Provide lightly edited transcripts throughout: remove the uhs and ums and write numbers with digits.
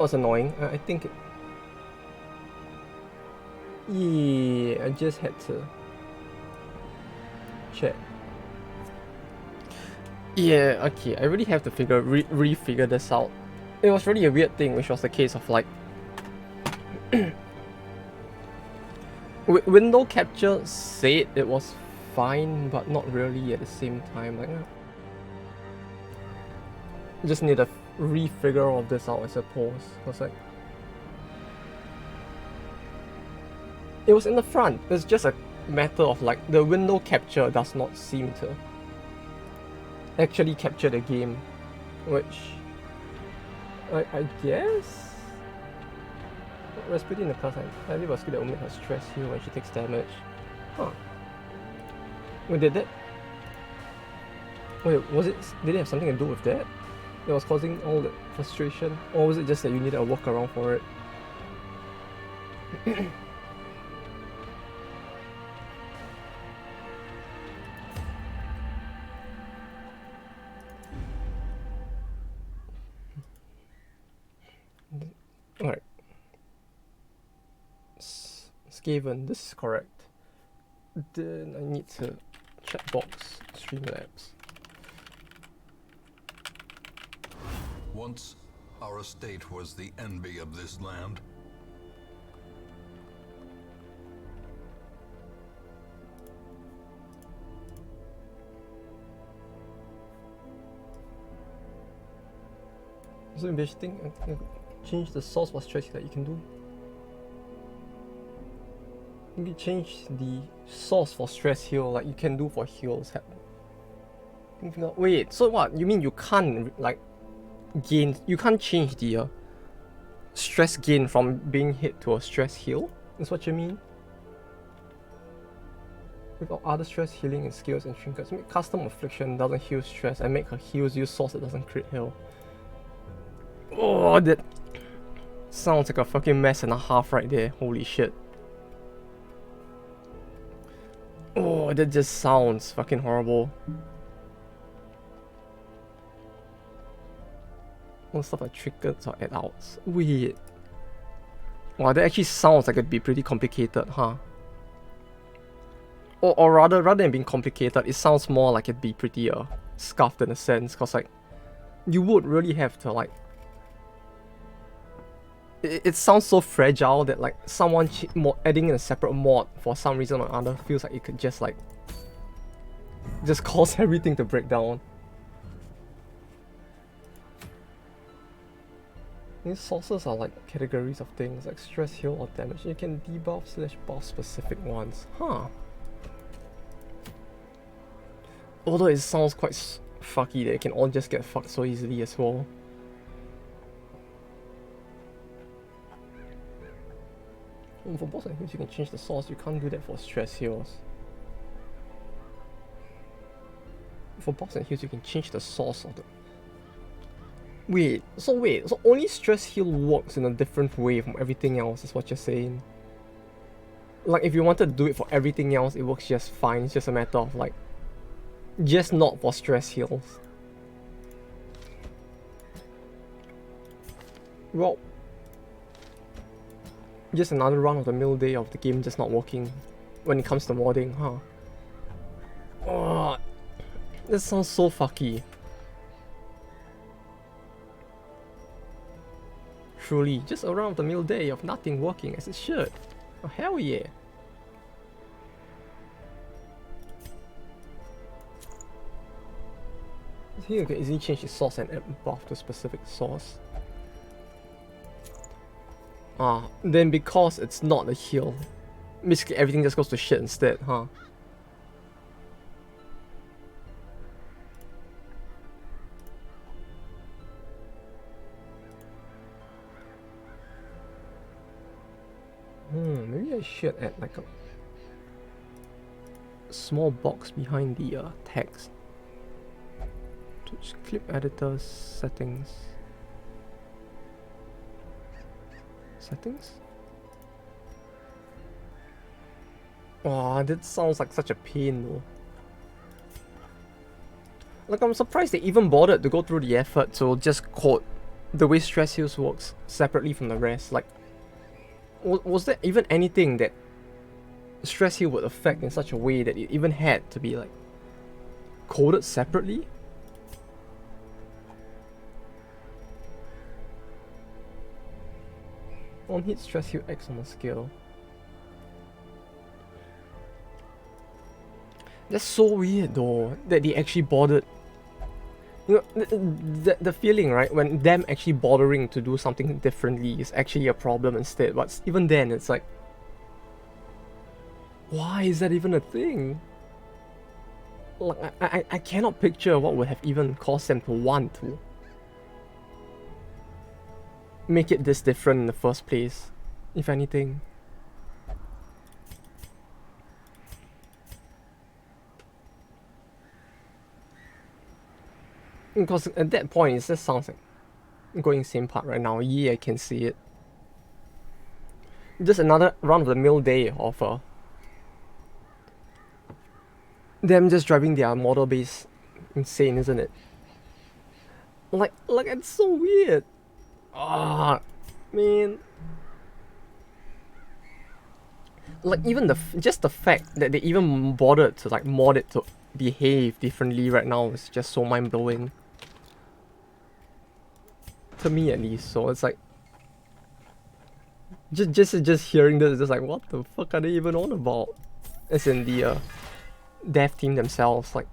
was annoying. I think it... Yeah, I just had to check. Yeah, okay, I really have to refigure this out. It was really a weird thing, which was the case of like window capture said it was fine, but not really at the same time. Like, just need to refigure all of this out, I suppose. Cause like, it was in the front. It's just a matter of like the window capture does not seem to actually capture the game, which I guess. Rasputin in the class, I believe a skill that will make her stress heal when she takes damage. Huh. Wait, did that? Wait, was it? Did it have something to do with that? That was causing all the frustration? Or was it just that you needed a workaround for it? Alright. Skaven, this is correct. Then I need to checkbox Streamlabs. Once, our estate was the envy of this land. So interesting. Change the source for stress that you can do. You can change the source for stress heal like you can do for heals. Wait, so what? You mean you can't like gain? You can't change the stress gain from being hit to a stress heal? Is what you mean? With other stress healing and skills and trinkets, make custom affliction doesn't heal stress and make her heals use source that doesn't crit heal. Oh, that sounds like a fucking mess and a half right there. Holy shit. Oh, that just sounds fucking horrible. All stuff like trinkets or add-outs. Wait. Wow, that actually sounds like it'd be pretty complicated, huh? Or rather than being complicated, it sounds more like it'd be pretty scuffed in a sense, cause like you would really have to like. It sounds so fragile that like someone adding in a separate mod for some reason or other feels like it could just like just cause everything to break down. These sources are like categories of things like stress, heal, or damage. You can debuff / buff specific ones. Huh. Although it sounds quite fucky that it can all just get fucked so easily as well. For boss and heals you can change the source, you can't do that for stress heals. For boss and heals you can change the source of the... Wait, so only stress heal works in a different way from everything else is what you're saying? Like if you wanted to do it for everything else it works just fine, it's just a matter of like... just not for stress heals. Well... just another run-of-the-mill day of the game just not working when it comes to modding, huh? Oh, this sounds so fucky. Truly, just a run-of-the-mill day of nothing working as it should. Oh, hell yeah. Here you can easily change the source and add buff to a specific source. Then because it's not a heal, basically everything just goes to shit instead, huh? Maybe I should add like a small box behind the text. Twitch clip editor settings. Settings? Oh, that sounds like such a pain though. Like I'm surprised they even bothered to go through the effort to just code the way stress heals works separately from the rest. Like, was there even anything that stress heal would affect in such a way that it even had to be like coded separately? On hit stress heal X on the scale. That's so weird though, that they actually bothered. You know, the feeling, right, when them actually bothering to do something differently is actually a problem instead. But even then, it's like, why is that even a thing? Like, I cannot picture what would have even caused them to want to make it this different in the first place, if anything. Because at that point, it just sounds like going same part right now. Yeah, I can see it. Just another run-of-the-mill day of them just driving their model base insane, isn't it? Like it's so weird. Ah, man. Like even just the fact that they even bothered to like mod it to behave differently right now is just so mind-blowing. To me at least, so it's like just hearing this is just like, what the fuck are they even on about? As in the dev team themselves, like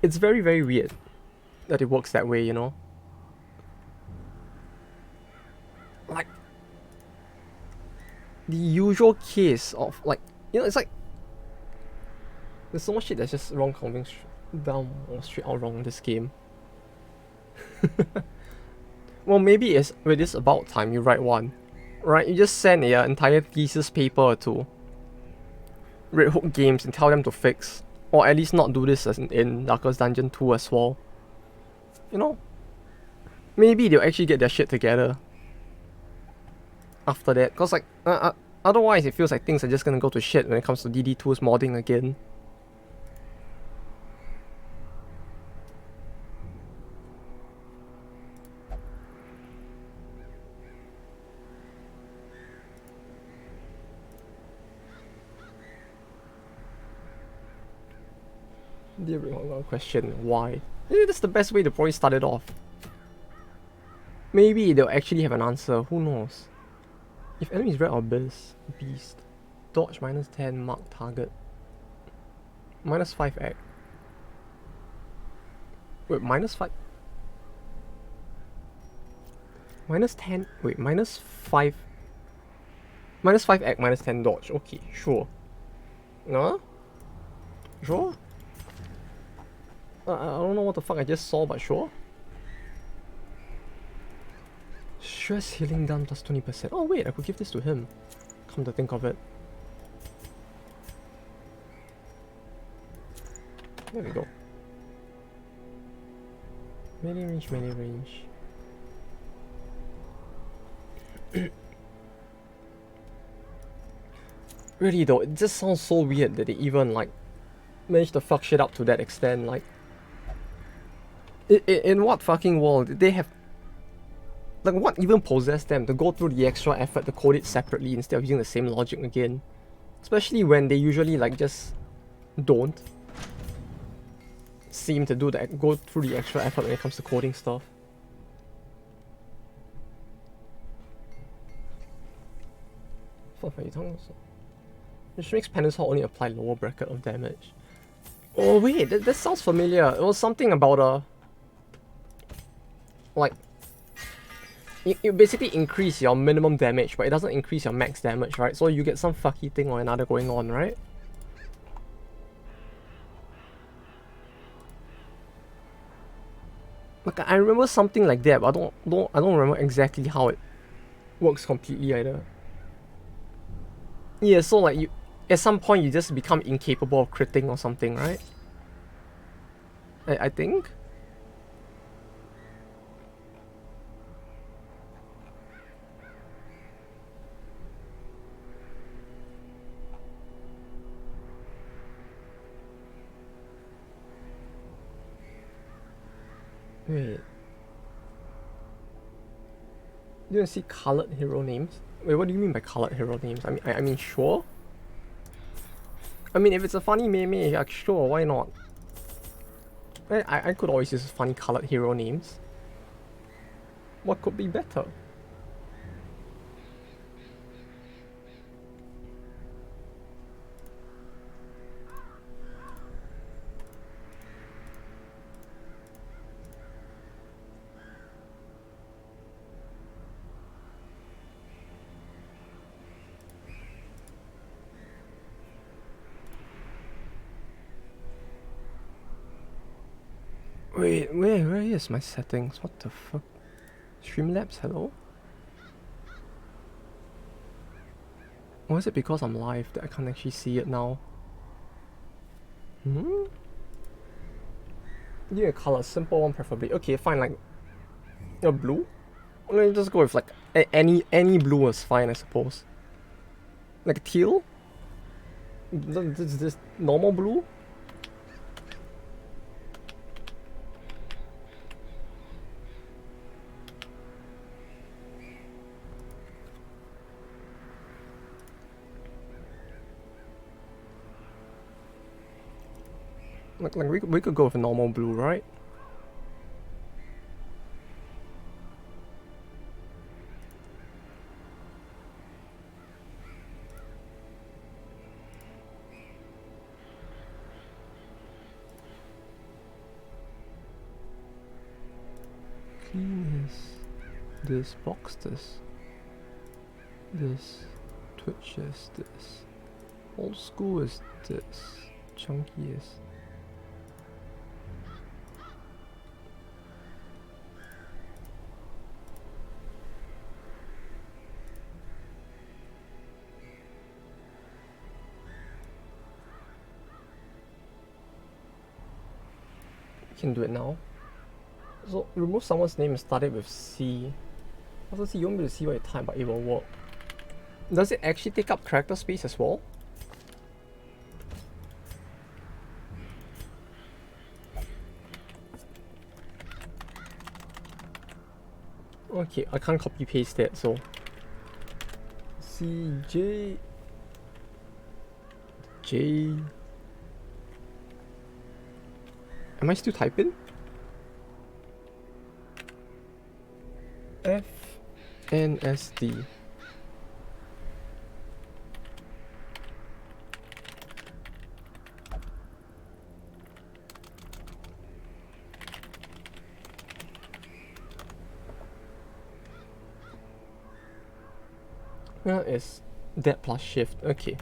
it's very very weird that it works that way, you know? Like the usual case of like, you know, it's like there's so much shit that's just wrong coming down or straight out wrong in this game. Well, maybe it's with this about time you write one, right? You just send a entire thesis paper to Red Hook Games and tell them to fix, or at least not do this as in Darkest Dungeon 2 as well. You know, maybe they'll actually get their shit together after that, cause like otherwise it feels like things are just gonna go to shit when it comes to DD2's modding again. Dear one question, why? Maybe that's the best way to probably start it off. Maybe they'll actually have an answer, who knows? If enemies red or beast, dodge -10, mark target. -5 act. Wait, -5? -10, wait, -5. -5 act, -10 dodge, okay, sure. No? Sure? I don't know what the fuck I just saw, but sure. Stress healing down plus 20%. Oh wait, I could give this to him. Come to think of it. There we go. Melee range, melee range. Really though, it just sounds so weird that they even like managed to fuck shit up to that extent. Like, in what fucking world did they have? Like, what even possessed them to go through the extra effort to code it separately instead of using the same logic again? Especially when they usually like just don't seem to do that, go through the extra effort when it comes to coding stuff. Which makes Penance only apply lower bracket of damage. Oh wait, that sounds familiar. It was something about like you basically increase your minimum damage, but it doesn't increase your max damage, right? So you get some fucky thing or another going on, right? Like I remember something like that, but I don't remember exactly how it works completely either. Yeah, so like you at some point you just become incapable of critting or something, right? I think. Wait. You don't see colored hero names? Wait, what do you mean by colored hero names? I mean, sure. I mean, if it's a funny meme, yeah, sure, why not? I could always use funny colored hero names. What could be better? Wait, where is my settings? What the fuck? Streamlabs, hello? Or is it because I'm live that I can't actually see it now? Yeah, color, simple one preferably. Okay, fine, like a blue? Let me just go with like any blue is fine, I suppose. Like teal? This normal blue? Like we could go with a normal blue, right? Clean this box this Twitch is this, old school is this, chunky is. Can do it now. So remove someone's name and start it with C. Also see, you won't be able to see what you type, but it will work. Does it actually take up character space as well? Okay, I can't copy paste that, so CJ J. Am I still typing? FNSD. That is that plus shift. Okay.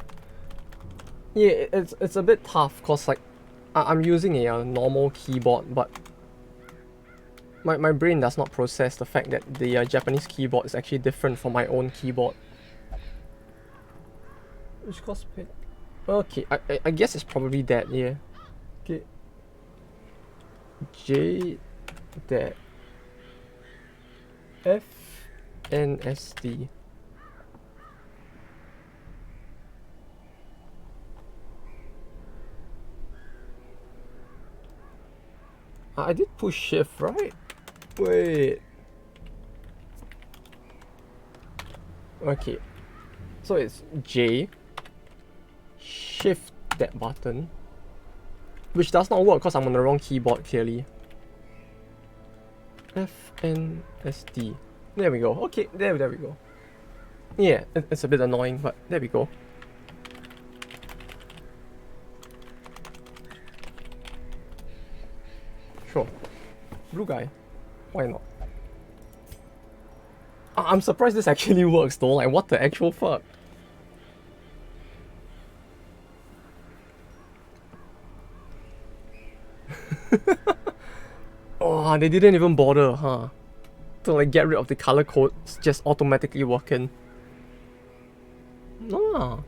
Yeah, it's a bit tough cause like I'm using a normal keyboard, but my brain does not process the fact that the Japanese keyboard is actually different from my own keyboard. Which cosplay? Okay, I guess it's probably that, yeah. Okay. J that FNSD. I did push shift, right? Wait. Okay. So it's J. Shift that button. Which does not work because I'm on the wrong keyboard, clearly. FNSD. There we go. Okay, there we go. Yeah, it's a bit annoying, but there we go. Sure. Blue guy. Why not? I'm surprised this actually works though. Like, what the actual fuck? Oh, they didn't even bother, huh? To like get rid of the color codes, just automatically working. Ah.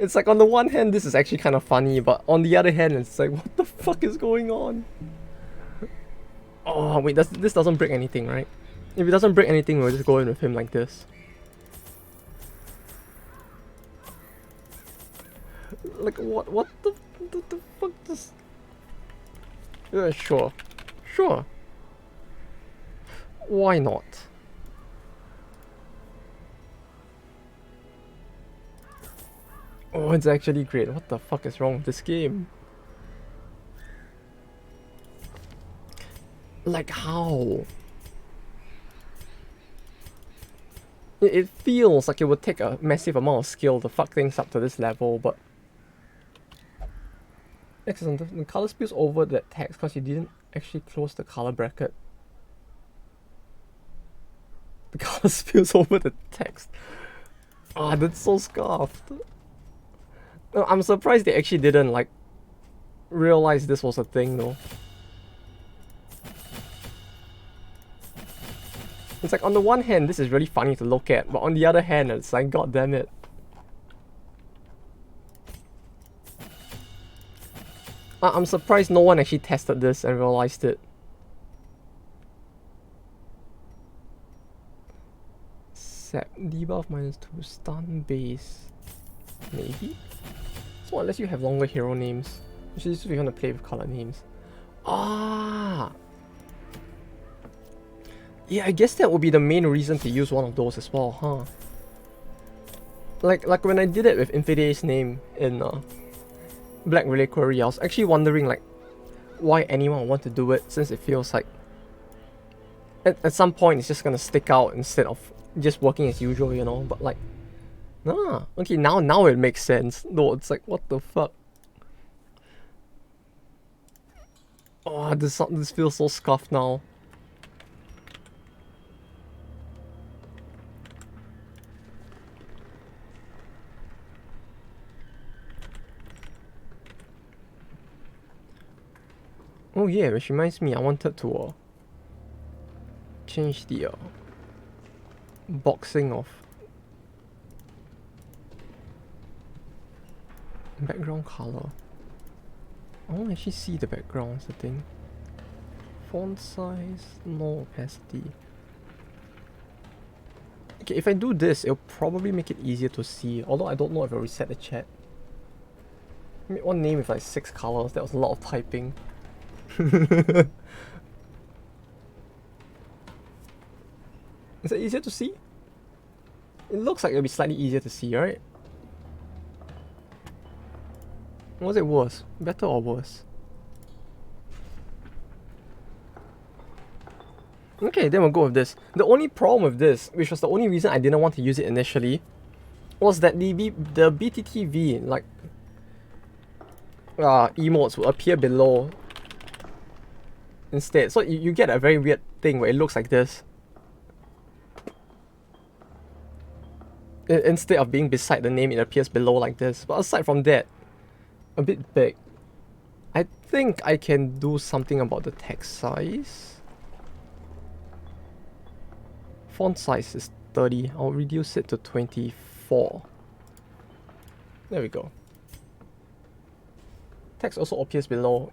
It's like on the one hand this is actually kind of funny, but on the other hand it's like, what the fuck is going on? Oh wait, this doesn't break anything, right? If it doesn't break anything, we'll just go in with him like this. Like what the fuck does... Yeah, sure. Why not? Oh, it's actually great. What the fuck is wrong with this game? Like how? It feels like it would take a massive amount of skill to fuck things up to this level, but... Excellent, the color spills over that text because you didn't actually close the color bracket. The color spills over the text. Ah, that's so scuffed. No, I'm surprised they actually didn't, like, realize this was a thing, though. It's like, on the one hand, this is really funny to look at, but on the other hand, it's like, god damn it. I'm surprised no one actually tested this and realized it. Set debuff -2, stun base. Maybe? So unless you have longer hero names. Which is if you want to play with color names. Ah! Yeah, I guess that would be the main reason to use one of those as well, huh? Like when I did it with Infide's name in Black Reliquary, I was actually wondering like why anyone would want to do it, since it feels like at some point it's just gonna stick out instead of just working as usual, you know. But like, nah, okay, now it makes sense. No, it's like, what the fuck? Oh, this feels so scuffed now. Oh yeah, which reminds me, I wanted to change the boxing of background color. I want to actually see the background, the thing. Font size, no opacity. Okay, if I do this, it'll probably make it easier to see, although I don't know if I'll reset the chat. I made one name with like 6 colors, that was a lot of typing. Is it easier to see? It looks like it'll be slightly easier to see, right? Was it worse? Better or worse? Okay, then we'll go with this. The only problem with this, which was the only reason I didn't want to use it initially, was that the BTTV, like, emotes will appear below instead. So you get a very weird thing where it looks like this. Instead of being beside the name, it appears below like this. But aside from that, a bit big. I think I can do something about the text size. Font size is 30. I'll reduce it to 24. There we go. Text also appears below.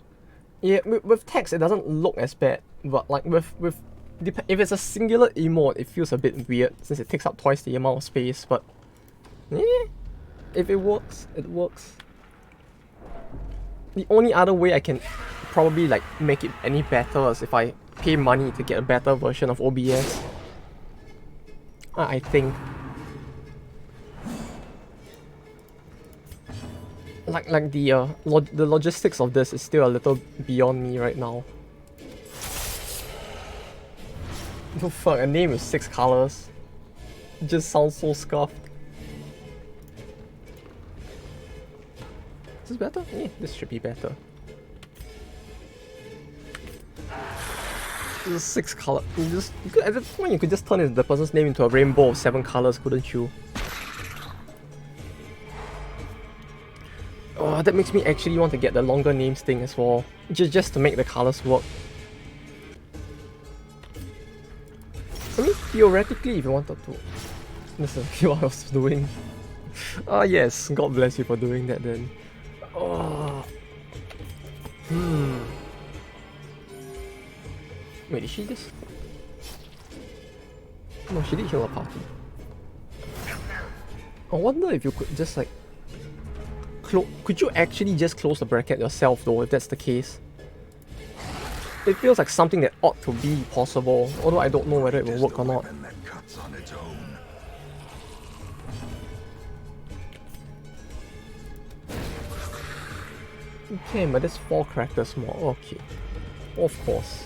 Yeah, with text it doesn't look as bad, but like with if it's a singular emote, it feels a bit weird since it takes up twice the amount of space. But if it works, it works. The only other way I can probably like make it any better is if I pay money to get a better version of OBS. I think. Like the logistics of this is still a little beyond me right now. Oh fuck, a name with 6 colors. It just sounds so scuffed. Is this better? Yeah, this should be better. This is 6 color. At that point you could just turn the person's name into a rainbow of 7 colors, couldn't you? Oh, that makes me actually want to get the longer names thing as well. Just to make the colors work. I mean, theoretically, if you wanted to... This is what I was doing. Ah yes, God bless you for doing that then. Oh. Wait, did she just... No, she did heal a party. I wonder if you could just like... Could you actually just close the bracket yourself though, if that's the case? It feels like something that ought to be possible, although I don't know whether it will work or not. Okay, but there's 4 characters more. Okay. Of course.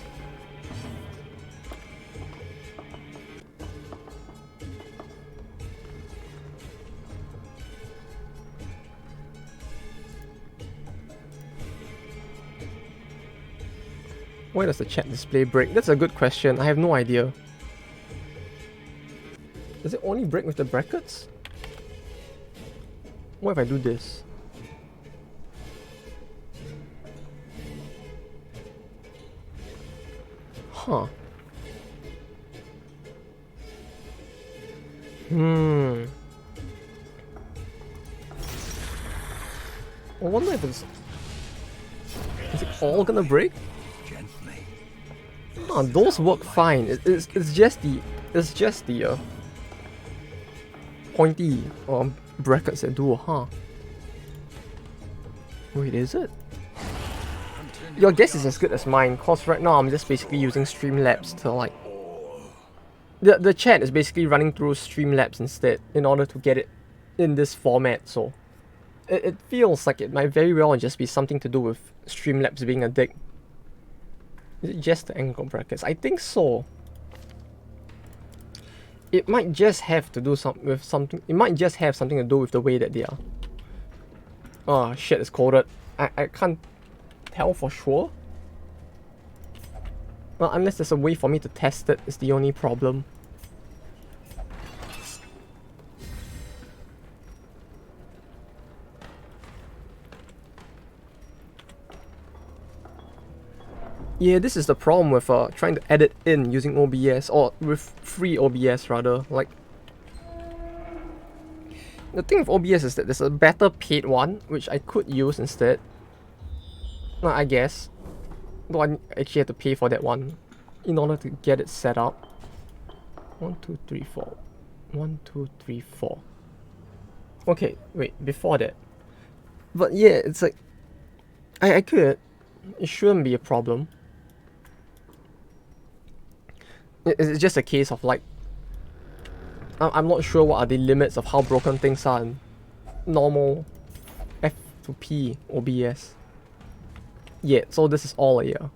Why does the chat display break? That's a good question. I have no idea. Does it only break with the brackets? What if I do this? Huh. I wonder if it's... Is it all gonna break? Huh, those work fine. It's just the pointy brackets that do, huh? Wait, is it? Your guess is as good as mine, cause right now I'm just basically using Streamlabs to like... The chat is basically running through Streamlabs instead in order to get it in this format, so... It feels like it might very well just be something to do with Streamlabs being a dick. Is it just the angle brackets? I think so. It might just have to do something. It might just have something to do with the way that they are. Oh shit, it's coded. I can't tell for sure. Well, unless there's a way for me to test it, is the only problem. Yeah, this is the problem with trying to edit in using OBS, or with free OBS rather. Like, the thing with OBS is that there's a better paid one, which I could use instead. Well, I guess. Though I actually have to pay for that one in order to get it set up. 1, 2, 3, 4. 1, 2, 3, 4. Okay, wait, before that. But yeah, it's like... I could. It shouldn't be a problem. It's just a case of like... I'm not sure what are the limits of how broken things are in normal F2P OBS. Yeah, so this is all a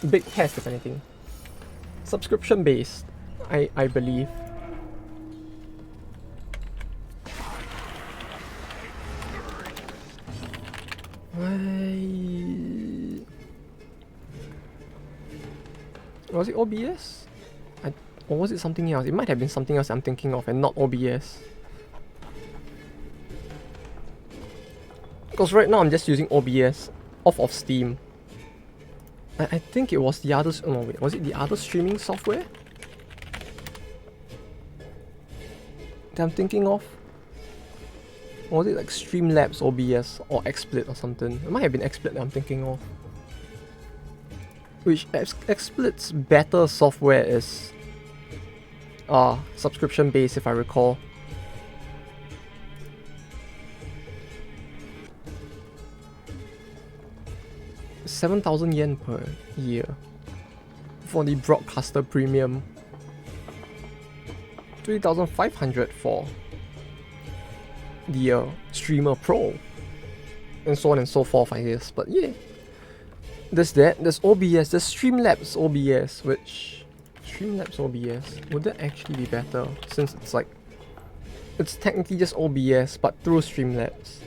big test if anything. Subscription based, I believe. Was it OBS? Or was it something else? It might have been something else I'm thinking of and not OBS. Because right now I'm just using OBS off of Steam. I think it was the other... Oh no, wait, was it the other streaming software that I'm thinking of? Or was it like Streamlabs OBS or XSplit or something? It might have been XSplit that I'm thinking of. Which XSplit's better software is subscription based if I recall. yen per year for the broadcaster premium. 3,500 for the streamer pro, and so on and so forth, I guess. But yeah, there's OBS, there's Streamlabs OBS, which Streamlabs OBS, would that actually be better since it's like, it's technically just OBS but through Streamlabs.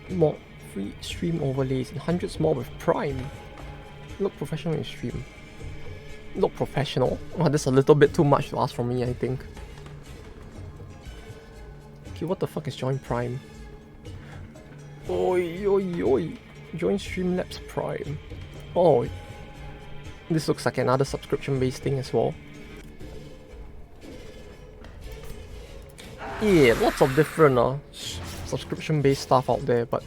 More free stream overlays and hundreds more with Prime. Look professional in stream. Look professional? Oh, that's a little bit too much to ask from me, I think. Okay, what the fuck is Join Prime? Oi, oi, oi. Join Streamlabs Prime. Oh, this looks like another subscription-based thing as well. Yeah, lots of different subscription-based stuff out there, but...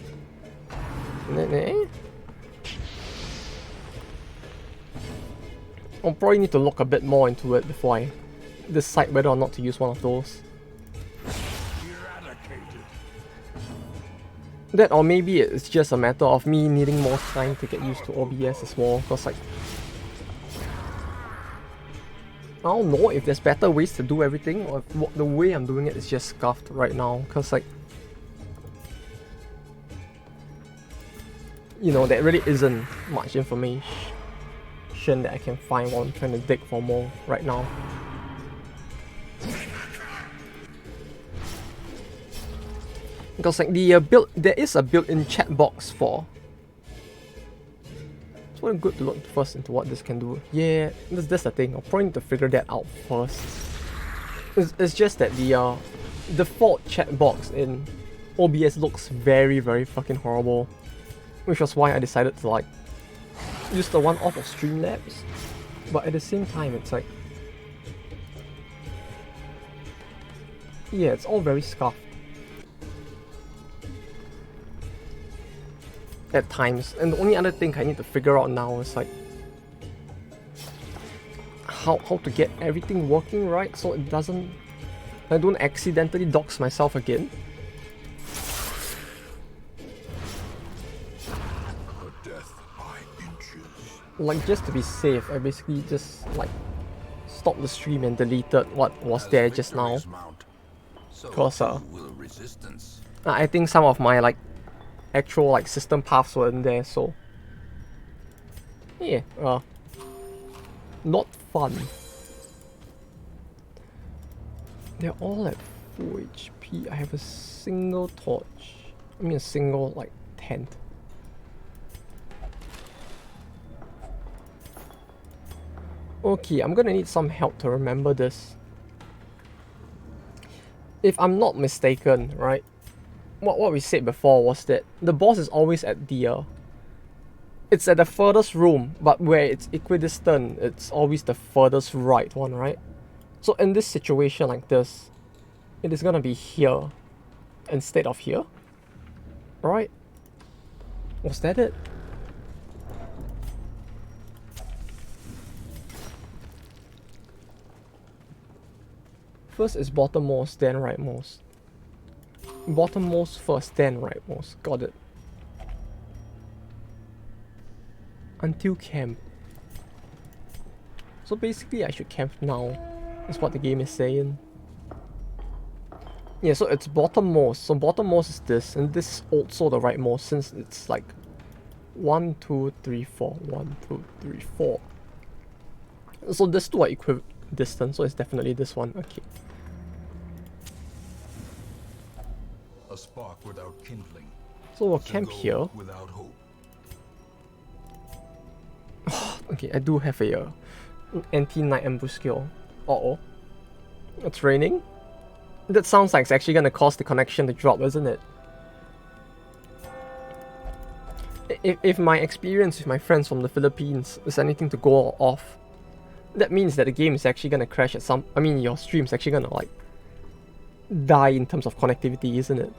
I'll probably need to look a bit more into it before I decide whether or not to use one of those. That, or maybe it's just a matter of me needing more time to get used to OBS as well, because like, I don't know if there's better ways to do everything, or if the way I'm doing it is just scuffed right now, cause like, you know, there really isn't much information that I can find while I'm trying to dig for more right now. Because like the there is a built-in chat box for. It's really good to look first into what this can do. Yeah, that's the thing. I'll probably need to figure that out first. It's just that the default chat box in OBS looks very, very fucking horrible, which was why I decided to like use the one off of Streamlabs. But at the same time, it's like, yeah, it's all very scuffed at times, and the only other thing I need to figure out now is like how to get everything working right so it doesn't, I don't accidentally dox myself again. Like, just to be safe, I basically just like stopped the stream and deleted what was there just now, because I think some of my like actual like system paths were in there, so yeah, not fun. They're all at full HP. I have a single torch. I mean a single like tent. Okay, I'm gonna need some help to remember this. If I'm not mistaken, right? What we said before was that the boss is always at the it's at the furthest room, but where it's equidistant, it's always the furthest right one, right? So in this situation like this, it is gonna be here instead of here, right? Was that it? First is bottommost, then rightmost. Bottommost first, then rightmost. Got it. Until camp. So basically I should camp now, is what the game is saying. Yeah, so it's bottommost. So bottommost is this, and this is also the rightmost, since it's like 1, 2, 3, 4. 1, 2, 3, 4. So these two are equidistant, so it's definitely this one. Okay. A spark without kindling. So we'll camp here. Without hope. Okay, I do have a anti-night ambush skill. Uh-oh. It's raining? That sounds like it's actually gonna cause the connection to drop, isn't it? If my experience with my friends from the Philippines is anything to go off, that means that the game is actually gonna crash at some... I mean, your stream's actually gonna like die in terms of connectivity, isn't it?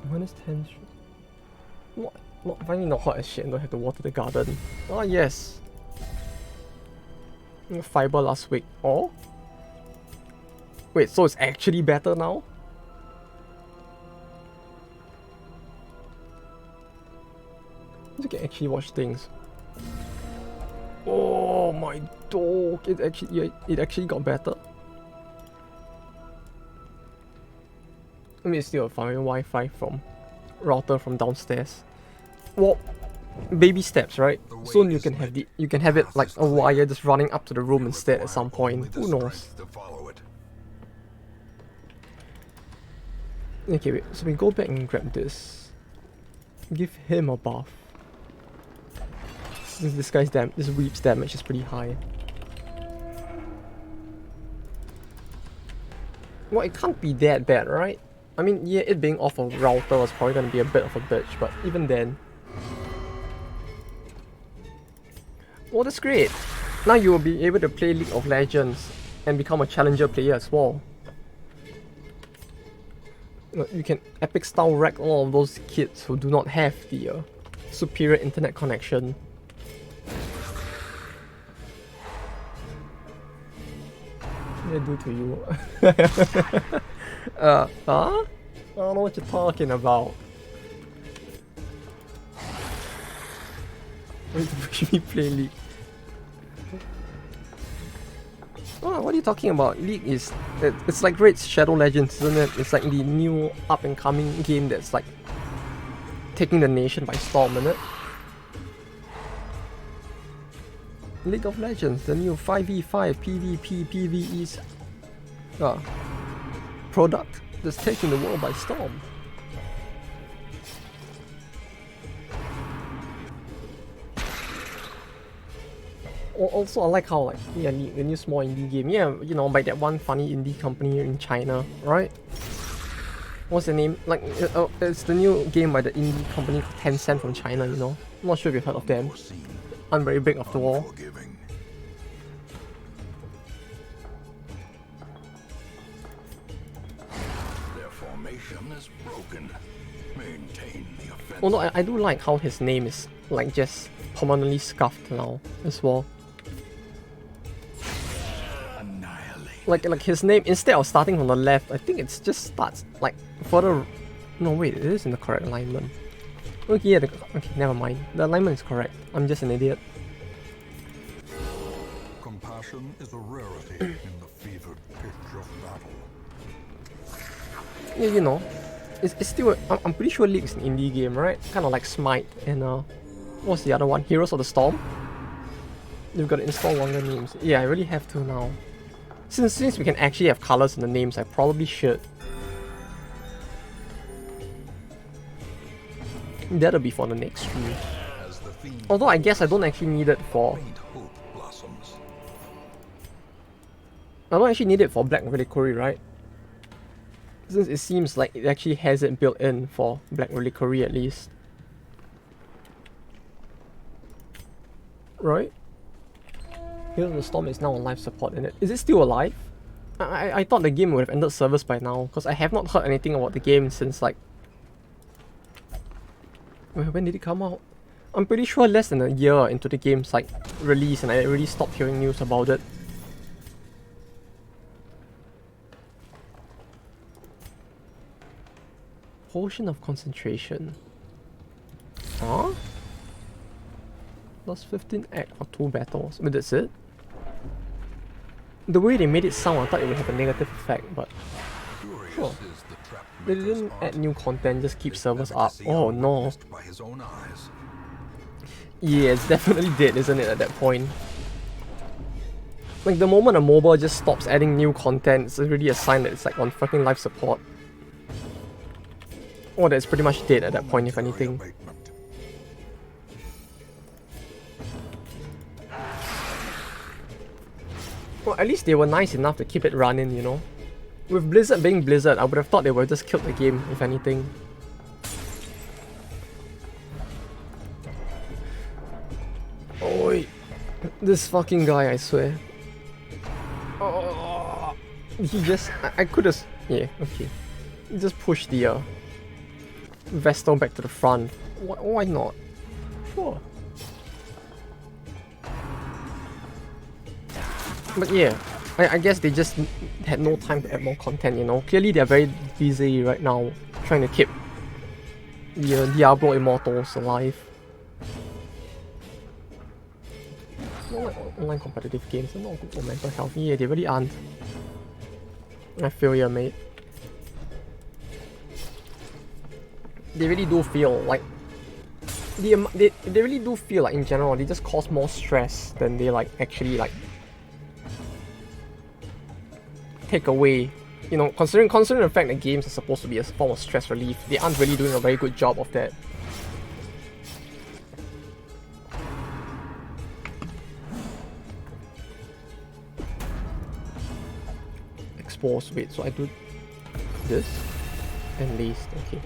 -10. Not finally not hot as shit and don't have to water the garden. Oh yes. Fiber last week. Oh? Wait, so it's actually better now? You can actually watch things. Oh my dog! It actually got better. I mean, it's still farming Wi-Fi from router from downstairs. Well, baby steps, right? Soon you can have it like a wire just running up to the room instead at some point. Who knows? Okay, wait. So we go back and grab this. Give him a buff. Since this weep's damage is pretty high. Well, it can't be that bad, right? I mean, yeah, it being off a router is probably gonna be a bit of a bitch, but even then. Well, that's great. Now you will be able to play League of Legends and become a challenger player as well. You can epic style wreck all of those kids who do not have the superior internet connection. What did I do to you? Huh? I don't know what you're talking about. push me play League. Oh, what are you talking about? League is... It's like Raid's Shadow Legends, isn't it? It's like the new up-and-coming game that's like taking the nation by storm, isn't it? League of Legends, the new 5v5 PvP PvE's product that's taking the world by storm. Also, I like how the new small indie game, you know, by that one funny indie company in China, right? What's the name? Like, it's the new game by the indie company Tencent from China, you know? I'm not sure if you've heard of them. I'm very big after all. Their formation is broken. Maintain the offensive. Oh no, I do like how his name is like just permanently scuffed now as well. Like his name, instead of starting from the left, I think it just starts like further. No wait, it is in the correct alignment. Okay, yeah, okay, never mind. The alignment is correct. I'm just an idiot. Compassion is a rarity in the fevered pitch of battle. Yeah, you know, it's still. I'm pretty sure League is an indie game, right? Kind of like Smite and what's the other one? Heroes of the Storm. You've got to install longer names. Yeah, I really have to now. Since we can actually have colors in the names, I probably should. That'll be for the next stream. Although I guess I don't actually need it for... I don't actually need it for Black Reliquary, right? Since it seems like it actually has it built in for Black Reliquary at least. Right? Heroes of the Storm is now on live support in it. Is it still alive? I thought the game would have ended service by now, because I have not heard anything about the game since like... When did it come out? I'm pretty sure less than a year into the game's like release, and I already stopped hearing news about it. Potion of Concentration. Huh? Plus 15 act for 2 battles. But that's it? The way they made it sound, I thought it would have a negative effect, but... Sure. They didn't add new content, just keep servers up. Oh no. Yeah, it's definitely dead, isn't it, at that point? Like, the moment a mobile just stops adding new content, it's already a sign that it's like on fucking life support. Or that it's pretty much dead at that point, if anything. Well, at least they were nice enough to keep it running, you know? With Blizzard being Blizzard, I would have thought they would have just killed the game, if anything. Oi! This fucking guy, I swear. Oh, he just... I could have... Yeah, okay. He just pushed the Vestal back to the front. Why not? Sure. But yeah, I guess they just had no time to add more content, you know. Clearly they're very busy right now trying to keep the Diablo Immortals alive. Not like online competitive games, they're not good for mental health. Yeah, they really aren't. I feel ya, mate. They really do feel like... they really do feel like in general they just cause more stress than they like actually like take away, you know, considering the fact that games are supposed to be a form of stress relief, they aren't really doing a very good job of that. Expose, wait, so I do this and least, okay.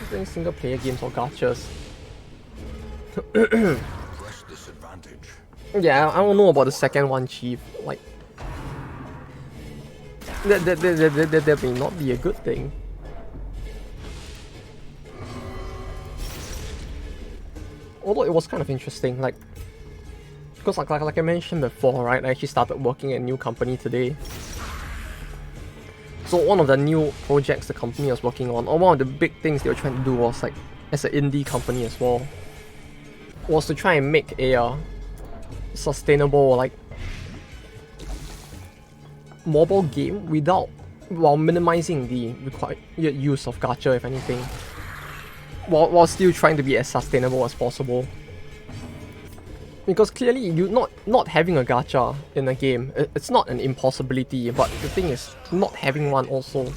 Playing single player games or gachas. Yeah, I don't know about the second one, Chief. Like, that may not be a good thing. Although it was kind of interesting, like, because like I mentioned before, right? I actually started working at a new company today. So one of the new projects the company was working on, or one of the big things they were trying to do was like as an indie company as well, was to try and make a sustainable like mobile game while minimizing the required use of gacha, if anything, while still trying to be as sustainable as possible. Because clearly, not having a gacha in a game, it's not an impossibility, but the thing is, not having one also,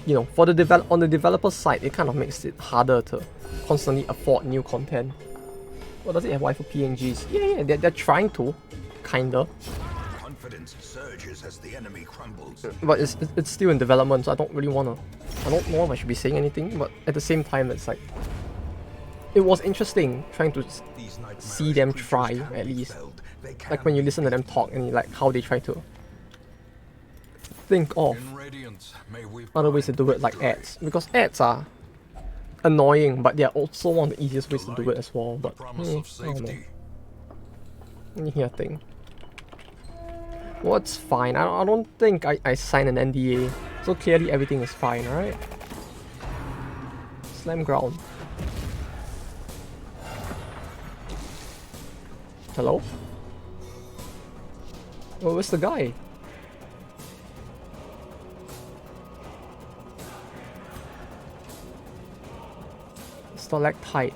you know, for the on the developer side, it kind of makes it harder to constantly afford new content. Well, does it have waifu PNGs? Yeah, they're trying to, kinda. Confidence surges as the enemy crumbles. But it's still in development, so I don't know if I should be saying anything, but at the same time, it's like, it was interesting trying to see them try, at least. Like when you listen to them talk and like how they try to think of other ways to do it, like ads. Because ads are annoying, but they are also one of the easiest ways to do it as well. But I don't know. Here thing. Well, it's fine. I don't think I signed an NDA, so clearly everything is fine, right? Slam ground. Hello? Oh, where's the guy? Stalactite.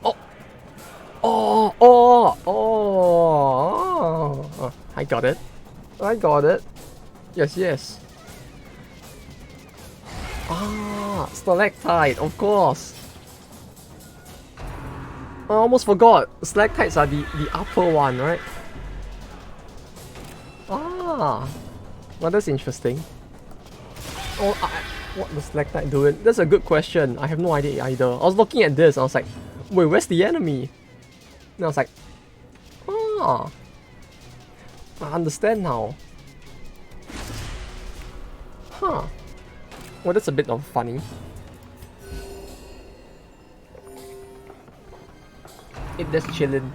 Oh! Oh! I got it. Yes. Ah, stalactite, of course. I almost forgot. Stalactites are the upper one, right? Ah, well, that's interesting. Oh, what the stalactite doing? That's a good question. I have no idea either. I was looking at this, I was like, wait, where's the enemy? And I was like, ah, I understand now. Huh. Well, that's a bit of funny. It just chillin'.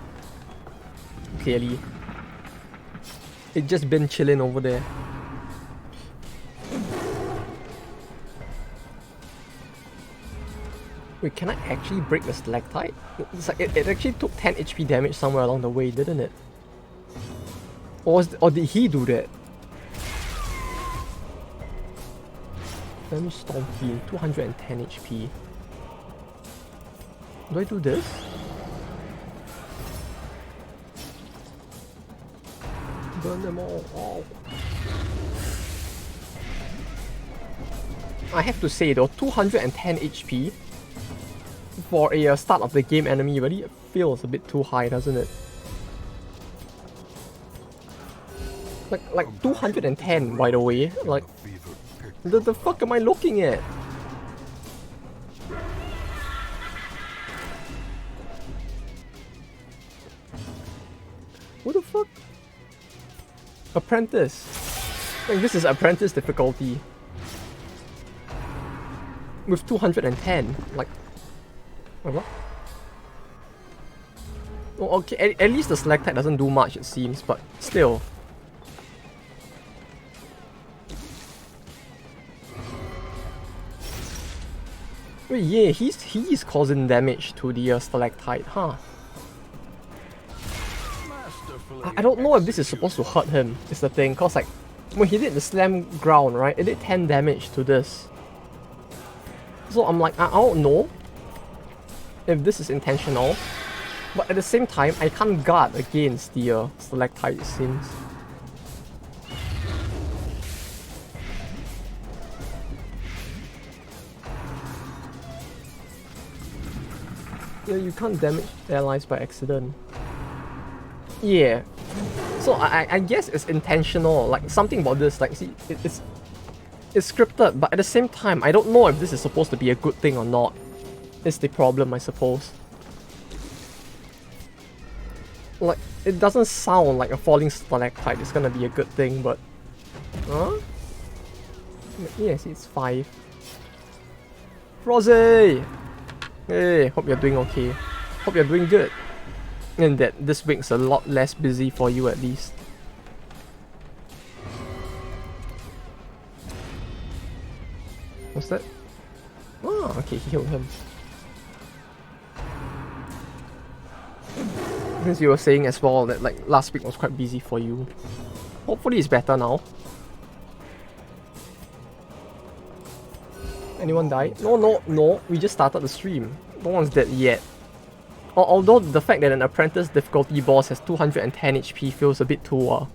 Clearly. It just been chillin' over there. Wait, can I actually break the stalactite? It's like it actually took 10 HP damage somewhere along the way, didn't it? Or did he do that? Damage Storm Fiend, 210 HP. Do I do this? Burn them all. Oh. I have to say though, 210 HP for a start of the game enemy really feels a bit too high, doesn't it? Like 210, by the way. Like, the fuck am I looking at? What the fuck? Apprentice. Like, this is apprentice difficulty. With 210. Like, what? Oh, okay, at least the stalactite doesn't do much, it seems, but still. Wait, yeah, he's causing damage to the stalactite, huh? I don't know if this is supposed to hurt him, is the thing, cause like, when he did the slam ground, right, it did 10 damage to this. So I'm like, I don't know if this is intentional, but at the same time, I can't guard against the stalactite, it seems. Yeah, you can't damage allies by accident. Yeah. So I guess it's intentional, like something about this, like see, it's scripted, but at the same time, I don't know if this is supposed to be a good thing or not. Is the problem, I suppose. Like, it doesn't sound like a falling stalactite is gonna be a good thing, but... Huh? Yes, it's 5. Frozzy! Hey, hope you're doing okay. Hope you're doing good. And that this week's a lot less busy for you at least. What's that? Oh, okay, he healed him. Since you were saying as well that like last week was quite busy for you. Hopefully it's better now. Anyone died? No. We just started the stream. No one's dead yet. Although the fact that an apprentice difficulty boss has 210 HP feels a bit too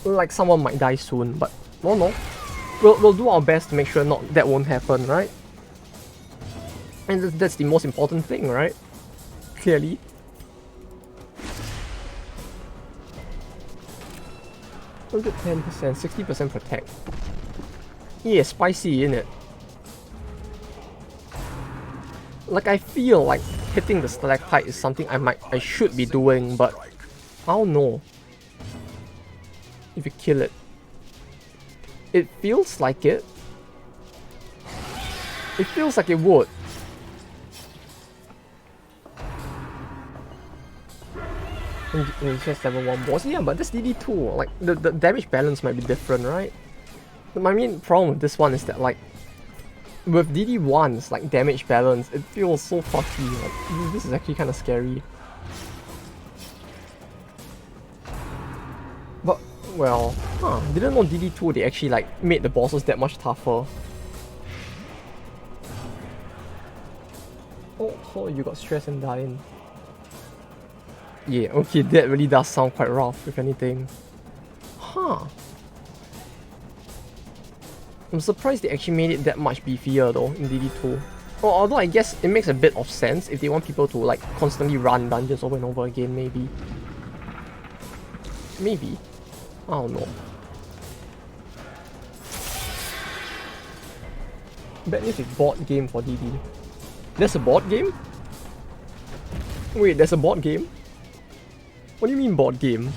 like someone might die soon, but no. We'll do our best to make sure that won't happen, right? And that's the most important thing, right? Clearly. Look at 10%, 60% protect. Yeah, spicy, innit? Like, I feel like hitting the stalactite is something I should be doing, but I don't know if you kill it. It feels like it. It feels like it would. And it's just level 1 boss. Yeah, but that's DD2. Like, the damage balance might be different, right? My main problem with this one is that, like, with DD1's like damage balance, it feels so fucky. Like, this is actually kind of scary. But well, didn't know DD2 they actually like made the bosses that much tougher. Oh, so you got stressed and dying. Yeah, okay, that really does sound quite rough, if anything. Huh. I'm surprised they actually made it that much beefier though in DD2. Although I guess it makes a bit of sense if they want people to like constantly run dungeons over and over again, maybe. Maybe. I don't know. Bad news is board game for DD. There's a board game? Wait, there's a board game? What do you mean board game?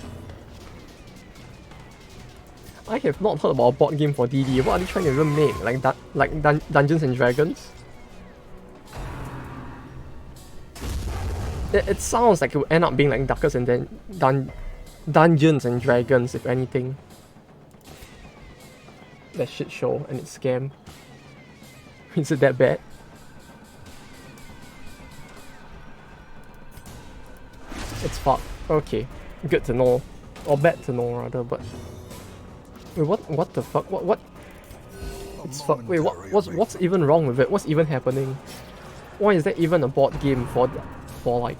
I have not heard about a board game for DD. What are they trying to even make? Like Dungeons and Dragons? It sounds like it will end up being like Duckers and then Dungeons and Dragons, if anything. That shit show and it's scam. Is it that bad? It's fucked. Okay, good to know, or bad to know rather. But wait, what the fuck? What? It's fucked. Wait, what's even wrong with it? What's even happening? Why is that even a board game for like?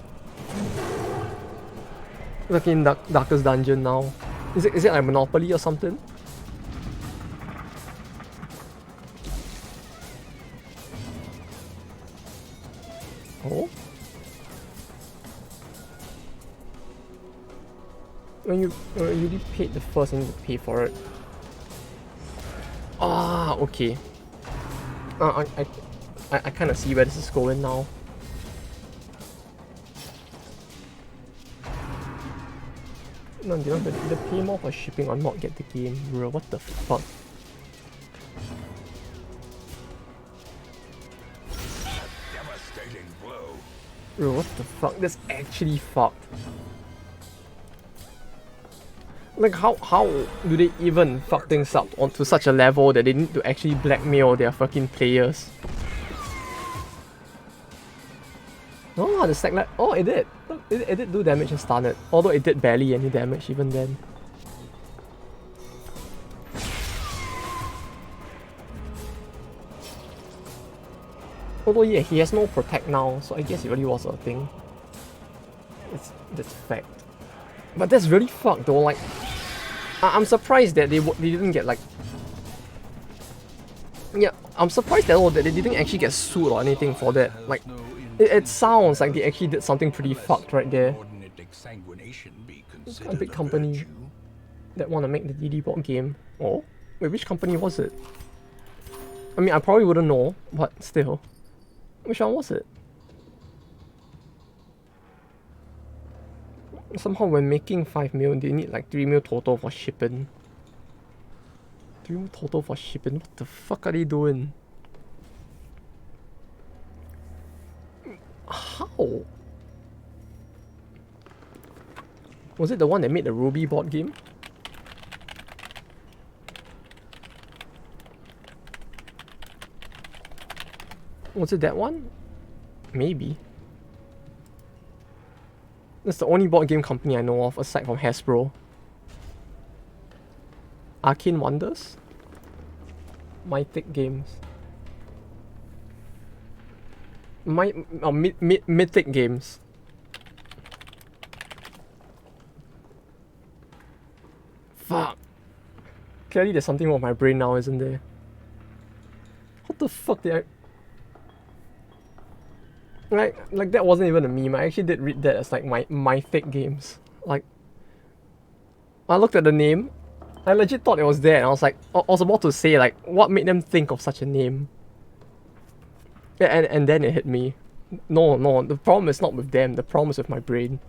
Like in Darkest Dungeon now? Is it like Monopoly or something? Oh. When you already paid the first and you pay for it. Ah, okay. I kind of see where this is going now. No, they don't either pay more for shipping or not get the game, bro. What the fuck? Devastating blow. Bro, what the fuck? That's actually fucked. Like, how do they even fuck things up onto such a level that they need to actually blackmail their fucking players? No, the stack like, oh, it did. It did do damage and stun it. Although it did barely any damage even then. Although yeah, he has no protect now, so I guess it really was a thing. That's fact. But that's really fucked though, like... I'm surprised that they didn't get like... Yeah, I'm surprised that they didn't actually get sued or anything for that. Like, it sounds like they actually did something pretty fucked right there. A big company that want to make the DD board game. Oh? Wait, which company was it? I mean, I probably wouldn't know, but still. Which one was it? Somehow when making 5 mil, they need like 3 mil total for shipping. 3 mil total for shipping? What the fuck are they doing? How? Was it the one that made the Ruby board game? Was it that one? Maybe. That's the only board game company I know of aside from Hasbro. Arcane Wonders? Mythic Games. Mythic Games. Fuck. Clearly there's something wrong with my brain now, isn't there? What the fuck did I... Like that wasn't even a meme. I actually did read that as like Mythic Games. Like, I looked at the name, I legit thought it was there, and I was like, I was about to say like, what made them think of such a name? Yeah, and then it hit me. No, the problem is not with them, the problem is with my brain.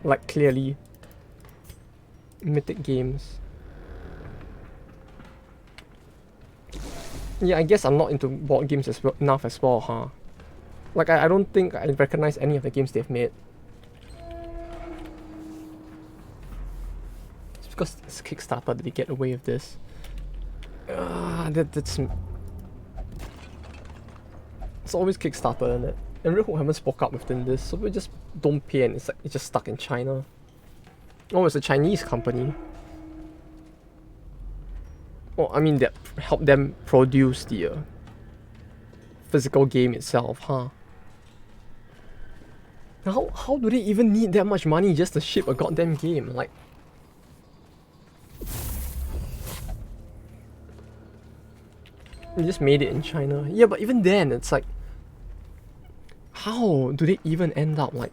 Like, clearly. Mythic Games. Yeah, I guess I'm not into board games enough as well, huh? Like, I don't think I recognize any of the games they've made. It's because it's Kickstarter that they get away with this. That's... It's always Kickstarter, isn't it? And Red Hook haven't spoke up within this, so we just don't pay and it's like, it's just stuck in China. Oh, it's a Chinese company. Oh, I mean, that helped them produce the physical game itself, huh? How do they even need that much money just to ship a goddamn game? Like... They just made it in China. Yeah, but even then, it's like... How do they even end up, like...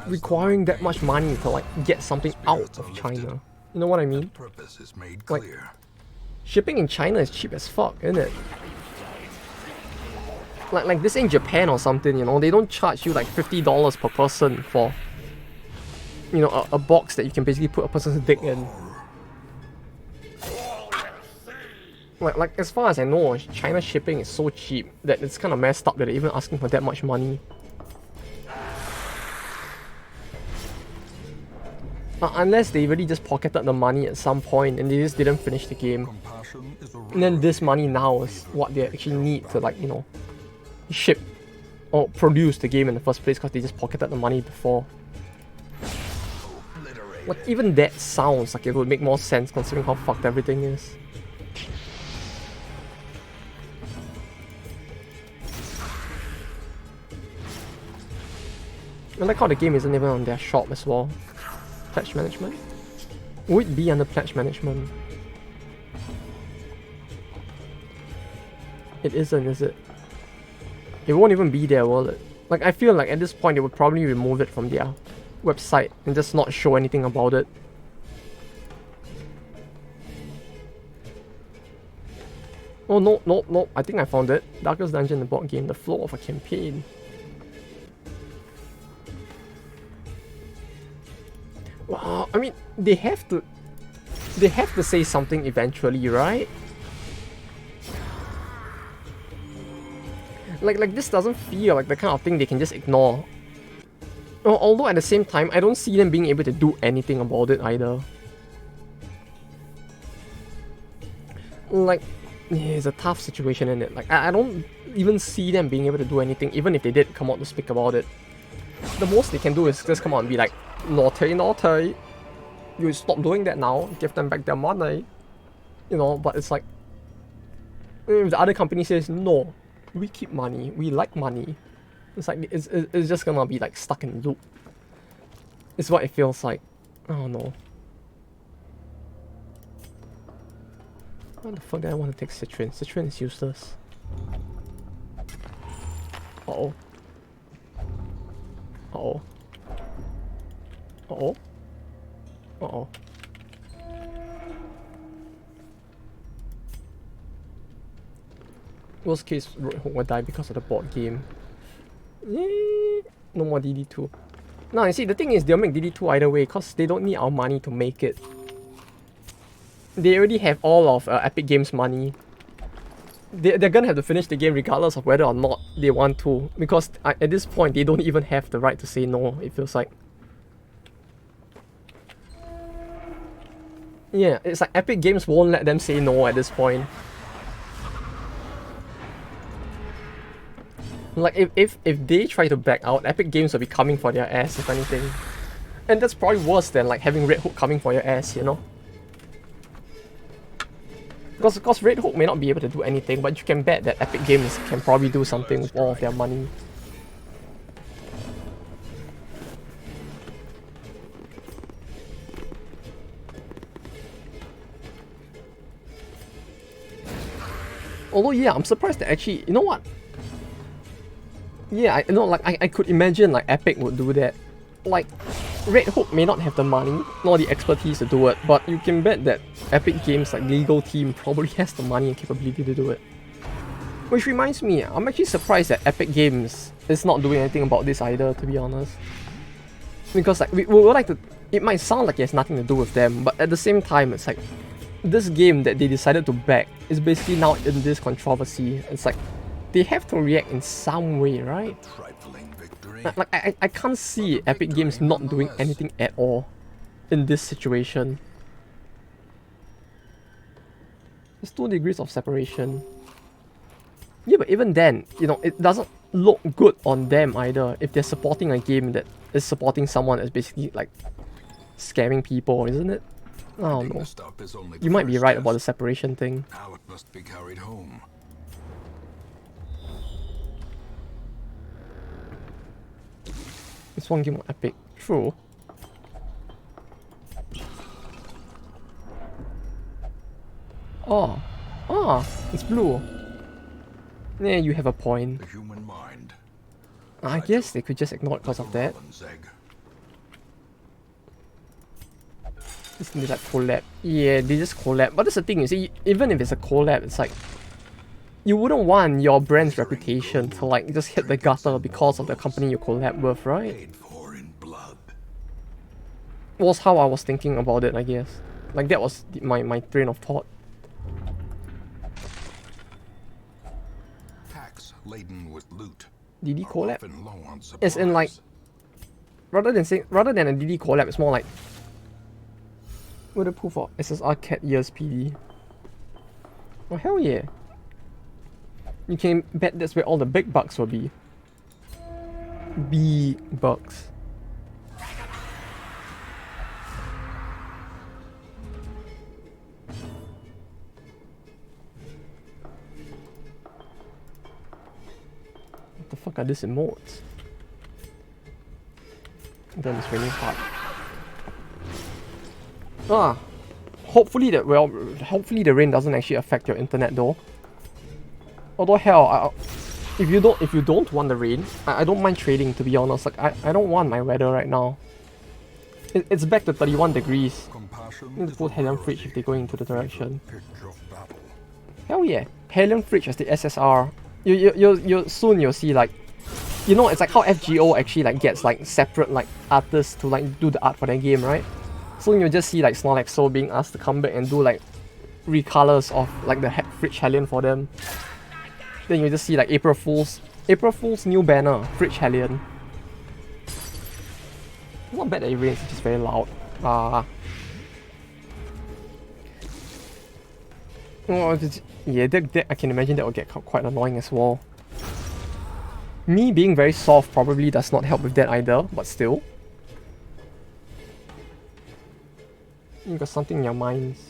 requiring that much money to, like, get something out of China? You know what I mean? Purpose is made Like, clear. shipping in China is cheap as fuck, isn't it? Like this ain't Japan or something, you know? They don't charge you like $50 per person for, you know, a box that you can basically put a person's dick in. Like as far as I know, China shipping is so cheap that it's kind of messed up that they're even asking for that much money. Unless they really just pocketed the money at some point and they just didn't finish the game. And then this money now is what they actually need to, like, you know, ship or produce the game in the first place because they just pocketed the money before. Like, even that sounds like it would make more sense considering how fucked everything is. I like how the game isn't even on their shop as well. Pledge management? Would it be under pledge management? It isn't, is it? It won't even be there, will it? Like, I feel like at this point they would probably remove it from their website and just not show anything about it. Oh, no, I think I found it. Darkest Dungeon, the board game, the flow of a campaign. Wow, I mean, they have to say something eventually, right? Like this doesn't feel like the kind of thing they can just ignore. Although at the same time, I don't see them being able to do anything about it either. Like, yeah, it's a tough situation, isn't it? Like, I don't even see them being able to do anything, even if they did come out to speak about it. The most they can do is just come out and be like, naughty, you stop doing that now, give them back their money. You know, but it's like, if the other company says, no, we keep money, we like money. It's like, it's just gonna be like stuck in a loop. It's what it feels like. I don't know. Why the fuck do I want to take Citrin? Citrin is useless. Uh-oh. Uh-oh. Uh-oh. Uh-oh. Worst case, Roadhog will die because of the board game. No more DD2. No, you see, the thing is, they'll make DD2 either way because they don't need our money to make it. They already have all of Epic Games' money. They're gonna have to finish the game regardless of whether or not they want to, because at this point, they don't even have the right to say no, it feels like. Yeah, it's like Epic Games won't let them say no at this point. Like, if they try to back out, Epic Games will be coming for their ass, if anything. And that's probably worse than, like, having Red Hook coming for your ass, you know? Because Red Hook may not be able to do anything, but you can bet that Epic Games can probably do something with all of their money. Although, yeah, I'm surprised that actually, you know what? Yeah, I could imagine like Epic would do that. Like, Red Hook may not have the money, nor the expertise to do it, but you can bet that Epic Games, like legal team, probably has the money and capability to do it. Which reminds me, I'm actually surprised that Epic Games is not doing anything about this either, to be honest. Because like, we would like to, it might sound like it has nothing to do with them, but at the same time, it's like, this game that they decided to back is basically now in this controversy. It's like, they have to react in some way, right? Like, I can't see Epic Games not doing anything at all in this situation. There's 2 degrees of separation. Yeah, but even then, you know, it doesn't look good on them either if they're supporting a game that is supporting someone that's basically like scamming people, isn't it? I don't know. You might be right about the separation thing. Now it must be carried home. It's one game on Epic. True. Oh. Ah, it's blue. Yeah, you have a point. The human mind. I guess they could just ignore it because of that. Isn't it like collab? Yeah, they just collab. But that's the thing, you see, even if it's a collab, it's like, you wouldn't want your brand's reputation to like just hit the gutter because of the company you collab with, right? Was how I was thinking about it, I guess. Like, that was my train of thought. Packs laden with loot. DD collab? As in like, rather than a DD collab, it's more like, what a proof for SSR Cat Years PD. Oh hell yeah. You can bet that's where all the big bucks will be. Big bucks. What the fuck are these emotes? Then it's raining hard. Ah, hopefully the rain doesn't actually affect your internet though. Although hell, if you don't want the rain, I don't mind trading, to be honest. Like, I don't want my weather right now. It's back to 31 degrees. I need to put Helium Fridge if they go into the direction. Hell yeah, Helium Fridge as the SSR. You soon you'll see, like, you know, it's like how FGO actually like gets like separate like artists to like do the art for their game, right? Soon you'll just see like Snorlaxo being asked to come back and do like recolors of like the Fridge Hellion for them. Then you just see like April Fool's new banner, Fridge Hellion. It's not bad that it rains, it's just very loud. Oh, yeah, that I can imagine that will get quite annoying as well. Me being very soft probably does not help with that either, but still. You got something in your minds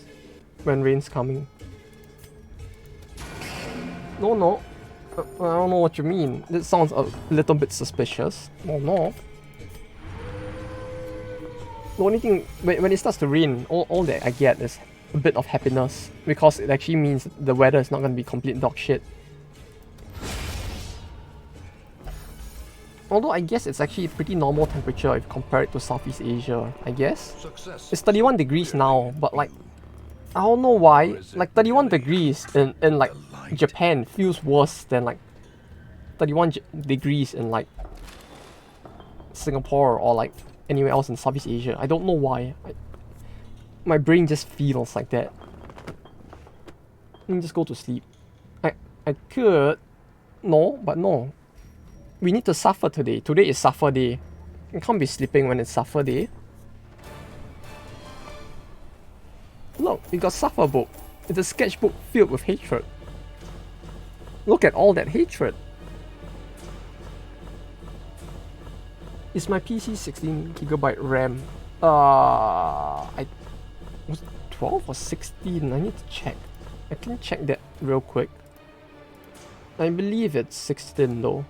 when rain's coming. No. I don't know what you mean. That sounds a little bit suspicious. No. The only thing, when it starts to rain, all that I get is a bit of happiness, because it actually means the weather is not going to be complete dog shit. Although I guess it's actually a pretty normal temperature if you compare it to Southeast Asia, I guess. It's 31 degrees now, but like, I don't know why, like 31 degrees in like Japan feels worse than like 31 degrees in like Singapore or like anywhere else in Southeast Asia. I don't know why. My brain just feels like that. Let me just go to sleep. I could. No, but no. We need to suffer today. Today is suffer day. You can't be sleeping when it's suffer day. Look, we got suffer book. It's a sketchbook filled with hatred. Look at all that hatred. Is my PC 16GB RAM? I was it 12 or 16? I need to check. I can check that real quick. I believe it's 16 though.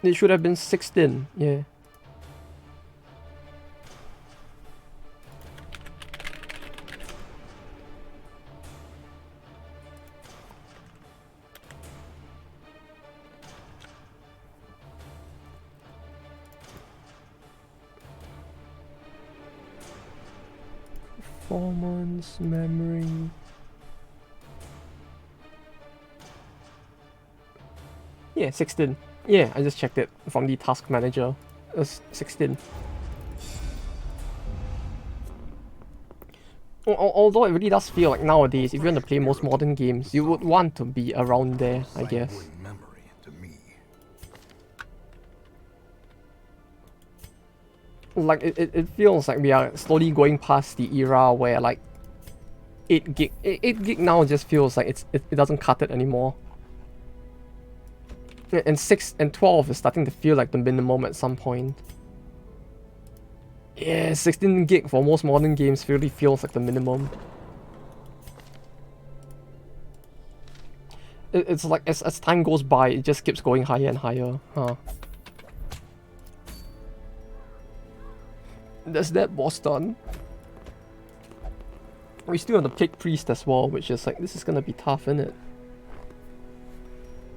It should have been 16, yeah. Performance, memory. Yeah, 16. Yeah, I just checked it from the task manager. It's 16. Although it really does feel like nowadays, if you want to play most modern games, you would want to be around there, I guess. Memory to me. Like, it feels like we are slowly going past the era where, like, 8 gig now just feels like it doesn't cut it anymore. And 6 and 12 is starting to feel like the minimum at some point. Yeah, 16 gig for most modern games really feels like the minimum. It's like as time goes by, it just keeps going higher and higher. Huh. That's that boss done. We still have the Plague Priest as well, which is like, this is gonna be tough, isn't it?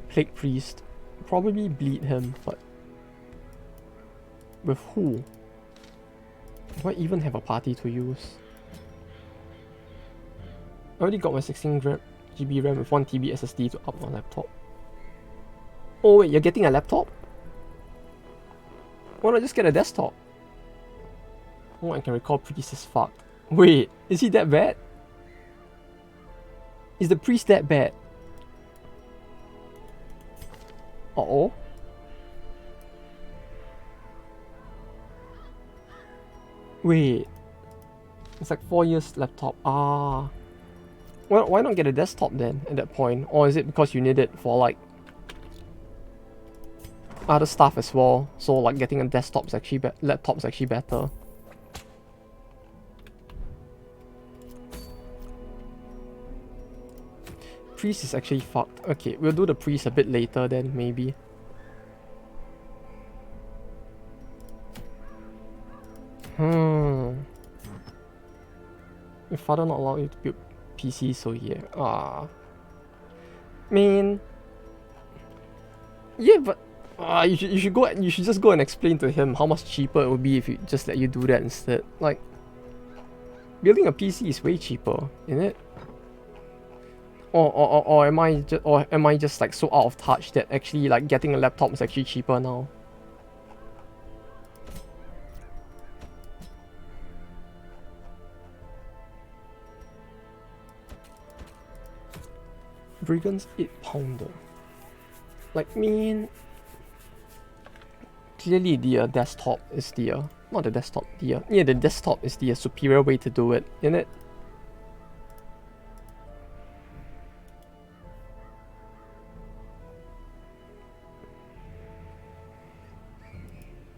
Plague Priest. Probably bleed him, but... with who? Do I even have a party to use? I already got my 16GB RAM with 1TB SSD to up my laptop. Oh wait, you're getting a laptop? Why not just get a desktop? Oh, I can recall Priest is fucked. Wait, is he that bad? Is the Priest that bad? Uh-oh. Wait. It's like 4 years laptop. Ah. Well, why not get a desktop then at that point? Or is it because you need it for like other stuff as well? So like getting a desktop is actually laptop's actually better. Priest is actually fucked. Okay, we'll do the priest a bit later then, maybe. Your father not allow you to build PC, so yeah. Ah. Man. Yeah, but you should just go and explain to him how much cheaper it would be if you just let you do that instead. Like, building a PC is way cheaper, isn't it? Or am I just like so out of touch that actually like getting a laptop is actually cheaper now? Brigand's 8-pounder. Like, mean, clearly the desktop is the not the desktop, the yeah, the desktop is the superior way to do it, isn't it?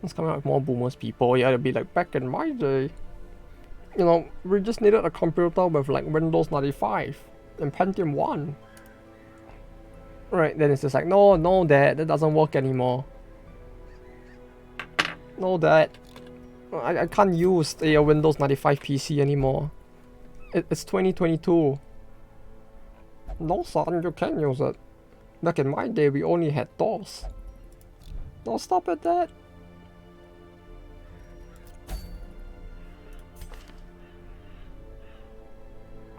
It's coming out with more boomers people. Yeah, it'll be like back in my day. You know, we just needed a computer with like Windows 95 and Pentium 1. Right, then it's just like, no, that doesn't work anymore. No, Dad. I can't use a Windows 95 PC anymore. It's 2022. No, son, you can use it. Back in my day, we only had DOS. No, stop it, Dad.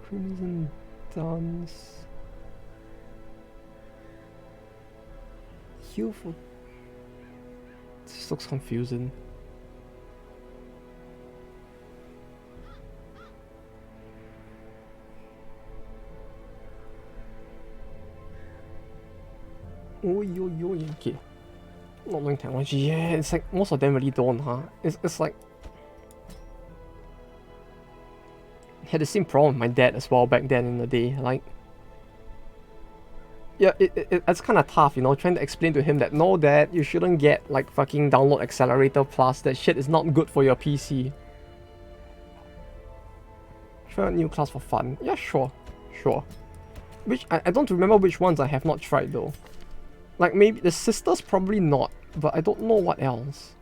Crimson Dance. Heal for... This looks confusing. Okay. Not knowing technology, yeah, it's like most of them really don't, huh? It's like... I had the same problem with my dad as well back then in the day, like... yeah, it's kind of tough, you know, trying to explain to him that no, Dad, you shouldn't get like fucking download accelerator plus. That shit is not good for your PC. Try a new class for fun. Yeah, sure, sure. Which I don't remember which ones I have not tried though. Like maybe the sisters probably not, but I don't know what else.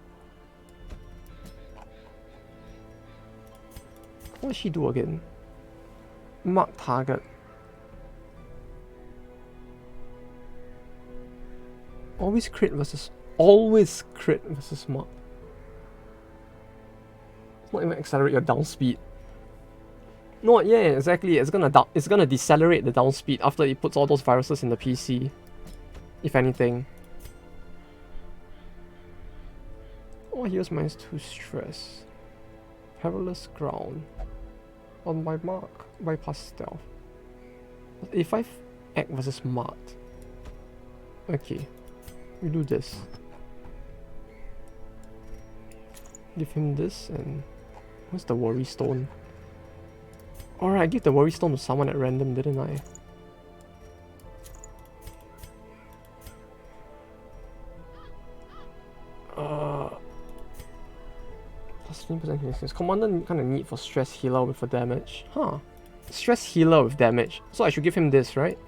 What does she do again? Mark target. Always crit versus mark. It's not even accelerate your down speed. No, yeah, exactly. It's gonna decelerate the down speed after it puts all those viruses in the PC. If anything. Oh, here's -2 stress. Perilous ground. On my mark. Bypass stealth. A5 act versus marked. Okay. We do this. Give him this and... Where's the worry stone? Alright, I give the worry stone to someone at random, didn't I? Plus 20% resistance. Commander kind of need for stress healer with a damage. Huh. Stress healer with damage. So I should give him this, right?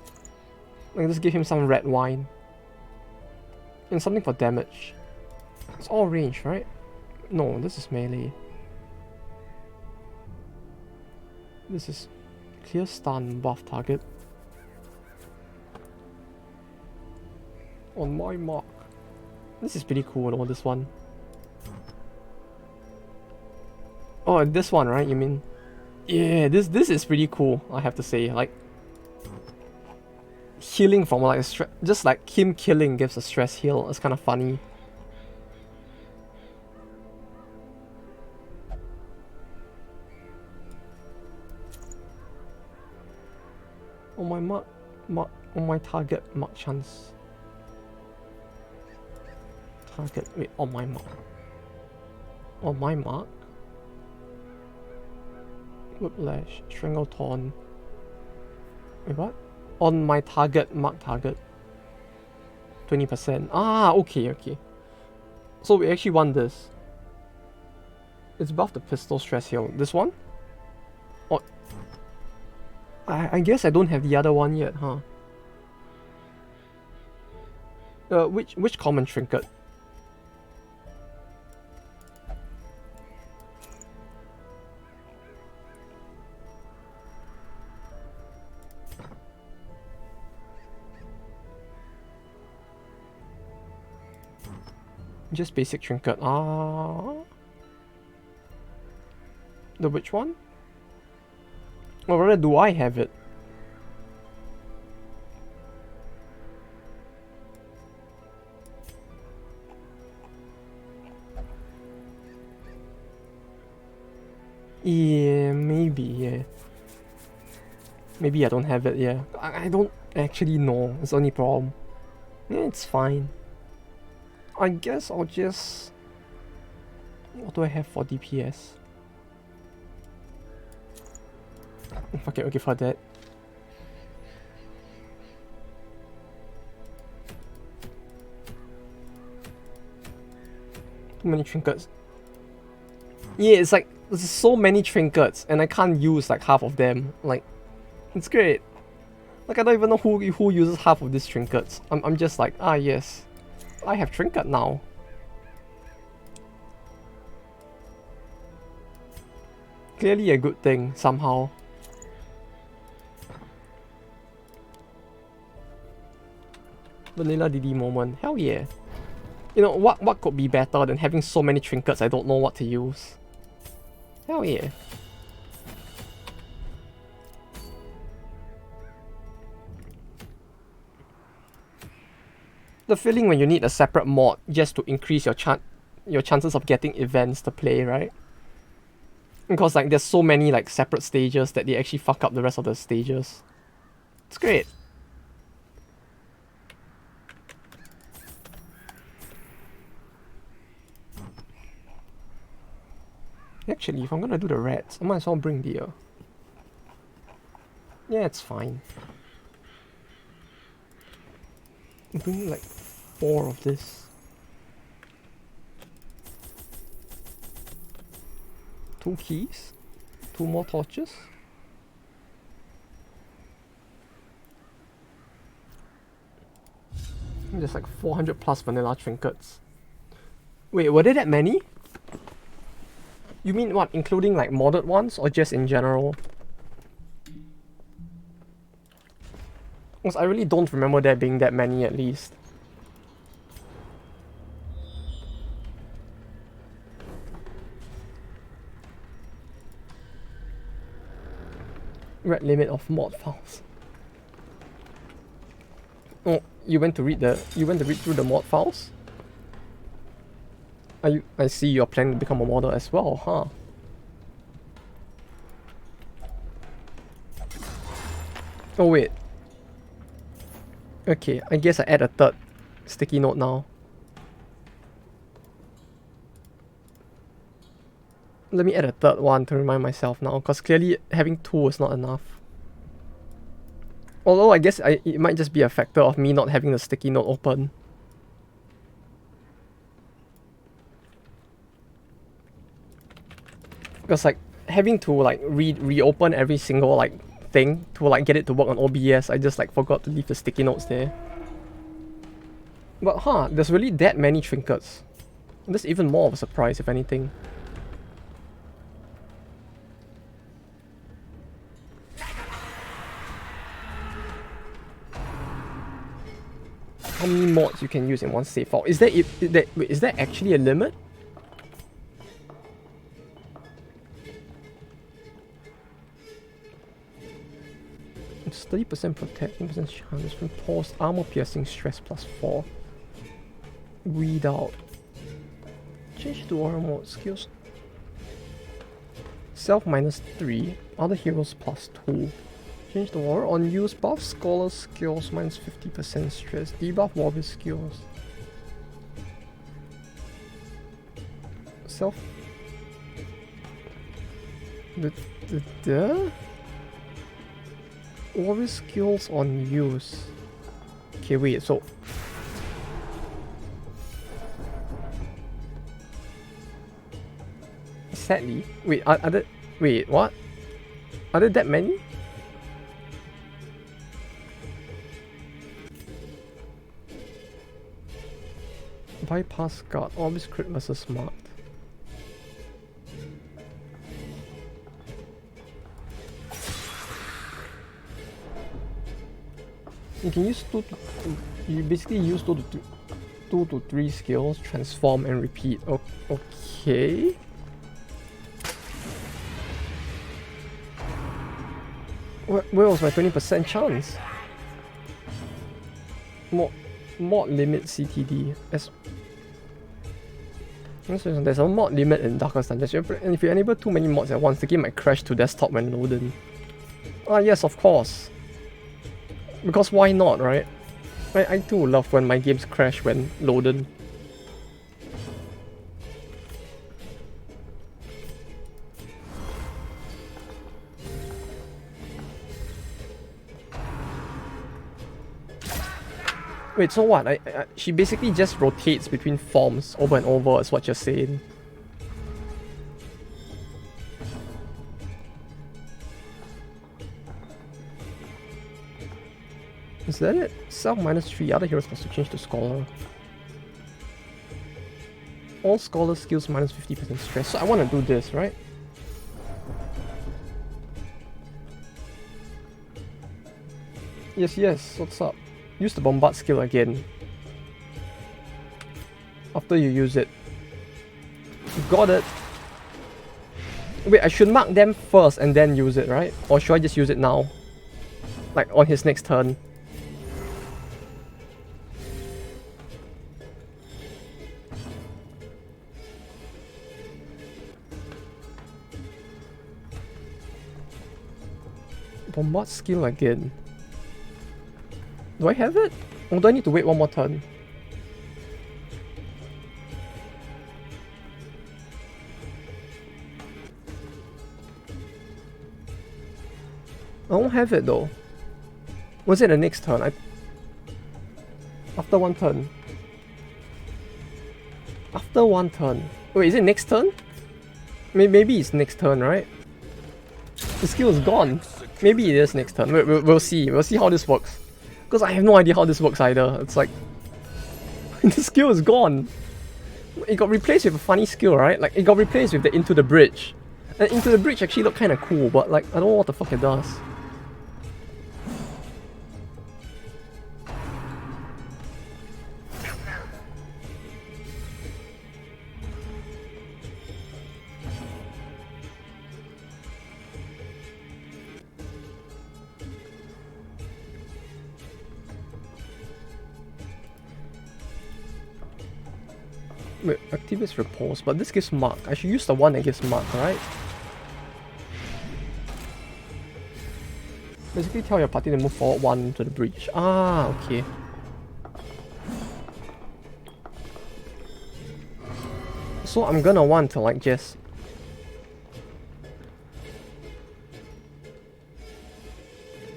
Like just give him some red wine. And something for damage. It's all range, right? No, this is melee. This is clear stun buff target. On my mark. This is pretty cool, though, this one. Oh, this one, right? You mean? Yeah, this is pretty cool, I have to say. Like, healing from like just like him killing gives a stress heal. It's kind of funny. On my mark, on my target, mark chance. Target, wait, on my mark. On my mark. Whiplash, Strangleton. Wait, what? On my target, mark target. 20%. Ah, okay, okay. So we actually want this. It's above the pistol stress heal. This one? Oh, I guess I don't have the other one yet, huh? Which common trinket? Just basic trinket. Ah, the which one? Or rather, do I have it? Yeah, maybe, yeah. Maybe I don't have it, yeah. I don't actually know. It's the only problem. Yeah, it's fine. I guess I'll just... What do I have for DPS? Okay, okay for that. Too many trinkets. Yeah, it's like there's so many trinkets and I can't use like half of them. Like, it's great. Like I don't even know who uses half of these trinkets. I'm just like, ah yes, I have trinket now. Clearly a good thing somehow. Vanilla DD moment. Hell yeah. You know, what could be better than having so many trinkets I don't know what to use? Hell yeah. The feeling when you need a separate mod just to increase your chances of getting events to play, right? Because like there's so many like separate stages that they actually fuck up the rest of the stages. It's great. Actually, if I'm gonna do the rats, I might as well bring the... Yeah, it's fine. I'm doing like 4 of this. 2 keys, 2 more torches. There's like 400 plus vanilla trinkets. Wait, were there that many? You mean what, including like modded ones or just in general? Because I really don't remember there being that many at least. Red limit of mod files. Oh, you went to read through the mod files? I see you're planning to become a modder as well, huh? Oh wait. Okay, I guess I add a third sticky note now. Let me add a third one to remind myself now, because clearly having 2 is not enough. Although I guess it might just be a factor of me not having the sticky note open. Because like having to like reopen every single like thing to like get it to work on OBS, I just like forgot to leave the sticky notes there. But there's really that many trinkets. That's even more of a surprise if anything. How many mods you can use in one save file? Is there actually a limit? It's 30% protect, 10% chance from pulse, armor piercing, stress +4. Read out. Change to aura mode, skills. Self -3, other heroes +2. Change the aura on use, buff scholar skills -50% stress, debuff warrior skills. Self. The warrior skills on use. Okay, wait, so sadly, wait, wait, what? Are there that many? Bypass guard, always crit versus smart. You can use you basically use 2 to 3 skills, transform and repeat. Okay. Where was my 20% chance? Mod limit CTD. There's a mod limit in Darkest Dungeons, and if you enable too many mods at once, the game might crash to desktop when loading. Ah yes, of course. Because why not, right? I too love when my games crash when loaded. Wait, so what? She basically just rotates between forms over and over, is what you're saying. Is that it? Self -3, other heroes must change to Scholar. All Scholar skills -50% stress. So I want to do this, right? Yes, what's up? Use the Bombard skill again. After you use it. Got it. Wait, I should mark them first and then use it, right? Or should I just use it now? Like on his next turn. Bombard skill again. Do I have it? Or do I need to wait one more turn? I don't have it though. Was it the next turn? After one turn. After one turn. Wait, is it next turn? Maybe it's next turn, right? The skill is gone. Maybe it is next turn. We'll see. We'll see how this works. Because I have no idea how this works either. It's like... the skill is gone. It got replaced with a funny skill, right? Like, it got replaced with the Into the Bridge. And Into the Bridge actually looked kind of cool, but like, I don't know what the fuck it does. Wait, activates repulse, but this gives mark. I should use the one that gives mark, right? Basically tell your party to move forward one to the breach. Ah, okay. So I'm gonna want to like just...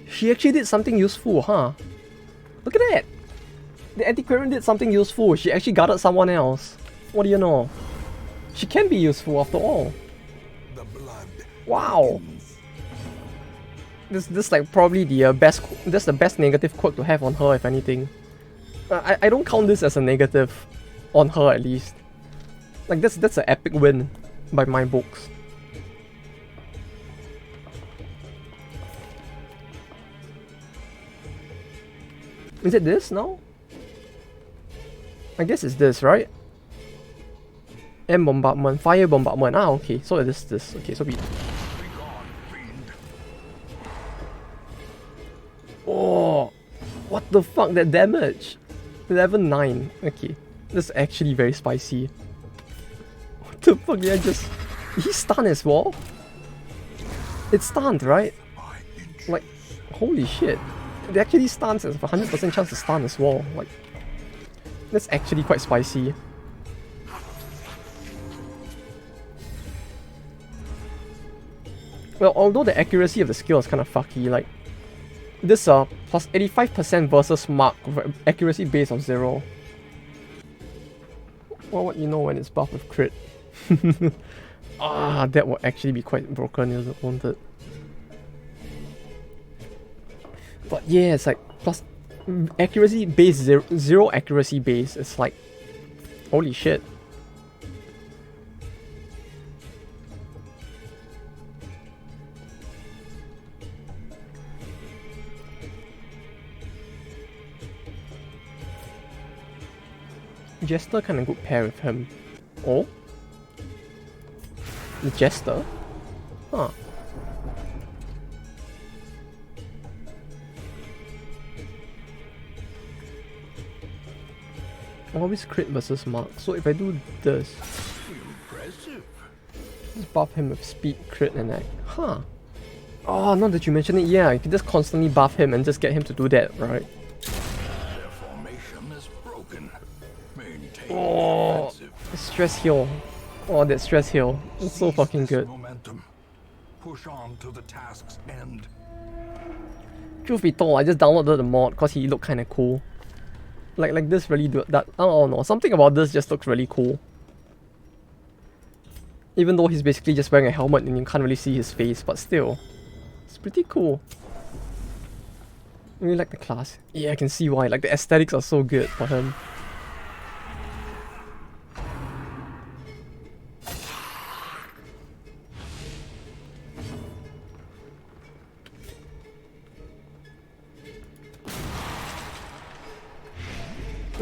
She actually did something useful, huh? Look at that! The antiquarian did something useful. She actually guarded someone else. What do you know? She can be useful after all. The blood. Wow! This like probably the best. That's the best negative quirk to have on her, if anything. I don't count this as a negative, on her at least. Like that's an epic win, by my books. Is it this now? I guess it's this, right? M bombardment, fire bombardment. Ah, okay. So it is this. Okay, so we. Oh, what the fuck? That damage. 11-9. Okay, that's actually very spicy. What the fuck did I just? He's stunned as well. It's stunned, right? Like, holy shit! It actually stuns as a 100% chance to stun as well. Like, that's actually quite spicy. Well, although the accuracy of the skill is kind of fucky, like this plus 85% versus mark with accuracy base of 0. Well, what you know when it's buffed with crit. Ah, that would actually be quite broken, won't it? But yeah, it's like plus accuracy base 0 accuracy base. It's like, holy shit. Jester kind of good pair with him. Oh? The Jester? Huh. Always crit versus mark. So if I do this, Impressive. just buff him with speed, crit, and act. Huh. Oh, now that you mention it, yeah, you can just constantly buff him and just get him to do that, right? Their formation is broken. Maintain Oh, defensive. stress heal. Oh, that stress heal. It's so Seize fucking this good. Momentum. Push on to the task's end. Truth be told, I just downloaded the mod because he looked kind of cool. Like this really do that. I don't know. Something about this just looks really cool. Even though he's basically just wearing a helmet and you can't really see his face, but still, it's pretty cool. I really like the class. Yeah, I can see why. Like the aesthetics are so good for him.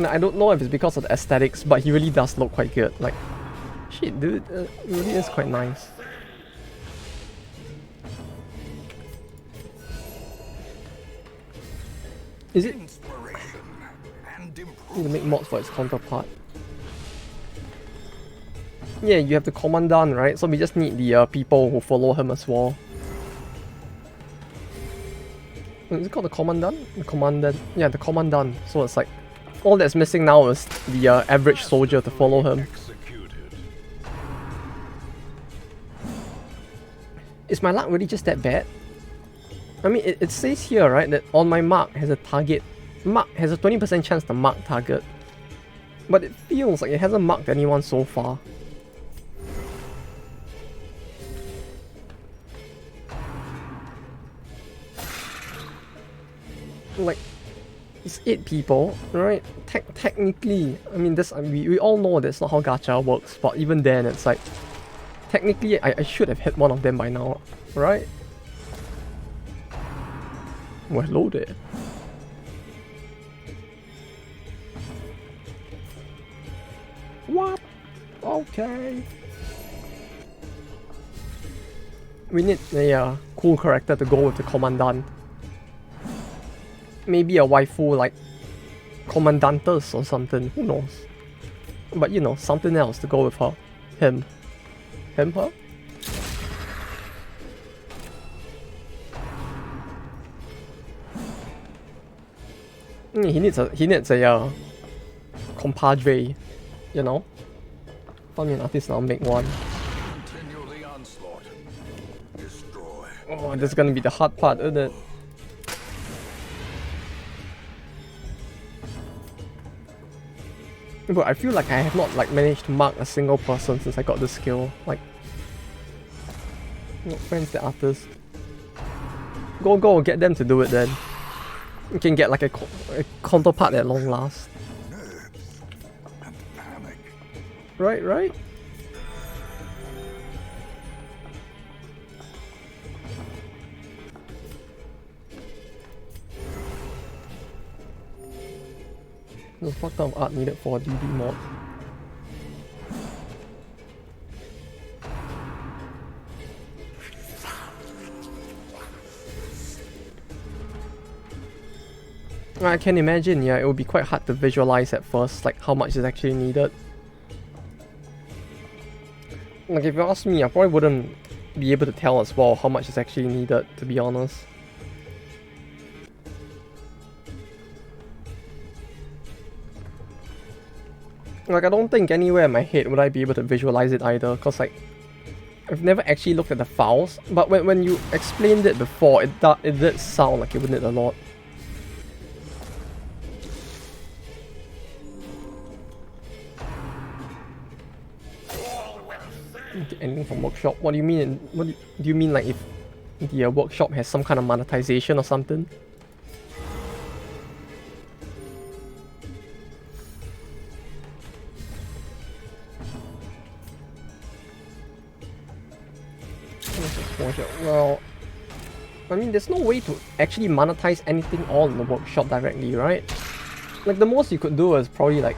I don't know if it's because of the aesthetics, but he really does look quite good. Like, shit, dude, it really is quite nice. Is it? Inspiration and Need to improvement. make mods for its counterpart. Yeah, you have the commandant, right? So we just need the people who follow him as well. Is it called the commandant? The commandant. Yeah, the commandant. So it's like all that's missing now is the average soldier to follow him. Executed. Is my luck really just that bad? I mean, it says here, right, that on my mark has a target Mark has a 20% chance to mark target. But it feels like it hasn't marked anyone so far. Like, it's 8 people, right? Technically, I mean, this we all know that's not how gacha works, but even then, it's like, technically, I should have hit one of them by now, right? Well, hello there. What? Okay. We need a cool character to go with the commandant. Maybe a waifu like Commandantus or something, who knows. But you know, something else to go with her. Him, her? He needs a compadre, you know? Find me an artist and I'll make one. Continue the onslaught. Destroy. Oh, this is gonna be the hard part, isn't it? But I feel like I have not like managed to mark a single person since I got this skill. Like, no, friends, the artist. Go, get them to do it then. You can get like a counterpart at long last. Nerves and panic. Right? There's what kind of art needed for a DD mod? I can imagine, yeah, it would be quite hard to visualize at first, like how much is actually needed. Like if you ask me, I probably wouldn't be able to tell as well how much is actually needed, to be honest. Like I don't think anywhere in my head would I be able to visualize it either, cause like I've never actually looked at the files, but when you explained it before, it did sound like it would need a lot. Anything from workshop? What do you mean? What do you mean, like if the workshop has some kind of monetization or something? Well, I mean, there's no way to actually monetize anything all in the workshop directly, right? Like the most you could do is probably like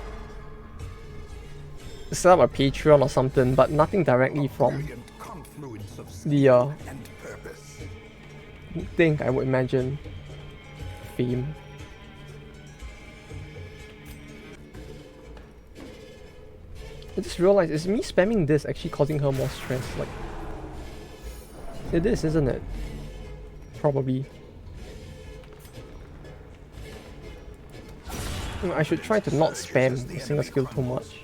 set up a Patreon or something, but nothing directly from the thing, I would imagine. Fame. I just realized, is me spamming this actually causing her more stress? Like, it is, isn't it? Probably. I should try to not spam a single skill too much.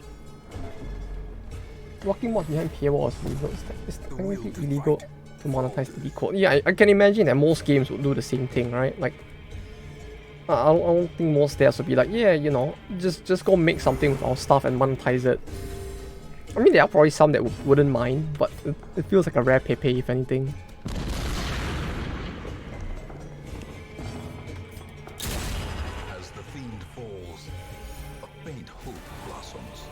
Blocking mods behind paywall is illegal. It's technically illegal to monetize the code. Yeah, I can imagine that most games would do the same thing, right? Like, I don't think most devs would be like, yeah, you know, just go make something with our stuff and monetize it. I mean, there are probably some that wouldn't mind, but it feels like a rare pepe if anything. As the fiend falls, a faint hope blossoms.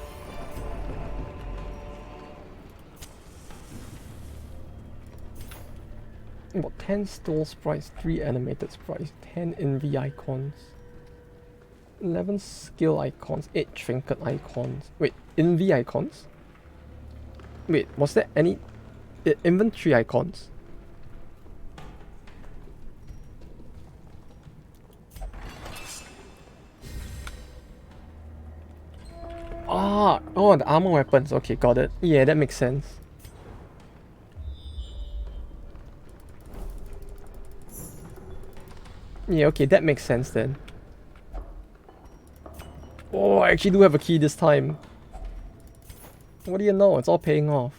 About 10 still sprites, 3 animated sprites, 10 NV icons, 11 skill icons, 8 trinket icons. Wait, NV icons? Wait, was there any inventory icons? Oh, the armor weapons. Okay, got it. Yeah, that makes sense. Yeah, okay, that makes sense then. Oh, I actually do have a key this time. What do you know? It's all paying off.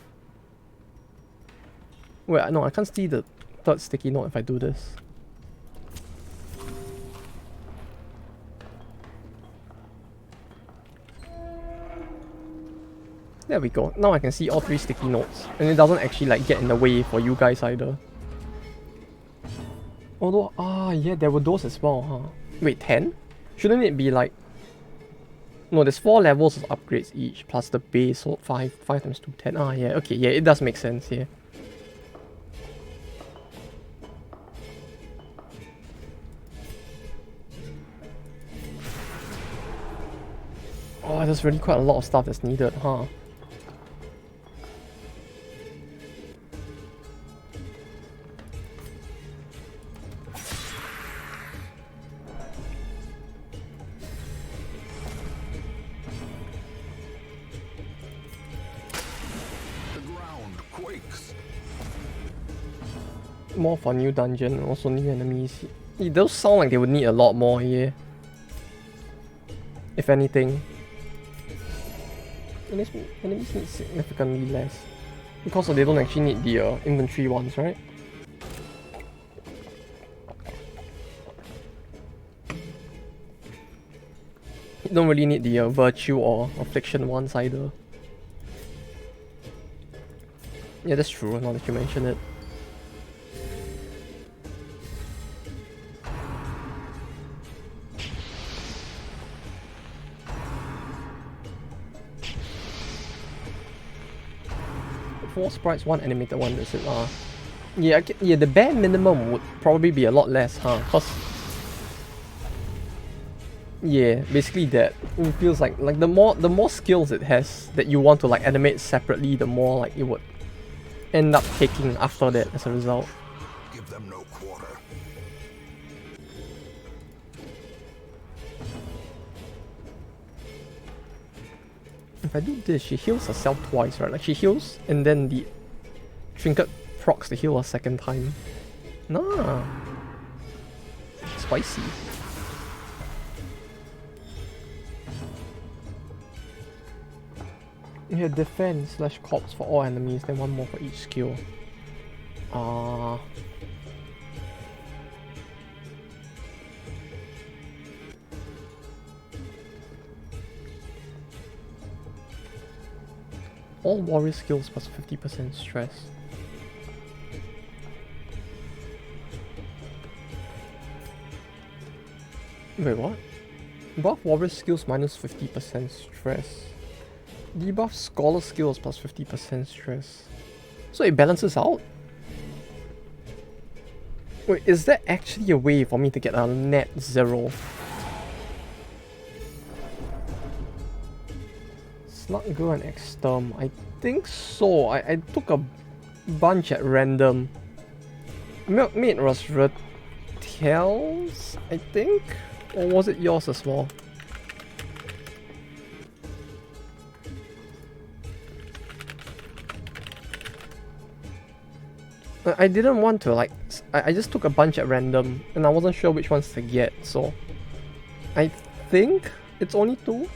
Wait, no, I can't see the third sticky note if I do this. There we go. Now I can see all 3 sticky notes. And it doesn't actually like get in the way for you guys either. Although, yeah, there were those as well, huh? Wait, 10? Shouldn't it be like... No, there's 4 levels of upgrades each, plus the base, so 5 times 2, 10. Yeah, okay, yeah, it does make sense, yeah. Oh, there's really quite a lot of stuff that's needed, huh? More for new dungeon, also new enemies. Those sound like they would need a lot more here. If anything. Enemies need significantly less. Because they don't actually need the inventory ones, right? You don't really need the virtue or affliction ones either. Yeah, that's true, now that you mention it. Four sprites, 1 animated one, is it? Yeah, the bare minimum would probably be a lot less, huh? Cause yeah, basically that. It feels like the more skills it has that you want to like animate separately, the more like it would end up taking after that as a result. Give them no quarter. If I do this, she heals herself twice, right? Like she heals and then the trinket procs to heal a second time. Nah. Spicy. Yeah, defense / corpse for all enemies, then 1 more for each skill. All warrior skills plus 50% stress. Wait, what? Buff warrior skills minus 50% stress. Debuff scholar skills plus 50% stress. So it balances out? Wait, is there actually a way for me to get a net 0? Sluggo and Exterm. I think so. I took a bunch at random. Milkmaid was Ratel's, I think? Or was it yours as well? I didn't want to like... I just took a bunch at random and I wasn't sure which ones to get, so... I think it's only 2?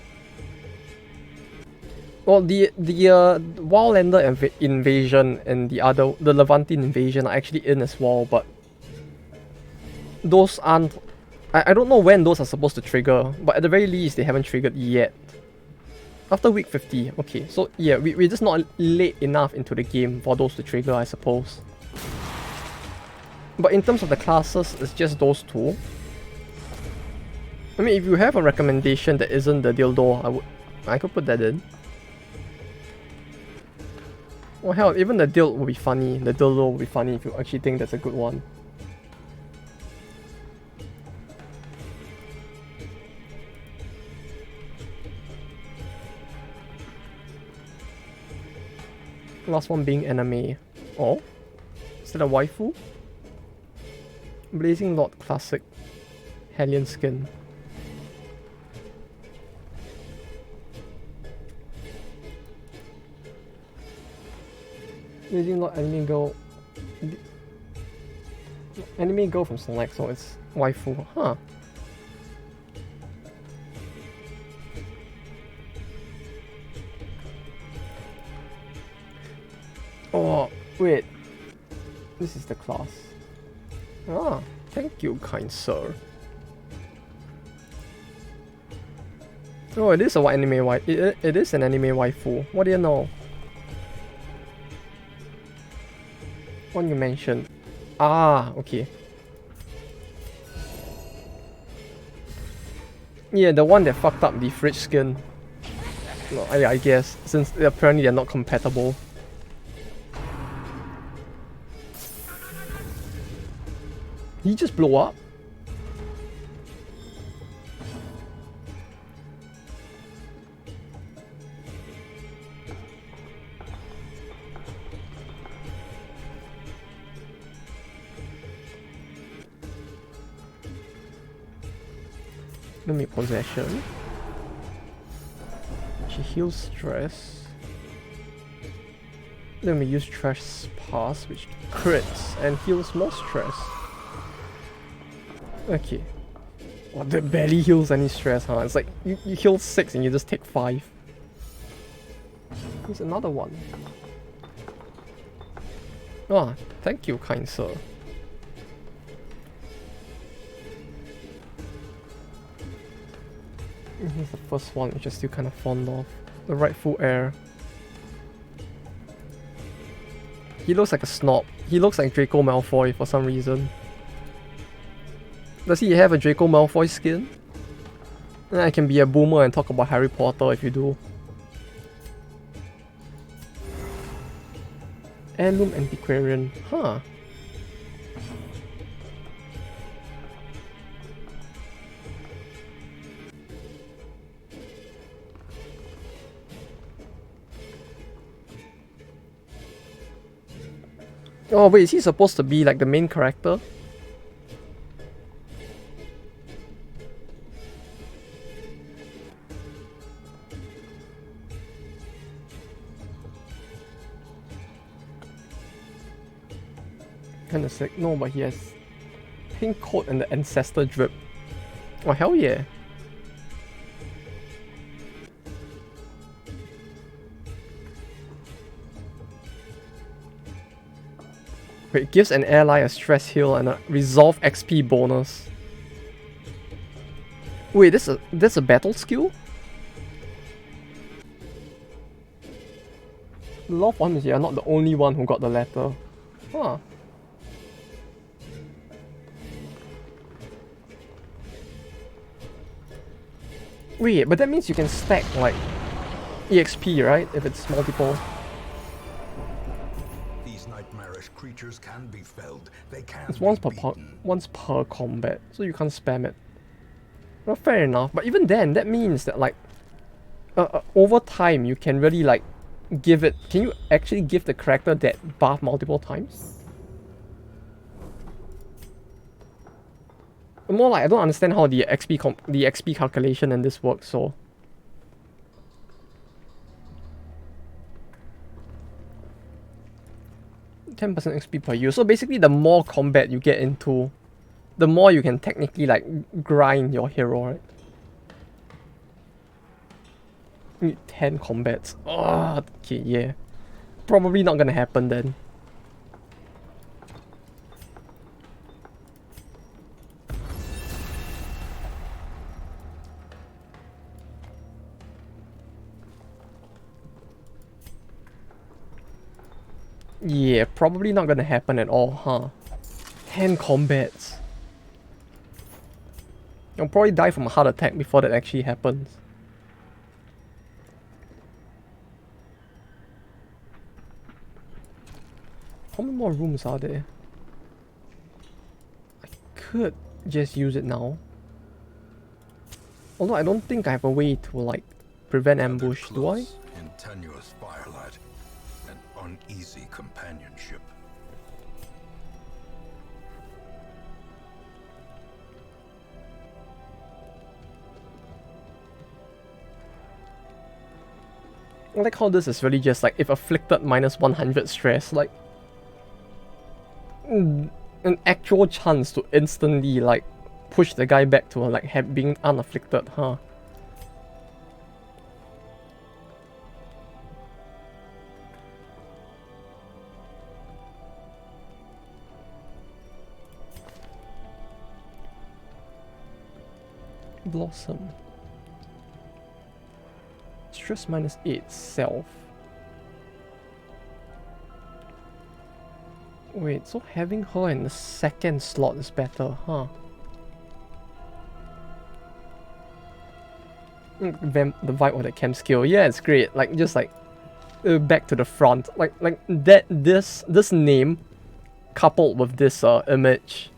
Well, the Wildlander invasion and the Levantine invasion are actually in as well, but those aren't... I don't know when those are supposed to trigger, but at the very least they haven't triggered yet. After week 50, okay, so yeah, we're just not late enough into the game for those to trigger, I suppose. But in terms of the classes, it's just those 2. I mean, if you have a recommendation that isn't the dildo, I could put that in. Well, hell, even the dildo will be funny. The dildo will be funny if you actually think that's a good one. Last one being anime. Oh? Is that a waifu? Blazing Lord Classic. Hellion skin. Blazing Lord anime girl. Anime girl from Select, so it's waifu. Huh. Oh, wait. This is the class. Ah, thank you, kind sir. Oh, it is a anime wife. It is an anime waifu. What do you know? One you mentioned. Ah, okay. Yeah, the one that fucked up the fridge skin. No, I guess, since apparently they're not compatible. He just blow up? Let me possession. She heals stress. Let me use trespass, which crits and heals more stress. Okay. Oh, that barely heals any stress, huh? It's like you heal 6 and you just take 5. Here's another one. Ah, thank you, kind sir. Here's the first one, which I'm still kind of fond of. The rightful heir. He looks like a snob. He looks like Draco Malfoy for some reason. Does he have a Draco Malfoy skin? I can be a boomer and talk about Harry Potter if you do. Heirloom Antiquarian. Huh. Oh wait, is he supposed to be like the main character? Kinda sick. No, but he has pink coat and the ancestor drip. Oh hell yeah. Wait, it gives an ally a stress heal and a resolve XP bonus. Wait, this a battle skill? Love one is you're not the only one who got the letter. Huh. Wait, but that means you can stack like EXP, right? If it's multiple. These nightmarish creatures can be felled. They can It's be beaten. once per combat, so you can't spam it. Well, fair enough. But even then, that means that like over time you can really like give it. Can you actually give the character that buff multiple times? More like I don't understand how the XP calculation in this works. So 10% XP per use. So basically, the more combat you get into, the more you can technically like grind your hero, right? You need 10 combats. Oh, okay, yeah. Probably not gonna happen then. Yeah, probably not gonna happen at all, huh? 10 combats. I'll probably die from a heart attack before that actually happens. How many more rooms are there? I could just use it now. Although I don't think I have a way to like prevent ambush, do I? In tenuous firelight and uneasy companionship. I like how this is really just like if afflicted minus 100 stress, like an actual chance to instantly like push the guy back to like being unafflicted, huh? Blossom. stress -8 itself. Wait, so having her in the second slot is better, huh? The vibe of the chem skill, yeah, it's great. Like just like back to the front, like that. This name coupled with this image,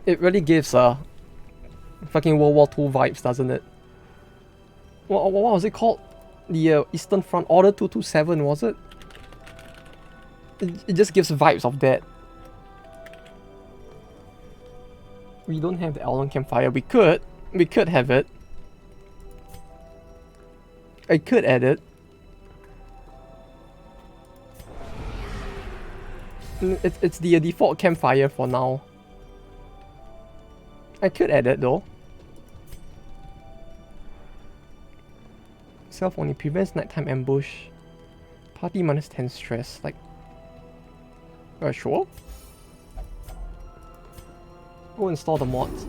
it really gives fucking World War II vibes, doesn't it? What was it called? The Eastern Front Order 227, was it? It just gives vibes of that. We don't have the Elden campfire. We could have it. I could add it. It's the default campfire for now. I could add it though. Self only prevents nighttime ambush. Party -10 stress. Like, sure. Go install the mods.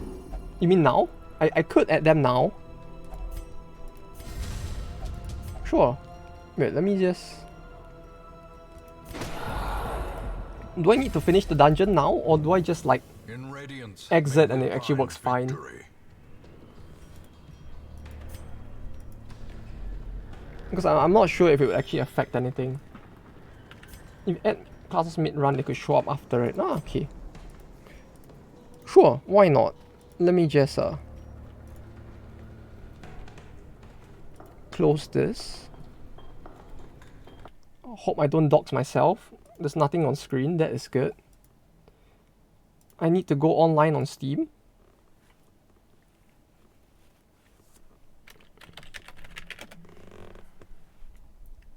You mean now? I could add them now. Sure. Wait, let me just... Do I need to finish the dungeon now, or do I just like exit and it actually works fine? Because I'm not sure if it would actually affect anything. If add classes mid-run, they could show up after it. Ah, okay. Sure, why not? Let me just close this. Hope I don't dox myself. There's nothing on screen, that is good. I need to go online on Steam.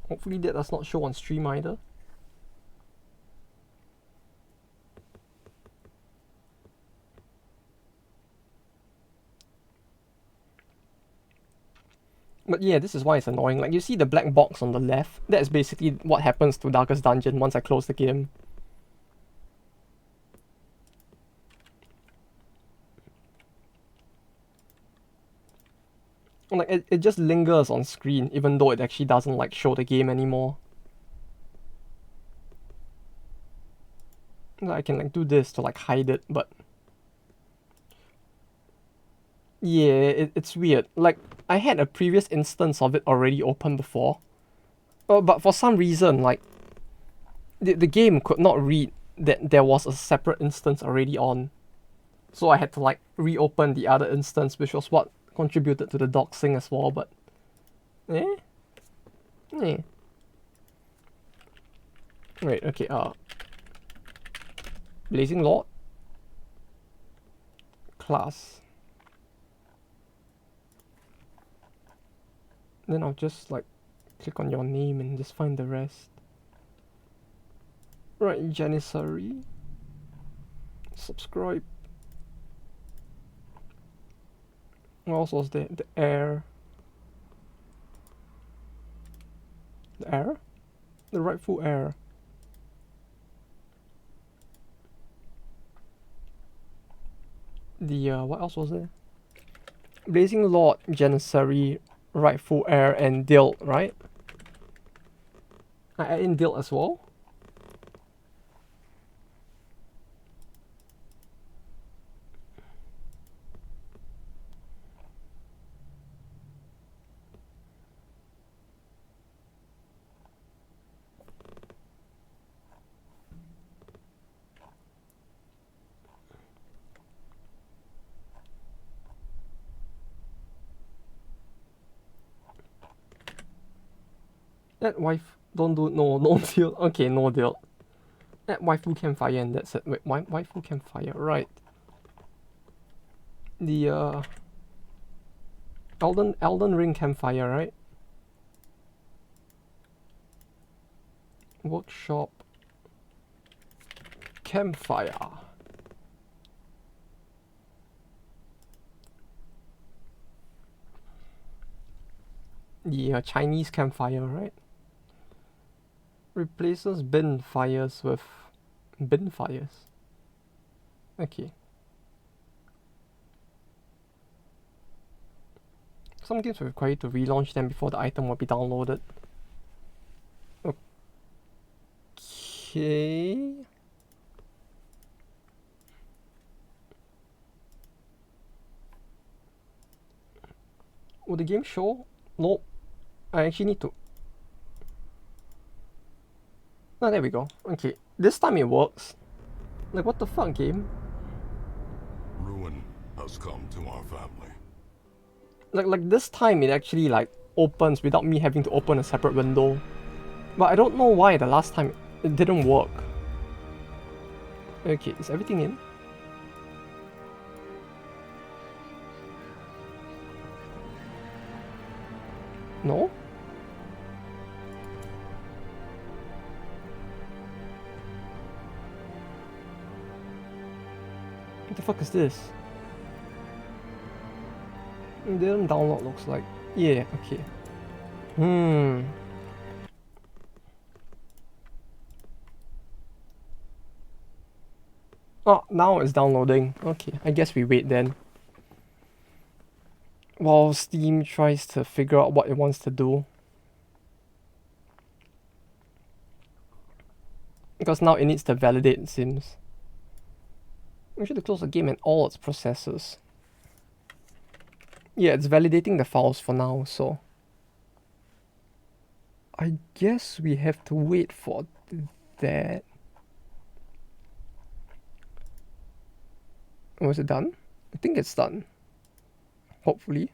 Hopefully that does not show on stream either. But yeah, this is why it's annoying. Like, you see the black box on the left? That's basically what happens to Darkest Dungeon once I close the game. Like, it just lingers on screen, even though it actually doesn't, like, show the game anymore. I can, like, do this to, like, hide it, but... Yeah, it's weird. Like, I had a previous instance of it already open before. But for some reason, like, the game could not read that there was a separate instance already on. So I had to, like, reopen the other instance, which was what contributed to the doxing as well, but... Wait, okay, Blazing Lord. Class. Then I'll just, like, click on your name and just find the rest. Right, Janissary. Subscribe. What else was there? The heir. The heir? The rightful heir. The, what else was there? Blazing Lord, Janissary, rightful heir, and Dilt, right? I add in Dilt as well. That wife, don't do, no deal. Okay, no deal. That waifu campfire and that's it. Wait, waifu campfire, right. The, Elden Ring campfire, right? Workshop. Campfire. The Chinese campfire, right? Replaces bin fires with bin fires. Okay. Some games will require you to relaunch them before the item will be downloaded. Okay. Will the game show? Nope. I actually need to... Oh, there we go. Okay. This time it works. Like, what the fuck, game? Ruin has come to our family. Like this time it actually like opens without me having to open a separate window. But I don't know why the last time it didn't work. Okay, is everything in? No? What the fuck is this? It didn't download, looks like. Yeah, okay. Oh, now it's downloading. Okay, I guess we wait then. While Steam tries to figure out what it wants to do. Because now it needs to validate, it seems. We should close the game and all its processes. Yeah, it's validating the files for now, so... I guess we have to wait for that. Was it done? I think it's done. Hopefully.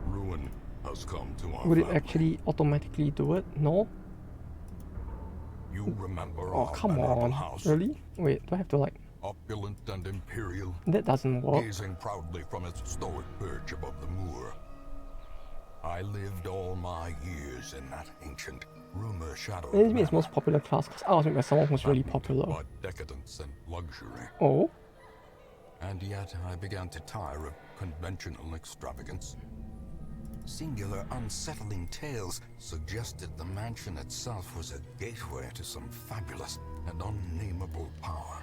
Ruin has come to our Would it family. actually automatically do it? No? You remember Oh, our come venerable on. house, Really? Wait, do I have to like... opulent and imperial, That doesn't work. gazing proudly from its stoic perch above the moor. I lived all my years in that ancient, rumor-shadowed It means its manor, most popular class because I was made by someone who's really maddened popular. by decadence and luxury. Oh? And yet I began to tire of conventional extravagance. Singular, unsettling tales suggested the mansion itself was a gateway to some fabulous and unnameable power.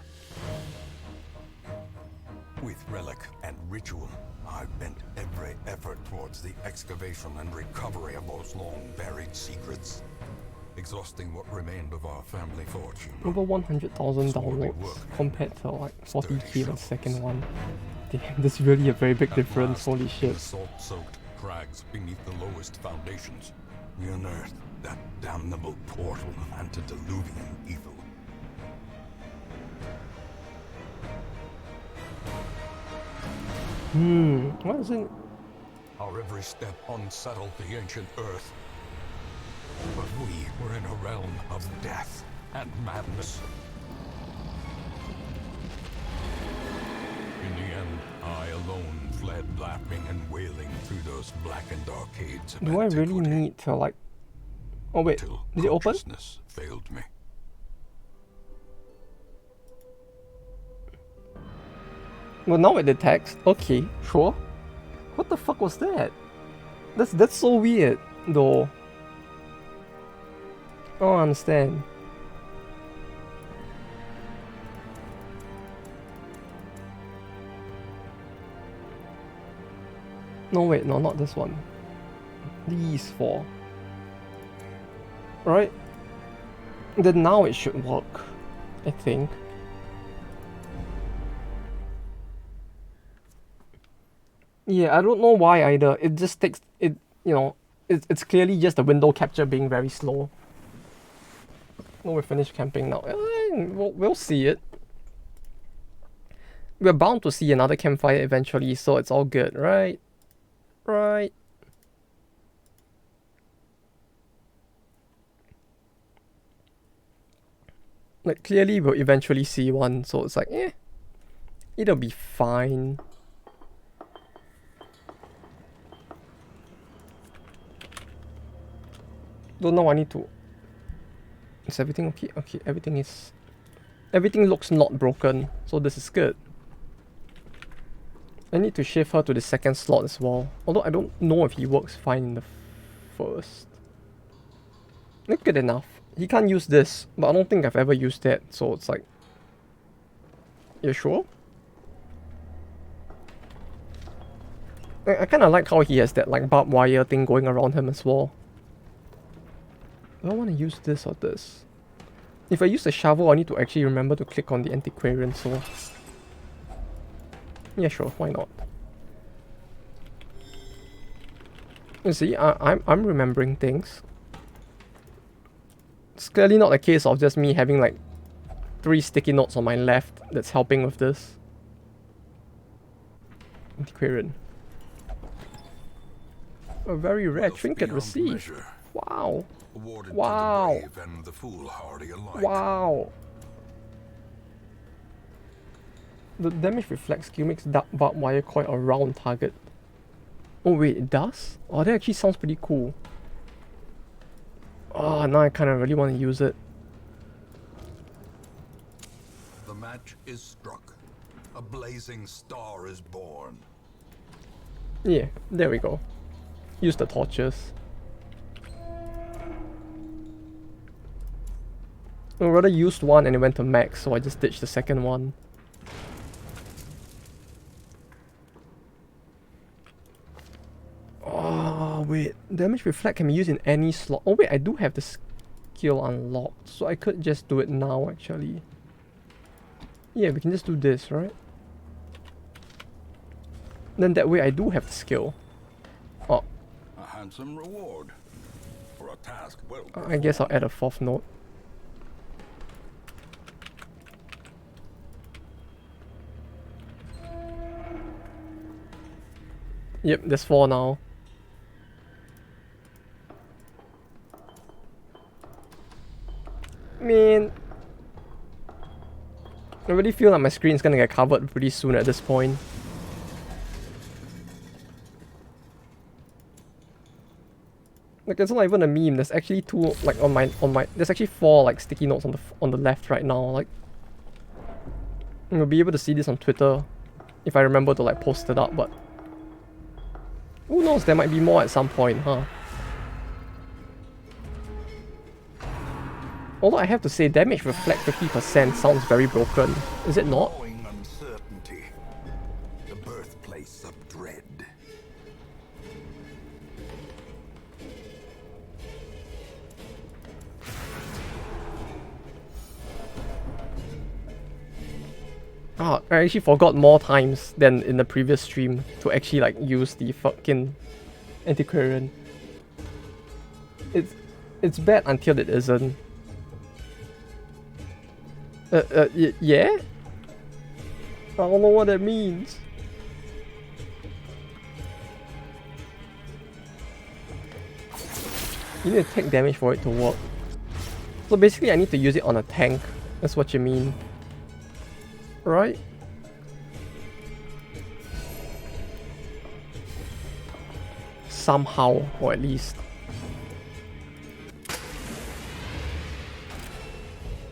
With relic and ritual, I bent every effort towards the excavation and recovery of those long-buried secrets, exhausting what remained of our family fortune. Over 100,000 Slowly downloads work. compared to like 40k Sturdy on the second one. Damn, this is really a very big difference, holy In shit. the salt-soaked crags beneath the lowest foundations, we unearthed that damnable portal of antediluvian evil. What is it? Our every step unsettled the ancient earth. But we were in a realm of death and madness. In the end, I alone fled laughing and wailing through those blackened arcades of Do I really antiquity, need to like... Oh wait, till did it open? consciousness failed me. Well, now it detects. Okay, sure. What the fuck was that? That's so weird, though. I don't understand. No, wait, no, not this one. These four. Right? Then now it should work, I think. Yeah, I don't know why either. It just takes it, you know, it's clearly just the window capture being very slow. No, we're finished camping now. We'll see it. We're bound to see another campfire eventually, so it's all good, right? Right. Like, clearly we'll eventually see one, so it's like, it'll be fine. Don't know, I need to... Is everything okay? Okay, everything is... Everything looks not broken, so this is good. I need to shift her to the second slot as well. Although I don't know if he works fine in the first. Good enough. He can't use this, but I don't think I've ever used that, so it's like... You sure? I kind of like how he has that like barbed wire thing going around him as well. Do I want to use this or this? If I use the shovel, I need to actually remember to click on the antiquarian, so... Yeah, sure, why not? You see, I'm remembering things. It's clearly not a case of just me having like 3 sticky notes on my left that's helping with this. Antiquarian. A very rare trinket received. Wow. Wow. Wow. The damage reflex skill makes dark barbed wire coil a round target. Oh wait, it does? Oh, that actually sounds pretty cool. Oh, now I kind of really want to use it. The match is struck. A blazing star is born. Yeah, there we go. Use the torches. I rather used one and it went to max, so I just ditched the second one. Oh wait, damage reflect can be used in any slot. Oh wait, I do have the skill unlocked, so I could just do it now actually. Yeah, we can just do this, right? Then that way I do have the skill. Oh. A handsome reward for a task well I guess I'll add a 4th note. Yep, there's 4 now. I mean, I really feel like my screen's gonna get covered pretty soon at this point. Like, it's not even a meme. There's actually 2 like on my there's actually 4 like sticky notes on the left right now. Like, you'll be able to see this on Twitter if I remember to like post it up, but who knows, there might be more at some point, huh? Although I have to say, damage reflect 50% sounds very broken. Is it not? Uncertainty, the birthplace of dread. Ah, I actually forgot more times than in the previous stream to actually like use the fucking antiquarian. It's bad until it isn't. Yeah? I don't know what that means. You need to take damage for it to work. So basically I need to use it on a tank. That's what you mean. Right? Somehow, or at least.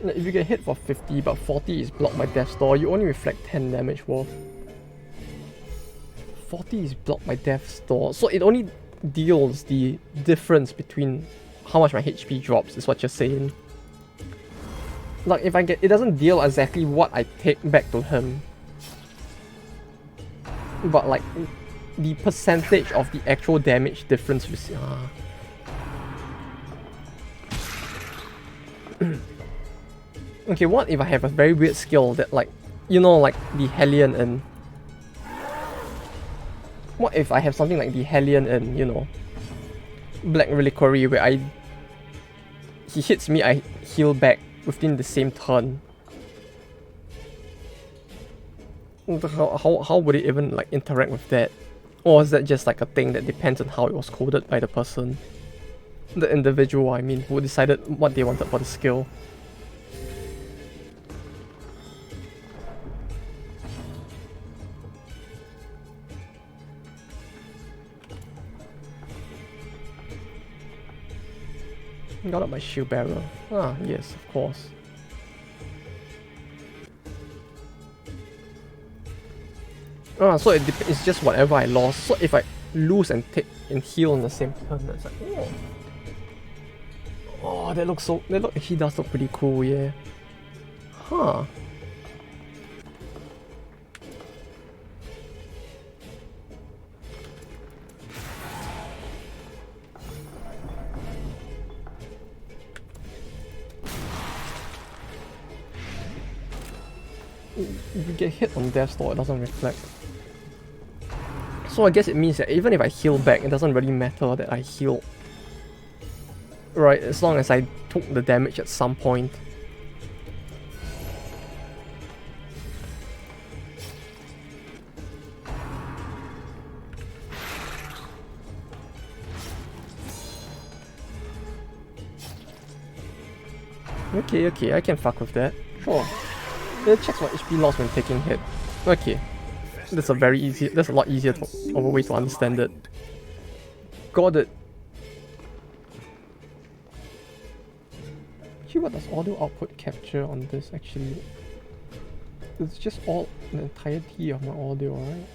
If you get hit for 50 but 40 is blocked by Death's Door, you only reflect 10 damage worth. 40 is blocked by Death's Door, so it only deals the difference between how much my HP drops, is what you're saying. Like, if I get, it doesn't deal exactly what I take back to him, but like the percentage of the actual damage difference. Okay, what if I have a very weird skill that, like, you know, like the Hellion and... What if I have something like the Hellion and, you know, Black Reliquary, where he hits me, I heal back within the same turn? How would it even like interact with that? Or is that just like a thing that depends on how it was coded by the person? The individual, I mean, who decided what they wanted for the skill. Got up my shield bearer. Ah, yes, of course. Ah, so it's just whatever I lost. So if I lose and take and heal in the same turn, that's like, oh, that looks so... He does look pretty cool, yeah. Huh. If you get hit on Death's Door, it doesn't reflect. So I guess it means that even if I heal back, it doesn't really matter that I heal. Right, as long as I took the damage at some point. Okay, I can fuck with that. Sure. It checks my HP loss when taking hit. Okay. That's a lot easier of a way to understand it. Got it. Actually, what does audio output capture on this actually? It's just all the entirety of my audio, right?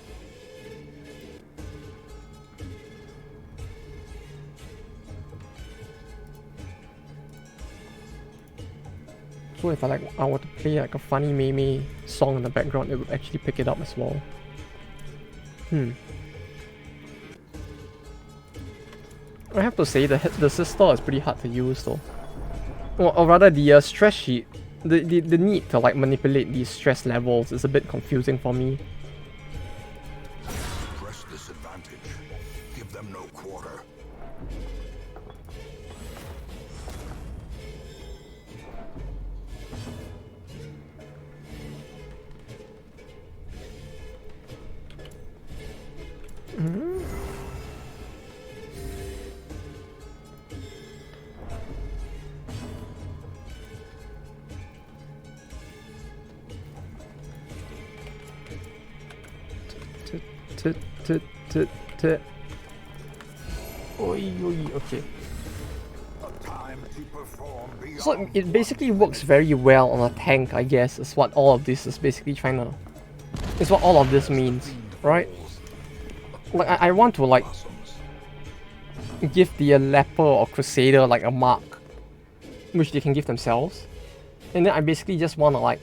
So if I were to play like a funny meme song in the background, it would actually pick it up as well. I have to say the sister is pretty hard to use though. Or rather the stress sheet, the need to like manipulate these stress levels is a bit confusing for me. Press this advantage. Give them no quarter. Okay. So it basically works very well on a tank, I guess, is what all of this is basically trying to... Is what all of this means, right? Like, I want to, like, give the leper or crusader, like, a mark, which they can give themselves. And then I basically just want to, like,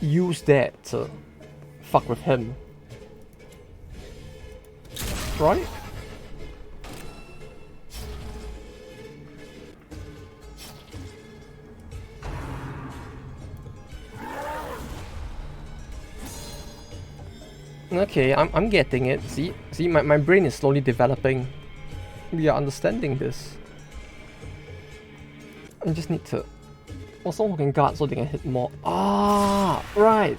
use that to fuck with him. Right? Okay, I'm getting it. See, my brain is slowly developing. We are understanding this. I just need to... Or someone who can guard so they can hit more. Ah, right.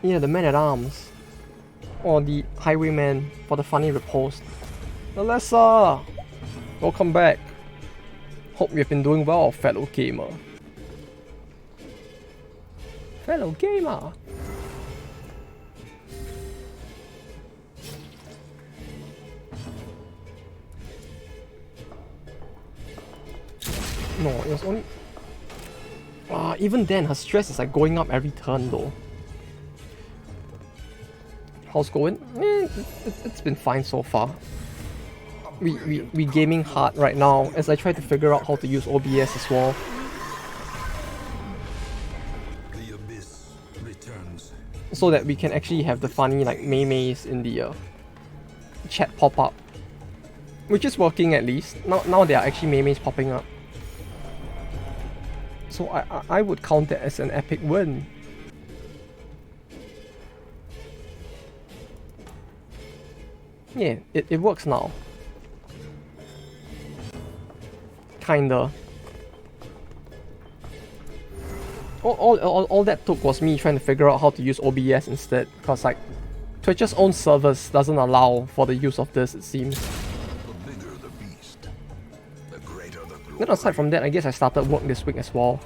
Yeah, the man-at-arms. Or the highwayman for the funny riposte. Alessa! Welcome back. Hope you've been doing well, fellow gamer. Fellow gamer! No, it was only... even then, her stress is like going up every turn though. How's going? It's been fine so far. We gaming hard right now as I try to figure out how to use OBS as well. The abyss returns. So that we can actually have the funny like memes in the chat pop up. Which is working at least. Now there are actually memes popping up. So I would count that as an epic win. Yeah, it works now. Kinda. All that took was me trying to figure out how to use OBS instead, because like Twitch's own service doesn't allow for the use of this, it seems. The bigger the beast, the greater the glory. Then aside from that, I guess I started work this week as well,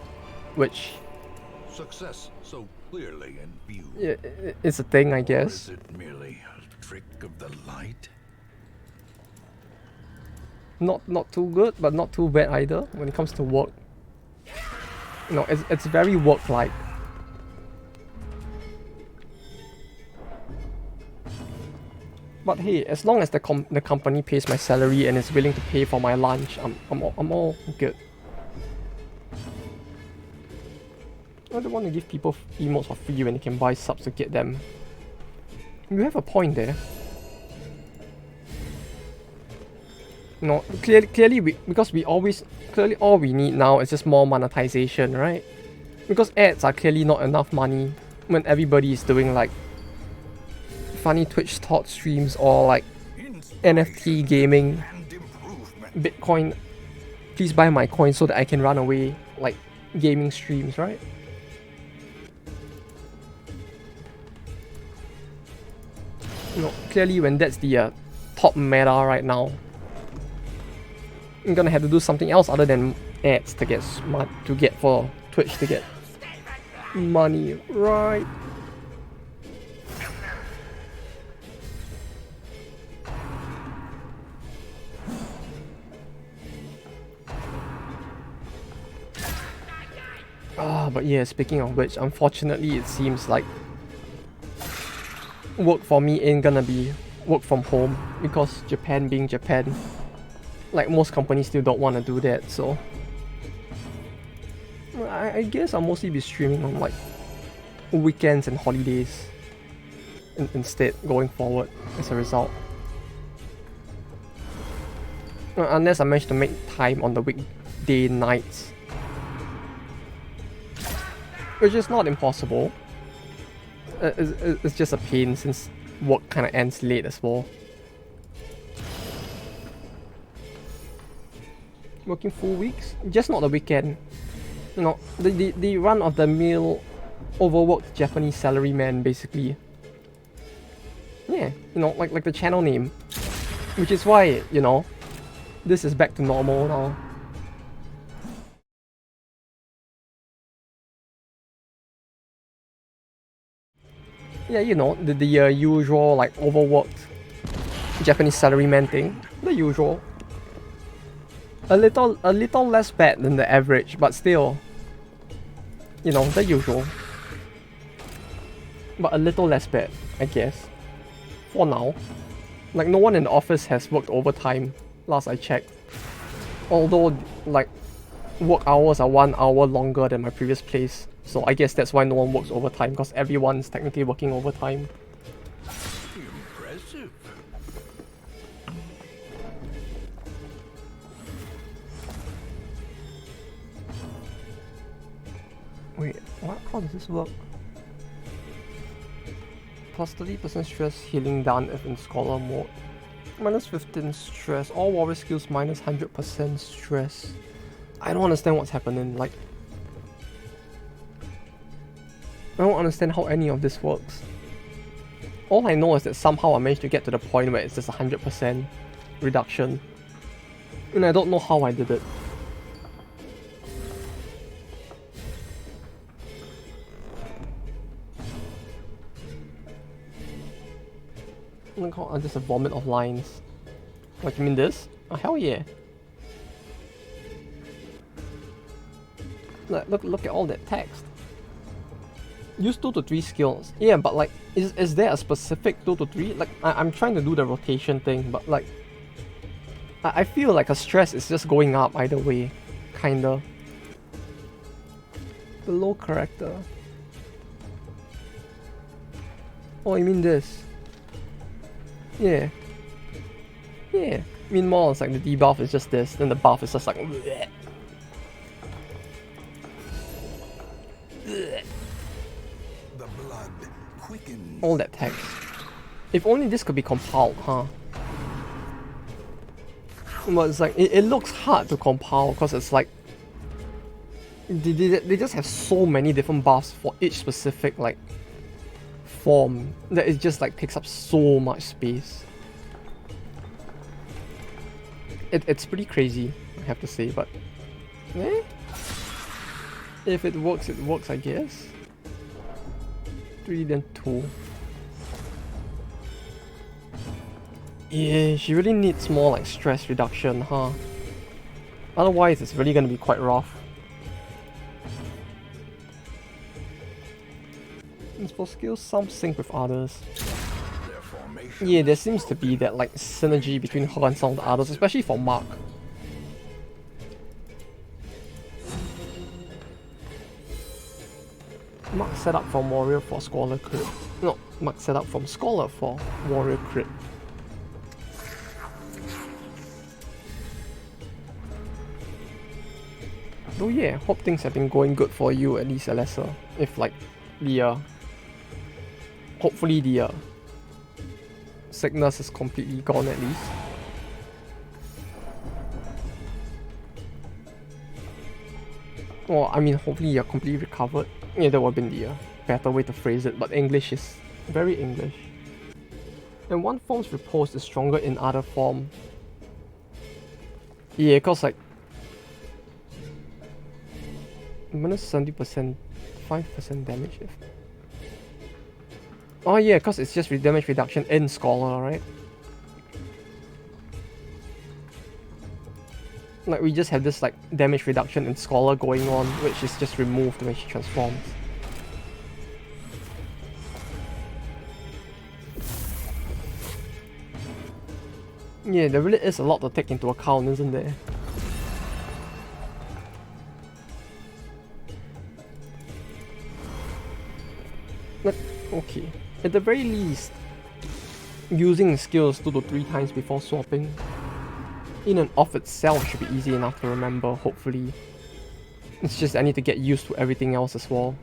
which... Success so clearly in view. Yeah, it's a thing, I Or guess. is it merely a trick of the light? Not too good, but not too bad either when it comes to work. You know, it's very work-like. But hey, as long as the company pays my salary and is willing to pay for my lunch, I'm all good. I don't want to give people emotes for free when they can buy subs to get them. You have a point there. No, clearly because we always clearly all we need now is just more monetization, right? Because ads are clearly not enough money when everybody is doing like funny Twitch thought streams or like NFT gaming, Bitcoin. Please buy my coin so that I can run away, like gaming streams, right? No, clearly when that's the top meta right now, I'm gonna have to do something else other than ads to get for Twitch to get money, right? But yeah, speaking of which, unfortunately it seems like work for me ain't gonna be work from home because Japan being Japan, like most companies still don't want to do that, so I guess I'll mostly be streaming on like weekends and holidays instead going forward as a result. Unless I manage to make time on the weekday nights, which is not impossible. It's just a pain since work kind of ends late as well. Working full weeks, just not the weekend. You know, the run of the mill, overworked Japanese salaryman basically. Yeah, you know, like the channel name, which is why, you know, this is back to normal now. Yeah, you know, the usual like overworked Japanese salaryman thing, the usual. A little less bad than the average, but still, you know, the usual. But a little less bad, I guess. For now. Like, no one in the office has worked overtime, last I checked. Although, like, work hours are 1 hour longer than my previous place. So I guess that's why no one works overtime, because everyone's technically working overtime. Impressive. Wait, what? How does this work? Plus 30% stress healing done if in scholar mode. Minus 15 stress. All warrior skills minus 100% stress. I don't understand what's happening. Like, I don't understand how any of this works. All I know is that somehow I managed to get to the point where it's just 100% reduction. And I don't know how I did it. Look how just a vomit of lines. Like, you mean this? Oh, hell yeah. Look at all that text. Use 2 to 3 skills. Yeah, but like, is there a specific 2 to 3? Like, I'm trying to do the rotation thing, but like, I feel like a stress is just going up either way, kinda. Below character. Oh, you mean this? Yeah. Yeah. Meanwhile, it's like the debuff is just this, then the buff is just like bleh. Bleh. The blood quickens. All that text. If only this could be compiled, huh? But it's like, it looks hard to compile because it's like they just have so many different buffs for each specific like form that it just like takes up so much space. It's pretty crazy, I have to say, but eh? If it works, I guess. 3 then 2. Yeah, she really needs more like stress reduction, huh? Otherwise, it's really gonna be quite rough. And for skills, some sync with others. Yeah, there seems to be that like synergy between her and some of the others, especially for Mark. Mark setup from warrior for scholar crit. No, mark setup from scholar for warrior crit. Though yeah, hope things have been going good for you at least, Alessa. If like the hopefully the sickness is completely gone at least. Well, I mean, hopefully you're completely recovered. Yeah, that would have been the better way to phrase it, but English is very English. And one form's repose is stronger in other form. Yeah, cause like minus 70%, 5% damage if... Oh yeah, cause it's just damage reduction in Scholar, right? Like we just have this like damage reduction in Scholar going on, which is just removed when she transforms. Yeah, there really is a lot to take into account, isn't there? Like, okay. At the very least, using skills 2 to 3 times before swapping in and of itself should be easy enough to remember, hopefully. It's just I need to get used to everything else as well.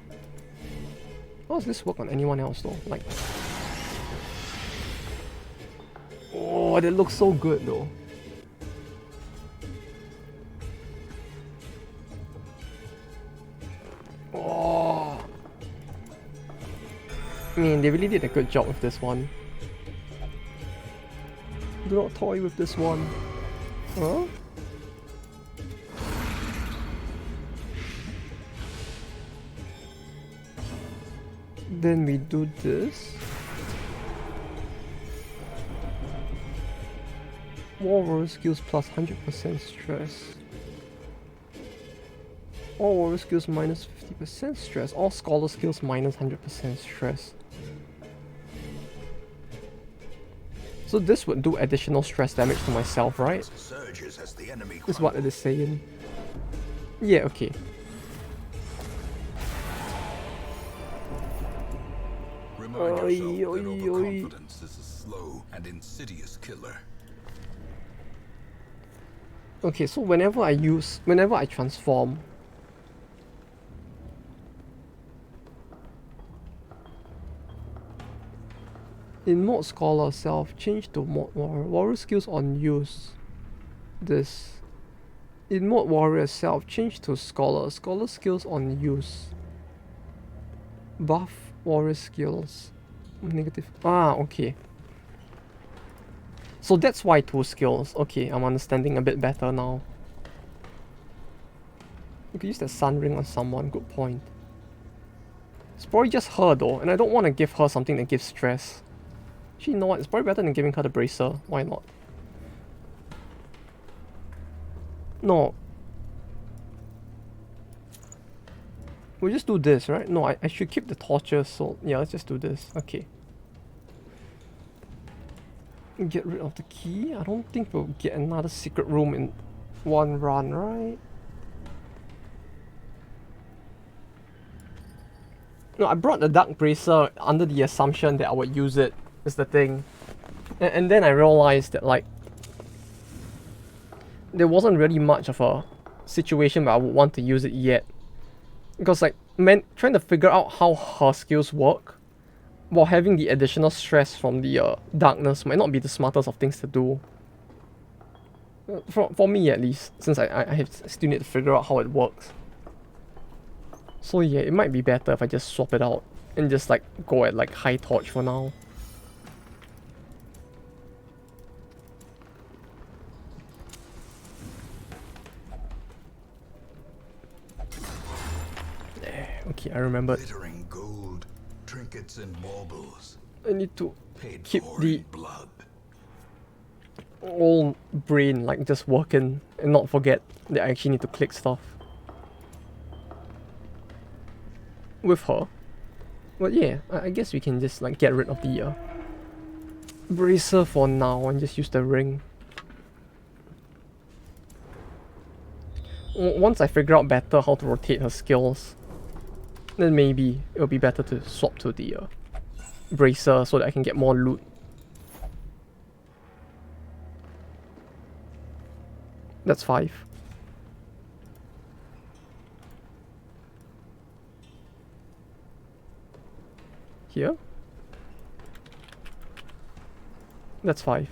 How does this work on anyone else though? Like... Oh, that looks so good though. Oh. I mean, they really did a good job with this one. Do not toy with this one. Huh? Then we do this. Warrior skills plus 100% stress. All warrior skills minus 50% stress. All scholar skills minus 100% stress. So this would do additional stress damage to myself, right? This is what it is saying. Yeah, okay. Remind yourself that overconfidence is a slow and insidious killer. Okay, so whenever I transform, in mode scholar self, change to mode warrior. Warrior skills on use. This. In mode warrior self, change to scholar. Scholar skills on use. Buff warrior skills. Negative. Ah, okay. So that's why 2 skills. Okay, I'm understanding a bit better now. You could use the sun ring on someone, good point. It's probably just her though, and I don't want to give her something that gives stress. Actually, you know what? It's probably better than giving her the bracer. Why not? No. We'll just do this, right? No, I should keep the torches, so yeah, let's just do this. Okay. Get rid of the key. I don't think we'll get another secret room in one run, right? No, I brought the Dark Bracer under the assumption that I would use it, is the thing. And then I realized that like there wasn't really much of a situation where I would want to use it yet. Because like, trying to figure out how her skills work while having the additional stress from the darkness might not be the smartest of things to do. For me at least, since I still need to figure out how it works. So yeah, it might be better if I just swap it out and just like go at like high torch for now. Okay, I remembered. Glittering gold, trinkets and baubles. I need to keep for the in blood. whole brain like just working and not forget that I actually need to click stuff with her. But yeah, I guess we can just like get rid of the bracer for now and just use the ring. Once I figure out better how to rotate her skills, then maybe it'll be better to swap to the bracer so that I can get more loot. That's 5. Here? That's 5.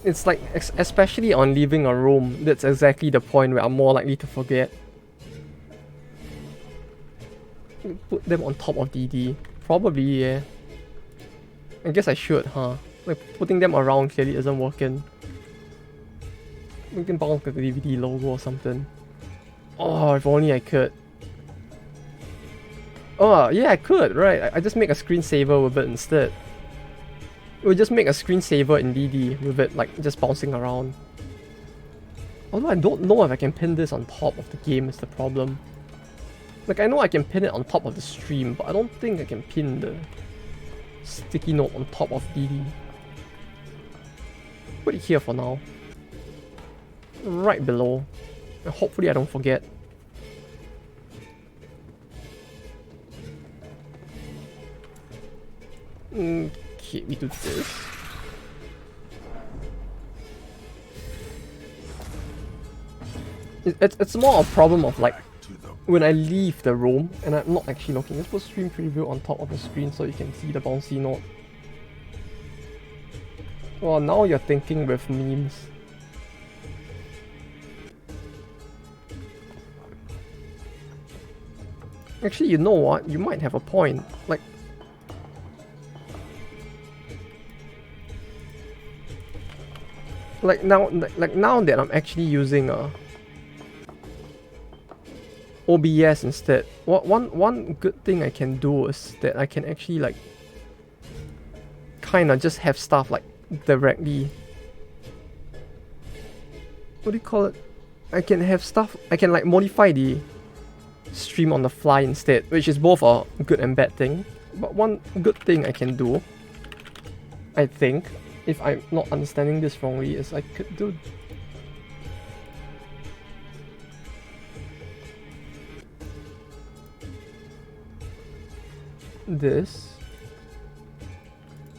It's like, especially on leaving a room, that's exactly the point where I'm more likely to forget. Put them on top of DD. Probably, yeah. I guess I should, huh? Like, putting them around clearly isn't working. We can bounce the DVD logo or something. Oh, if only I could. Oh, yeah, I could, right. I just make a screensaver with it instead. We'll just make a screensaver in DD with it, like, just bouncing around. Although I don't know if I can pin this on top of the game is the problem. Like, I know I can pin it on top of the stream, but I don't think I can pin the sticky note on top of DD. Put it here for now. Right below. And hopefully I don't forget. Okay, we do this. It's more a problem of like when I leave the room and I'm not actually looking. Let's put stream preview on top of the screen so you can see the bouncy note. Well, now you're thinking with memes. Actually, you know what? You might have a point. Like now that I'm actually using OBS instead, one good thing I can do is that I can actually like kind of just have stuff like directly. What do you call it? I can have stuff. I can like modify the stream on the fly instead, which is both a good and bad thing. But one good thing I can do, I think, if I'm not understanding this wrongly, is I could do this,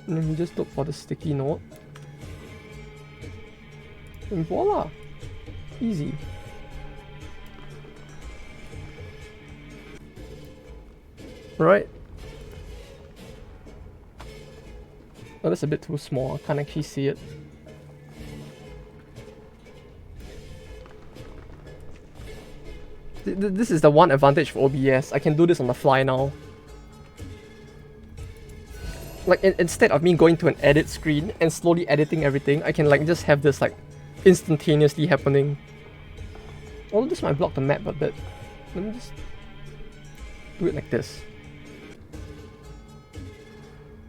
and then we just look for the sticky note, and voila, easy. Right? Oh, that's a bit too small, I can't actually see it. This is the one advantage for OBS, I can do this on the fly now. Like, instead of me going to an edit screen and slowly editing everything, I can like just have this like instantaneously happening. Although this might block the map a bit. Let me just do it like this.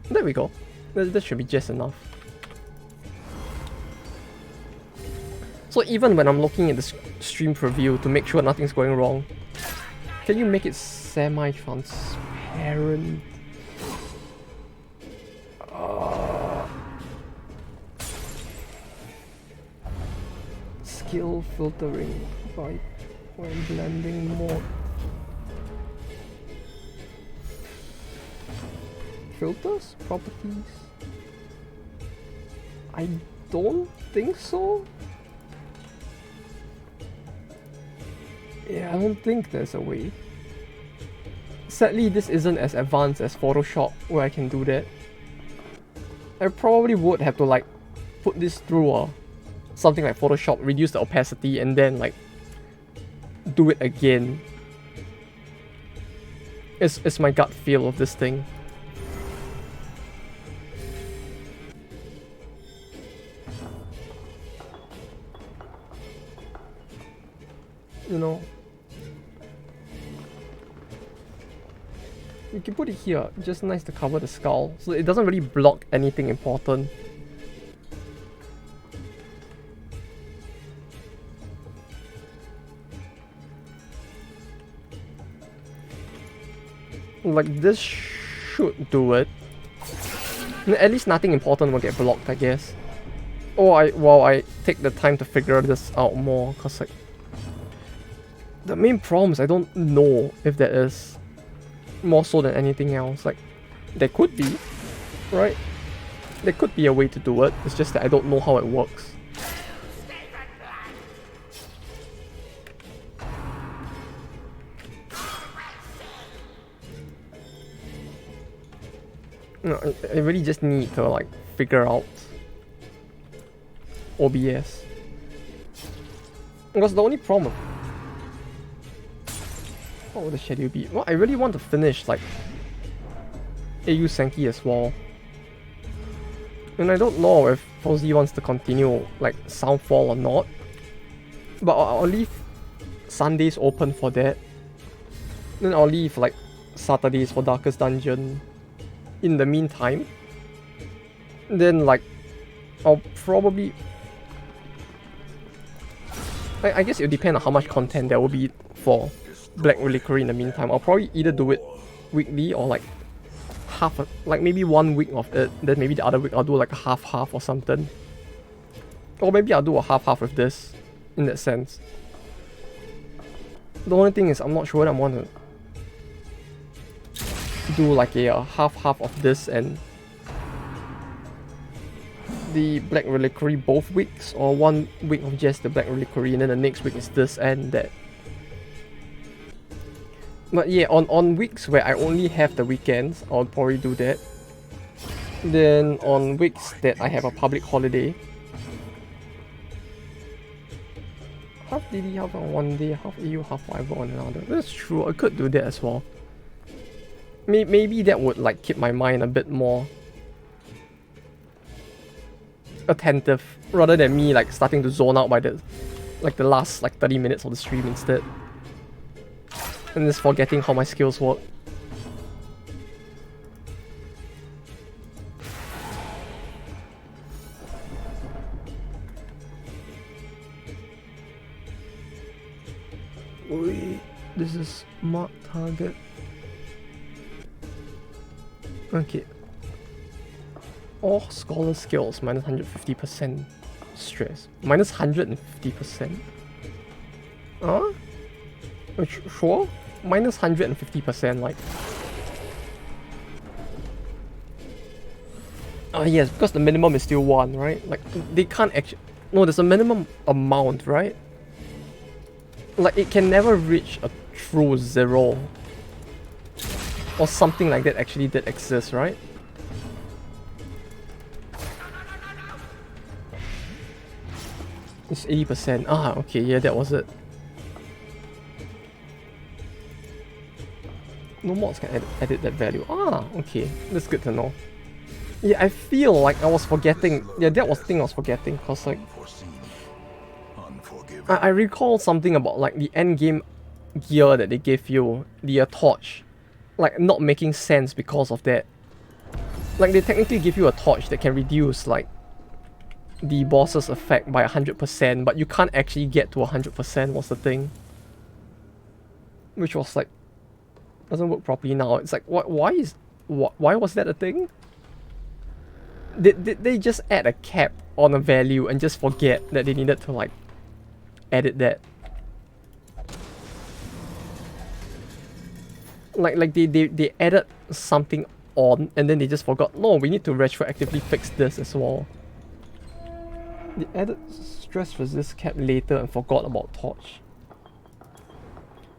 There we go. This should be just enough. So even when I'm looking at the stream preview to make sure nothing's going wrong, can you make it semi-transparent? Skill filtering by when blending mode. Filters? Properties? I don't think so. Yeah, I don't think there's a way. Sadly, this isn't as advanced as Photoshop where I can do that. I probably would have to like put this through something like Photoshop, reduce the opacity, and then like do it again. It's my gut feel of this thing. You know, you can put it here, just nice to cover the skull, so it doesn't really block anything important. Like, this should do it. At least nothing important will get blocked, I guess. Or while I take the time to figure this out more, cause like the main problem is I don't know if there is, more so than anything else. Like, there could be, right? There could be a way to do it. It's just that I don't know how it works. No, I really just need to like figure out OBS. Because the only problem, what would the schedule be? Well, I really want to finish like AU Senki as well. And I don't know if Fozzie wants to continue like Soundfall or not. But I'll leave Sundays open for that. Then I'll leave like Saturdays for Darkest Dungeon. In the meantime, then like I'll probably, I guess it'll depend on how much content there will be for Black Reliquary in the meantime. I'll probably either do it weekly or like like maybe 1 week of it, then maybe the other week I'll do like a half or something. Or maybe I'll do a half with this, in that sense. The only thing is I'm not sure whether I want to do like a half of this and the Black Reliquary both weeks, or 1 week of just the Black Reliquary and then the next week is this and that. But yeah, on weeks where I only have the weekends, I'll probably do that. Then on weeks that I have a public holiday, half DD, half on one day, half EU, half whatever on another. That's true, I could do that as well. Maybe that would like keep my mind a bit more attentive, rather than me like starting to zone out by the last like 30 minutes of the stream instead. And just forgetting how my skills work. Wait, this is mark target. Okay. All scholar skills minus 150% stress. Minus 150%? Huh? Sure? Minus 150%, like. Yes, because the minimum is still 1, right? Like, they can't actually. No, there's a minimum amount, right? Like, it can never reach a true 0. Or something like that actually did exist, right? It's 80%. Ah, okay, yeah, that was it. No mods can edit that value. Ah, okay, that's good to know. Yeah, I feel like I was forgetting. Yeah, that was the thing I was forgetting, cause like I recall something about like the end game gear that they gave you, the torch, like not making sense because of that. Like they technically give you a torch that can reduce like the boss's effect by 100%, but you can't actually get to 100%. Was the thing, which was like doesn't work properly now. It's like why was that a thing? Did they just add a cap on a value and just forget that they needed to like edit that? Like they added something on and then they just forgot, no, we need to retroactively fix this as well. They added stress resist cap later and forgot about torch.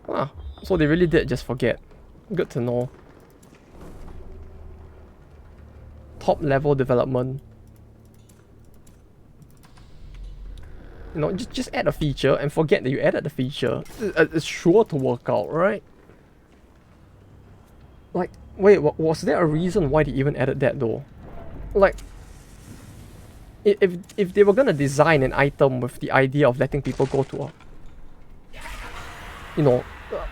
Ah, so they really did just forget. Good to know. Top level development. You know, just add a feature and forget that you added the feature. It's sure to work out, right? Like, wait, was there a reason why they even added that though? Like, if they were gonna design an item with the idea of letting people go to a, you know,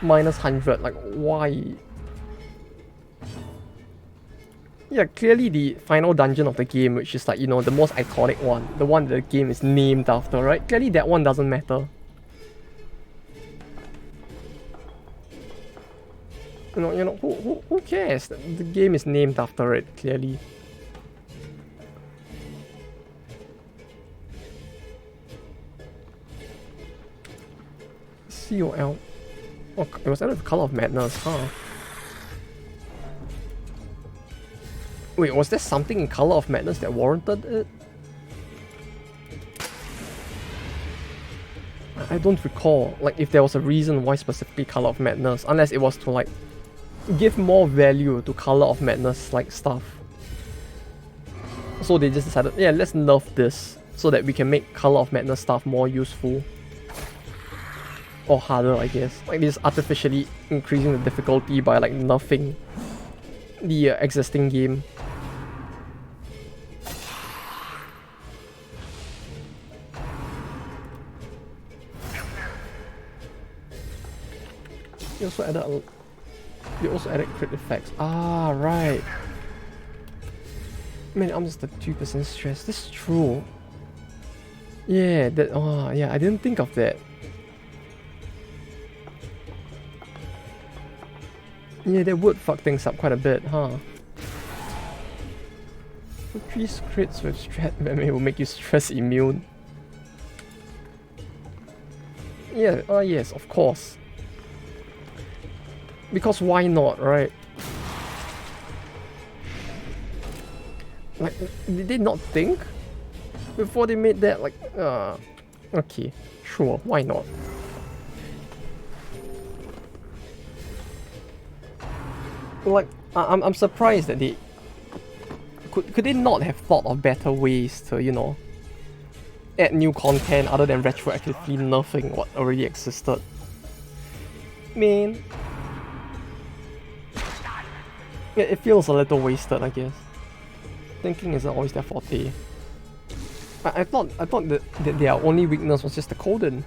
minus 100, like why? Yeah, clearly the final dungeon of the game, which is like, you know, the most iconic one, the one that the game is named after, right? Clearly that one doesn't matter. Who cares? The game is named after it, clearly. COL. Oh, it was added the Color of Madness, huh? Wait, was there something in Color of Madness that warranted it? I don't recall, like, if there was a reason why specifically Color of Madness, unless it was to, like, give more value to Color of Madness, like, stuff. So they just decided, yeah, let's nerf this, so that we can make Color of Madness stuff more useful. Or harder, I guess. Like, this artificially increasing the difficulty by, like, nerfing the existing game. You also added crit effects. Ah, right. Man, I'm just at 2% stress. This is true. Yeah, yeah, I didn't think of that. Yeah, that would fuck things up quite a bit, huh? So 3 crits with strat memory will make you stress immune. Yeah, yes, of course. Because why not, right? Like, did they not think before they made that? Like, okay, sure, why not? Like, I'm surprised that they could they not have thought of better ways to, you know, add new content other than retroactively nerfing what already existed. Man, yeah, it feels a little wasted, I guess. Thinking isn't always their forte. I thought that their only weakness was just the Coden.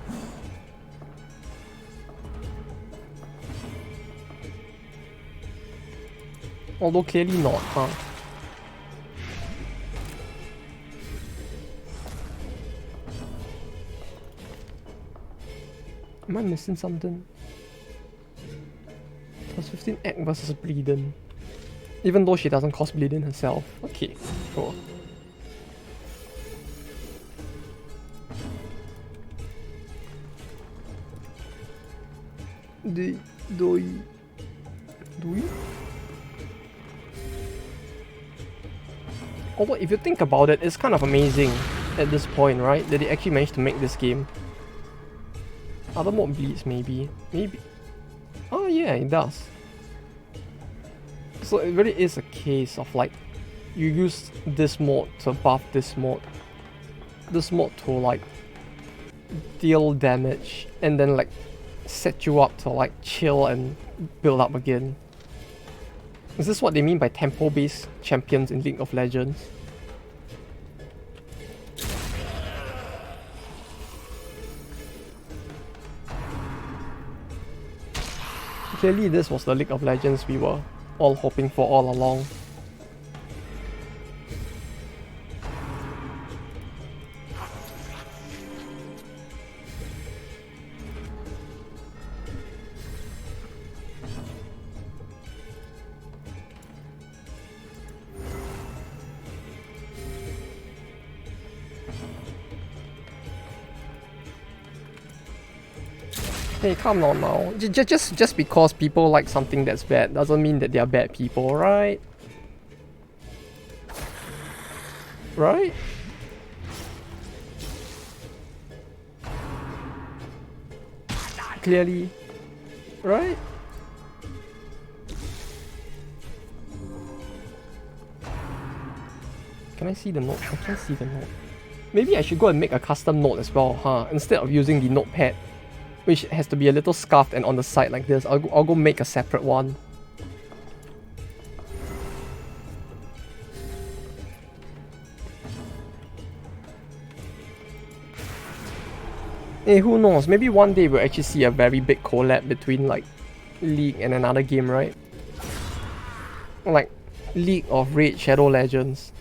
Although clearly not, huh? Am I missing something? Plus 15 Act versus Bleeding. Even though she doesn't cause Bleeding herself. Okay, sure. Do we? Although if you think about it, it's kind of amazing at this point, right? That they actually managed to make this game. Other mode bleeds, maybe. Oh yeah, it does. So it really is a case of like, you use this mode to buff this mode. This mode to like deal damage and then like set you up to like chill and build up again. Is this what they mean by tempo-based champions in League of Legends? Clearly this was the League of Legends we were all hoping for all along. Hey, come on now. Just because people like something that's bad doesn't mean that they're bad people, right? Right? Clearly. Right? Can I see the note? I can't see the note. Maybe I should go and make a custom note as well, huh? Instead of using the notepad, which has to be a little scuffed and on the side like this. I'll go make a separate one. Hey, who knows? Maybe one day we'll actually see a very big collab between like League and another game, right? Like League of Raid Shadow Legends.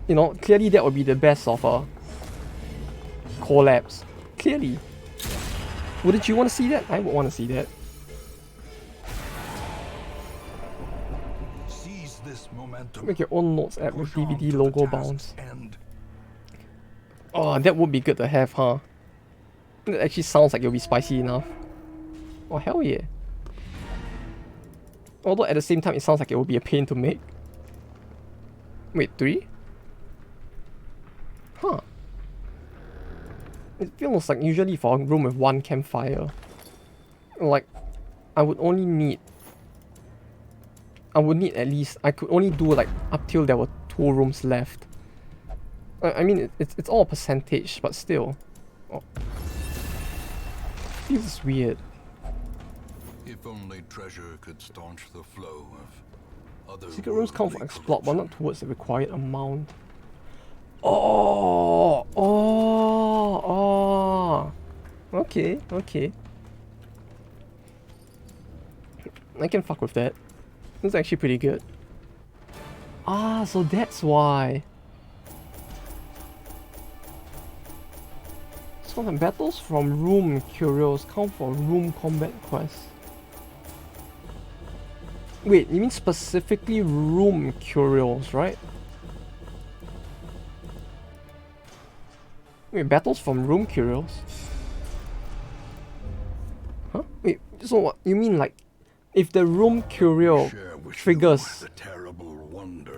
You know, clearly that would be the best of collabs. Clearly. Wouldn't you want to see that? I would want to see that. this momentum. Make your own notes app with Push on DVD to the logo task's bounds. end. Oh, that would be good to have, huh? That actually sounds like it'll be spicy enough. Oh, hell yeah. Although at the same time, it sounds like it will be a pain to make. Wait, 3? Huh. It feels like usually for a room with 1 campfire, like, I would need at least, I could only do like up till there were 2 rooms left. I mean, it's all a percentage, but still. Oh. Feels weird. If only treasure could staunch the flow of other Secret rooms count for worldly exploit, but corruption. not towards the required amount. Oh! Okay, okay. I can fuck with that. That's actually pretty good. Ah, so that's why. So the battles from room curios count for room combat quests. Wait, you mean specifically room curios, right? Wait, battles from room curios? Huh? Wait, so what? You mean like, if the room curio triggers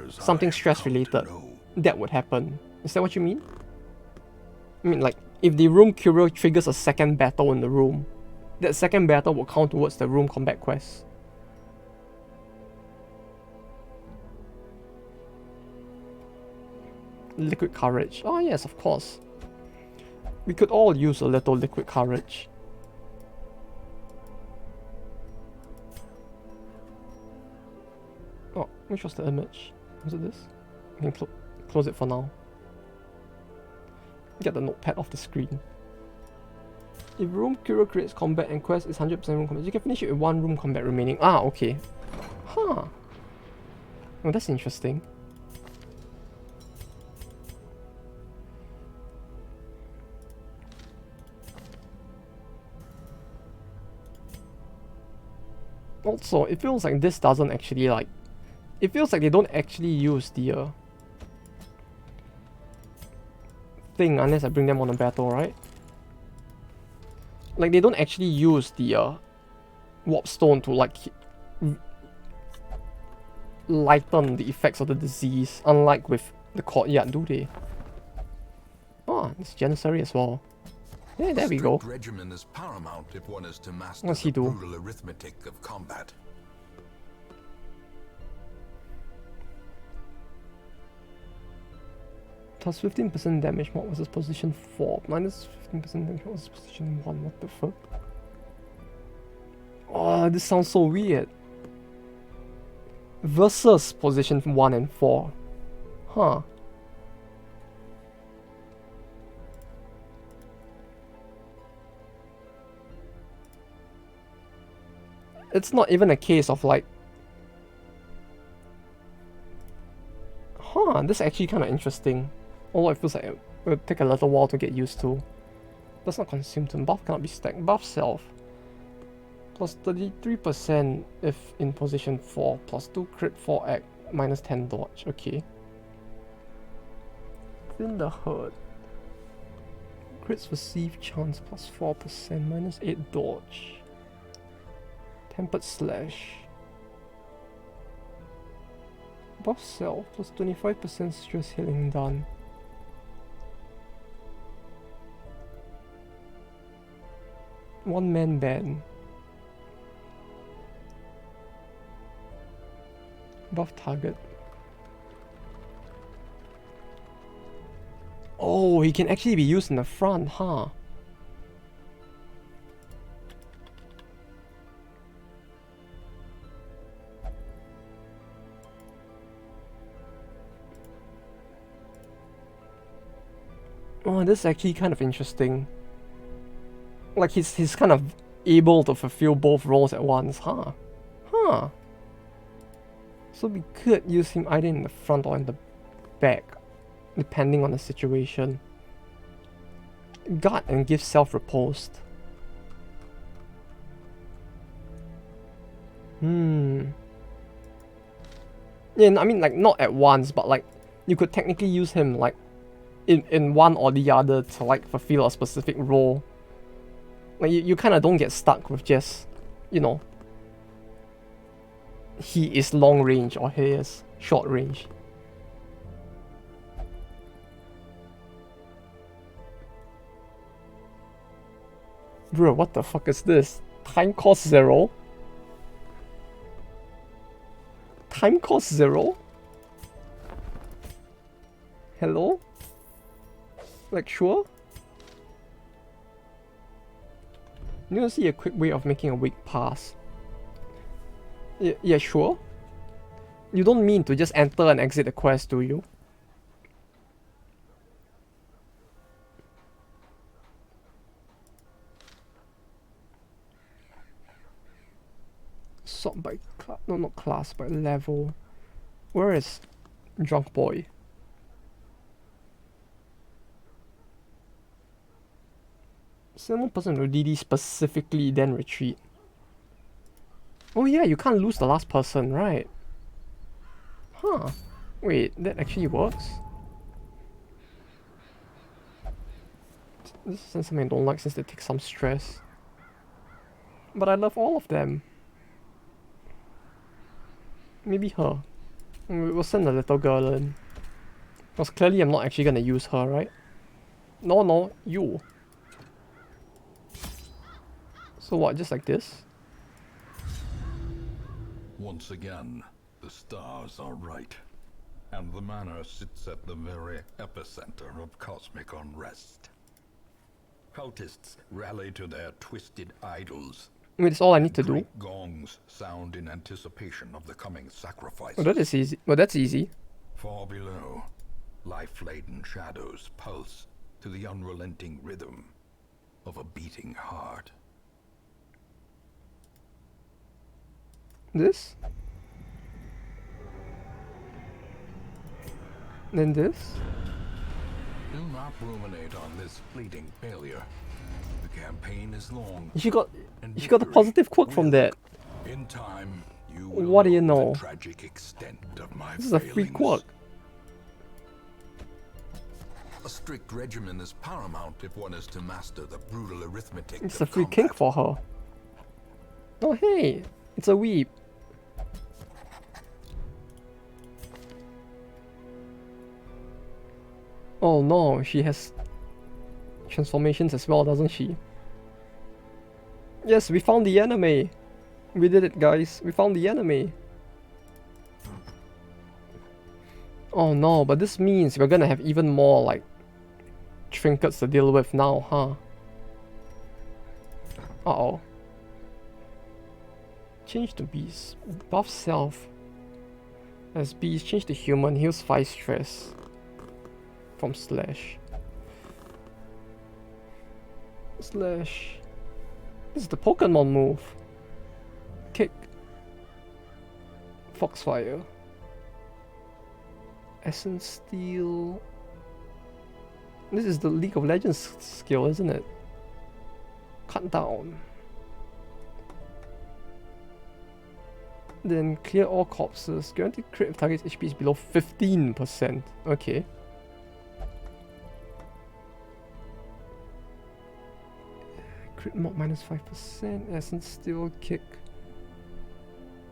something stress related, that would happen. Is that what you mean? I mean, like, if the room curio triggers a second battle in the room, that second battle will count towards the room combat quest. Liquid courage. Oh yes, of course. We could all use a little liquid courage. Oh, which was the image? Was it this? I can close it for now. Get the notepad off the screen. If room curio creates combat and quest is 100% room combat, you can finish it with 1 room combat remaining. Ah, okay. Huh. Oh, that's interesting. Also, it feels like this doesn't actually like... It feels like they don't actually use the thing unless I bring them on a battle, right? Like, they don't actually use the warp stone to like lighten the effects of the disease, unlike with the courtyard, do they? Oh, it's Janissary as well. Yeah, there we go. Regimen is paramount if one is to master What's he the do? brutal arithmetic of combat. Plus 15% damage mod versus position 4. Minus 15% damage mod versus position 1. What the fuck? Oh, this sounds so weird. Versus position 1 and 4. Huh. It's not even a case of like... Huh, this is actually kind of interesting. Although it feels like it will take a little while to get used to. Does not consume turn. Buff cannot be stacked. Buff self. Plus 33% if in position 4. Plus 2 crit 4 act. Minus 10 dodge. Okay. Within the herd. Crits receive chance plus 4%. Minus 8 dodge. Tempered slash. Buff self plus 25% stress healing done. One man band. Buff target. Oh, he can actually be used in the front, huh? Oh, this is actually kind of interesting. Like, he's kind of able to fulfill both roles at once, huh? Huh. So we could use him either in the front or in the back, depending on the situation. Guard and give self-riposte. Yeah, I mean like not at once, but like you could technically use him like in one or the other to like fulfill a specific role. Like you kind of don't get stuck with just, you know, he is long range or he is short range. Bro, what the fuck is this? Time cost 0? Time cost 0? Hello? Like, sure? You want to see a quick way of making a week pass? Yeah, sure. You don't mean to just enter and exit the quest, do you? Sort by class, no, not class, by level. Where is Drunk Boy? Send one person to DD specifically, then retreat. Oh yeah, you can't lose the last person, right? Huh. Wait, that actually works? This is something I don't like since they take some stress. But I love all of them. Maybe her. We'll send the little girl in. Because clearly I'm not actually gonna use her, right? No, you. So what, just like this? Once again, the stars are right, and the manor sits at the very epicenter of cosmic unrest. Cultists rally to their twisted idols. Wait, that's all I need to do? Great gongs sound in anticipation of the coming sacrifice. Oh, that is easy. Well, that's easy. Far below, life-laden shadows pulse to the unrelenting rhythm of a beating heart. This? Then this? Do not ruminate on this fleeting failure. The campaign is long. She got the positive quirk from that. In time, you will What do you know? the tragic extent of my This is a free failings. quirk. A strict regimen is paramount if one is to master the brutal arithmetic. It's of a free combat. kink for her. Oh hey, it's a weep. Oh no, she has transformations as well, doesn't she? Yes, we found the enemy. We did it, guys. We found the enemy. Oh no, but this means we're gonna have even more, like, trinkets to deal with now, huh? Uh-oh. Change to beast. Buff self. As beast, change to human. Heals 5 stress. From slash. Slash. This is the Pokemon move. Kick. Foxfire. Essence Steel. This is the League of Legends skill, isn't it? Cut down. Then clear all corpses. Guaranteed crit if target's HP is below 15%. Okay. Crit mod minus 5%. Essence Steel, kick.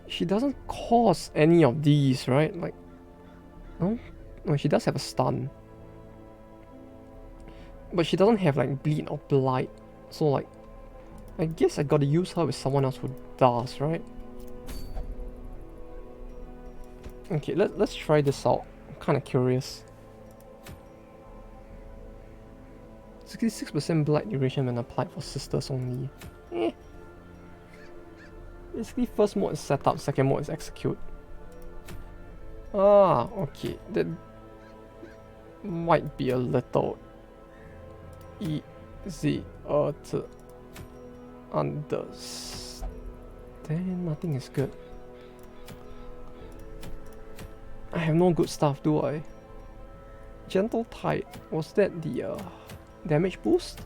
She doesn't cause any of these, right? Like, no? No, she does have a stun. But she doesn't have like bleed or blight. So like, I guess I gotta use her with someone else who does, right? Okay, let's try this out. I'm kinda curious. 66% blight duration when applied for sisters only. Eh. Basically first mode is setup, second mode is execute. Ah, okay. That might be a little easier to understand. Nothing is good. I have no good stuff, do I? Gentle Tide. Was that the damage boost?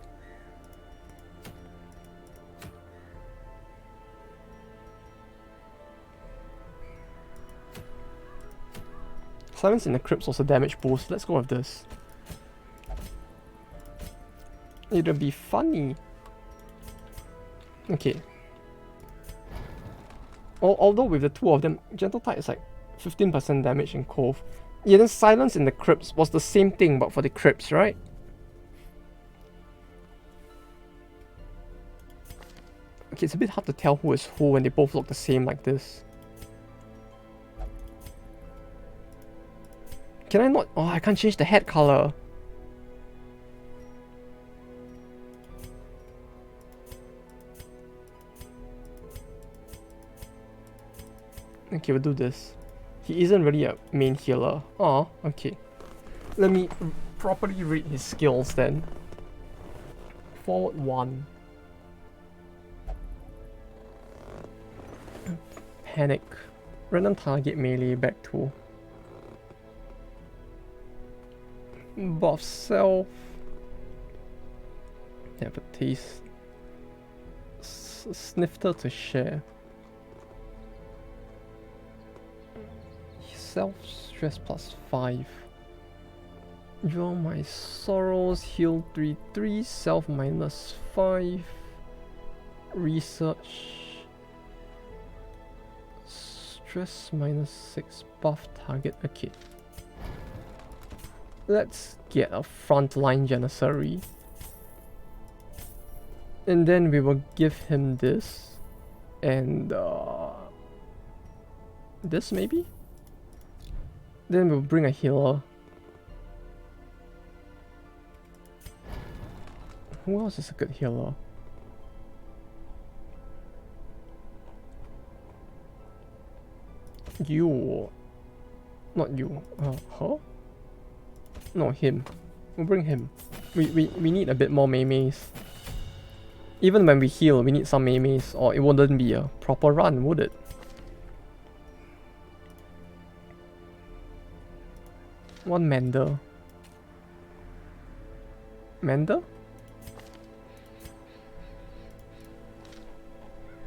Silence in the Crypts was a damage boost. Let's go with this. It'll be funny. Okay. Although with the two of them, Gentle Tide is like 15% damage in Cove. Yeah, then Silence in the Crypts was the same thing but for the Crypts, right? Okay, it's a bit hard to tell who is who when they both look the same like this. Can I not? Oh, I can't change the head color. Okay, we'll do this. He isn't really a main healer. Oh, okay. Let me properly read his skills then. Forward 1. Panic. Random target melee back 2. Buff self. Have a taste. Snifter to share. Self stress plus 5. Draw my sorrows, heal 3/3, self minus 5. Research. Stress minus 6, buff target. Okay. Let's get a frontline Janissary. And then we will give him this. And this maybe? Then we'll bring a healer. Who else is a good healer? You. Not you. Her? No, him. We'll bring him. We need a bit more meimeis. Even when we heal, we need some meimeis, or it wouldn't be a proper run, would it? One Mender. Mender?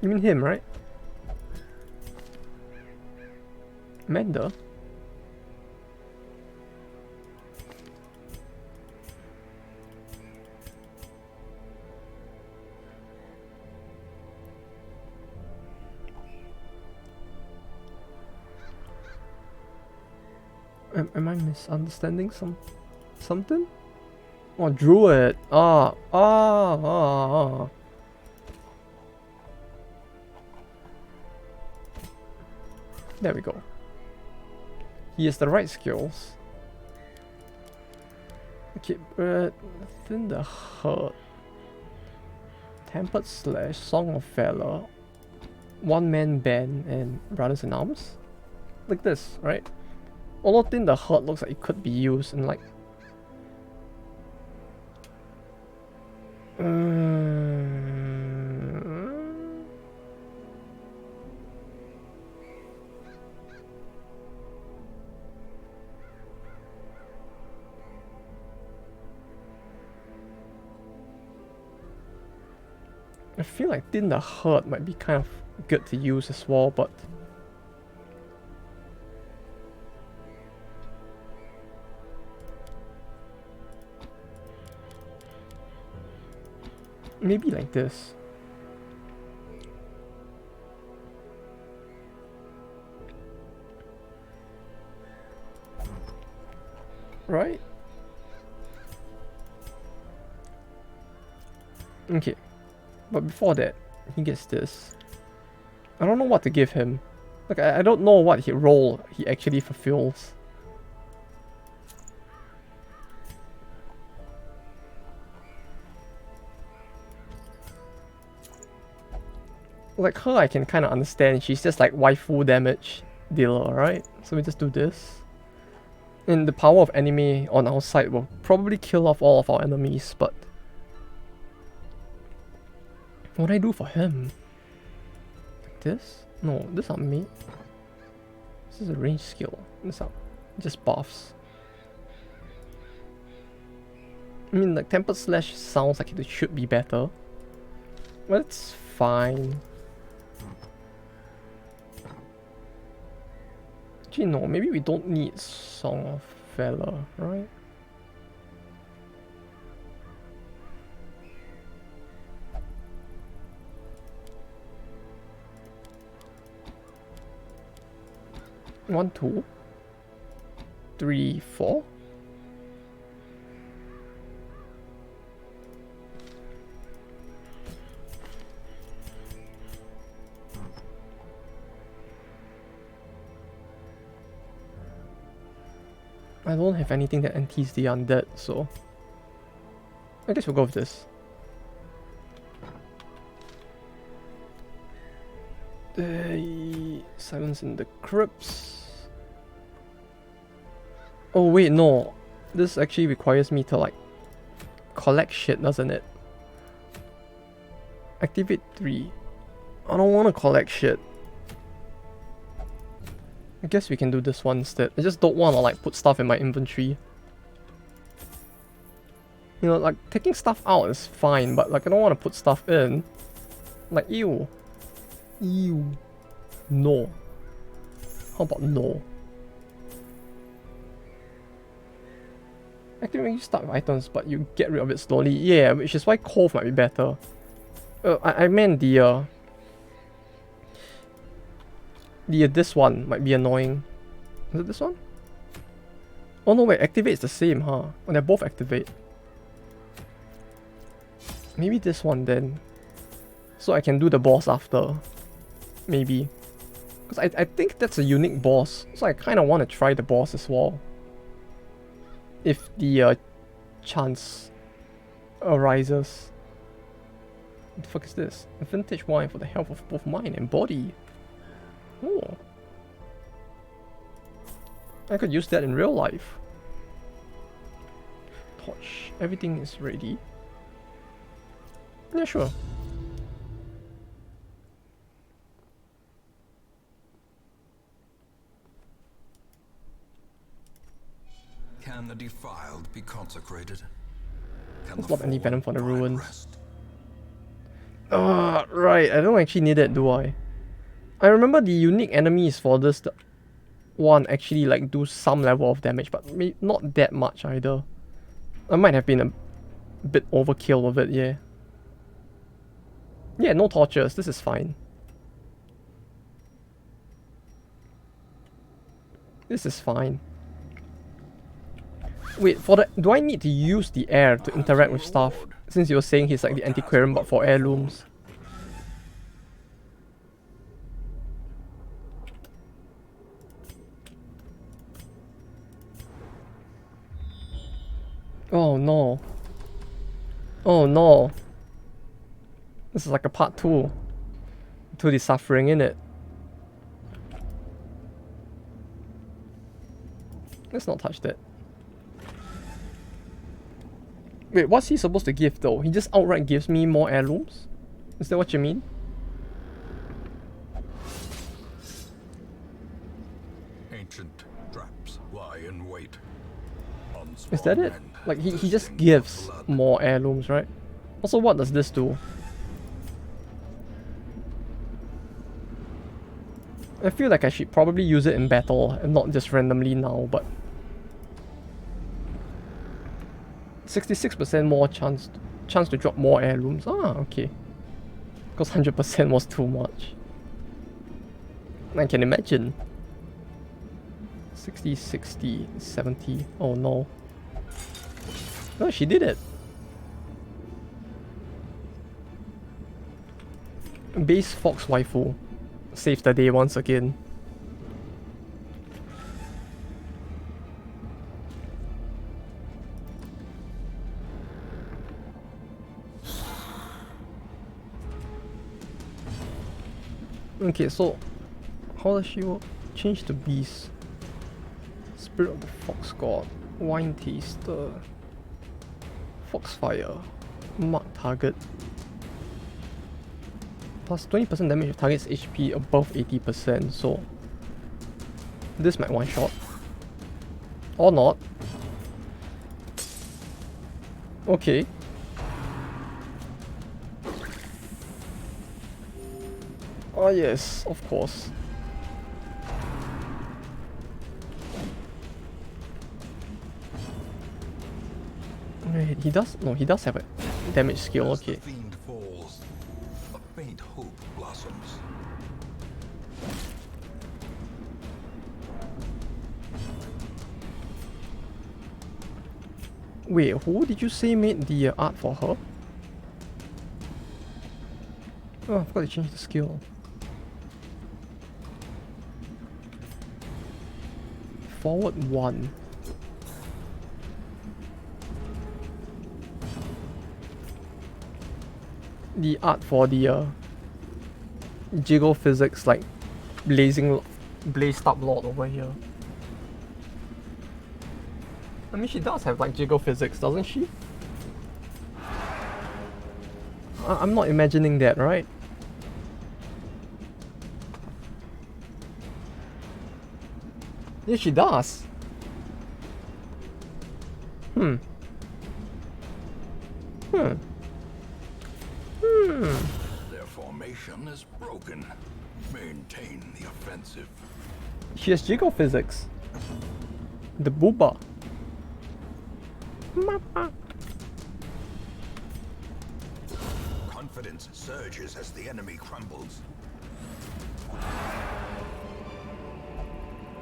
You mean him, right? Mender? Am I misunderstanding something? Oh, Druid. There we go. He has the right skills. Okay, within the herd. Tempered Slash, Song of Valor, One Man Band, and Brothers in Arms. Like this, right? Although Thin the Herd looks like it could be used in like... I feel like Thin the Herd might be kind of good to use as well, but... maybe like this. Right? Okay. But before that, he gets this. I don't know what to give him. Like, I don't know what role he actually fulfills. Like her, I can kind of understand. She's just like waifu damage dealer, right? So we just do this. And the power of anime on our side will probably kill off all of our enemies, but... what do I do for him? Like this? No, this are me. This is a range skill. This are just buffs. I mean, like Tempered Slash sounds like it should be better. But it's fine. Actually, no, maybe we don't need Song of Valor, right? One, two, three, four. I don't have anything that antis the undead, so I guess we'll go with this. Silence in the Crypts. Oh wait, no. This actually requires me to like collect shit, doesn't it? Activate 3. I don't want to collect shit. I guess we can do this one instead. I just don't want to like put stuff in my inventory. You know, like taking stuff out is fine, but like I don't want to put stuff in. Like, ew. Ew. No. How about no? Activate when you start with items, but you get rid of it slowly. Yeah, which is why Cove might be better. I meant the this one might be annoying. Is it this one? Oh no, wait, activate's the same, huh? Oh, they both activate. Maybe this one then. So I can do the boss after. Maybe. Because I think that's a unique boss. So I kind of want to try the boss as well. If the chance arises. What the fuck is this? A vintage wine for the health of both mind and body. Oh. I could use that in real life. Torch. Everything is ready. Yeah, sure. Can the defiled be consecrated? Can Let's the swap any venom for the fallen find ruins. rest? Right. I don't actually need it, do I? I remember the unique enemies for this one actually like do some level of damage, but not that much either. I might have been a bit overkill with it, yeah. Yeah, no tortures. This is fine. This is fine. Wait, for the... Do I need to use the air to interact with stuff? Since you were saying he's like the antiquarian but for heirlooms. Oh no. Oh no. This is like a part 2 to the suffering, innit? Let's not touch that. Wait, what's he supposed to give though? He just outright gives me more heirlooms? Is that what you mean? Ancient traps lie in wait. Is that it? Like he just gives more heirlooms, right? Also, what does this do? I feel like I should probably use it in battle and not just randomly now, but 66% more chance to drop more heirlooms. Ah, okay. Because 100% was too much. I can imagine. 60, 60, 70. Oh no. Oh, she did it. Base Fox Waifu. Save the day once again. Okay, so how does she work? Change the beast. Spirit of the Fox God. Wine Taster. Foxfire. Mark target. Plus 20% damage if target's HP above 80%, so this might one shot. Or not. Okay. Oh yes, of course. Wait, he does? No, he does have a damage skill, As okay. the fiend falls, a faint hope blossoms. Wait, who did you say made the art for her? Oh, I forgot to change the skill. Forward 1. The art for the jiggle physics, like blazed up lord over here. I mean, she does have like jiggle physics, doesn't she? I'm not imagining that, right? Yeah, she does. Hmm. Hmm. Hmm. Their formation is broken. Maintain the offensive. She has jiggle physics. The booba. Mappa. Confidence surges as the enemy crumbles.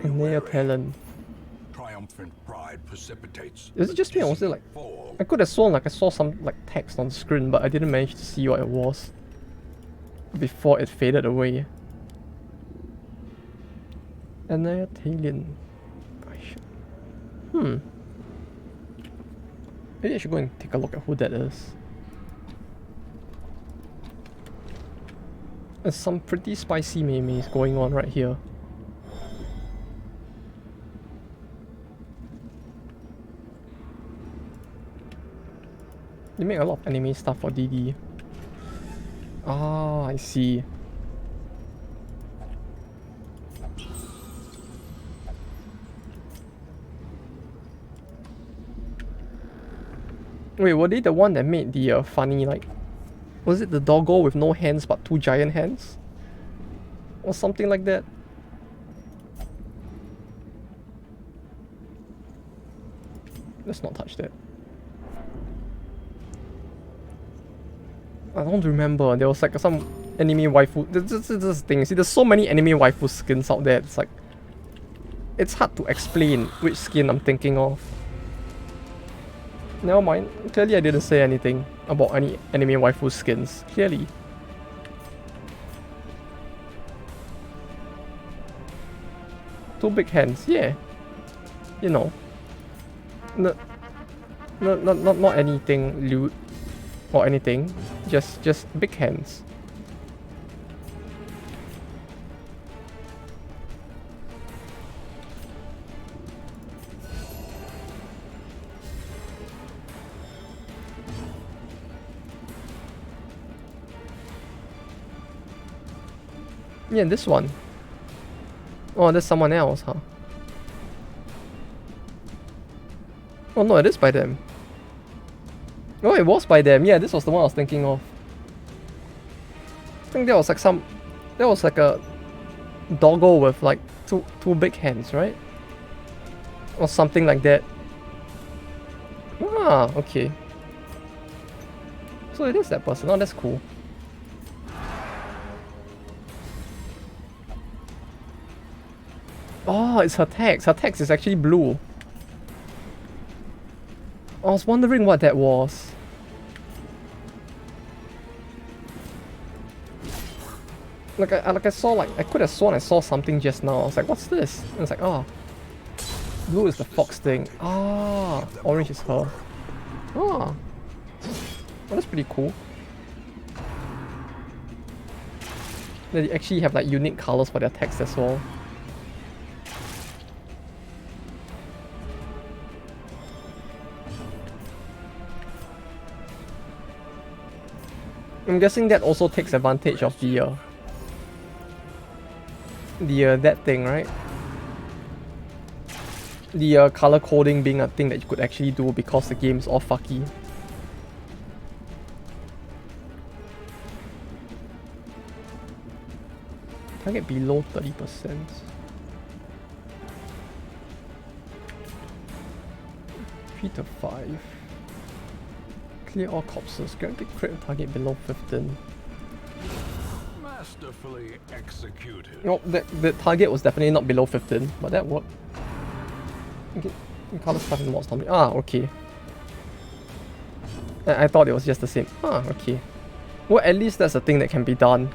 Be Nail wary. talent. Triumphant pride precipitates. Is it just me or was it like... fall. I could have sworn like I saw some like text on the screen, but I didn't manage to see what it was before it faded away. Annihilation. Hmm. Maybe I should go and take a look at who that is. There's some pretty spicy memes going on right here. They make a lot of anime stuff for DD. Ah, I see. Wait, were they the one that made the funny, like... Was it the doggo with no hands but 2 giant hands? Or something like that? Let's not touch that. I don't remember. There was like some anime waifu. This thing. See, there's so many anime waifu skins out there. It's like... It's hard to explain which skin I'm thinking of. Never mind. Clearly I didn't say anything about any anime waifu skins. Clearly. Two big hands. Yeah. You know. Not anything lewd or anything. Just big hands. Yeah, this one. Oh, there's someone else, huh? Oh no, it is by them. Oh, it was by them. Yeah, this was the one I was thinking of. I think that was like some... That was like a doggo with like two big hands, right? Or something like that. Ah, okay. So it is that person. Oh, that's cool. Oh, it's her text. Her text is actually blue. I was wondering what that was. Like I saw like I could have sworn I saw something just now. I was like, what's this? And it's like, oh, blue is the fox thing. Ah, orange is her. Ah, well, that's pretty cool. They actually have like unique colors for their text as well. I'm guessing that also takes advantage of the that thing, right? The color coding being a thing that you could actually do because the game's all fucky. Target below 30%. Three to 5. Clear all corpses. Guaranteed crit target below 15. Masterfully executed. No, the target was definitely not below 15, but that worked. Okay, color stuff in mod storm. Ah, okay. I thought it was just the same. Ah, okay. Well, at least that's a thing that can be done.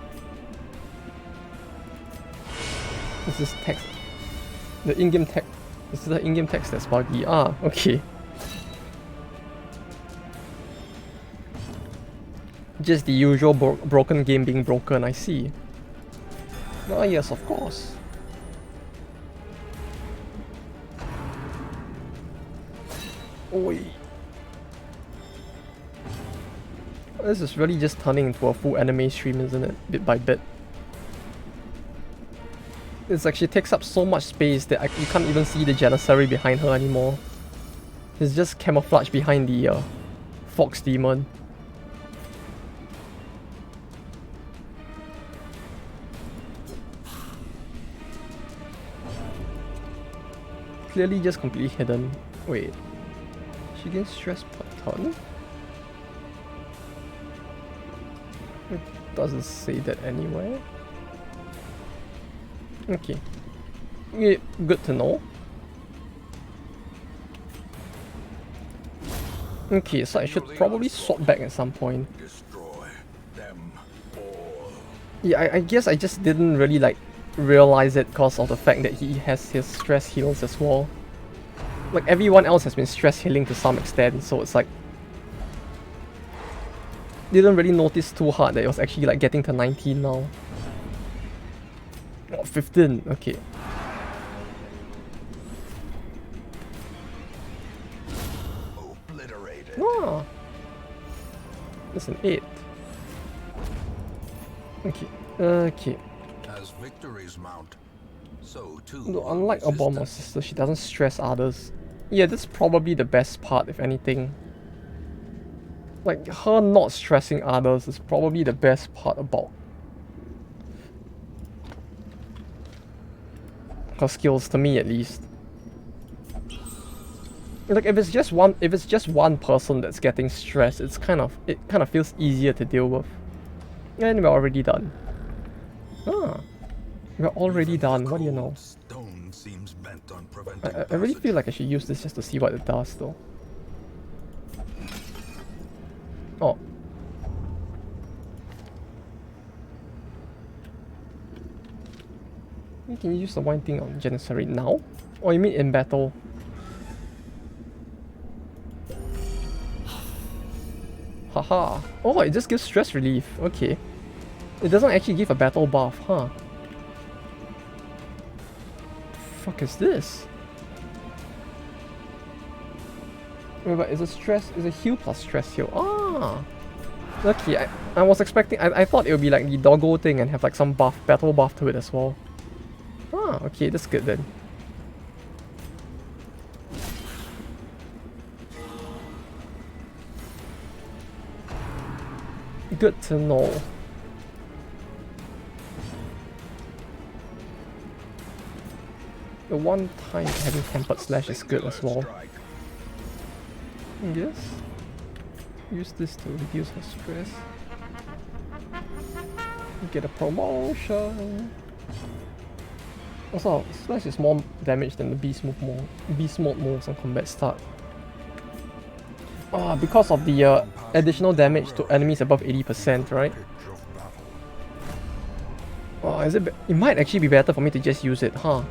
This is text. The in-game text. This is the in-game text that's buggy. Ah, okay. Just the usual broken game being broken, I see. Ah, yes, of course. Oi. This is really just turning into a full anime stream, isn't it? Bit by bit. It actually takes up so much space that you can't even see the Janissary behind her anymore. It's just camouflaged behind the Fox Demon. Clearly just completely hidden. Wait. She gains stress per turn? It doesn't say that anywhere. Okay. Yeah, good to know. Okay, so I should probably swap back at some point. Destroy them all. Yeah, I guess I just didn't really like realize it because of the fact that he has his stress heals as well. Like everyone else has been stress healing to some extent, so it's like didn't really notice too hard that it was actually like getting to 19 now. Oh, 15, okay. Obliterated. Ah, that's an 8. Okay, okay. As victories mount, so too. No, will unlike a bomber resistance. sister, she doesn't stress others. Yeah, that's probably the best part, if anything. Like, her not stressing others is probably the best part about her skills, to me at least. Like, if it's just one person that's getting stressed, it kind of feels easier to deal with. And we're already done. Ah, we're already done. What do you know? Stone seems bent on preventing I really feel like I should use this just to see what it does, though. Oh. You can use the one thing on Janissary now? Or you mean in battle? Haha. Oh, it just gives stress relief. Okay. It doesn't actually give a battle buff, huh? The fuck is this? Wait, but it's a heal plus stress heal. Ah! Okay, I was expecting, I thought it would be like the doggo thing and have like some buff, battle buff to it as well. Ah, okay, that's good then. Good to know. The one time having tempered slash is good as well. Yes. Use this to reduce her stress. Get a promotion. Also, slash is more damage than the beast mode moves on combat start. Ah, because of the additional damage to enemies above 80%, right? Oh, it might actually be better for me to just use it, huh?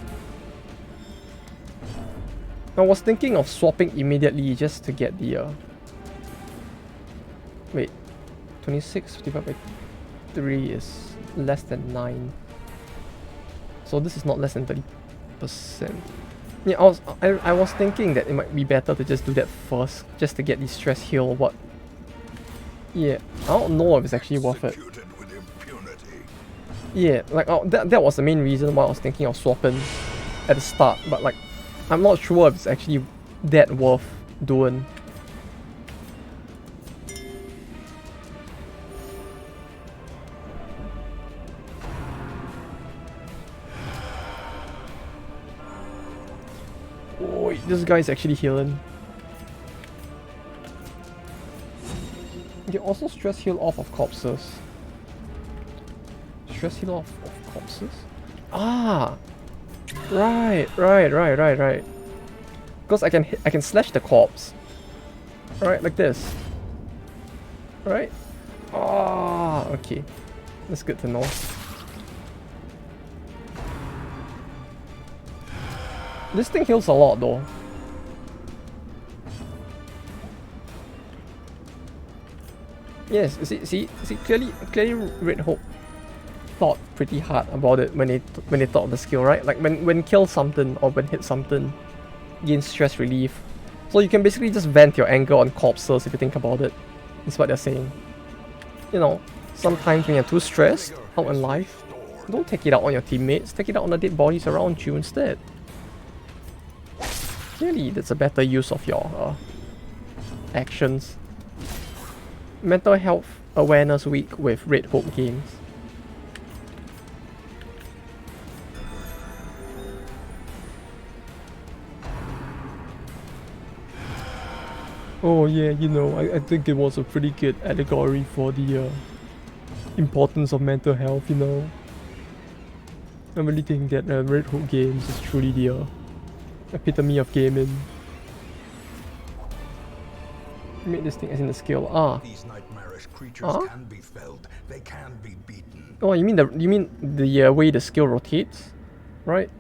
I was thinking of swapping immediately just to get the wait, 26 divided by 3 is less than 9. So this is not less than 30%. Yeah, I was thinking that it might be better to just do that first, just to get the stress heal. What? Yeah, I don't know if it's actually worth it. Yeah, like that was the main reason why I was thinking of swapping at the start, but like I'm not sure if it's actually that worth doing. Oh, this guy's actually healing. Okay, also stress heal off of corpses. Stress heal off of corpses? Ah! Right. Because I can slash the corpse. Right, like this. Right? Ah, okay. That's good to know. This thing heals a lot though. Yes, see, clearly Red Hope thought pretty hard about it when they thought of the skill, right? Like when kill something or when hit something, gain stress relief. So you can basically just vent your anger on corpses if you think about it. That's what they're saying. You know, sometimes when you're too stressed out in life, don't take it out on your teammates, take it out on the dead bodies around you instead. Clearly, that's a better use of your actions. Mental Health Awareness Week with Red Hope Games. Oh yeah, you know, I think it was a pretty good allegory for the importance of mental health, you know. I really think that Red Hook Games is truly the epitome of gaming. Made this thing as in the skill. Ah. These nightmarish creatures can be felled. They can be beaten. Oh, you mean the way the skill rotates, right?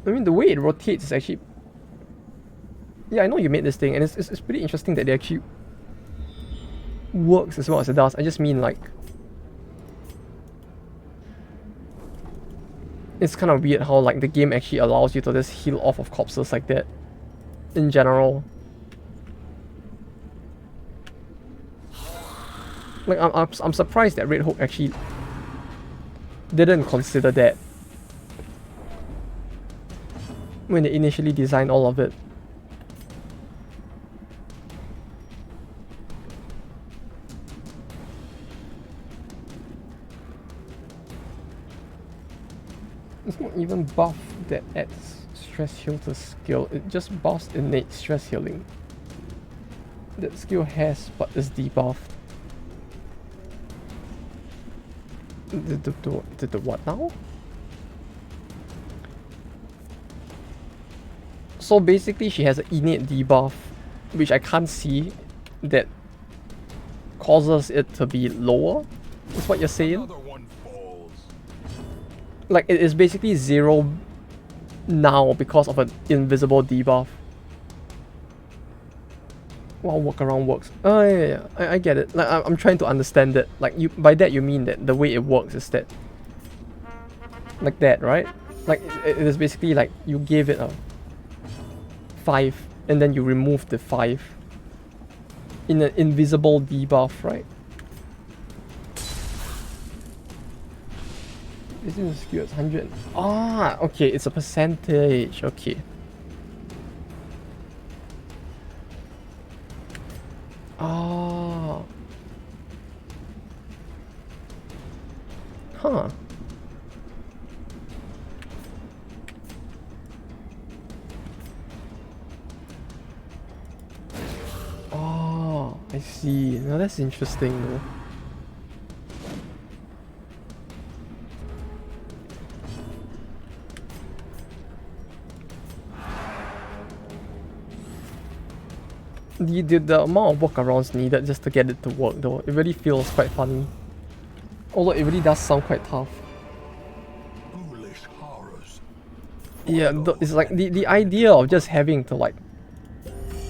I mean, the way it rotates is actually... Yeah, I know you made this thing, and it's pretty interesting that it actually works as well as it does. I just mean, like... It's kind of weird how, like, the game actually allows you to just heal off of corpses like that. In general. Like, I'm surprised that Red Hook actually didn't consider that when they initially designed all of it. It's not even buff that adds stress heal to skill, it just buffs innate stress healing. That skill has but is debuffed. The what now? So basically she has an innate debuff, which I can't see, that causes it to be lower? Is what you're saying? Like it is basically 0 now because of an invisible debuff. Wow, workaround works. Oh yeah, I get it. Like I'm trying to understand it. Like by that you mean that the way it works is that, like that, right? Like it is basically like you gave it a 5 and then you remove the 5 in an invisible debuff, right? This is a skill, it's 100. Ah, okay, it's a percentage. Okay. Ah. Huh. Oh, I see. Now that's interesting though. The amount of workarounds needed just to get it to work though, it really feels quite funny. Although it really does sound quite tough. Yeah, it's like the idea of just having to like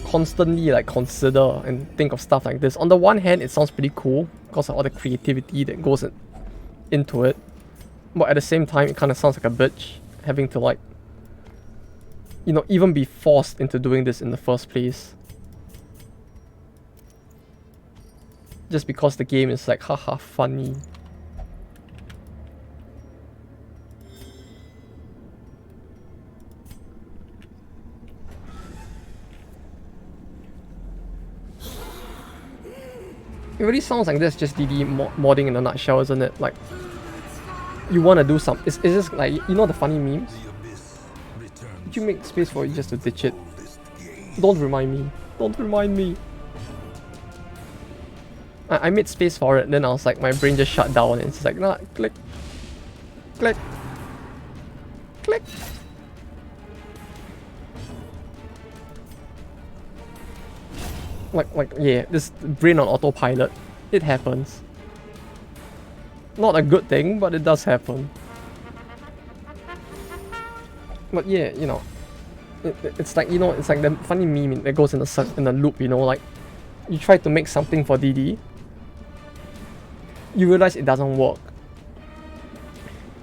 constantly like consider and think of stuff like this. On the one hand, it sounds pretty cool because of all the creativity that goes into it. But at the same time, it kind of sounds like a bitch having to like, you know, even be forced into doing this in the first place. Just because the game is like, haha, funny. It really sounds like that's just DD modding in a nutshell, isn't it? Like, you want to do something. It's just like, you know the funny memes? Did you make space for it just to ditch it? Don't remind me. Don't remind me. I made space for it, then I was like, my brain just shut down and it's like, nah, click. Click. Click. Like, yeah, this brain on autopilot. It happens. Not a good thing, but it does happen. But yeah, you know, it's like, you know, it's like the funny meme that goes in a loop, you know, like, you try to make something for DD, you realize it doesn't work.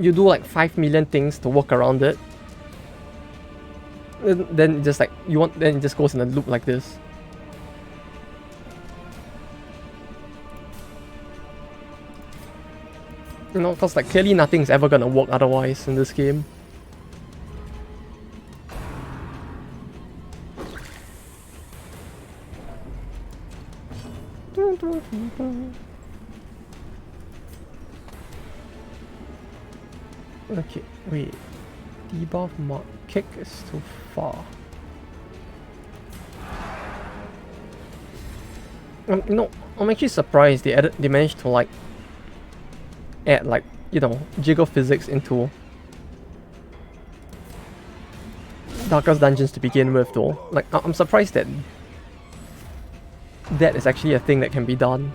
You do like 5 million things to work around it. Then just like, then it just goes in a loop like this. You know, cause like clearly nothing's ever gonna work otherwise in this game. Okay, wait. Debuff mod kick is too far. You know, I'm actually surprised they managed to like add like, you know, jiggle physics into Darkest Dungeons to begin with though. Like, I'm surprised that that is actually a thing that can be done.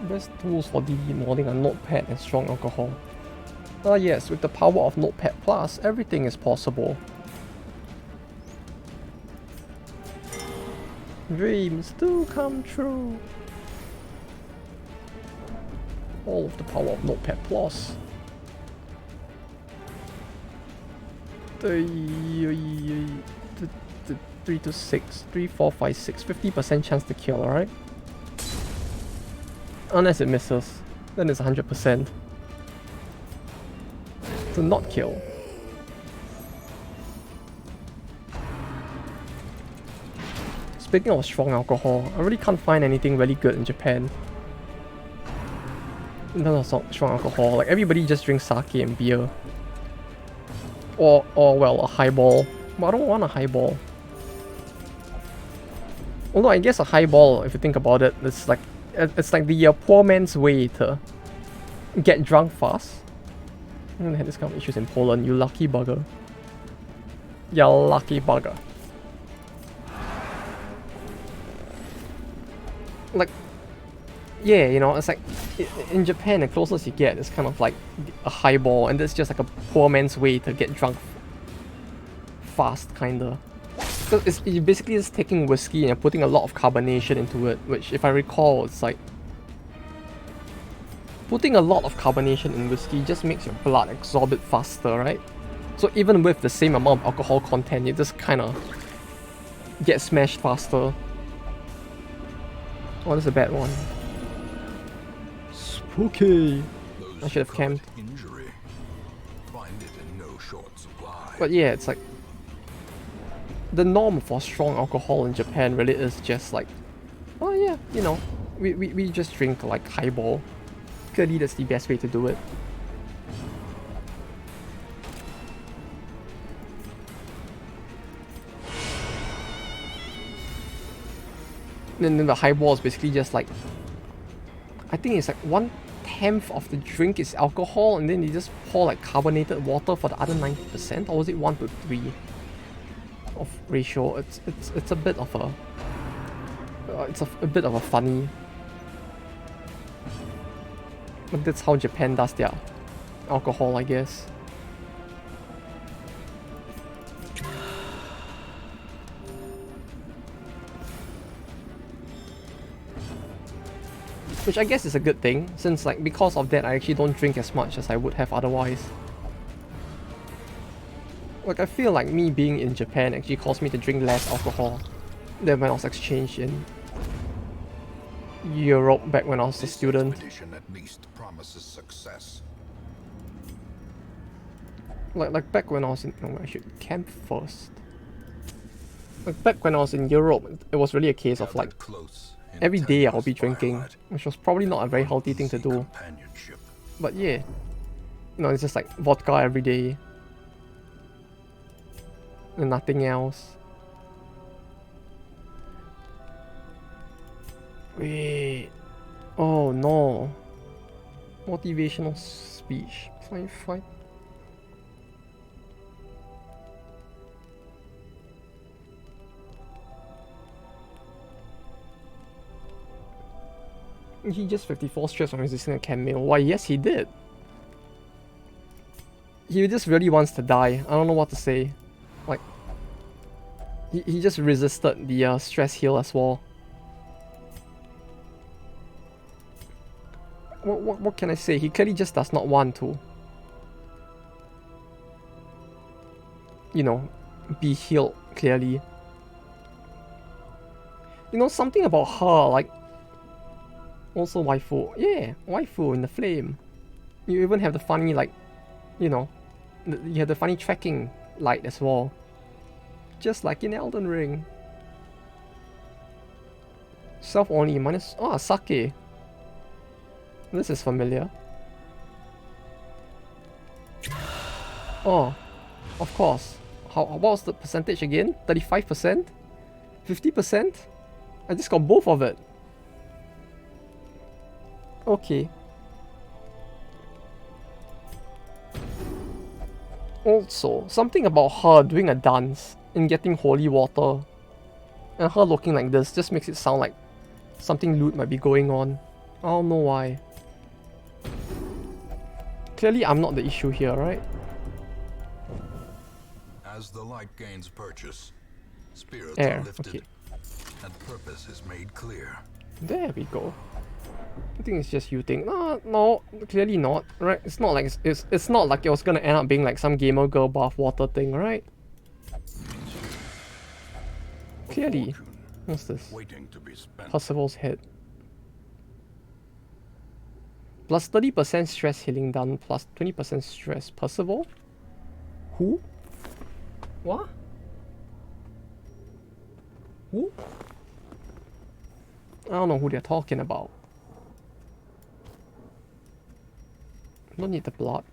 Best tools for DD modding are Notepad and strong alcohol. Ah yes, with the power of Notepad Plus, everything is possible. Dreams do come true. All of the power of Notepad Plus. 3 to 6, 3, 4, 5, 6, 50% chance to kill, alright? Unless it misses, then it's 100% to not kill. Speaking of strong alcohol, I really can't find anything really good in Japan. In terms of strong alcohol, like everybody just drinks sake and beer. Or well, a highball. But I don't want a highball. Although I guess a highball, if you think about it, it's like the poor man's way to get drunk fast. I'm gonna have this kind of issues in Poland, you lucky bugger. You lucky bugger. Like, yeah, you know, it's like, in Japan, the closest you get is kind of like a highball, and that's just like a poor man's way to get drunk fast, kinda. Because you're basically just taking whiskey and putting a lot of carbonation into it, which, if I recall, it's like, putting a lot of carbonation in whiskey just makes your blood absorb it faster, right? So even with the same amount of alcohol content, you just kind of get smashed faster. Oh, that's a bad one. Spooky. I should have camped. But yeah, it's like the norm for strong alcohol in Japan really is just like, oh yeah, you know, we just drink like highball. Clearly that's the best way to do it. And then the highball is basically just like, I think it's like 1/10 of the drink is alcohol, and then you just pour like carbonated water for the other 90%, or was it 1 to 3 of ratio? It's a bit of a a bit of a funny. But that's how Japan does their alcohol, I guess. Which I guess is a good thing, since like because of that I actually don't drink as much as I would have otherwise. Like I feel like me being in Japan actually caused me to drink less alcohol than when I was exchanged in Europe back when I was a student. At least promises success. Like back when I was in, no, I should camp first. Like back when I was in Europe, it was really a case of like every day I'll be drinking, which was probably not a very healthy thing to do. But yeah, You know, it's just like vodka every day. And nothing else. Wait. Oh no. Motivational speech. Fine, fine. He just 54 stress from resisting a chem meal. Why, yes he did. He just really wants to die. I don't know what to say. Like, he just resisted the stress heal as well. What can I say? He clearly just does not want to, you know, be healed, clearly. You know, something about her, like, also waifu. Yeah, waifu in the flame. You even have the funny, like, you know, you have the funny tracking light as well. Just like in Elden Ring. Self only minus... Oh, sake. This is familiar. Oh, of course. What was the percentage again? 35%? 50%? I just got both of it. Okay. Also, something about her doing a dance and getting holy water and her looking like this just makes it sound like something lewd might be going on. I don't know why. Clearly I'm not the issue here, right? As the light gains purchase, spirits Air, are lifted, okay. and purpose is made clear. There we go. I think it's just you think. No, clearly not, right? It's not like it's not like it was gonna end up being like some gamer girl bath water thing, right? Clearly. What's this? Waiting to be spent. Percival's head. Plus 30% stress healing done, plus 20% stress. Percival? Who? What? Who? I don't know who they're talking about. Don't need the blood.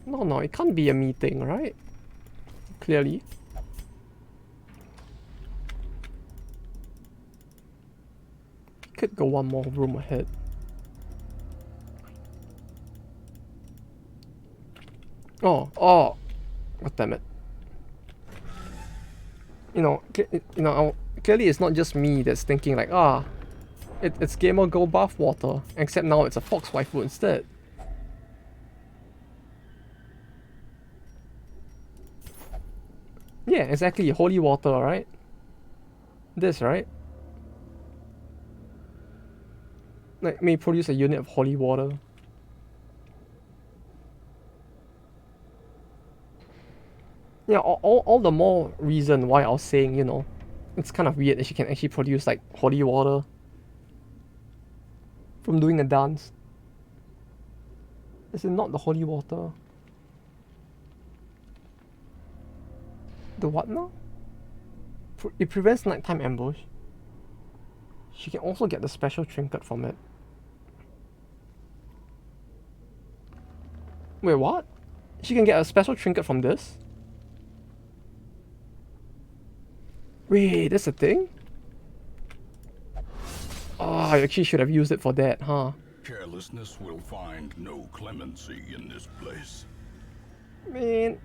No, it can't be a meeting, right? Clearly. Could go one more room ahead. Oh, God damn it. Clearly it's not just me that's thinking like, it's gamer girl bath water, except now it's a fox waifu instead. Yeah, exactly, holy water, right? This, right? Like, may produce a unit of holy water. Yeah, all the more reason why I was saying, you know, it's kind of weird that she can actually produce, like, holy water from doing a dance. Is it not the holy water? The what now? It prevents nighttime ambush. She can also get the special trinket from it. Wait, what? She can get a special trinket from this? Wait, that's a thing? Oh, I actually should have used it for that, huh? Carelessness will find no clemency in this place. Man.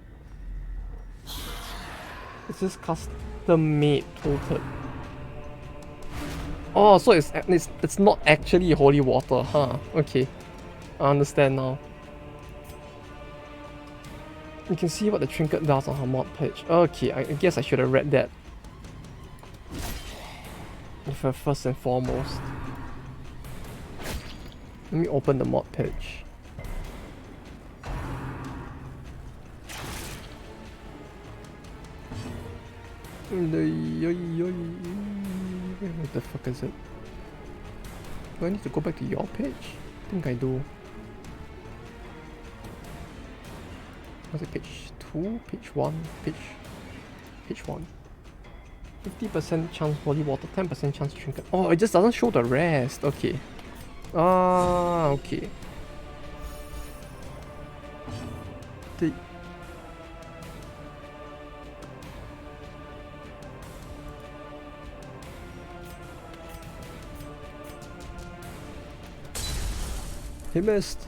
It's just custom made toted. Oh, so it's not actually holy water, huh? Okay. I understand now. You can see what the trinket does on her mod page. Okay, I guess I should have read that. First and foremost. Let me open the mod page. What the fuck is it? Do I need to go back to your page? I think I do. Was it page 2? Page 1? Page 1. 50% chance holy water, 10% chance trinket. Oh, it just doesn't show the rest. Okay. Okay. The... He missed.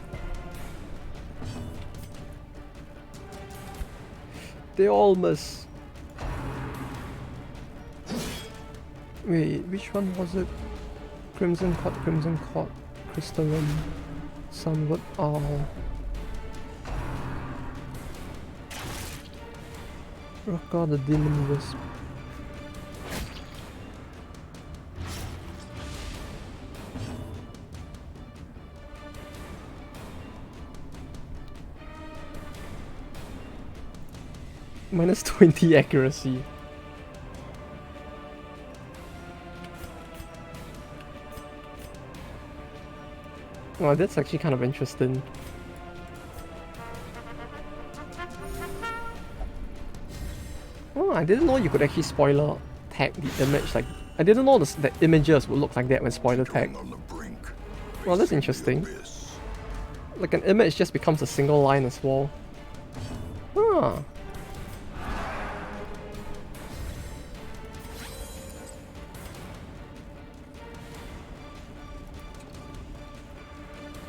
They all miss. Wait, which one was it? Crimson Court, Crystalline, Sunwood Owl. Rockar the Demon Wisp. Minus 20 accuracy. Wow, that's actually kind of interesting. Oh, I didn't know you could actually spoiler tag the image. Like, I didn't know the images would look like that when spoiler tagged. Well, that's interesting. Like an image just becomes a single line as well. Huh.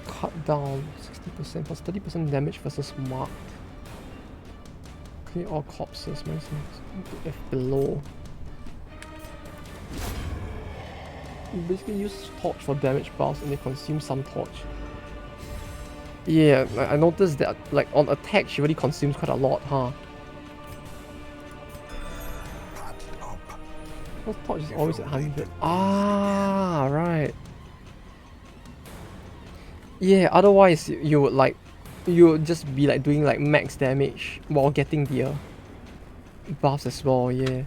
Cut down 60% plus 30% damage versus marked. Clear all corpses, if below. You basically use torch for damage buffs and they consume some torch. Yeah, I noticed that like on attack she really consumes quite a lot, huh? Well, torch is always at 100. Ah, right. Yeah, otherwise you would like, you would just be like doing like max damage while getting the buffs as well, yeah.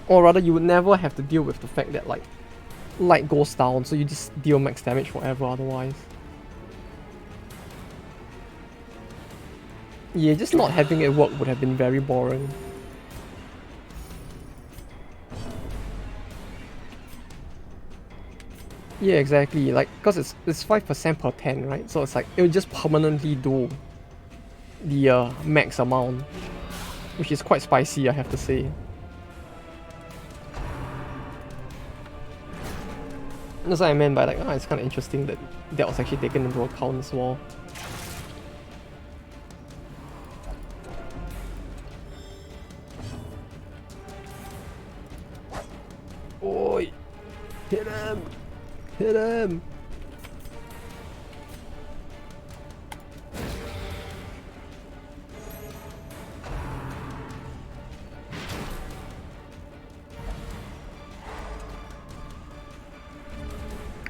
Or rather you would never have to deal with the fact that like light goes down, so you just deal max damage forever otherwise. Yeah, just not having it work would have been very boring. Yeah, exactly. Like, cause it's 5% per 10, right? So it's like it will just permanently do the max amount, which is quite spicy, I have to say. That's what I meant by like, it's kind of interesting that that was actually taken into account as well. Oi! Hit him! Hit him!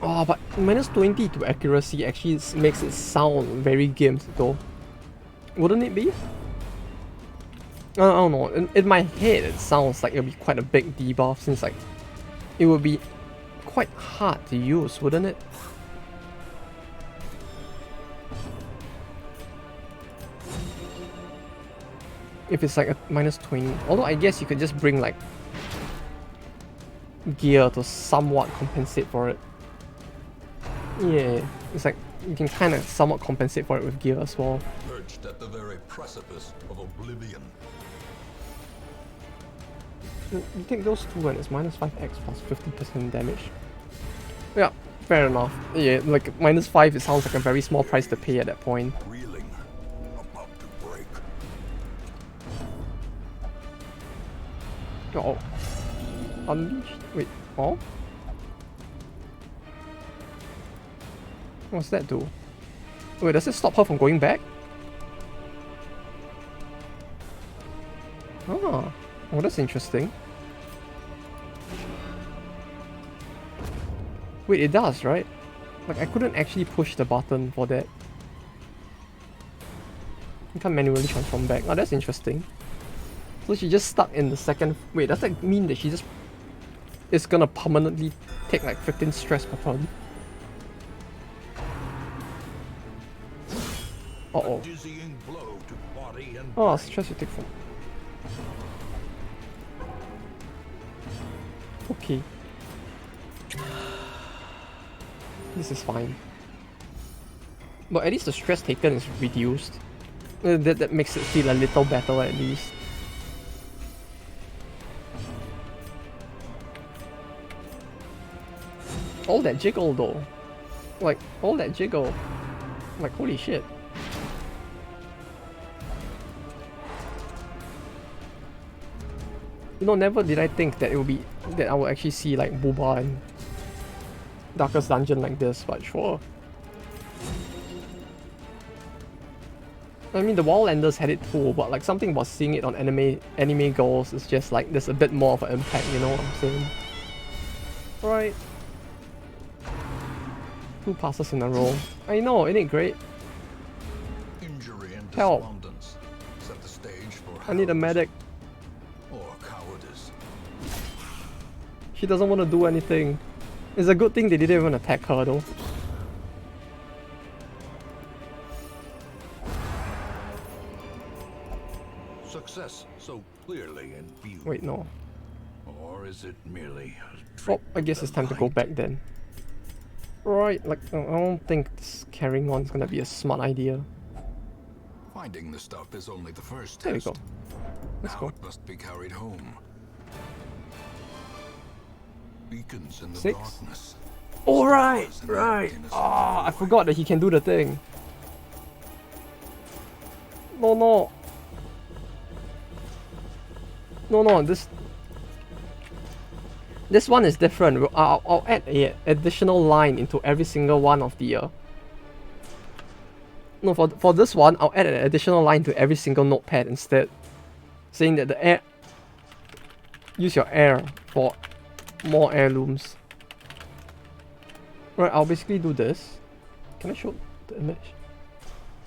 Oh, but minus 20 to accuracy actually makes it sound very gimped though. Wouldn't it be? I don't know. In my head, it sounds like it'll be quite a big debuff since like it would be quite hard to use, wouldn't it? If it's like a minus 20. Although I guess you could just bring like gear to somewhat compensate for it. Yeah, it's like you can kind of somewhat compensate for it with gear as well. Perched at the very precipice of oblivion. You take those two and it's minus 5x plus 50% damage. Yeah, fair enough. Yeah, like minus 5, it sounds like a very small price to pay at that point. Reeling, about to break. Oh. Unleashed? Wait, oh? What's that do? Wait, does it stop her from going back? Ah, oh, that's interesting. Wait, it does, right? Like, I couldn't actually push the button for that. You can't manually transform back. Oh, that's interesting. So she just stuck in the second... Wait, does that mean that she just... is gonna permanently take like 15 stress per turn? Uh-oh. Oh, stress you take from... Okay. This is fine. But at least the stress taken is reduced. That makes it feel a little better at least. All that jiggle though. Like, all that jiggle. Like, holy shit. You know, never did I think that it would be that I would actually see like Booba and Darkest Dungeon like this, but sure. I mean, the Wildlanders had it too, but like something about seeing it on anime goals is just like there's a bit more of an impact, you know what I'm saying? Right. 2 passes in a row. I know, isn't it great? Injury and Help. despondence set the stage for I need a medic. or cowardice. She doesn't want to do anything. It's a good thing they didn't even attack her though. Success so clearly in view. Wait, no. Or is it merely a Oh, trick I guess of it's the time to go light? back then. Right, like, I don't think this carrying on is gonna be a smart idea. Finding the stuff is only the first There we test. go. Let's Now go. it must be carried home. Beacons in the 6. darkness. Alright, Stars in the right. emptiness of Ah, I the void. forgot that he can do the thing. No, no. No, this one is different. I'll add a additional line into every single one of the no, for this one, I'll add an additional line to every single notepad instead, saying that the air use your air for more heirlooms. Right, I'll basically do this. Can I show the image?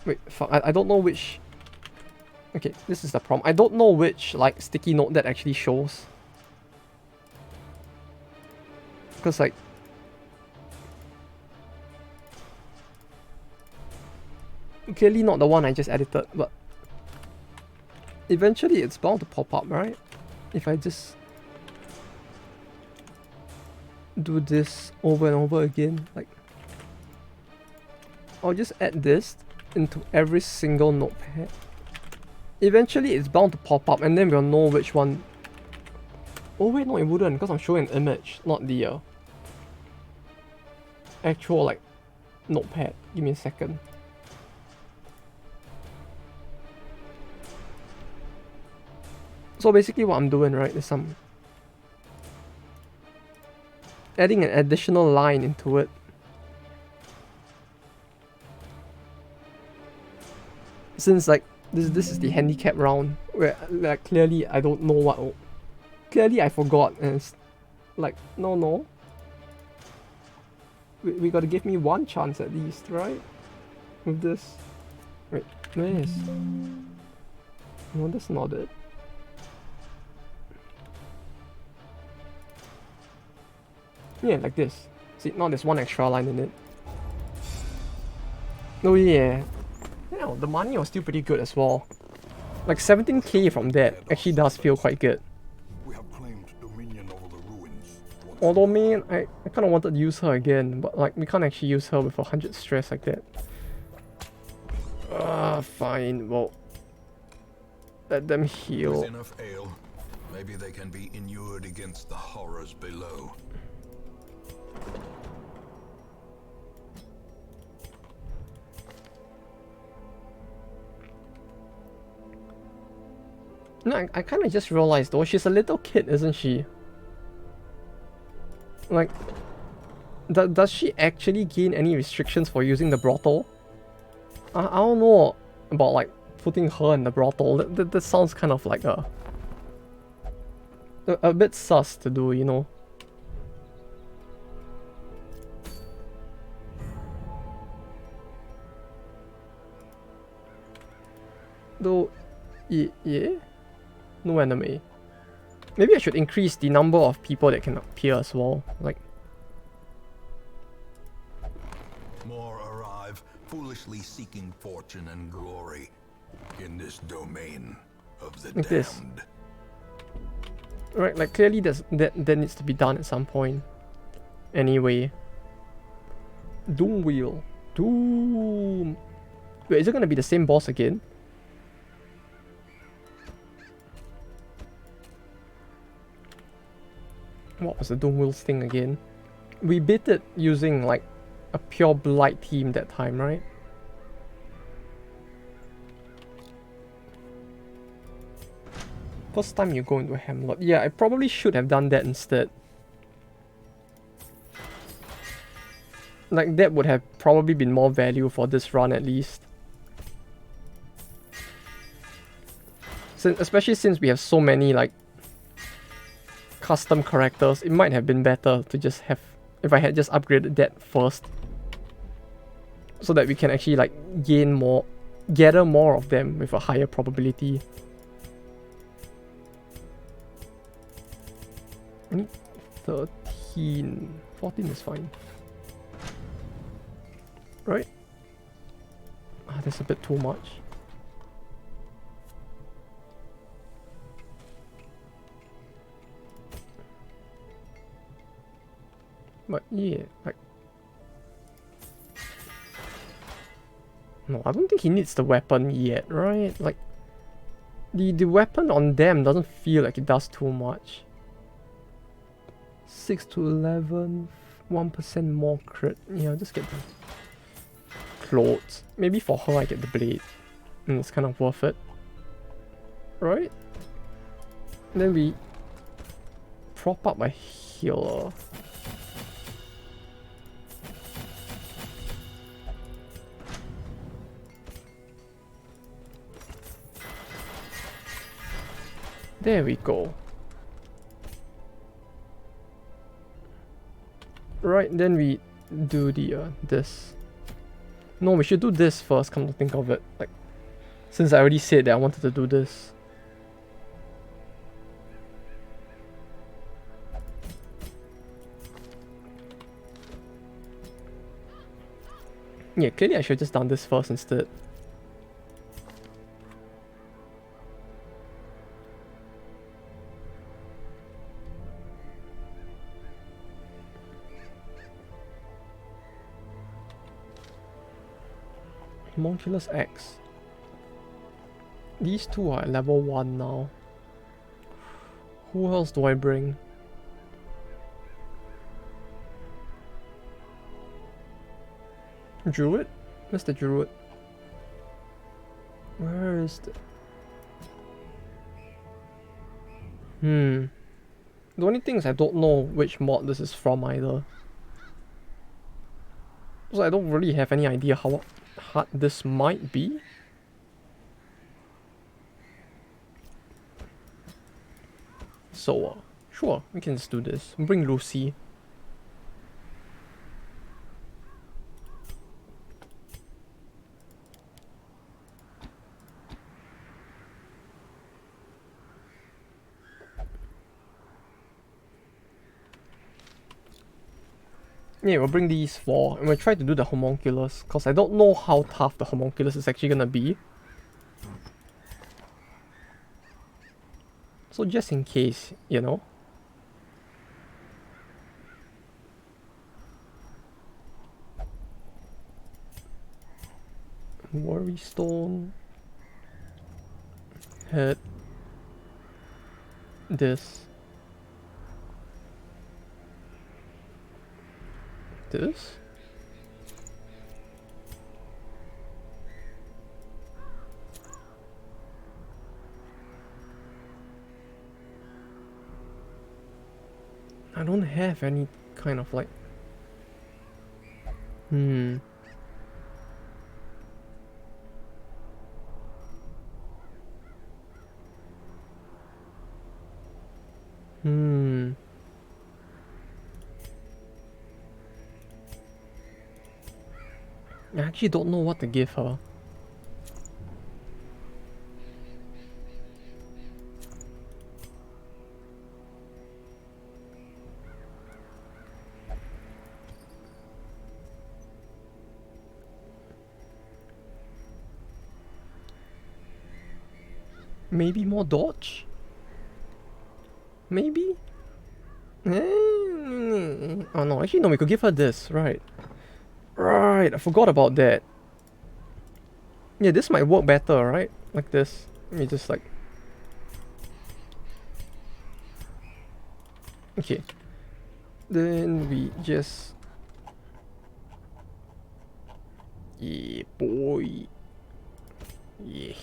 Wait, fuck, I don't know which. Okay, this is the problem. I don't know which like sticky note that actually shows. Because like clearly not the one I just edited, but eventually it's bound to pop up, right? If I just do this over and over again, like I'll just add this into every single notepad. Eventually it's bound to pop up and then we'll know which one. Oh wait, no, it wouldn't because I'm showing an image, not the actual like notepad. Give me a second. So basically what I'm doing, right, is I'm adding an additional line into it. Since like this is the handicap round where like clearly I don't know what. Clearly I forgot and it's like no. We gotta give me one chance at least, right? With this. Wait, where is? No, that's not it. Yeah, like this. See, now there's one extra line in it. Oh yeah. Yeah, the money was still pretty good as well. Like 17k from that actually does feel quite good. We have claimed dominion over the ruins. once Although again. man, I kind of wanted to use her again, but like we can't actually use her with 100 stress like that. Fine, well, let them heal. With enough ale, maybe they can be inured against the horrors below. No, I kind of just realized though, she's a little kid, isn't she? Like, does she actually gain any restrictions for using the brothel? I don't know about like putting her in the brothel. That sounds kind of like a bit sus to do, you know. Though, yeah, no anime. Maybe I should increase the number of people that can appear as well. Like, More arrive, foolishly seeking fortune and glory in this domain of the Like this. damned. right, like clearly that needs to be done at some point. Anyway. Doom Wheel. Doom. Wait, is it gonna be the same boss again? What was the Doom Wheels thing again? We beat it using like a pure blight team that time, right? First time you go into a Hamlet. Yeah, I probably should have done that instead. Like, that would have probably been more value for this run at least. Especially since we have so many, like, custom characters, it might have been better to just have... if I had just upgraded that first. So that we can actually, like, gather more of them with a higher probability. I need 13. 14 is fine. Right? Ah, that's a bit too much. But yeah, like... no, I don't think he needs the weapon yet, right? Like... The weapon on them doesn't feel like it does too much. 6 to 11, 1% more crit. Yeah, just get the clothes. Maybe for her I get the blade. And it's kind of worth it. Right? And then we prop up a healer. There we go. Right, then we do the this. No, we should do this first, come to think of it. Like, since I already said that I wanted to do this. Yeah, clearly I should have just done this first instead. Homunculus X. These two are at level 1 now. Who else do I bring? Druid? Where's the Druid? Where is the... The only thing is I don't know which mod this is from either. So I don't really have any idea how hard this might be. So, sure, we can just do this. Bring Lucy. Yeah, we'll bring these 4 and we'll try to do the homunculus because I don't know how tough the homunculus is actually gonna be. So just in case, you know. Worry Stone. Head. This. This? I don't have any kind of like... I actually don't know what to give her. Maybe more dodge? Maybe? Oh no, actually no, we could give her this, right. Right, I forgot about that. Yeah, this might work better, right? Like this. Let me just like... Okay. Then we just... Yeah, boy. Yeah.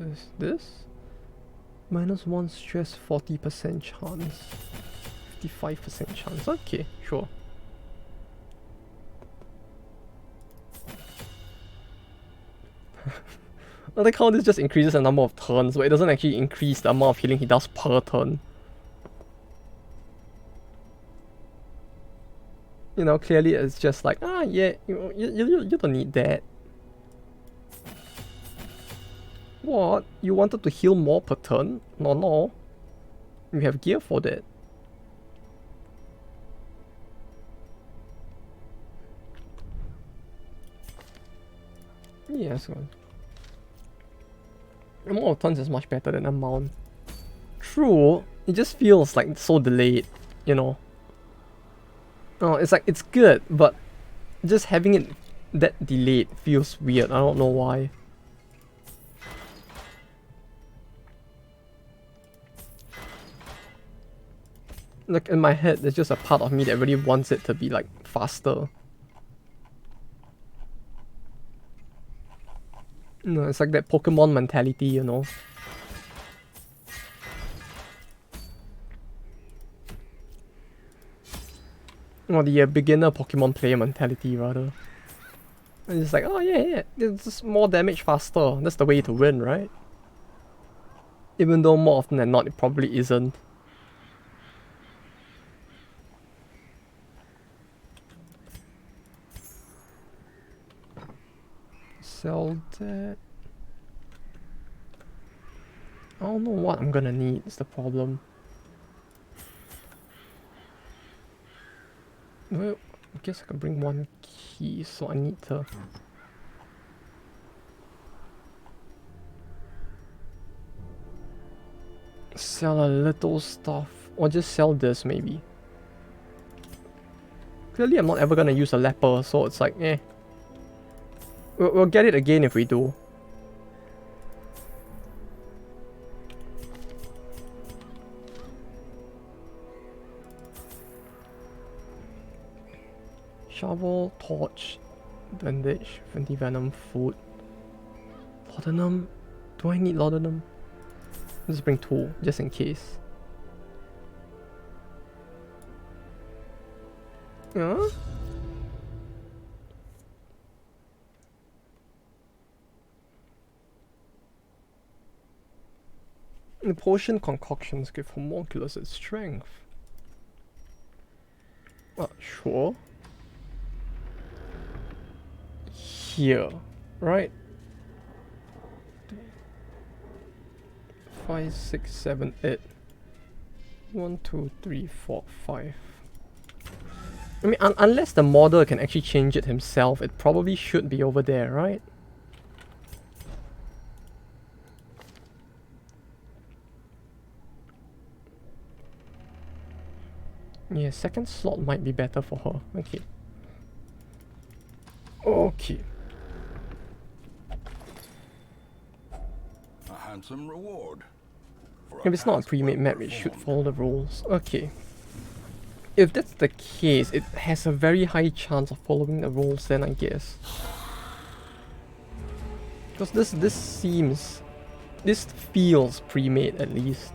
Is this? -1 stress, 40% chance. 55% chance. Okay, sure. I like how this just increases the number of turns, but it doesn't actually increase the amount of healing he does per turn. You know, clearly it's just like, ah, yeah, you don't need that. What? You wanted to heal more per turn? No. You have gear for that. Yes, good. Amount of turns is much better than amount. True, it just feels like so delayed, you know. Oh, it's like, it's good, but just having it that delayed feels weird. I don't know why. Like, in my head, there's just a part of me that really wants it to be like faster. No, it's like that Pokemon mentality, you know. Or the beginner Pokemon player mentality, rather. And it's like, oh yeah, it's just more damage faster. That's the way to win, right? Even though more often than not, it probably isn't. Sell that. I don't know what I'm gonna need, is the problem. Well, I guess I can bring one key, so I need to... sell a little stuff, or just sell this maybe. Clearly I'm not ever gonna use a leper, so it's like, eh. We'll get it again if we do. Shovel, torch, bandage, anti-venom, food. Laudanum? Do I need laudanum? Let's bring 2, just in case. Yeah? The potion concoctions give homunculus its strength. Sure. Here, right? 5, 6, 7, 8. 1, 2, 3, 4, 5. I mean, unless the modder can actually change it himself, it probably should be over there, right? Yeah, second slot might be better for her. Okay. Okay. A handsome reward. If it's not a pre-made map, it should follow the rules. Okay. If that's the case, it has a very high chance of following the rules then, I guess. Because this feels pre-made at least.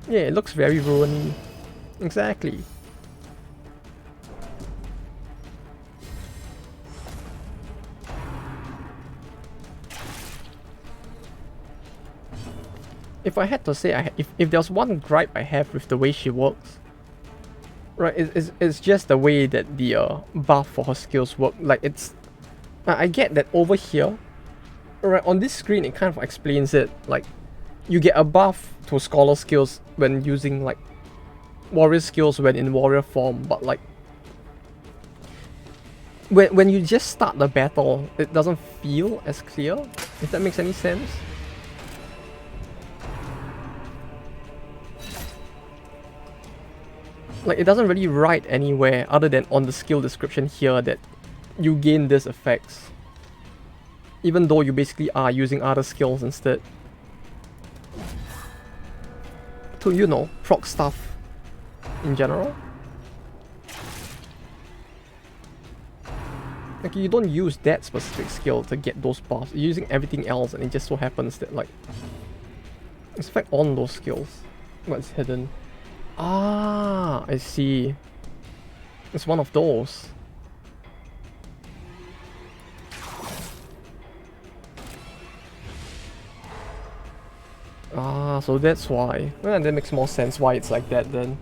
Yeah, it looks very ruiny. Exactly. If I had to say, if there's one gripe I have with the way she works, right, it's just the way that the buff for her skills work. Like, it's... I get that over here, right, on this screen it kind of explains it. Like, you get a buff to scholar skills when using, like, warrior skills when in warrior form, but, like, when you just start the battle, it doesn't feel as clear, if that makes any sense. Like, it doesn't really write anywhere other than on the skill description here that you gain these effects. Even though you basically are using other skills instead. To, you know, proc stuff in general. Like, you don't use that specific skill to get those buffs. You're using everything else, and it just so happens that, like, it's in fact on those skills. What's hidden? Ah, I see. It's one of those. Ah, so that's why. Well, that makes more sense why it's like that then.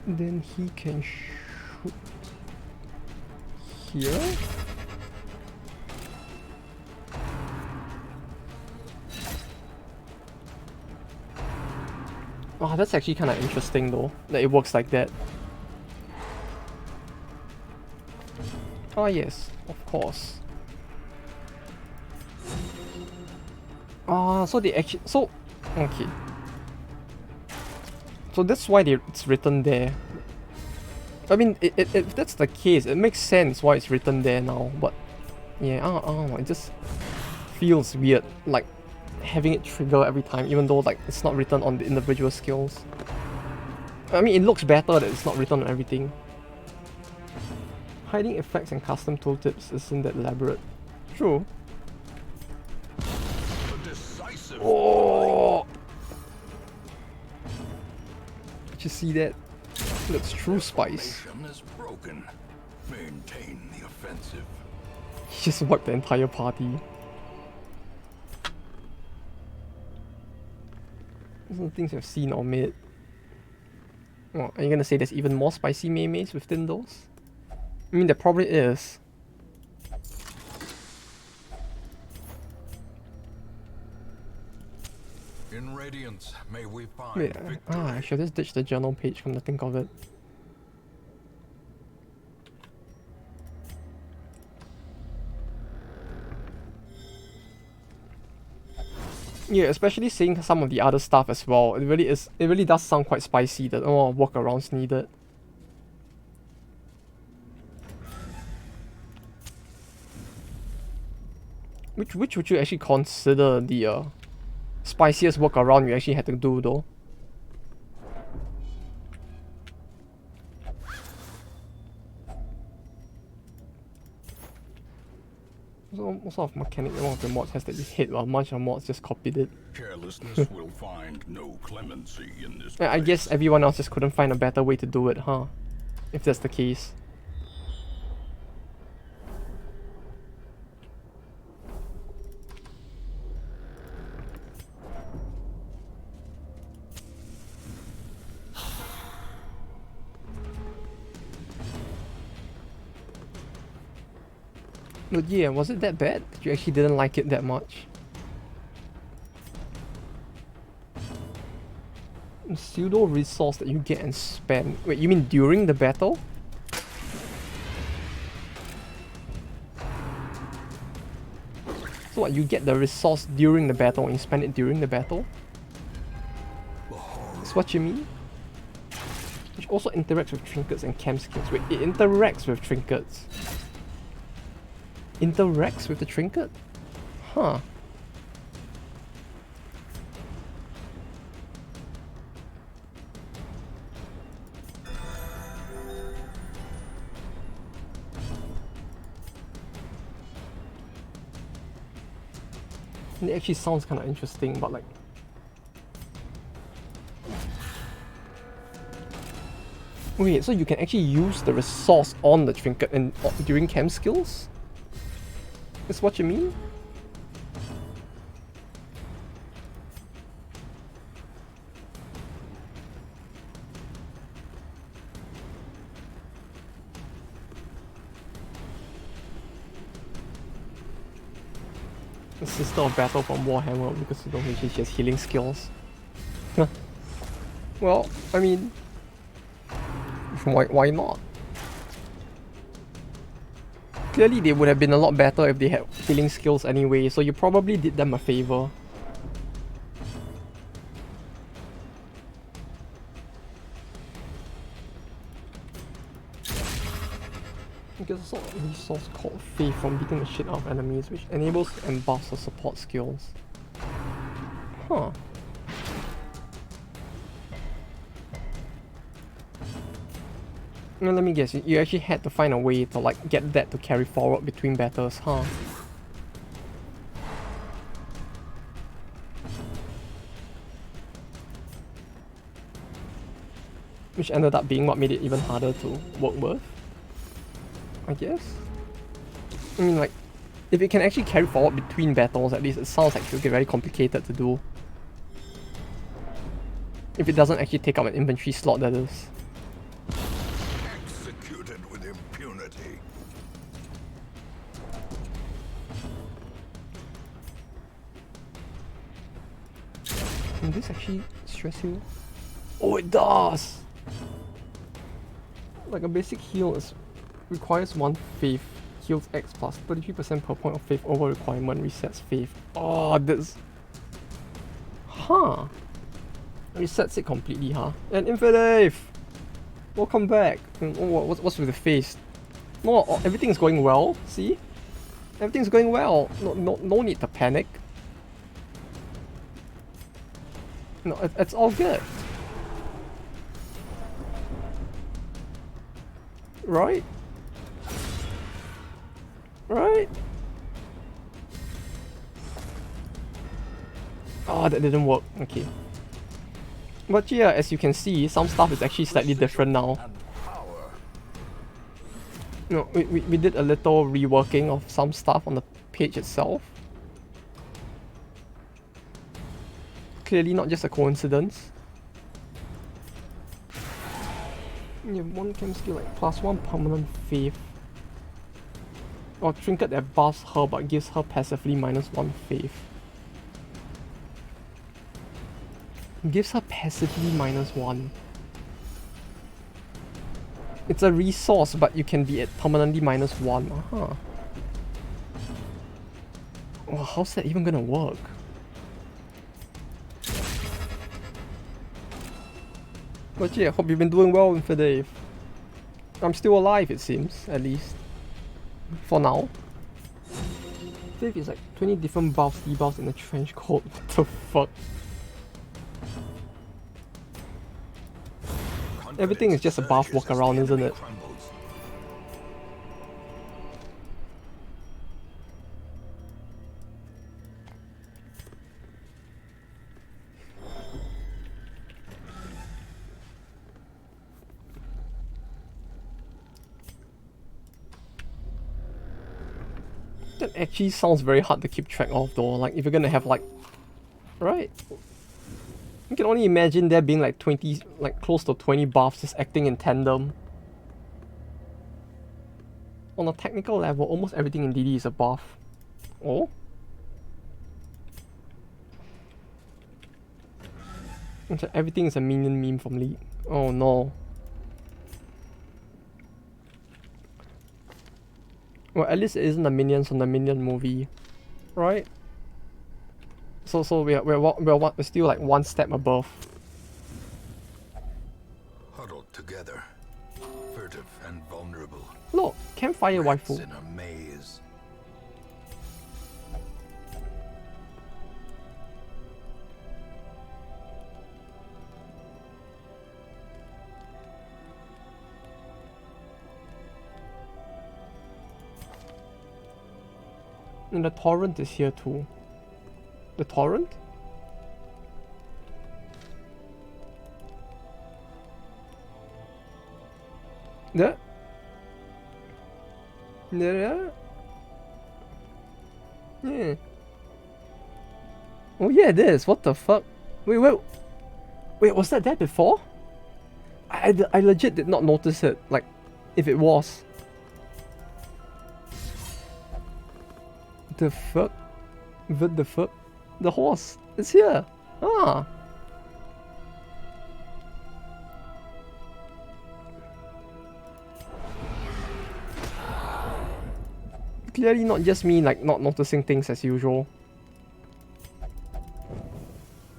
Then he can shoot here. Oh, that's actually kind of interesting though, that it works like that. Oh yes, of course. Ah, so they actually, so, okay. So that's why it's written there. I mean, if that's the case, it makes sense why it's written there now, but yeah, I don't know, it just feels weird, like having it trigger every time, even though like it's not written on the individual skills. I mean, it looks better that it's not written on everything. Hiding effects and custom tooltips isn't that elaborate. True. Oh! Did you see that? That's true spice. Is broken. Maintain the offensive. He just wiped the entire party. Those are the things I've seen or made. Oh, are you gonna say there's even more spicy meimeis within those? I mean, there probably is. In Radiance, may we find Wait, victory. I should just ditch the journal page come to think of it. Yeah, especially seeing some of the other stuff as well. It really does sound quite spicy that workarounds needed. Which would you actually consider the spiciest workaround you actually had to do though? So what sort of mechanic one of the mods has that you hate while a bunch of mods just copied it? Carelessness will find no clemency in this I guess place. everyone else just couldn't find a better way to do it, huh? If that's the case. But yeah, was it that bad that you actually didn't like it that much? Pseudo resource that you get and spend. Wait, you mean during the battle? So what, you get the resource during the battle and you spend it during the battle? That's what you mean? Which also interacts with trinkets and chem skills. Wait, it interacts with trinkets. Interacts with the trinket? Huh. It actually sounds kind of interesting, but like... Wait, so you can actually use the resource on the trinket and during chem skills? Is what you mean? The Sister of Battle from Warhammer because you know she has healing skills. Well, I mean, why not? Clearly they would have been a lot better if they had healing skills anyway, so you probably did them a favor. Because it's not a resource called Faith from beating the shit out of enemies, which enables and buffs her support skills. Huh. Now let me guess, you actually had to find a way to like get that to carry forward between battles, huh? Which ended up being what made it even harder to work with, I guess. I mean, like, if it can actually carry forward between battles, at least it sounds like it would get very complicated to do. If it doesn't actually take up an inventory slot, that is. Executed with impunity. Can this actually stress you? Oh, it does! Like a basic heal is requires 1 faith, heals X plus 33% per point of faith over requirement, resets faith. Oh, this. Huh. Resets it completely, huh? And Infidave! Welcome back! Oh, what's with the face? No, everything's going well, see? Everything's going well. No need to panic. No, it's all good. Right? Right? Oh, that didn't work. Okay. But yeah, as you can see, some stuff is actually slightly different now. No, we did a little reworking of some stuff on the page itself. Clearly not just a coincidence. You have 1 chem skill like +1 permanent faith. Or trinket that buffs her but gives her passively -1 faith. Gives her passively -1. It's a resource, but you can be at permanently -1. Uh-huh. Well, how's that even gonna work? But yeah, hope you've been doing well, Infidave. I'm still alive, it seems, at least. For now. Faith is like 20 different buffs, debuffs in the trench coat. What the fuck? Everything is just a buff walk around, isn't it? That actually sounds very hard to keep track of though, like if you're gonna have like... Right? You can only imagine there being like 20, like close to 20 buffs just acting in tandem. On a technical level, almost everything in DD is a buff. Oh? So everything is a minion meme from League. Oh no. Well, at least it isn't the minions from the Minion movie, right? So we're still like 1 step above. Huddled together, furtive and vulnerable. Look, campfire Rats waifu. in a maze. And the torrent is here too. The torrent? Yeah. Yeah. Yeah. Oh yeah, it is. What the fuck? Wait, was that there before? I legit did not notice it. Like, if it was. The fuck? What the fuck? The horse! It's here! Ah! Clearly not just me, like, not noticing things as usual.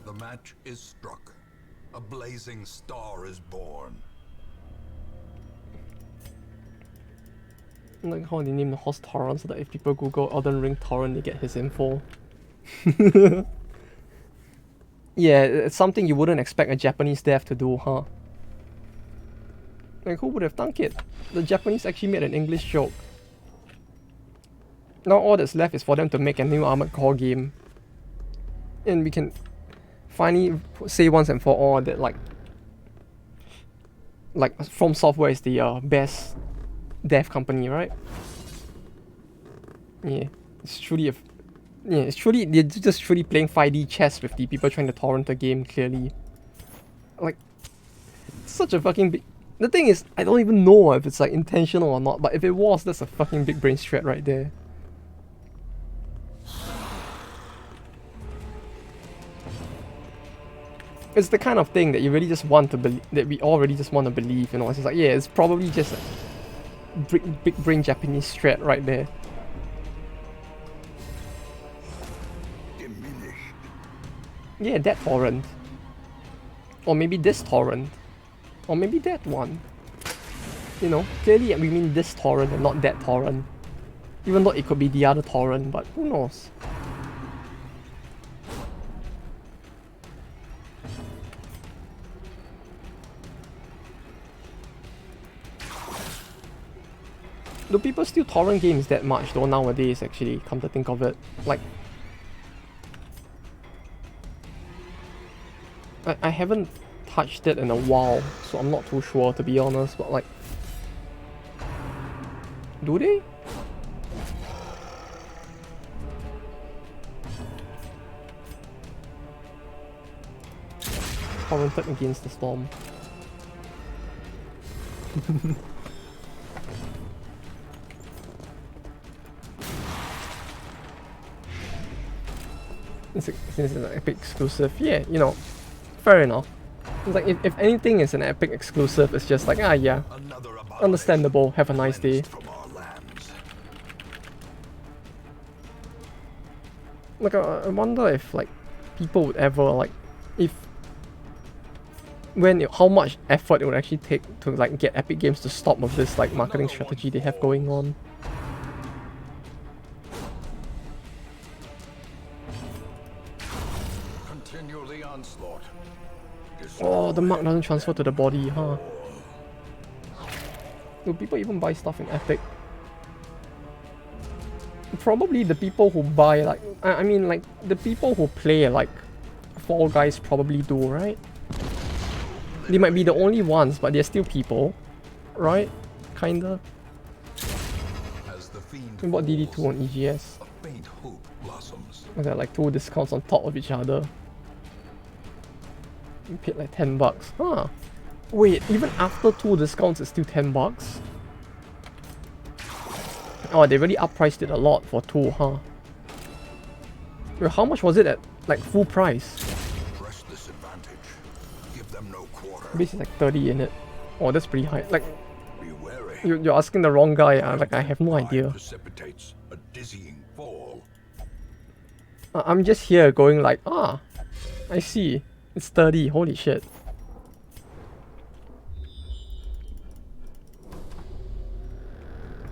The match is struck. A blazing star is born. Like how they name the horse Torrent so that if people Google Elden Ring Torrent, they get his info. Yeah, it's something you wouldn't expect a Japanese dev to do, huh? Like, who would have thunk it? The Japanese actually made an English joke. Now all that's left is for them to make a new Armored Core game. And we can finally say once and for all that like From Software is the best dev company, right? Yeah, it's truly they're just truly playing 5D chess with the people trying to torrent the game, clearly. Like, it's such a fucking big... The thing is, I don't even know if it's like intentional or not, but if it was, that's a fucking big brain strat right there. It's the kind of thing that you really just want to believe, that we all really just want to believe, you know. It's just like, yeah, it's probably just a big brain Japanese strat right there. Yeah, that torrent. Or maybe this torrent. Or maybe that one. You know, clearly we mean this torrent and not that torrent. Even though it could be the other torrent, but who knows? Do people still torrent games that much though nowadays, actually, come to think of it? Like, I haven't touched it in a while, so I'm not too sure, to be honest, but like... Do they? Torrented Against the Storm. Since it's an Epic exclusive, yeah, you know, fair enough. It's like, if anything is an Epic exclusive, it's just like, ah yeah, understandable, have a nice day. Like, I wonder if, like, people would ever, like, how much effort it would actually take to, like, get Epic Games to stop with this, like, marketing strategy they have going on. Oh, the mark doesn't transfer to the body, huh? Do people even buy stuff in Epic? Probably the people who buy, like, I mean, like, the people who play, like, Fall Guys probably do, right? They might be the only ones, but they're still people, right? Kinda. We bought DD2 on EGS. Okay, like 2 discounts on top of each other. We paid like $10. Huh. Wait, even after 2 discounts it's still $10? Oh, they really uppriced it a lot for 2, huh? Wait, how much was it at, like, full price? Basically like 30 in it. Oh, that's pretty high. Like, you're asking the wrong guy. Like, I have no idea. I'm just here going like, ah, I see. It's 30. Holy shit.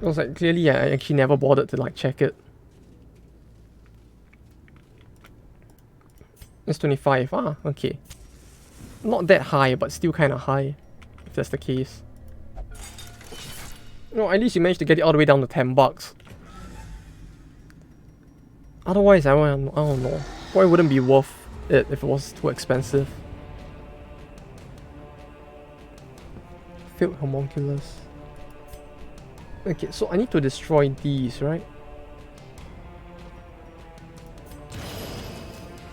I was like, clearly I actually never bothered to like check it. It's 25. Ah, okay. Not that high, but still kind of high, if that's the case. No, at least you managed to get it all the way down to $10. Otherwise, I don't know. Why wouldn't be worth it if it was too expensive? Failed homunculus. Okay, so I need to destroy these, right?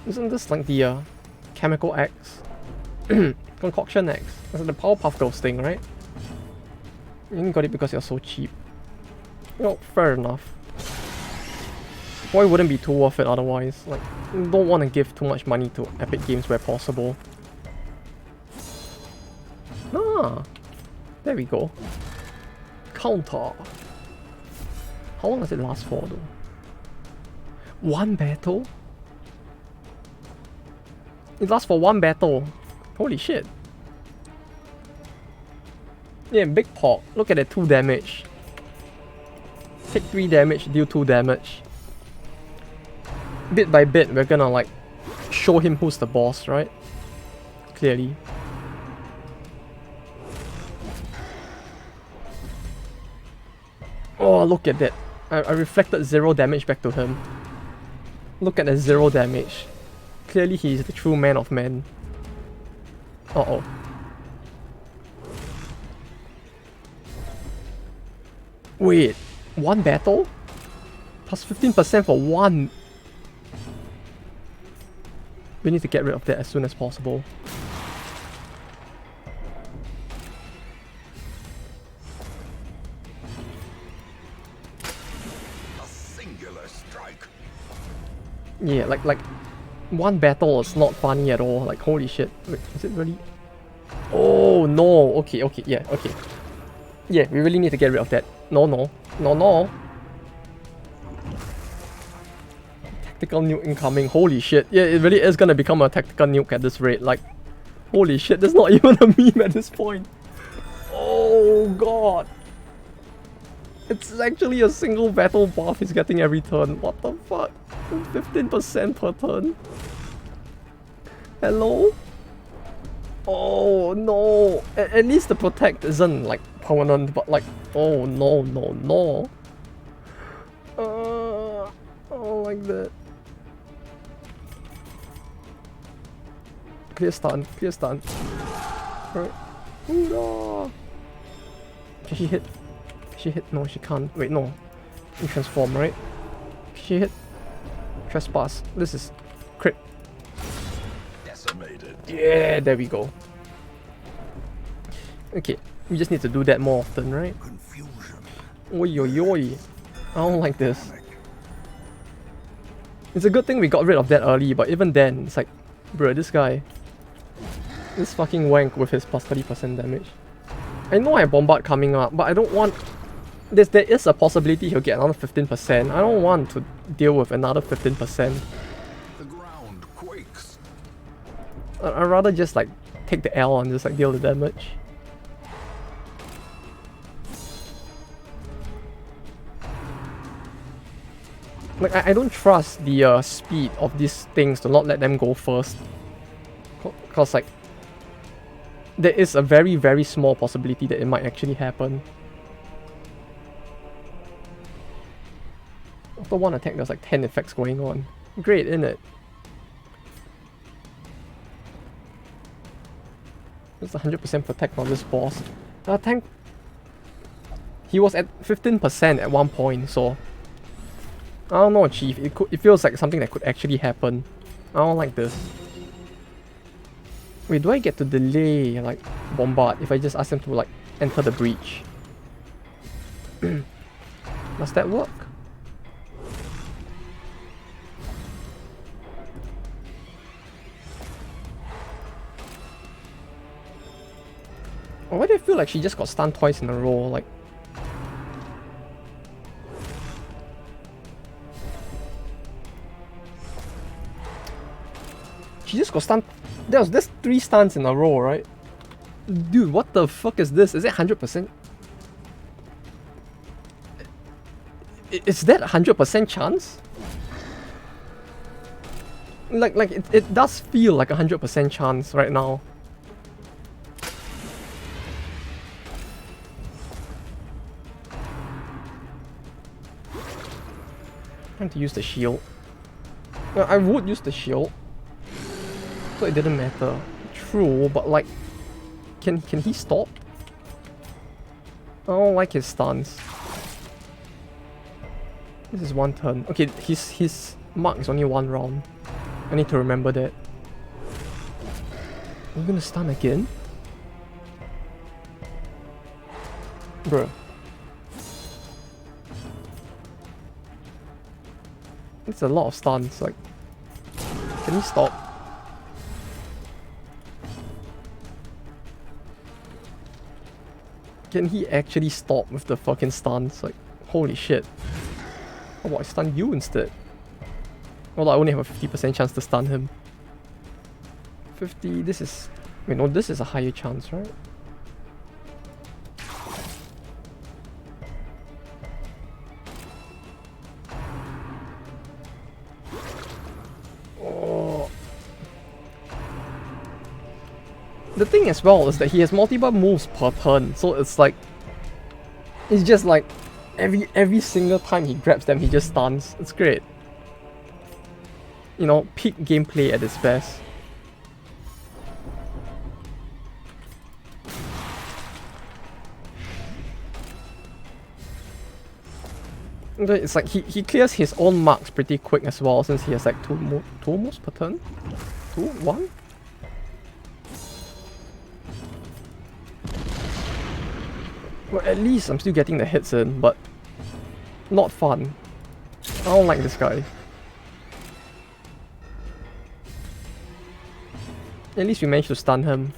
Isn't this like the chemical X? Concoction X. That's the Powerpuff Girls thing, right? You only got it because you're so cheap. Well, fair enough. Why wouldn't be too worth it otherwise? Like, don't want to give too much money to Epic Games where possible. Ah, there we go. Counter. How long does it last for though? One battle? It lasts for one battle. Holy shit. Yeah, big pop. Look at that, 2 damage. Take 3 damage, deal 2 damage. Bit by bit, we're gonna like show him who's the boss, right? Clearly. Oh, look at that. I reflected 0 damage back to him. Look at the 0 damage. Clearly he's the true man of men. Uh-oh. Wait, one battle? Plus 15% for one. We need to get rid of that as soon as possible. A singular strike. Yeah, like one battle is not funny at all. Like, holy shit. Wait, is it really? Oh no. Okay, yeah, okay. Yeah, we really need to get rid of that. No. Tactical nuke incoming. Holy shit. Yeah, it really is gonna become a tactical nuke at this rate. Like, holy shit, there's not even a meme at this point. Oh god. It's actually a single battle buff he's getting every turn. What the fuck? 15% per turn. Hello? Oh no. At least the protect isn't like permanent, but like, oh no. Oh, like that. Clear stun. Right. Hoorah! Can she hit? No, she can't. Wait, no. You transform, right? Can she hit? Trespass. This is crit. Decimated. Yeah, there we go. Okay, we just need to do that more often, right? Confusion. Oi. I don't like this. It's a good thing we got rid of that early, but even then, it's like, bro, this guy. This fucking wank with his plus 30% damage. I know I have Bombard coming up, but I don't want... There is a possibility he'll get another 15%. I don't want to deal with another 15%. The ground quakes. I'd rather just like take the L and just like deal the damage. Like, I don't trust the speed of these things to not let them go first. Cause like, there is a very, very small possibility that it might actually happen. After one attack, there's like 10 effects going on. Great, isn't it? There's 100% protect on this boss. Tank... He was at 15% at one point, so... I don't know, Chief. It feels like something that could actually happen. I don't like this. Wait, do I get to delay, like, Bombard if I just ask them to, like, enter the breach? Does that work? Or why do I feel like she just got stunned twice in a row? Like, she just got stunned. There's 3 stuns in a row, right? Dude, what the fuck is this? Is it 100%? Is that 100% chance? Like it does feel like 100% chance right now. Trying to use the shield. I would use the shield. So it didn't matter. True, but like, can he stop? I don't like his stance. This is 1 turn. Okay, his mark is only 1 round. I need to remember that. Are you gonna stun again? Bruh. It's a lot of stuns. Like, can he stop? Can he actually stop with the fucking stuns? Like, holy shit. How about I stun you instead? Well, I only have a 50% chance to stun him. 50, this is... Wait, no, this is a higher chance, right? Oh. The thing as well is that he has multiple moves per turn, so it's like... It's just like... Every single time he grabs them, he just stuns. It's great. You know, peak gameplay at its best. It's like he clears his own marks pretty quick as well, since he has like two moves per turn. 2? 1? Well, at least I'm still getting the hits in, but not fun. I don't like this guy. At least we managed to stun him.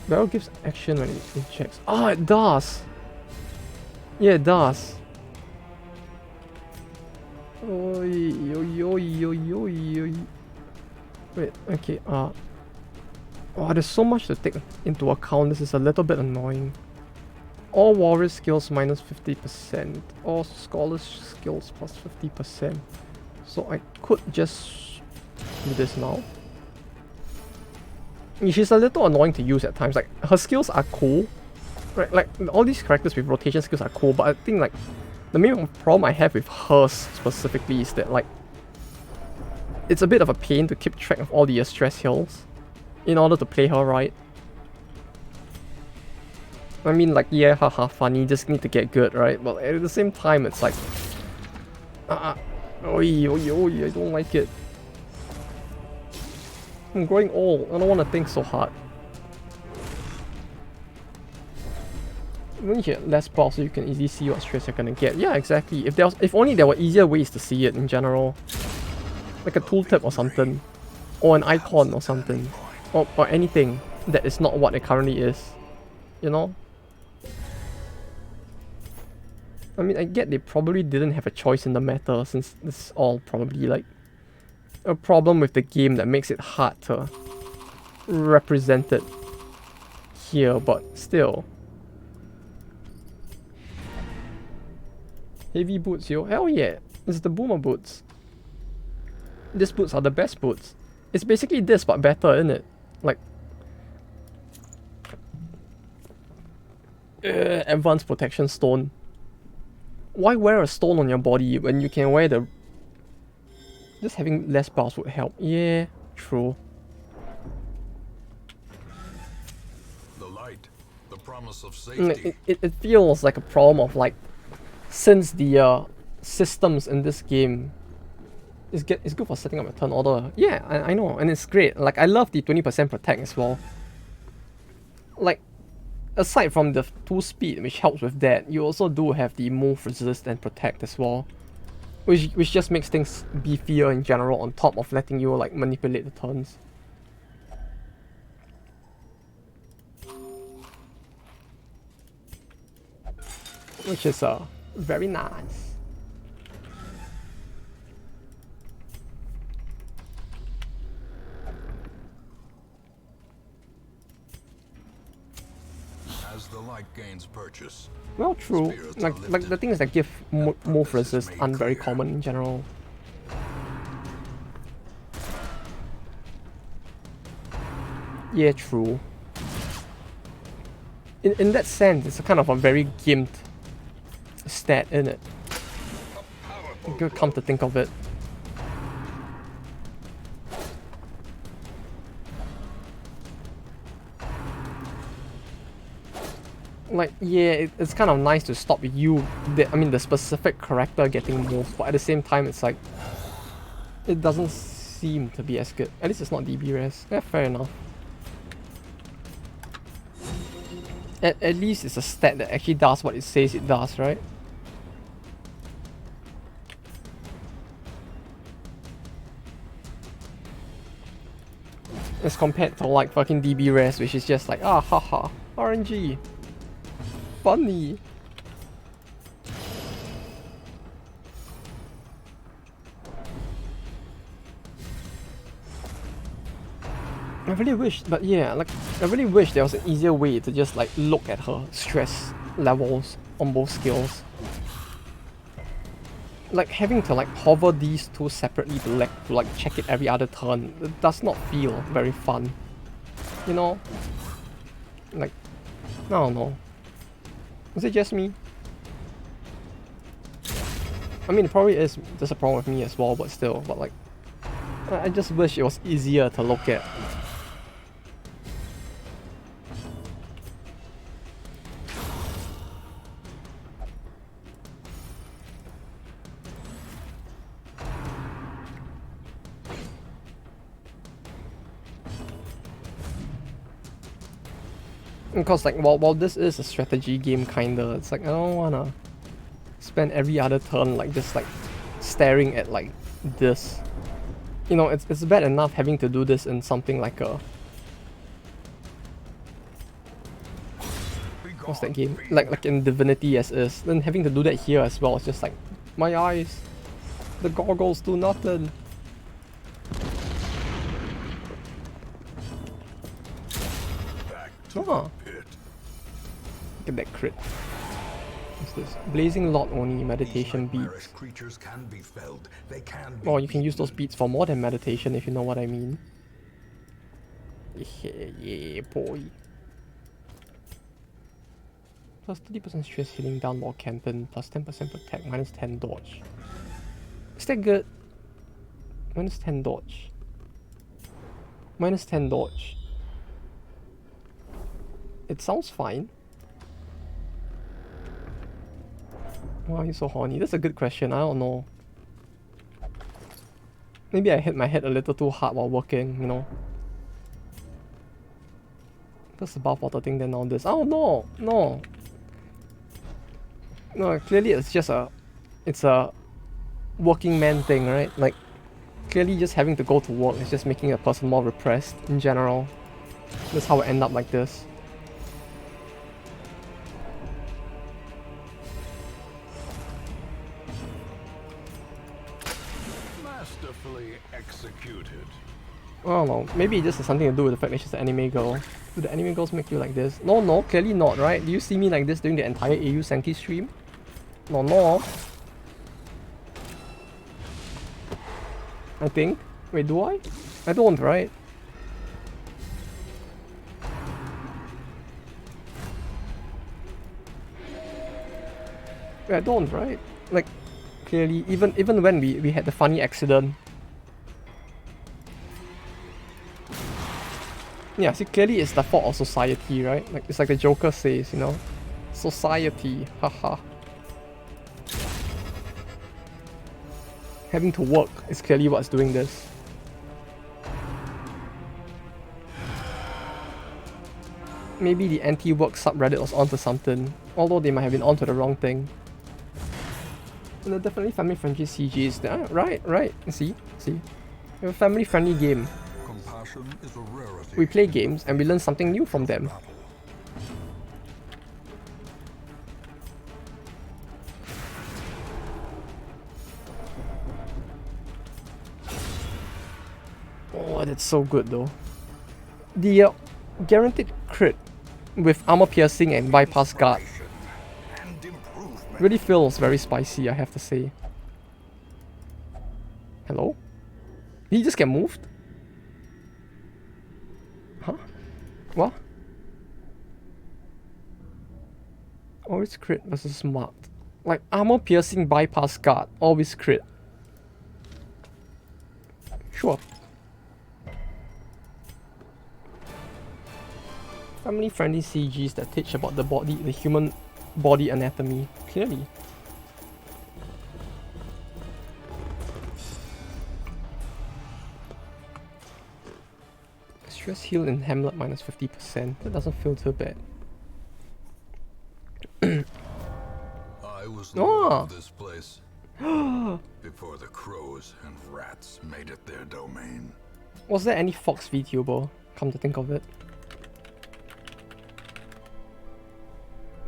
Barrel gives action when it checks. Ah, it does! Yeah, it does. Oi, oi, oi, oi, oi, oi. Wait, okay, oh, there's so much to take into account. This is a little bit annoying. All warrior skills minus 50%. All scholar skills plus 50%. So I could just do this now. She's a little annoying to use at times. Like, her skills are cool. Right, like, all these characters with rotation skills are cool, but I think, like, the main problem I have with hers specifically is that, like, it's a bit of a pain to keep track of all the stress heals in order to play her right. I mean, like, yeah, haha, funny, just need to get good, right? But at the same time, it's like... oi, oi, oi, I don't like it. I'm growing old, I don't want to think so hard. When you get less power, so you can easily see what stress you're gonna get. Yeah, exactly. If only there were easier ways to see it in general. Like a tooltip or something. Or an icon or something. Or anything that is not what it currently is. You know? I mean, I get they probably didn't have a choice in the matter, since this is all probably like a problem with the game that makes it hard to represent it here, but still. Heavy boots, yo. Hell yeah. It's the boomer boots. These boots are the best boots. It's basically this, but better, isn't it? Like... advanced protection stone. Why wear a stone on your body when you can wear the... Just having less bars would help. Yeah, true. The light, the promise of safety. It feels like a problem of like... Since the systems in this game is good for setting up a turn order. Yeah, I know, and it's great. Like, I love the 20% protect as well. Like, aside from the 2 speed, which helps with that, you also do have the move, resist, and protect as well. Which just makes things beefier in general, on top of letting you like manipulate the turns. Which is very nice. As the light gains purchase. Well, true. Like the things that give move resist aren't very common in general. Yeah, true. In that sense, it's a kind of a very gimped stat, isn't it? Good, come to think of it. Like, yeah, it's kind of nice to stop you, the specific character getting moved, but at the same time, it's like, it doesn't seem to be as good. At least it's not DB res. Yeah, fair enough. At least it's a stat that actually does what it says it does, right? As compared to like fucking DB res, which is just like, ah haha, RNG. Funny. I really wish, but yeah, like, I really wish there was an easier way to just like look at her stress levels on both skills. Like having to like hover these two separately to like check it every other turn, it does not feel very fun. You know? Like, I don't know. Is it just me? I mean, it probably is just a problem with me as well, but still, but like, I just wish it was easier to look at. Because like while this is a strategy game kinda, it's like I don't wanna spend every other turn like just like staring at like this. You know, it's bad enough having to do this in something like a what's that game? Like in Divinity as is. Then having to do that here as well, it's just like my eyes. The goggles do nothing. Oh. Look at that crit. What's this? Blazing Lot only meditation beats. Oh, you can use those beats for more than meditation if you know what I mean. Yeah, boy. Plus 30% stress healing down while camping, plus 10% protect, minus 10 dodge. Is that good? Minus 10 dodge. Minus 10 dodge. It sounds fine. Why are you so horny? That's a good question, I don't know. Maybe I hit my head a little too hard while working, you know. That's the bathwater thing then on this. Oh no! No! No, clearly it's just it's a working man thing, right? Like, clearly just having to go to work is just making a person more repressed in general. That's how I end up like this. Executed. I don't know, maybe this has something to do with the fact that she's an anime girl. Do the anime girls make you like this? No, clearly not, right? Do you see me like this during the entire AU Senki stream? No. I think. Wait, do I? I don't, right? Wait, I don't, right? Like, clearly, even when we had the funny accident. Yeah, see, clearly it's the fault of society, right? Like, it's like the Joker says, you know? Society, haha. Having to work is clearly what's doing this. Maybe the anti-work subreddit was onto something, although they might have been onto the wrong thing. And they're definitely family-friendly CGs. Right. See? We have a family-friendly game. We play games and we learn something new from them. Oh, that's so good though. The guaranteed crit with armor piercing and bypass guard really feels very spicy, I have to say. Hello? Did he just get moved? Huh? What? Always crit versus smart. Like armor piercing bypass guard, always crit. Sure. Family friendly CGs that teach about the human body anatomy, clearly. Stress heal in Hamlet minus 50%. That doesn't feel too bad. I was Oh. lord of this place before the crows and rats made it their domain. Was there any Fox VTuber? Come to think of it.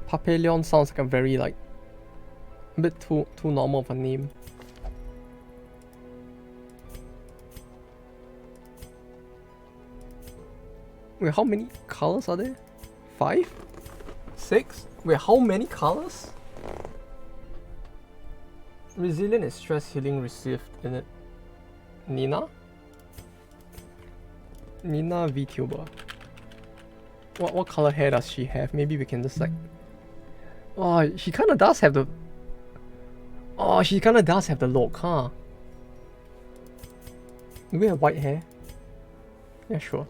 Papillon sounds like a very like a bit too normal of a name. Wait, how many colors are there? 5? 6? Wait, how many colors? Resilient and stress healing received in it. Nina? Nina VTuber. What color hair does she have? Maybe we can just like... Oh, she kinda does have the... Oh, she kinda does have the look, huh? Do we have white hair? Yeah, sure.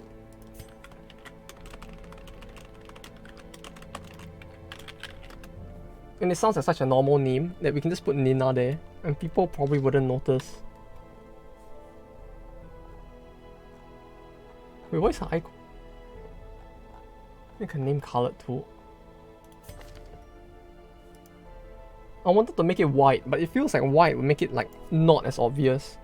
And it sounds like such a normal name that we can just put Nina there and people probably wouldn't notice. Wait, what is her icon? Make her name colored too. I wanted to make it white, but it feels like white would make it like not as obvious.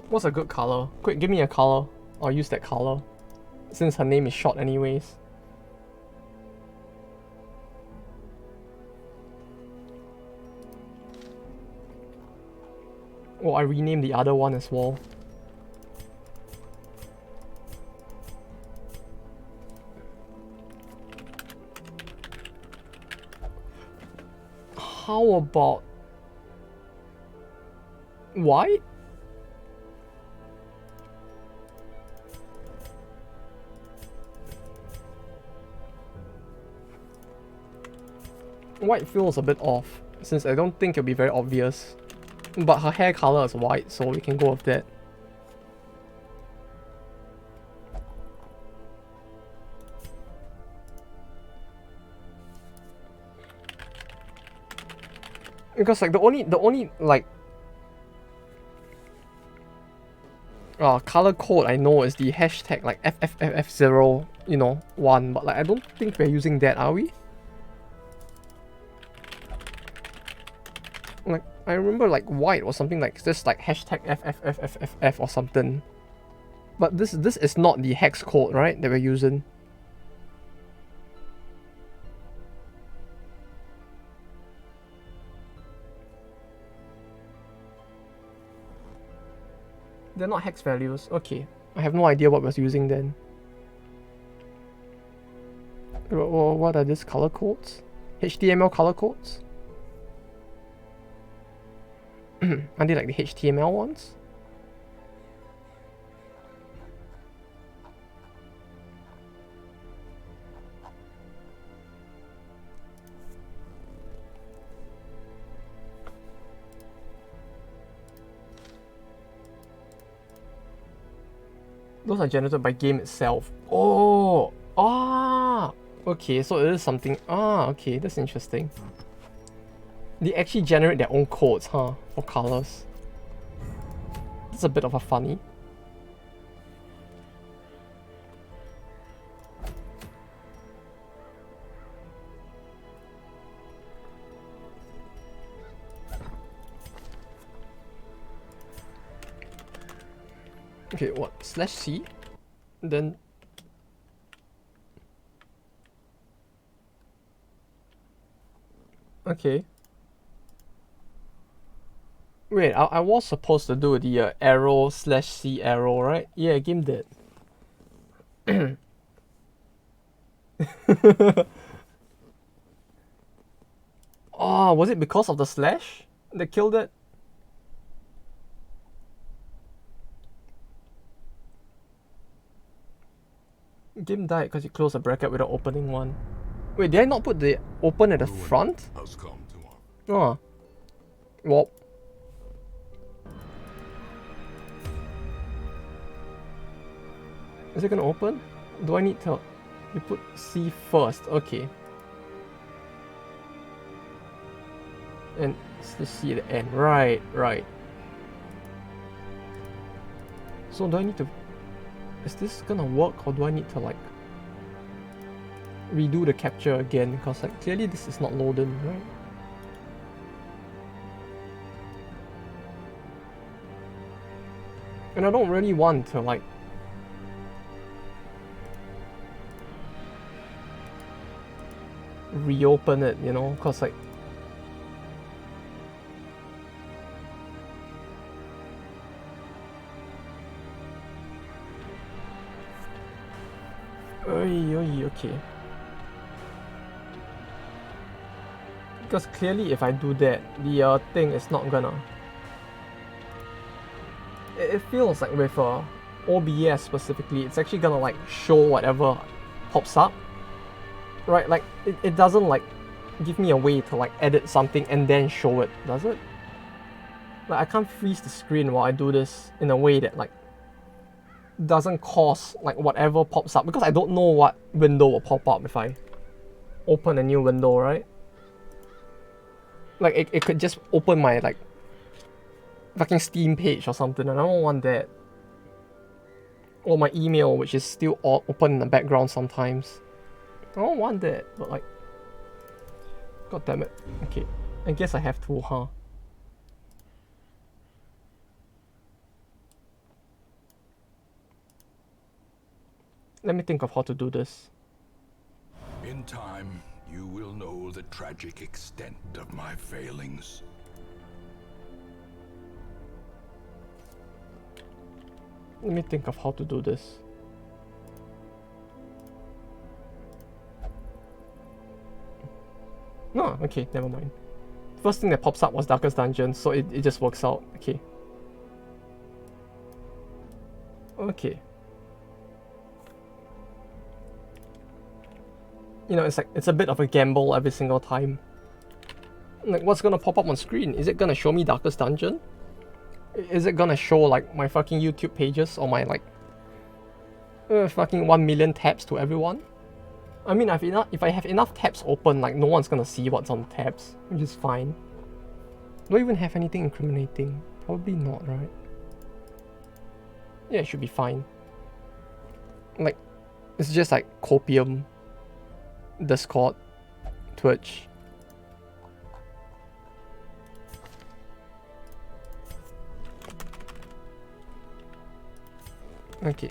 What's a good color? Quick, give me a color. I'll use that color. Since her name is short anyways. Oh, I renamed the other one as well. How about white? White feels a bit off, since I don't think it'll be very obvious. But her hair color is white, so we can go with that. Because like the only like color code I know is the hashtag like FFFF0, you know, 1, but like I don't think we're using that, are we? Like I remember like white or something like just like hashtag FFFFFF or something. But this is not the hex code, right, that we're using. They're not hex values. Okay. I have no idea what we're using then. What are these color codes? HTML color codes? Are they like the HTML ones? Those are generated by game itself. Oh! Ah! Okay, so it is something... Ah, okay, that's interesting. They actually generate their own codes, huh? For colors. That's a bit of a funny. Okay, what? /C? Then... Okay. Wait, I was supposed to do the arrow /C arrow, right? Yeah, game did. Oh, was it because of the slash that killed it? Game died because you closed a bracket without opening one. Wait, did I not put the open at the front? Has come to us. Oh. Well. Is it gonna open? Do I need to... You put C first, okay. And let's see the end. Right. So do I need to... Is this gonna work, or do I need to like redo the capture again? Because like clearly this is not loading, right? And I don't really want to like reopen it, you know, because like okay. Because clearly if I do that, the thing is not gonna... It feels like with OBS specifically, it's actually gonna like show whatever pops up. Right, like it doesn't like give me a way to like edit something and then show it, does it? Like I can't freeze the screen while I do this in a way that like doesn't cause like whatever pops up, because I don't know what window will pop up if I open a new window, right? Like it could just open my like fucking Steam page or something, and I don't want that. Or my email, which is still open in the background sometimes. I don't want that, but like, god damn it. Okay, I guess I have to, huh? Let me think of how to do this. In time, you will know the tragic extent of my failings. Let me think of how to do this. No, okay, never mind. First thing that pops up was Darkest Dungeon, so it just works out. Okay. Okay. You know, it's a bit of a gamble every single time. Like, what's gonna pop up on screen? Is it gonna show me Darkest Dungeon? Is it gonna show like my fucking YouTube pages or my like fucking 1 million tabs to everyone? I mean, if I have enough tabs open, like no one's gonna see what's on the tabs, which is fine. Do I even have anything incriminating? Probably not, right? Yeah, it should be fine. Like, it's just like Copium, Discord, Twitch. Okay.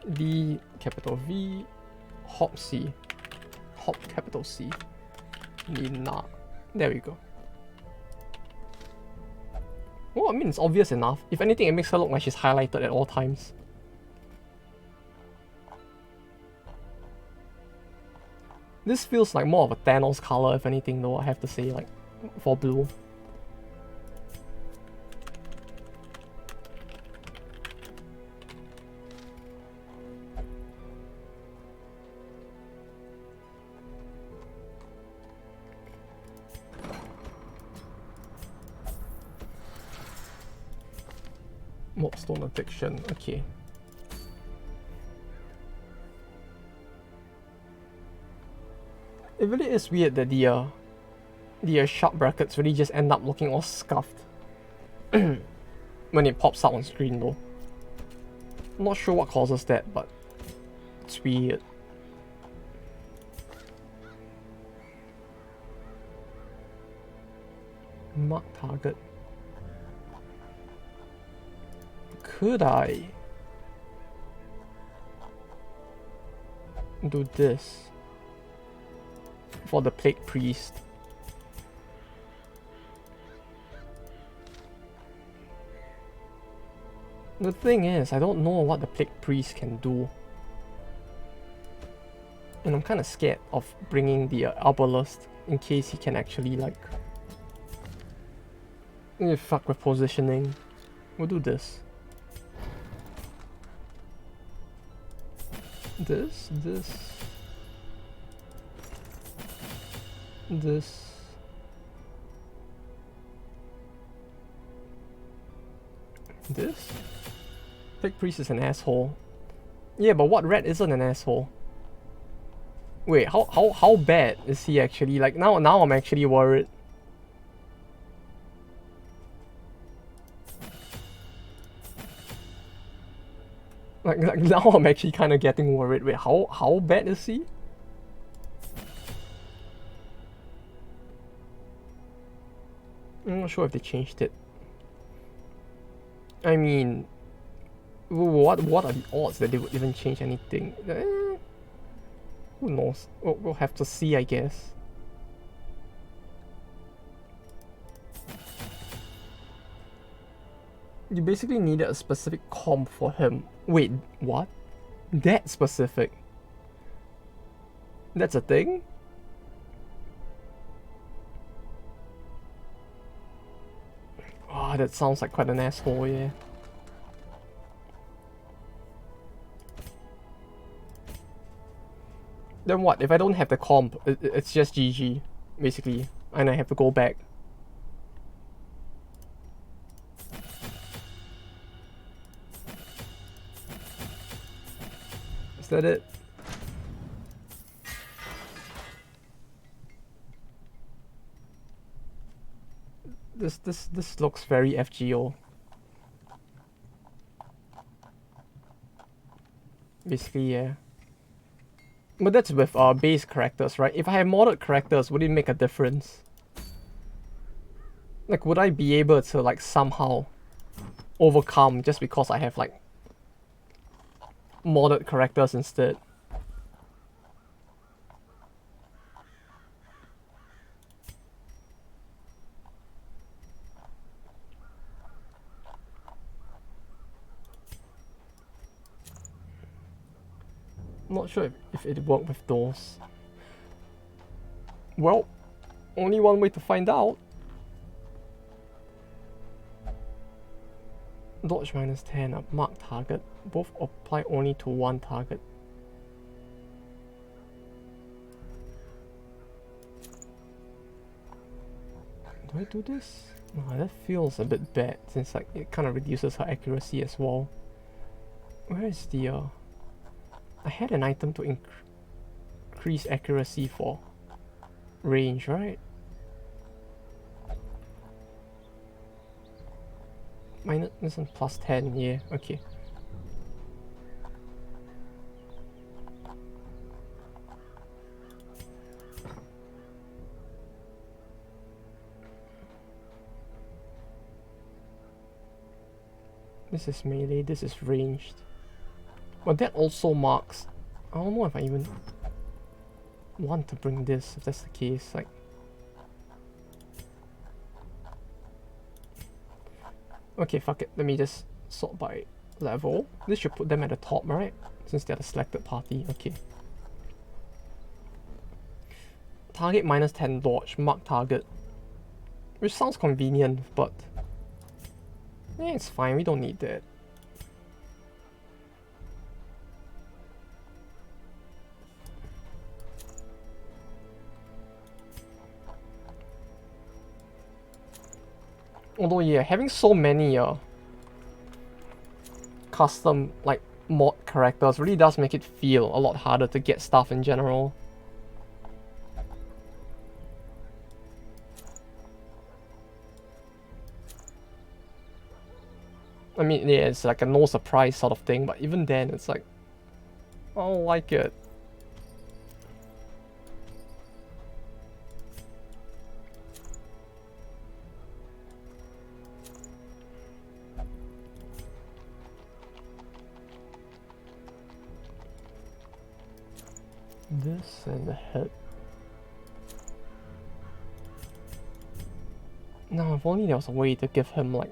V, capital V, hop C, hop capital C, Nina. There we go. Well, I mean, it's obvious enough. If anything, it makes her look like she's highlighted at all times. This feels like more of a Thanos color, if anything, though, I have to say, like, for blue. Mobstone addiction, okay. It really is weird that the sharp brackets really just end up looking all scuffed when it pops up on screen though. I'm not sure what causes that, but it's weird. Mark target. Could I do this for the Plague Priest? The thing is, I don't know what the Plague Priest can do. And I'm kind of scared of bringing the Arbalest in case he can actually like... fuck with positioning. We'll do this. This. Plague Priest is an asshole. Yeah, but what rat isn't an asshole? Wait, how bad is he actually? Like now I'm actually worried. Like now I'm actually kind of getting worried. Wait, how bad is he? I'm not sure if they changed it. I mean, what are the odds that they would even change anything? Who knows? We'll have to see, I guess. You basically needed a specific comp for him. Wait, what? That specific? That's a thing? Oh, that sounds like quite an asshole, yeah. Then what? If I don't have the comp, it's just GG, basically, and I have to go back. Is that it? This looks very FGO. Basically, yeah. But that's with base characters, right? If I have modded characters, would it make a difference? Like, would I be able to like somehow overcome just because I have like modded characters instead? I'm not sure if it worked with those. Well, only one way to find out. Dodge -10, a marked target. Both apply only to one target. Do I do this? No, that feels a bit bad since like it kind of reduces her accuracy as well. Where is the I had an item to increase accuracy for range, right? Minus and plus 10, yeah, okay. This is melee, this is ranged. But that also marks... I don't know if I even want to bring this, if that's the case. Like, okay, fuck it. Let me just sort by level. This should put them at the top, right? Since they're the selected party. Okay. Target -10 dodge, mark target. Which sounds convenient, but... yeah, it's fine. We don't need that. Although yeah, having so many custom like mod characters really does make it feel a lot harder to get stuff in general. I mean, yeah, it's like a no surprise sort of thing, but even then it's like, I don't like it. This and the head. Now, if only there was a way to give him like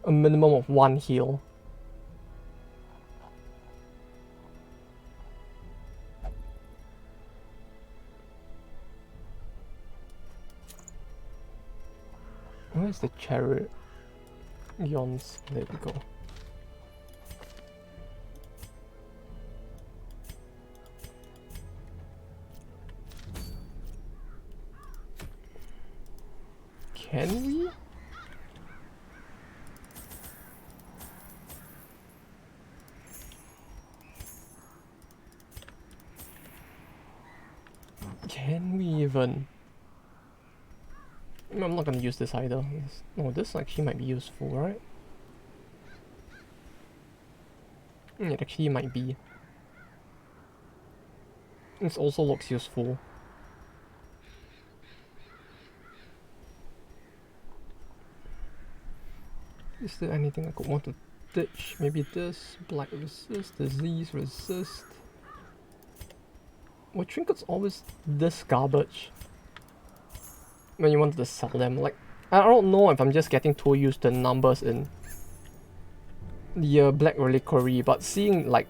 a minimum of 1 heal. Where's the chariot? Yons, there we go. Can we? Can we even? I'm not gonna use this either. No, this actually might be useful, right? It actually might be. This also looks useful. Is there anything I could want to ditch? Maybe this, blight resist, disease resist. Were trinkets always this garbage when you wanted to sell them? Like, I don't know if I'm just getting too used to numbers in the Black Reliquary, but seeing like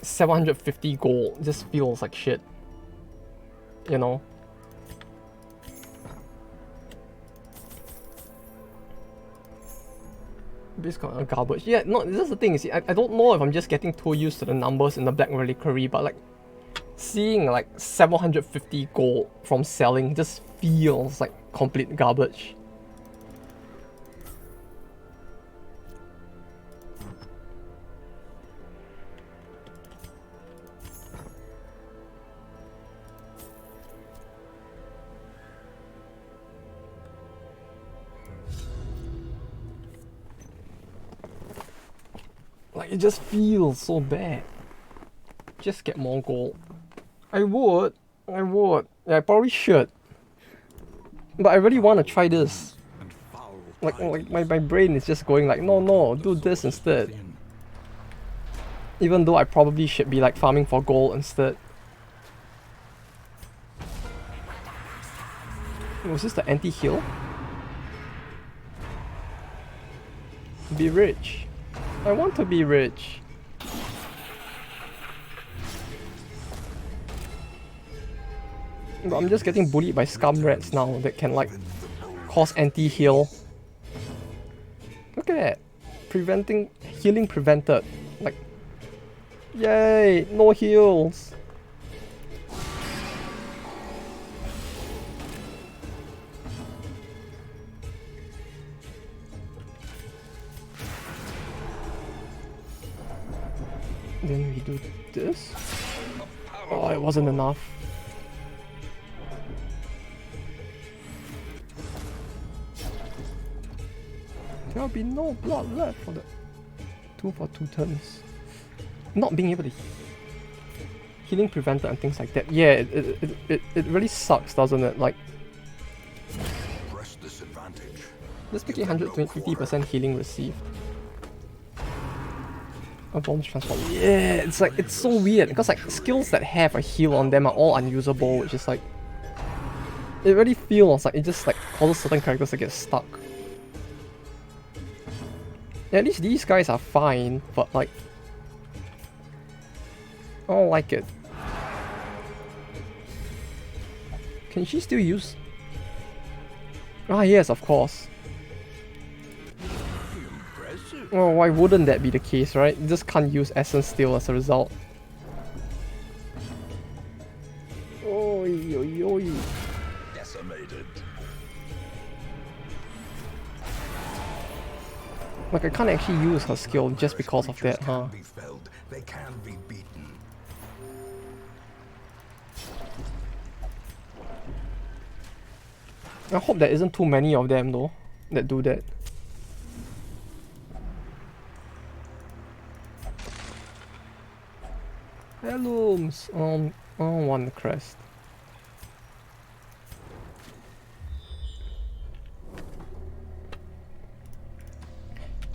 750 gold just feels like shit, you know? This kind of garbage. Yeah, no, this is the thing. See, I don't know if I'm just getting too used to the numbers in the Black Reliquary, but like seeing like 750 gold from selling just feels like complete garbage. Like, it just feels so bad. Just get more gold. I would. Yeah, I probably should. But I really want to try this. Like my brain is just going like, no, do this instead. Even though I probably should be like farming for gold instead. Was this the anti-heal? Be rich. I want to be rich. But I'm just getting bullied by scum rats now that can like cause anti-heal. Look at that. Healing prevented. Like, yay, no heals. Then we do this. Oh, it wasn't enough. There'll be no blood left for the 2 for 2 turns. Not being able to healing prevented and things like that. Yeah, it really sucks, doesn't it? Like, Press this advantage. let's make it 150% healing received. A bonus transform. Yeah, it's like, it's so weird because like skills that have a heal on them are all unusable, which is like, it really feels like it just like causes certain characters to get stuck. Yeah, at least these guys are fine, but like, I don't like it. Can she still use? Ah yes, of course. Oh, why wouldn't that be the case, right? You just can't use essence still as a result. Oi, oi, oi. Decimated. Like, I can't actually use her skill just because of that, huh? They can be beaten. I hope there isn't too many of them though, that do that. Heirlooms! I don't want the crest.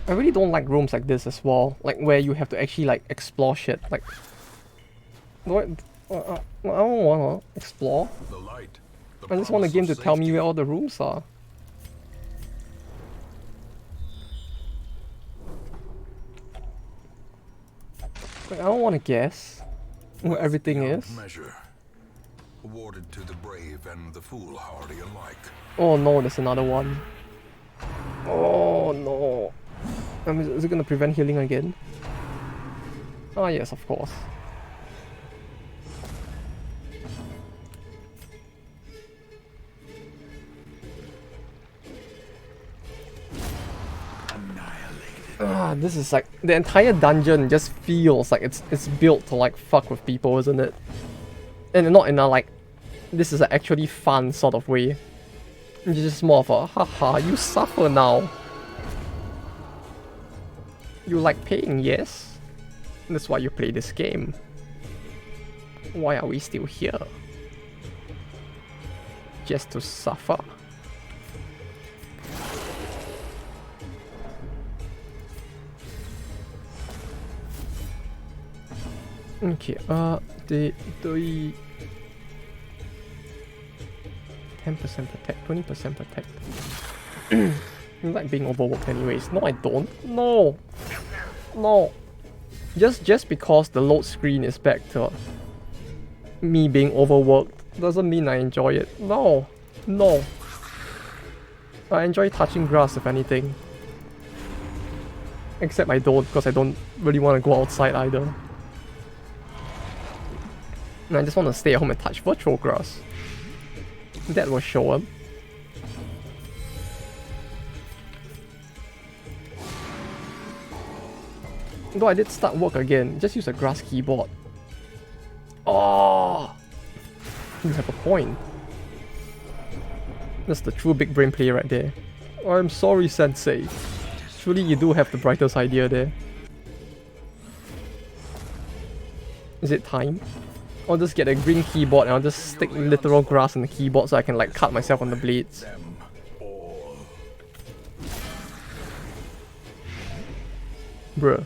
I really don't like rooms like this as well, like where you have to actually like explore shit. Like, I don't wanna explore. The light. I just want the game to tell me where all the rooms are. Like, I don't want to guess where everything is. Measure. Awarded to the brave and the foolhardy alike. Oh no, there's another one. Oh no. Is it gonna prevent healing again? Ah yes, of course. This is like, the entire dungeon just feels like it's built to like fuck with people, isn't it? And not in a like, this is an actually fun sort of way. It's just more of a, haha, you suffer now. You like pain, yes? That's why you play this game. Why are we still here? Just to suffer? Okay, 10% protect, 20% protect. You like being overworked anyways. No, I don't. No! No! Just because the load screen is back to me being overworked doesn't mean I enjoy it. No! No! I enjoy touching grass if anything. Except I don't, because I don't really want to go outside either. And I just want to stay at home and touch virtual grass. That will show him. Though I did start work again, just use a grass keyboard. Oh! You have a point. That's the true big brain play right there. I'm sorry, Sensei. Surely you do have the brightest idea there. Is it time? I'll just get a green keyboard and I'll just stick literal grass in the keyboard so I can like cut myself on the blades. Bruh.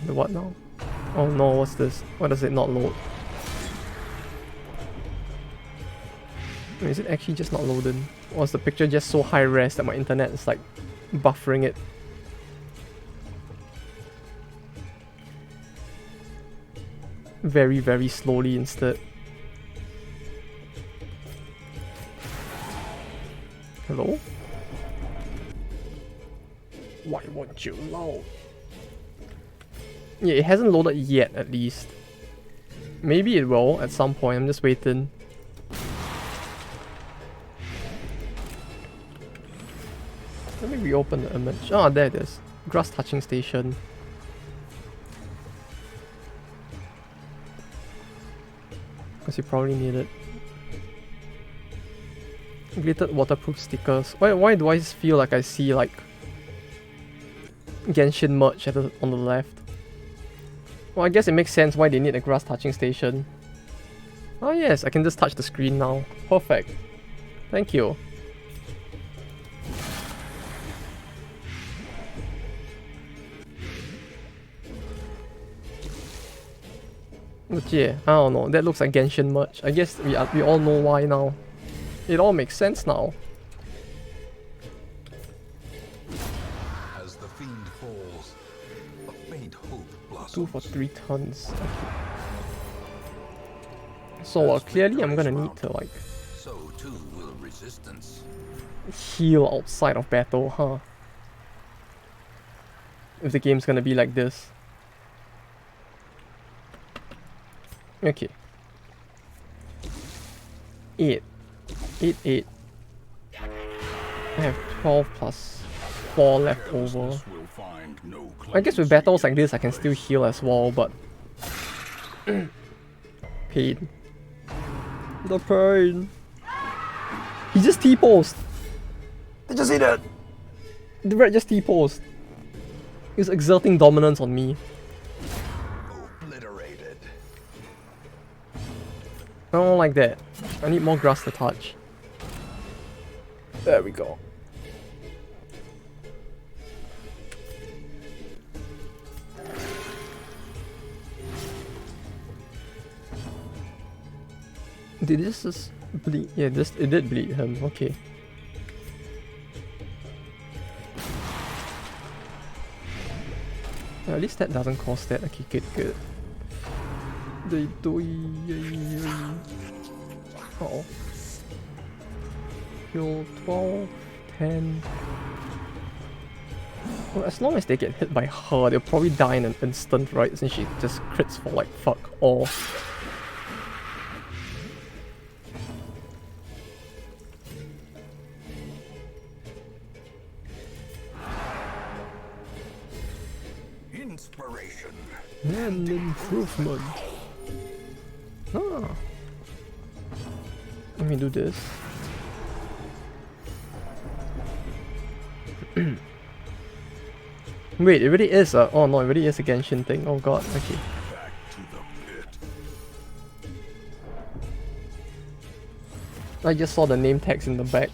The what now? Oh no, what's this? Why does it not load? Is it actually just not loading? Or is the picture just so high res that my internet is like buffering it? Very, very slowly instead. Hello? Why won't you load? Yeah, it hasn't loaded yet at least. Maybe it will at some point, I'm just waiting. Let me reopen the image. Ah, there it is. Grass touching station. Because you probably need it. Glittered waterproof stickers. Why do I feel like I see like Genshin merch on the left? Well, I guess it makes sense why they need a grass touching station. Oh yes, I can just touch the screen now. Perfect. Thank you. But yeah, I don't know. That looks like Genshin merch. I guess we all know why now. It all makes sense now. As the fiend falls, a faint hope blossoms. 2 for 3 tons. Okay. So clearly I'm gonna need to like So too will resistance. heal outside of battle, huh? If the game's gonna be like this. Okay. 8. 8. I have 12 plus 4 left over. Will find no I guess with battles like this I can still heal as well, but pain. The pain. He just T-posed. Did you see that? The red just T-posed. He's exerting dominance on me. obliterated. I don't like that. I need more grass to touch. There we go. Did this just bleed? Yeah, it did bleed him. Okay. At least that doesn't cause that. Okay, good. They do. Oh. Heal 12, 10. Well, as long as they get hit by her, they'll probably die in an instant, right? Since she just crits for like fuck all. inspiration. And improvement. Ah. Let me do this. Wait, it really is a... Oh no, it really is a Genshin thing. Oh god, okay. Back to the pit. I just saw the name tags in the back.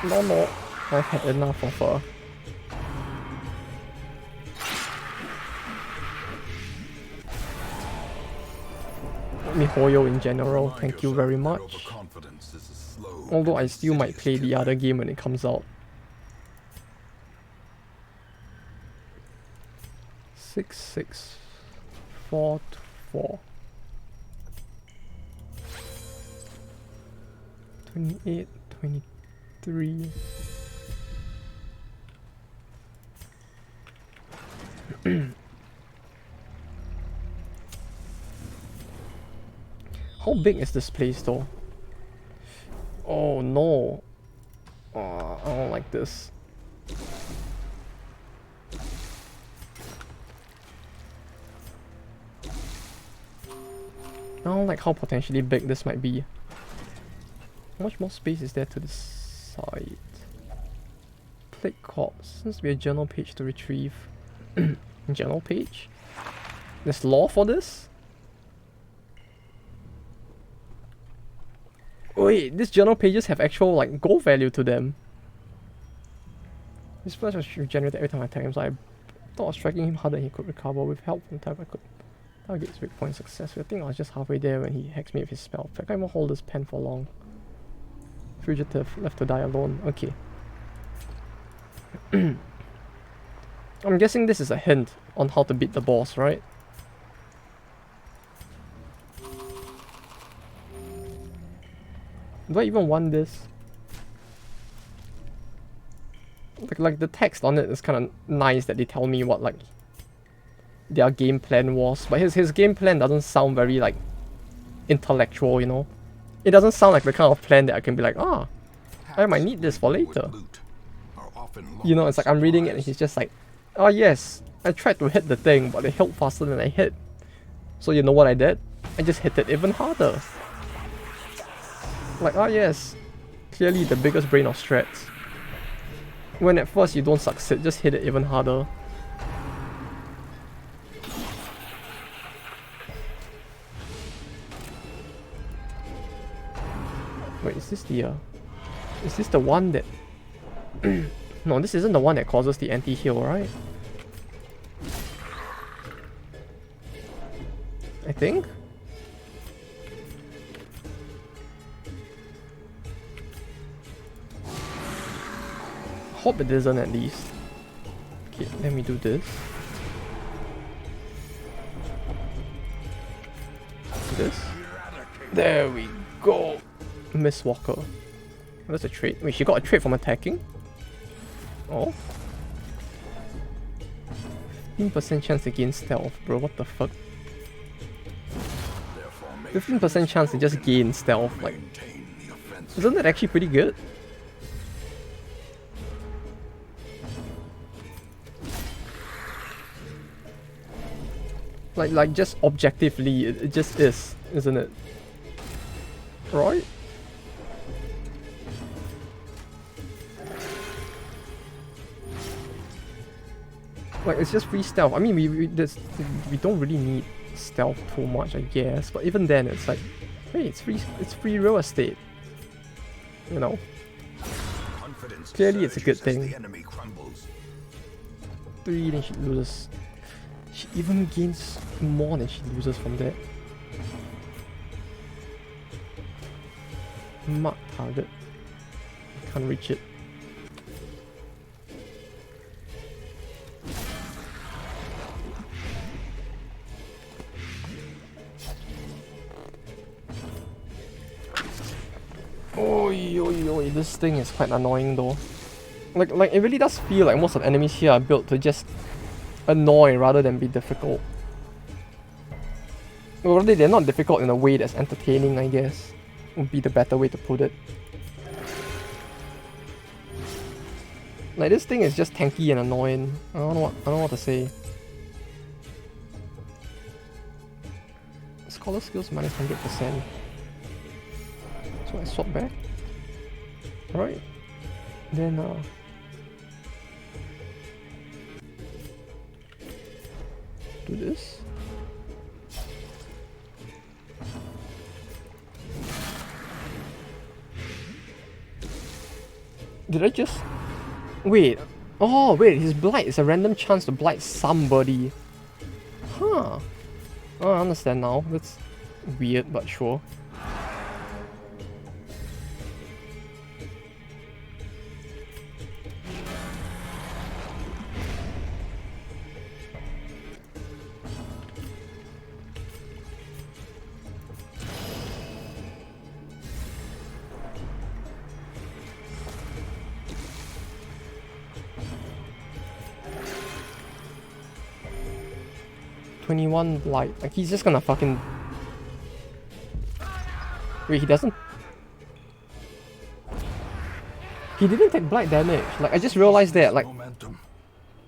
No. I've had enough of MiHoYo in general, thank you very much. Although I still might play the other game when it comes out. 6644 28 23 How big is this place though? Oh no. I don't like this. I don't like how potentially big this might be. How much more space is there to the side? Click corpse. Seems to be a journal page to retrieve. Journal page? There's lore for this? Wait, these journal pages have actual like gold value to them. This flash was regenerated every time I attack him, so I thought I was striking him harder than he could recover. With help from time I could target his weak point successfully. I think I was just halfway there when he hacks me with his spell. I can't even hold this pen for long. Fugitive, left to die alone. Okay. I'm guessing this is a hint on how to beat the boss, right? Do I even want this? Like the text on it is kind of nice that they tell me what like their game plan was, but his game plan doesn't sound very like intellectual, you know? It doesn't sound like the kind of plan that I can be like, ah, I might need this for later. You know, it's like I'm reading it and he's just like, oh yes, I tried to hit the thing, but it hit faster than I hit. So you know what I did? I just hit it even harder. Like, oh yes, clearly the biggest brain of strats. When at first you don't succeed, just hit it even harder. Wait, is this the one that... No, this isn't the one that causes the anti-heal, right? I think? Hope it isn't at least. Okay, let me do this. This. There we go. Miss Walker. That's a trait. Wait, she got a trait from attacking? Oh. 15% chance to gain stealth, bro. What the fuck? 15% chance to just gain stealth. Like, isn't that actually pretty good? Like just objectively, it just is, isn't it? Right? Like, it's just free stealth. I mean, we don't really need stealth too much, I guess. But even then, it's like, hey, it's free real estate. You know? Clearly, it's a good thing. 3, then she loses. She even gains more than she loses from that. Mark target. Can't reach it. Oi, this thing is quite annoying though. Like it really does feel like most of the enemies here are built to just annoy rather than be difficult. Well, really, they're not difficult in a way that's entertaining, I guess. Would be the better way to put it. Like, this thing is just tanky and annoying. I don't know what to say. Scholar skills minus 100%. So I swap back. Alright. Then do this. Did I just... Wait. Oh, wait, his blight is a random chance to blight somebody. Huh. Oh, I understand now. That's weird, but sure. "21 blight." Like, he's just gonna fucking... Wait, he doesn't... He didn't take blight damage. Like, I just realized that. Like, Momentum.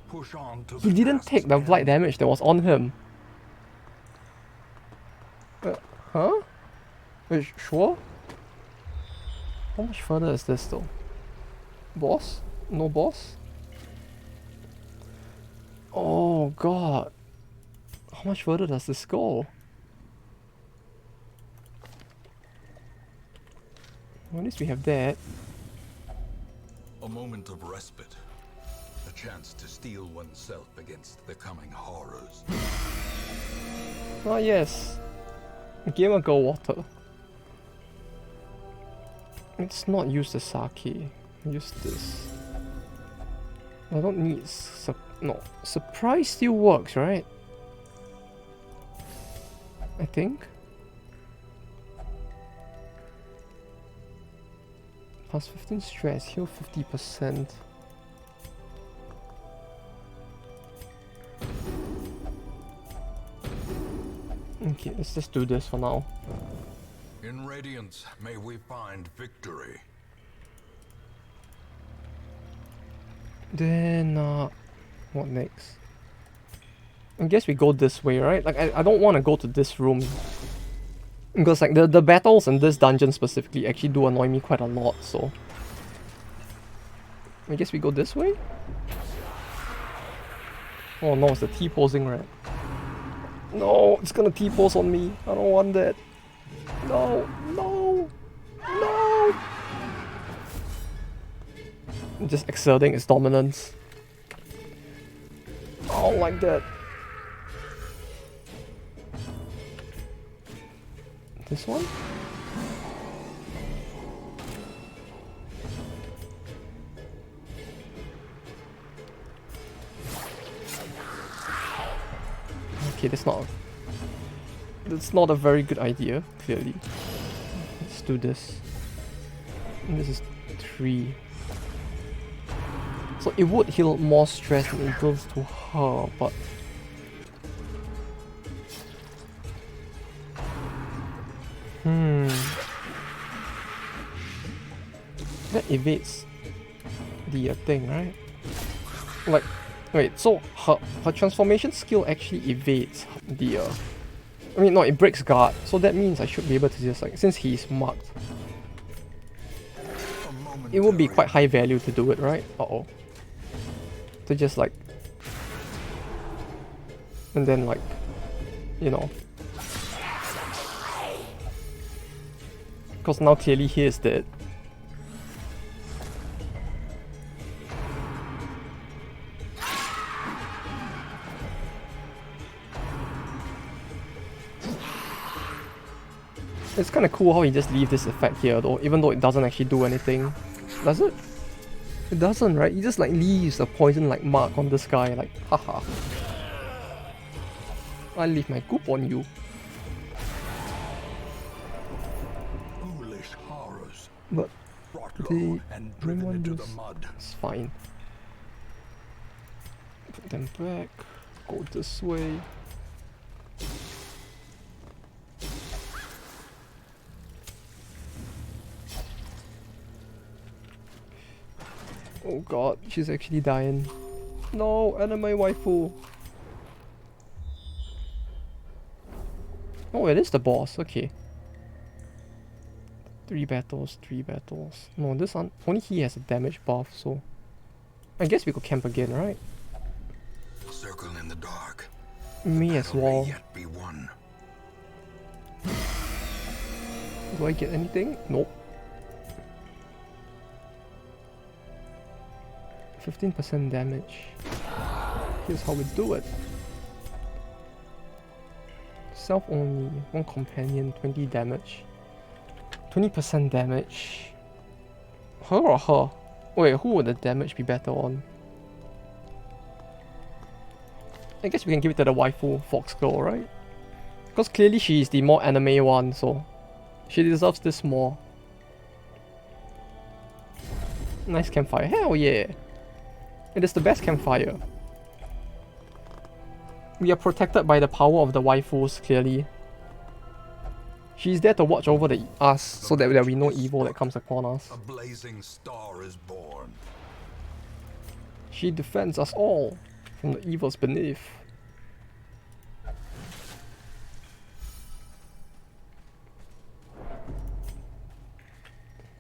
Push on to he the didn't tasks take the at blight hand. damage that was on him. Huh? Wait, sure? How much further is this though? Boss? No boss? Oh god. How much further does this go? Well, at least we have that. A moment of respite. A chance to steel oneself against the coming horrors. Ah yes. Gamer Go Water. Let's not use the sake. Use this. I don't need no. Surprise still works, right? I think. Plus 15 stress, heal 50%. Okay, let's just do this for now. In Radiance, may we find victory. Then, what next? I guess we go this way, right? Like, I don't want to go to this room. Because, like, the battles in this dungeon specifically actually do annoy me quite a lot, so... I guess we go this way? Oh no, it's the T-posing rat. No, it's gonna T-pose on me. I don't want that. No, no, no! Just exerting its dominance. I don't like that. This one? Okay, that's not a very good idea, clearly. Let's do this. And this is 3. So it would heal more stress when it goes to her, but... That evades the thing, right? Like, wait, so her transformation skill actually evades the I mean, no, it breaks guard, so that means I should be able to just, like, since he's marked, it would be quite high value to do it, right? Uh-oh. To just, like... And then, like, you know... Because now clearly he is dead. It's kind of cool how he just leaves this effect here though, even though it doesn't actually do anything. Does it? It doesn't, right? He just like leaves a poison like mark on this guy, like, haha. I leave my goop on you. Foolish horrors. But Brought they low and driven want into this. the mud. It's fine. Put them back. Go this way. Oh god, she's actually dying. No, anime waifu. Oh, it is the boss, okay. 3 battles, 3 battles. No, this one, only he has a damage buff, so... I guess we could camp again, right? Circle in the dark. Me as Battle may well. yet be won. Do I get anything? Nope. 15% damage. Here's how we do it. Self only, 1 companion, 20 damage. 20% damage. Her or her? Wait, who would the damage be better on? I guess we can give it to the waifu fox girl, right? Because clearly she is the more anime one, so she deserves this more. Nice campfire. Hell yeah! It is the best campfire. We are protected by the power of the waifus, clearly. She's there to watch over us so that there will be no evil that comes upon us. A blazing star is born. She defends us all from the evils beneath.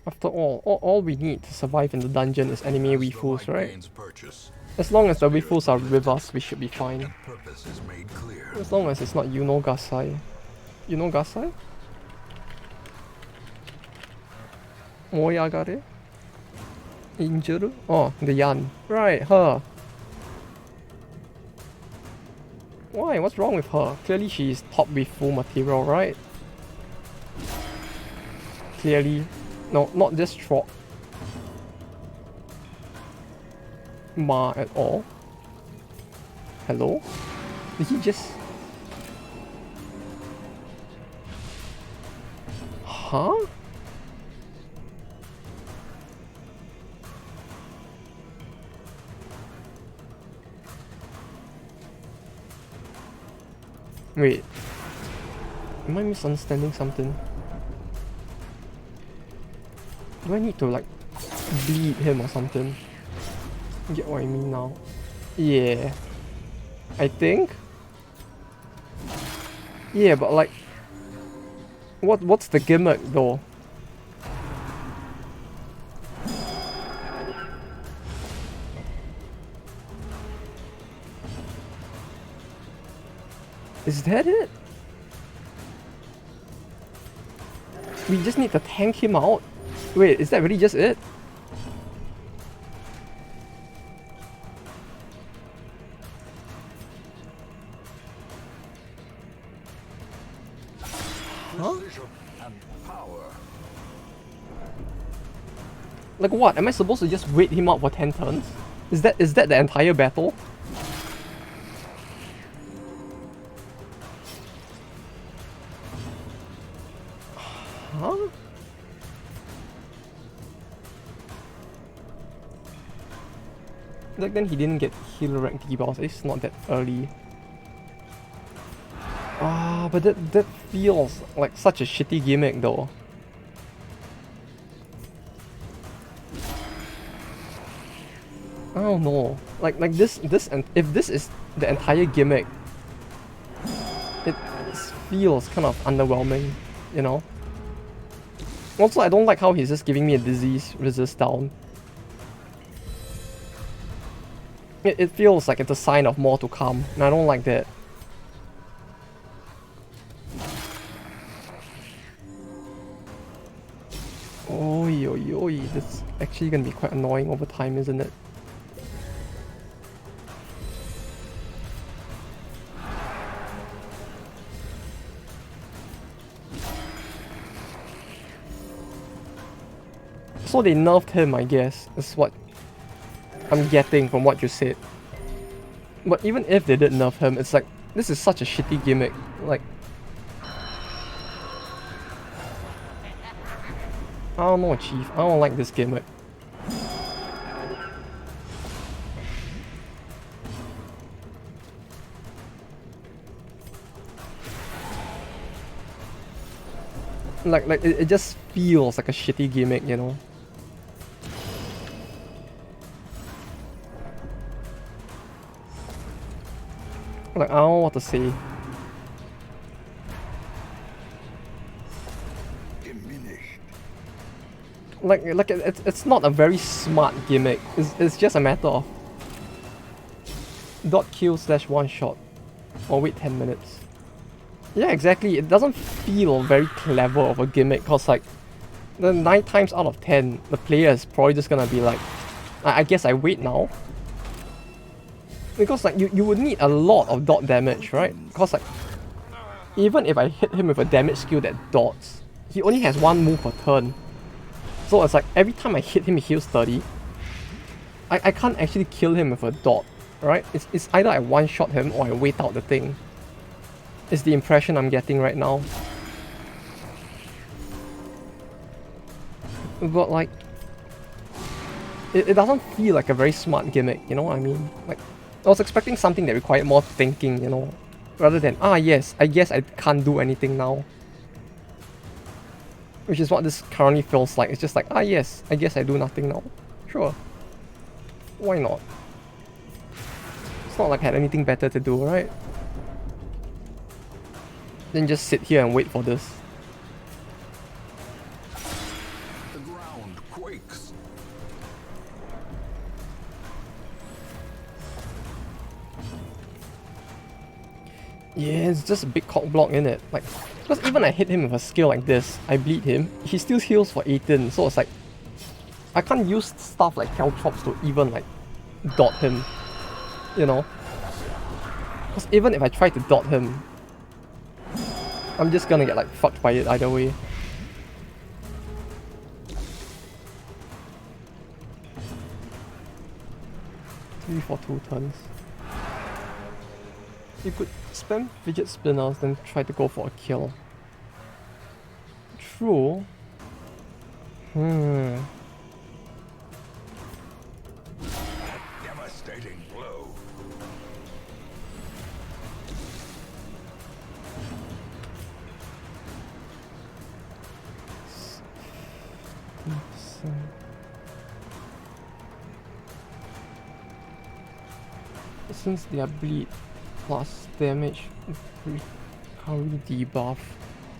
After all we need to survive in the dungeon is anime waifus, right? As long as the waifus are with us, we should be fine. As long as it's not Yuno Gasai. Yuno Gasai? Moyagare? Injuru? Oh, the Yan. Right, her. Why? What's wrong with her? Clearly she's top waifu material, right? Clearly. No, not this Trot. Ma at all. Hello? Did he just... Huh? Wait. Am I misunderstanding something? Do I need to like bleed him or something? Get what I mean now? Yeah. I think? Yeah, but like... What's the gimmick though? Is that it? We just need to tank him out? Wait, is that really just it? Huh? Like what? Am I supposed to just wait him out for 10 turns? Is that the entire battle? Huh? Like then he didn't get healer rank debuffs, it's not that early. Ah, but that feels like such a shitty gimmick though. I don't know. Like this and if this is the entire gimmick, it feels kind of underwhelming, you know? Also, I don't like how he's just giving me a disease resist down. It feels like it's a sign of more to come, and I don't like that. Oi, oi, oi, that's actually gonna be quite annoying over time, isn't it? So they nerfed him, I guess, is what I'm getting from what you said. But even if they did nerf him, it's like, this is such a shitty gimmick. Like, I don't know, Chief. I don't like this gimmick. Like it just feels like a shitty gimmick, you know? Like, I don't know what to say. Like it's not a very smart gimmick. It's just a matter of dot kill / one shot, or wait 10 minutes. Yeah, exactly. It doesn't feel very clever of a gimmick, cause like the 9 times out of 10, the player is probably just gonna be like, I guess I wait now. Because like you would need a lot of dot damage, right? Cause like even if I hit him with a damage skill that dots, he only has 1 move per turn. So it's like every time I hit him, he heals 30. I can't actually kill him with a dot, right? It's either I one-shot him or I wait out the thing. It's the impression I'm getting right now. But like, it doesn't feel like a very smart gimmick, you know what I mean? Like, I was expecting something that required more thinking, you know? Rather than, yes, I guess I can't do anything now. Which is what this currently feels like. It's just like, yes, I guess I do nothing now. Sure. Why not? It's not like I had anything better to do, right? Then just sit here and wait for this. The ground quakes. Yeah, it's just a big cock block in it. Like, because even I hit him with a skill like this, I bleed him, he still heals for 18, so it's like, I can't use stuff like Caltrops to even like, dot him, you know? Because even if I try to dot him, I'm just gonna get like, fucked by it either way. Three for 2 turns. You could spam fidget spinners, then try to go for a kill. True. Devastating blow. Since they are bleed plus damage recovery debuff,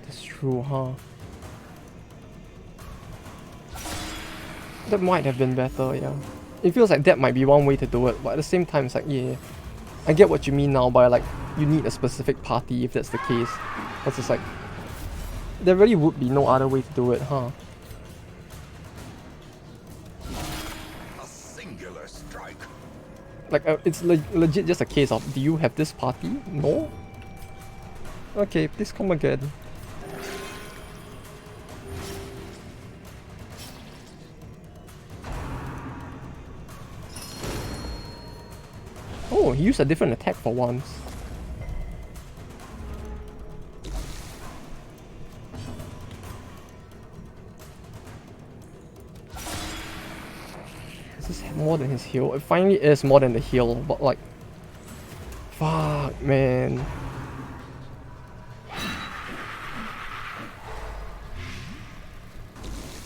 that's true, huh? That might have been better, yeah. It feels like that might be one way to do it, but at the same time it's like, yeah, I get what you mean now by like, you need a specific party if that's the case. Because it's like, there really would be no other way to do it, huh? A singular strike. Like, it's legit just a case of, do you have this party? No? Okay, please come again. Oh, he used a different attack for once. Is this more than his heal? It finally is more than the heal, but like... Fuck, man.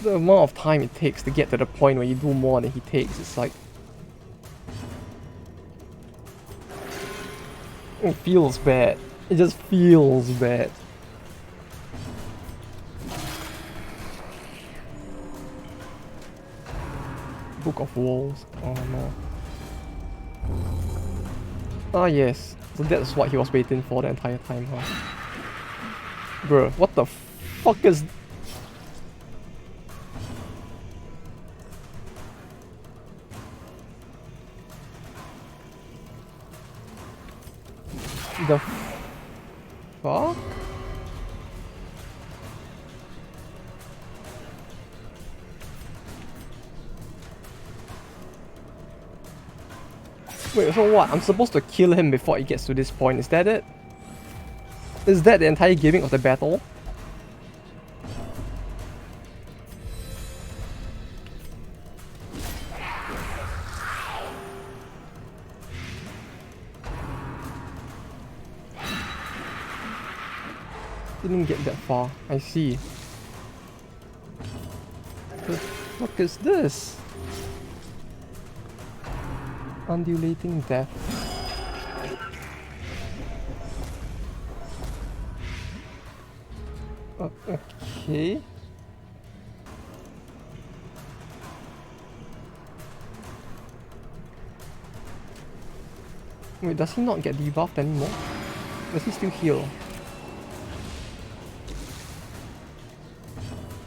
The amount of time it takes to get to the point where you do more than he takes, it's like... It feels bad. It just feels bad. Book of Walls. Oh no. Ah yes. So that's what he was waiting for the entire time, huh? Bruh, what the fuck is... The fuck? Wait, so what? I'm supposed to kill him before he gets to this point, is that it? Is that the entire gimmick of the battle? Didn't get that far. I see. The fuck is this? Undulating death. Okay. Wait, does he not get debuffed anymore? Does he still heal?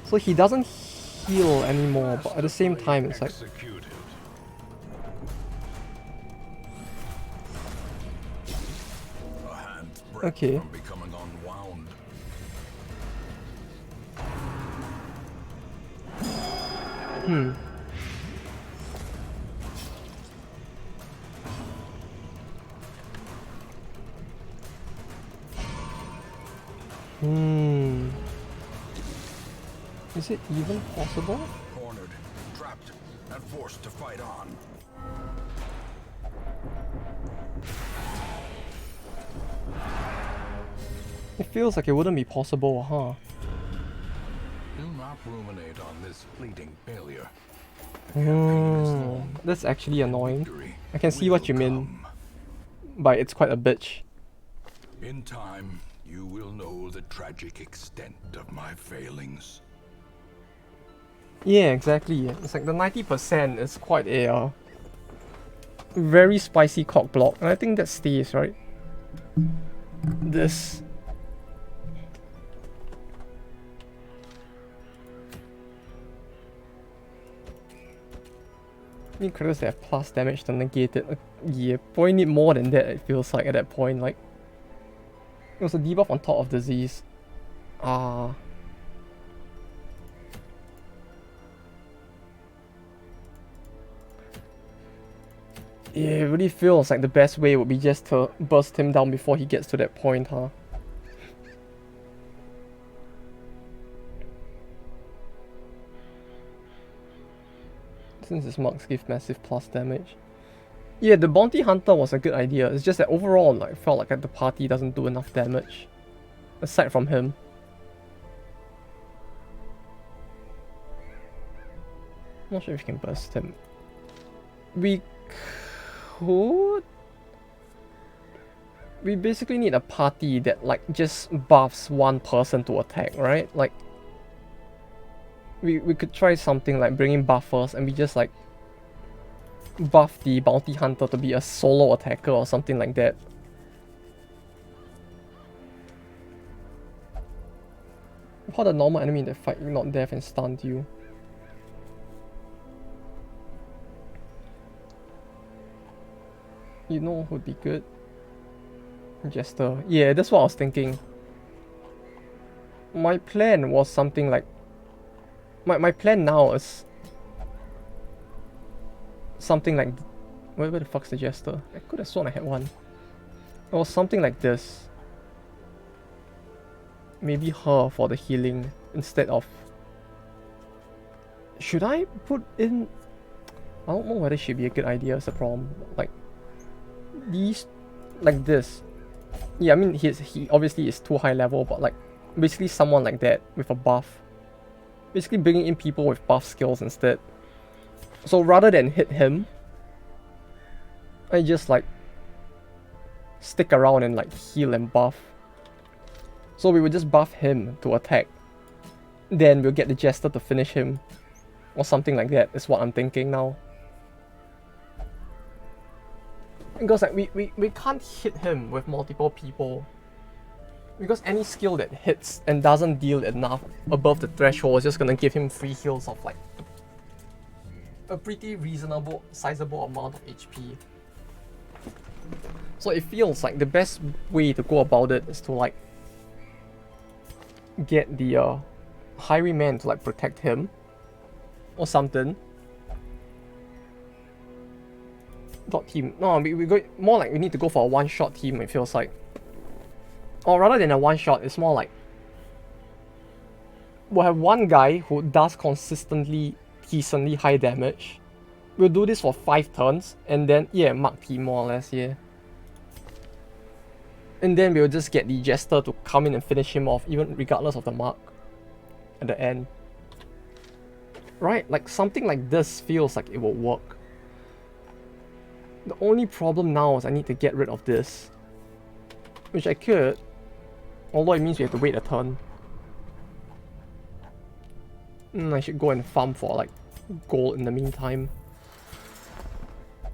So he doesn't heal anymore, but at the same time it's like... Okay. Hmm. Hmm. Is it even possible? Cornered, trapped, and forced to fight on. It feels like it wouldn't be possible, huh? Do not ruminate on this fleeting failure. That's actually annoying. I can see what you mean, but it's quite a bitch. In time, you will know the tragic extent of my failings. Yeah, exactly. It's like the 90% is quite a very spicy cock block, and I think that stays, right? This. I mean, critters that have plus damage to negate it. Yeah, probably need more than that, it feels like, at that point. Like, it was a debuff on top of disease. Yeah, it really feels like the best way would be just to burst him down before he gets to that point, huh? Since his marks give massive plus damage. Yeah, the bounty hunter was a good idea. It's just that overall, like, I felt like the party doesn't do enough damage. Aside from him. I'm not sure if you can burst him. We could... We basically need a party that, like, just buffs one person to attack, right? Like, we could try something like bringing buffers and we just, like, buff the bounty hunter to be a solo attacker or something like that. How the normal enemy in the fight not death and stunned you? You know who would be good? Jester. Yeah, that's what I was thinking. My plan was something like... My plan now is... something like... Where the fuck's the Jester? I could have sworn I had one. It was something like this. Maybe her for the healing instead of... Should I put in... I don't know whether she'd be a good idea as a problem. Like... These... Like this. Yeah, I mean, he obviously is too high level, but like... Basically someone like that with a buff. Basically bringing in people with buff skills instead. So rather than hit him, I just like stick around and like heal and buff. So we would just buff him to attack. Then we'll get the Jester to finish him. Or something like that is what I'm thinking now. Because like we can't hit him with multiple people. Because any skill that hits and doesn't deal enough above the threshold is just gonna give him free heals of like a pretty reasonable, sizable amount of HP. So it feels like the best way to go about it is to like get the highwayman to like protect him or something. Dot team. No, we go more like we need to go for a one-shot team, it feels like. Or rather than a one-shot, it's more like we'll have one guy who does consistently decently high damage. We'll do this for 5 turns and then yeah, mark team more or less, yeah. And then we'll just get the Jester to come in and finish him off, even regardless of the mark at the end. Right? Like something like this feels like it will work. The only problem now is I need to get rid of this. Which I could. Although it means we have to wait a turn. I should go and farm for like gold in the meantime.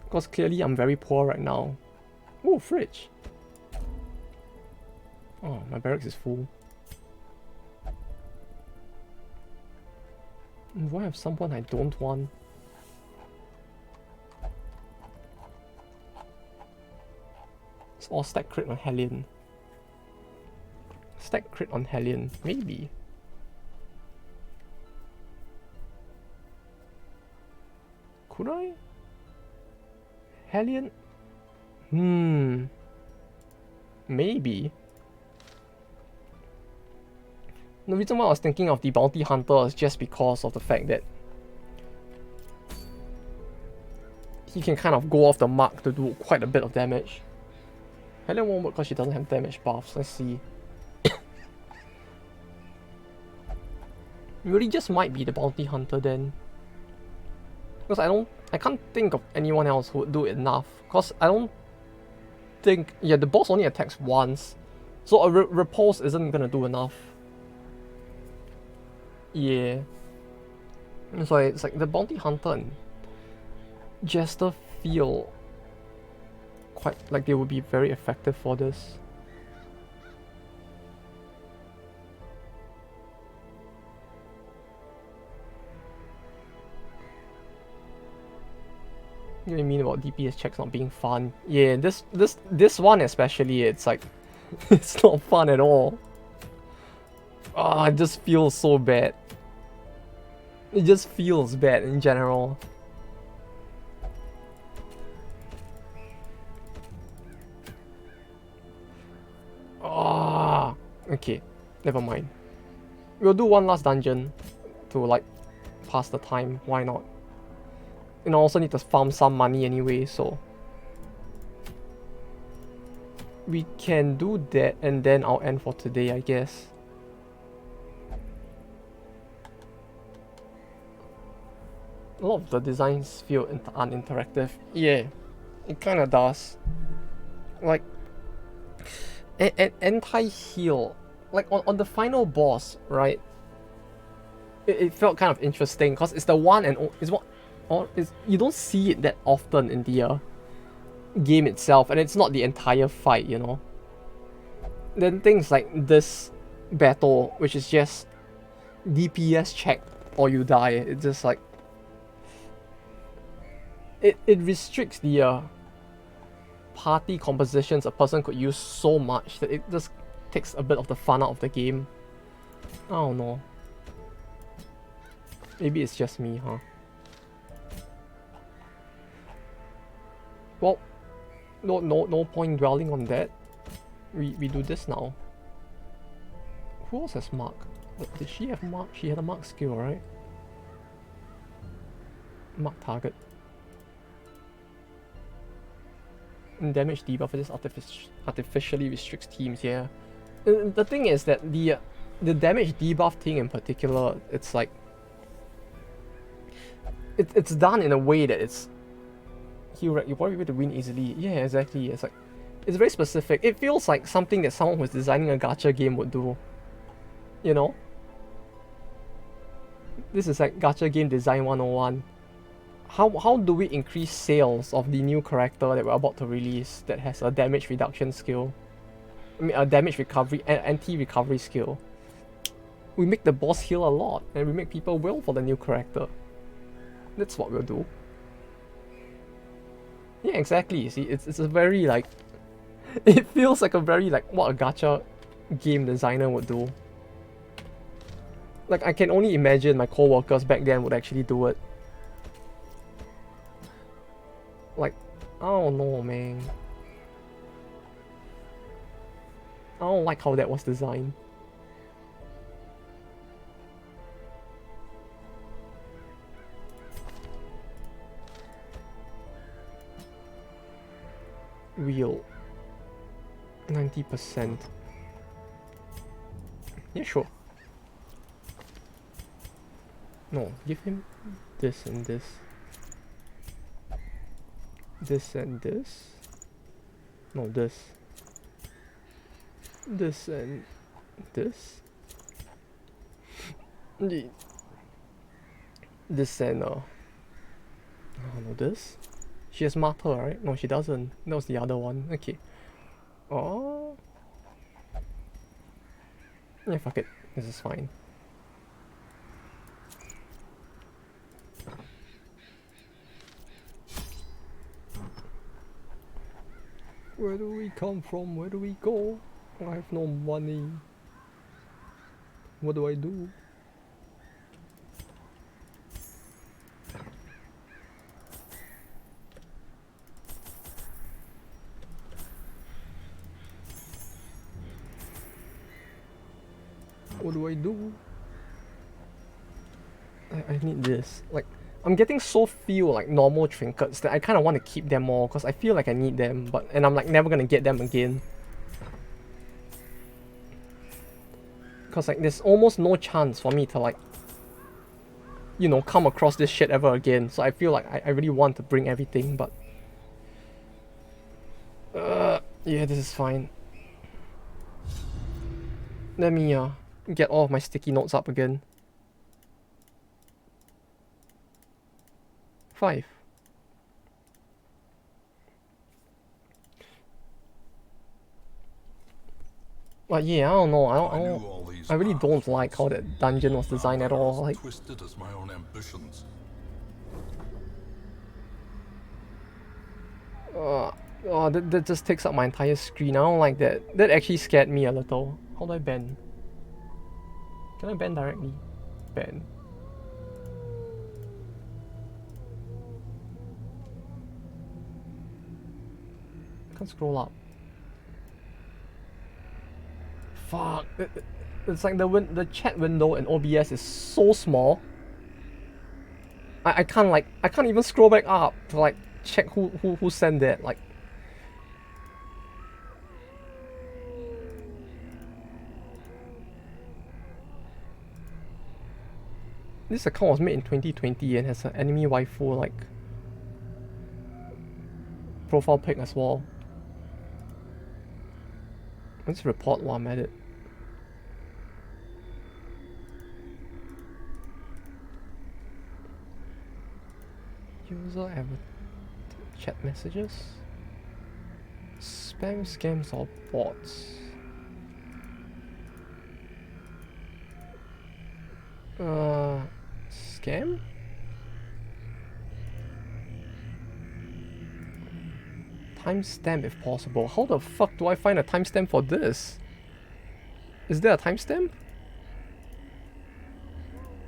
Because clearly I'm very poor right now. Oh, fridge. Oh, my barracks is full. Do I have someone I don't want? It's all stack crit on Hellion. Stack crit on Hellion, maybe. Could I? Hellion? Maybe. The reason why I was thinking of the Bounty Hunter is just because of the fact that he can kind of go off the mark to do quite a bit of damage. Hellion won't work because she doesn't have damage buffs. Let's see. Really just might be the Bounty Hunter then. Because I can't think of anyone else who would do enough. Because I don't think, yeah, the boss only attacks once. So a repulse isn't gonna do enough. Yeah. So it's like the Bounty Hunter and Jester feel quite like they would be very effective for this. What do you mean about DPS checks not being fun? Yeah, this one especially, it's like it's not fun at all. Ah, it just feels so bad. It just feels bad in general. Ah, okay, never mind. We'll do one last dungeon to like pass the time. Why not? And I also need to farm some money anyway, so we can do that, and then I'll end for today, I guess. A lot of the designs feel uninteractive. Yeah, it kind of does. Like, an anti-heal, like on the final boss, right? It felt kind of interesting because it's the one and it's what, or is you don't see it that often in the game itself, and it's not the entire fight, you know. Then things like this battle, which is just DPS check or you die, it's just like it restricts the party compositions a person could use so much that it just takes a bit of the fun out of the game. I don't know. Maybe it's just me, huh? Well, no point dwelling on that. We do this now. Who else has mark? Did she have mark? She had a mark skill, right? Mark target. And damage debuff is artificially restricts teams, yeah. The thing is that the damage debuff thing in particular, it's like it's done in a way that it's you're probably able to win easily. Yeah, exactly. It's like it's very specific. It feels like something that someone who's designing a gacha game would do. You know? This is like gacha game design 101. How do we increase sales of the new character that we're about to release that has a damage reduction skill? I mean, a damage recovery, anti-recovery skill. We make the boss heal a lot, and we make people will for the new character. That's what we'll do. Yeah, exactly. See, it's a very like, it feels like a very like what a gacha game designer would do. Like I can only imagine my co-workers back then would actually do it. Like, I don't know, man. I don't like how that was designed. Real. 90%. Yeah, sure. No, give him this and this. This and this. No, this. This and this. This and oh no, this. She has Martyr, right? No, she doesn't. That was the other one. Okay. Oh. Yeah, fuck it. This is fine. Where do we come from? Where do we go? I have no money. What do I do? What do I do? I need this. Like, I'm getting so few like normal trinkets that I kind of want to keep them all because I feel like I need them, and I'm like never gonna get them again. Because like there's almost no chance for me to like, you know, come across this shit ever again. So I feel like I really want to bring everything, but yeah, this is fine. Let me get all of my sticky notes up again. 5. But yeah, I don't know. I really don't like how that dungeon was designed at all. Like, twisted as my own ambitions. oh, that just takes up my entire screen. I don't like that. That actually scared me a little. How do I bend? Can I bend directly? Bend. I can't scroll up. Fuck. It's like the chat window in OBS is so small. I can't even scroll back up to like check who sent that. Like, this account was made in 2020 and has an enemy waifu like profile pic as well. Let's report while I'm at it. User avatar chat messages. Spam, scams, or bots. Scam? Timestamp if possible. How the fuck do I find a timestamp for this? Is there a timestamp?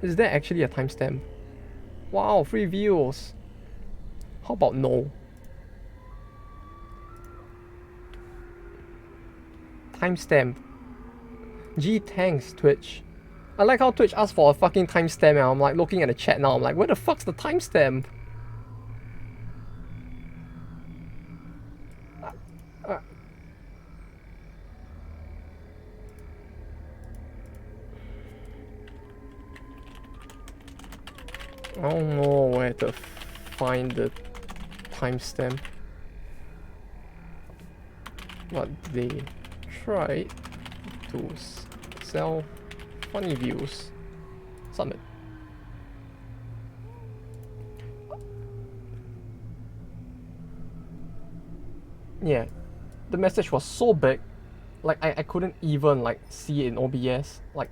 Is there actually a timestamp? Wow, free views. How about no? Timestamp. Gee, thanks, Twitch. I like how Twitch asked for a fucking timestamp and I'm like looking at the chat now. I'm like, where the fuck's the timestamp? I don't know where to find the timestamp. But they tried to sell funny views. Submit. Yeah, the message was so big, like I couldn't even like see it in OBS. Like,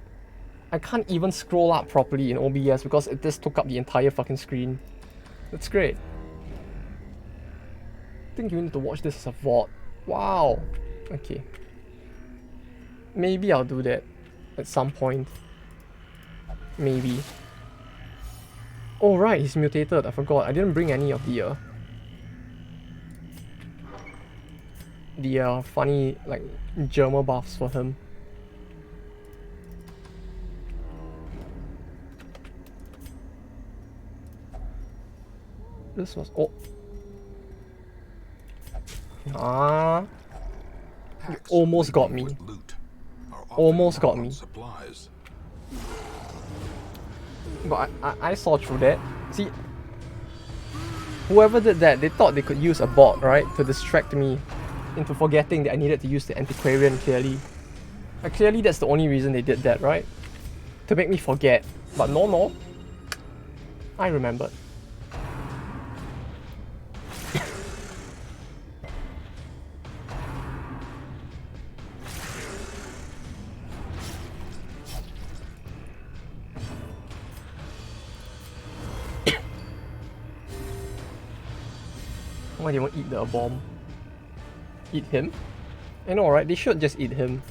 I can't even scroll up properly in OBS because it just took up the entire fucking screen. That's great. I think you need to watch this as a VOD. Wow. Okay. Maybe I'll do that at some point. Maybe. Oh right, he's mutated. I forgot. I didn't bring any of the funny like Germa buffs for him. This was you almost got me. Almost got me. But I saw through that. See, whoever did that, they thought they could use a bot, right, to distract me into forgetting that I needed to use the antiquarian clearly. Clearly that's the only reason they did that, right? To make me forget. But no. I remembered. Why do you want to eat the bomb? Eat him? I know, right? They should just eat him.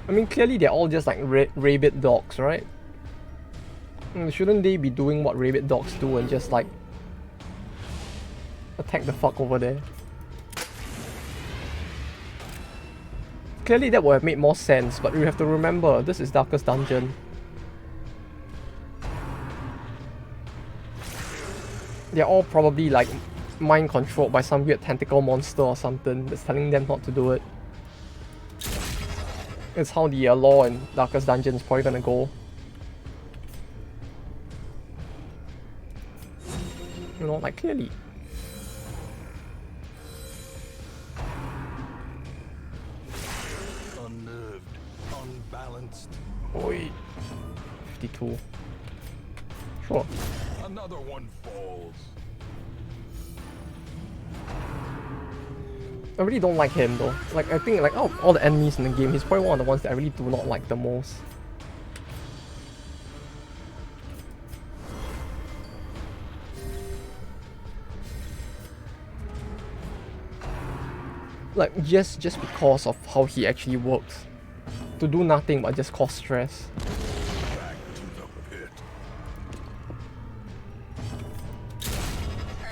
I mean, clearly they're all just like rabid dogs, right? Shouldn't they be doing what rabid dogs do and just like attack the fuck over there? Clearly that would have made more sense, but you have to remember, this is Darkest Dungeon. They're all probably like mind controlled by some weird tentacle monster or something that's telling them not to do it. It's how the law in Darkest Dungeon is probably gonna go. You know, like clearly. Unnerved, unbalanced. Oi. 52. Sure. Another one falls. I really don't like him though. Like, I think like out of all the enemies in the game, he's probably one of the ones that I really do not like the most. Like, just because of how he actually works. To do nothing but just cause stress. Back to the pit.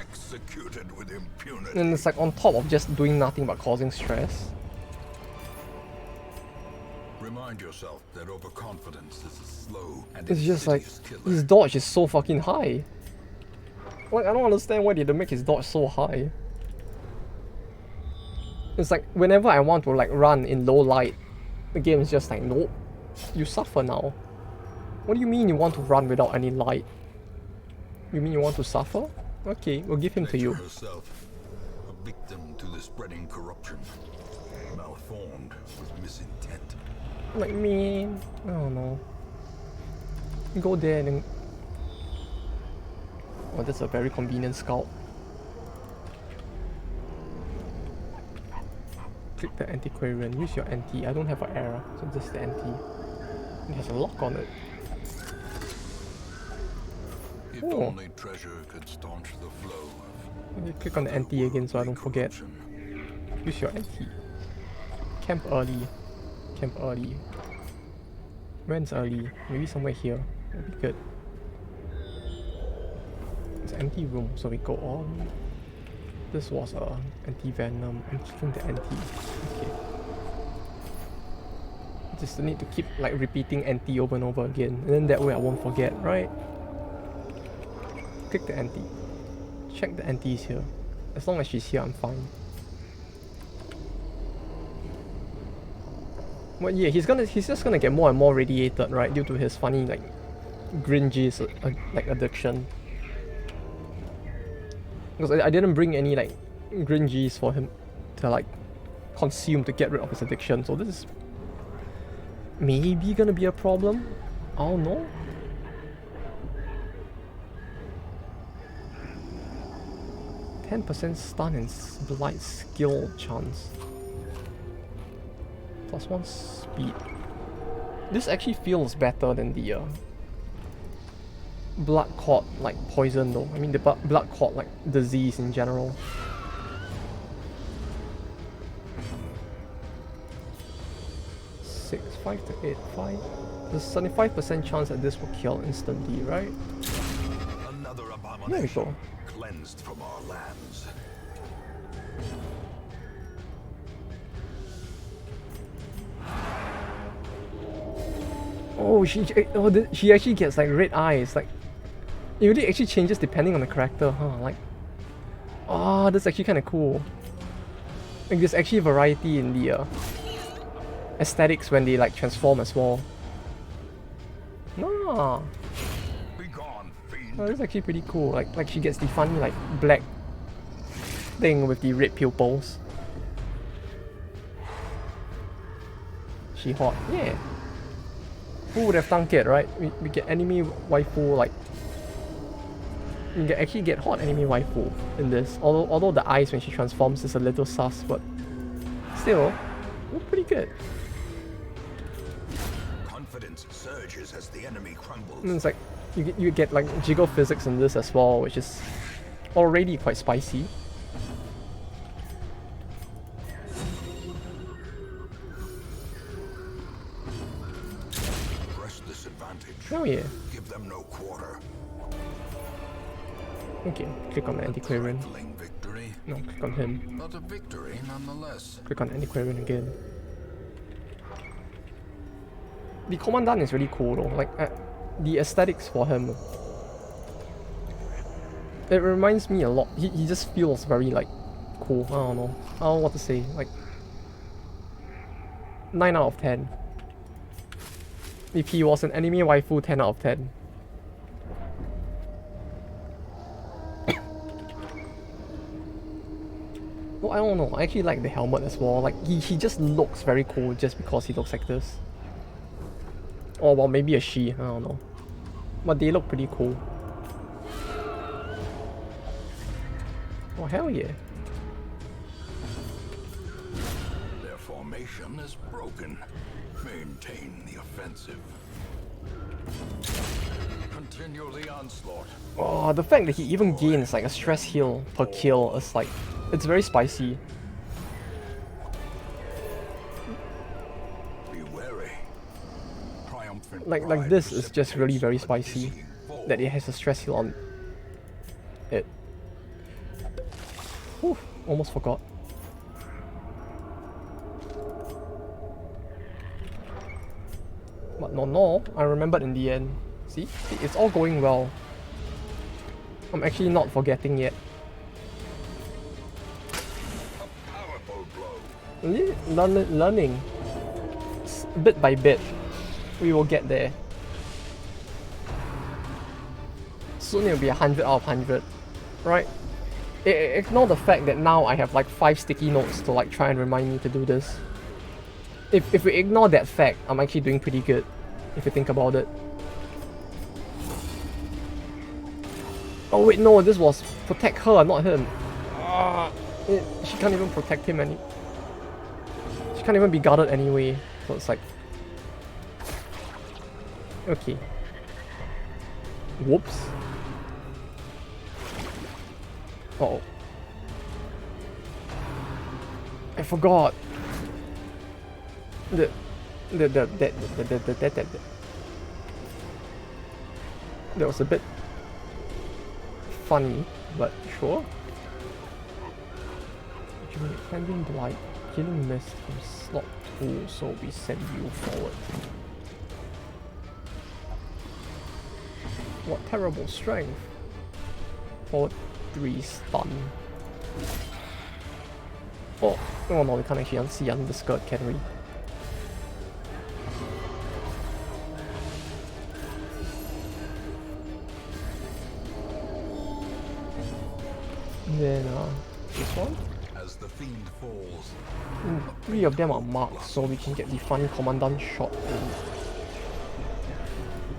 Executed with impunity. And it's like on top of just doing nothing but causing stress. Remind yourself that overconfidence is a slow and It's just like, insidious killer. his dodge is so fucking high. Like, I don't understand why they had to make his dodge so high. It's like, whenever I want to like run in low light, the game is just like, nope, you suffer now. What do you mean you want to run without any light? You mean you want to suffer? Okay, we'll give him to you. Nature herself, a victim to the spreading corruption, malformed with misintent. Like, man, I don't know. Go there and then... Oh, that's a very convenient scout. Click the antiquarian, use your anti. I don't have an arrow, so just the anti. It has a lock on it. If Oh. only treasure could staunch the flow of You click on the anti again so I don't forget. corruption. Use your anti. Camp early. Camp early. When's early? Maybe somewhere here. That'd be good. It's an empty room, so we go on. This was a anti-venom. I'm clicking the anti. Okay. Just need to keep like repeating anti over and over again, and then that way I won't forget, right? Click the anti. Check the anti is here. As long as she's here, I'm fine. Well, yeah, he's just gonna get more and more radiated, right? Due to his funny like Gringy's like addiction. Because I didn't bring any like Gringies for him to like consume to get rid of his addiction, so this is maybe gonna be a problem. I don't know. %10 stun and blight skill chance. +1 speed. This actually feels better than the blood clot like poison though. I mean the blood clot like disease in general. Six, 5 to 8, 5. There's a 75% chance that this will kill instantly, right? Another There we abomination go. cleansed from our lands. Oh, she actually gets like red eyes. Like, it really actually changes depending on the character, huh? Like, oh, that's actually kind of cool. Like, there's actually variety in the aesthetics when they like transform as well. Nah, Be gone, fiend. oh, that's actually pretty cool. Like she gets the funny like black thing with the red pupils. She hot, yeah. Who would have thunk it, right? We get enemy waifu like You can actually get hot enemy waifu in this. Although the eyes when she transforms is a little sus, but still, pretty good. Confidence surges as the enemy crumbles. And it's like you get like jiggle physics in this as well, which is already quite spicy. Press this advantage. Oh yeah. Give them no quarter. Okay, click on the Antiquarian. Trifling victory, No, click on him. but a victory nonetheless. Click on Antiquarian again. The Commandant is really cool though, like the aesthetics for him. It reminds me a lot, he just feels very like cool, I don't know what to say, like 9 out of 10. If he was an anime waifu, 10 out of 10. Well, I don't know, I actually like the helmet as well, like he just looks very cool just because he looks like this. Or well, maybe a she, I don't know. But they look pretty cool. Oh hell yeah. Their formation is broken. Maintain the offensive. Continue the onslaught. Oh, the fact that he even gains like a stress heal per kill is like, it's very spicy. Be wary. Triumphant Like pride this is just really very precipitates spicy. a dizzying fall. That it has a stress heal on it. Whew, almost forgot. But no, I remembered in the end. See, it's all going well. I'm actually not forgetting yet. A powerful blow. Learning. Bit by bit. We will get there. Soon it'll be 100 out of 100. Right? Ignore the fact that now I have like 5 sticky notes to like try and remind me to do this. If we ignore that fact, I'm actually doing pretty good. If you think about it. Oh wait, no, this was protect her, not him. She can't even protect him she can't even be guarded anyway. So it's like... Okay. Whoops. Uh-oh. I forgot. That was a bit funny, but sure. Skavenblight, killing mist from slot 2, so we send you forward. What terrible strength. Forward 3 stun. Oh no, we can't actually unsee under the skirt, can we? Then this one. As the fiend falls, 3 of them are marked, so we can get the fun commandant shot in.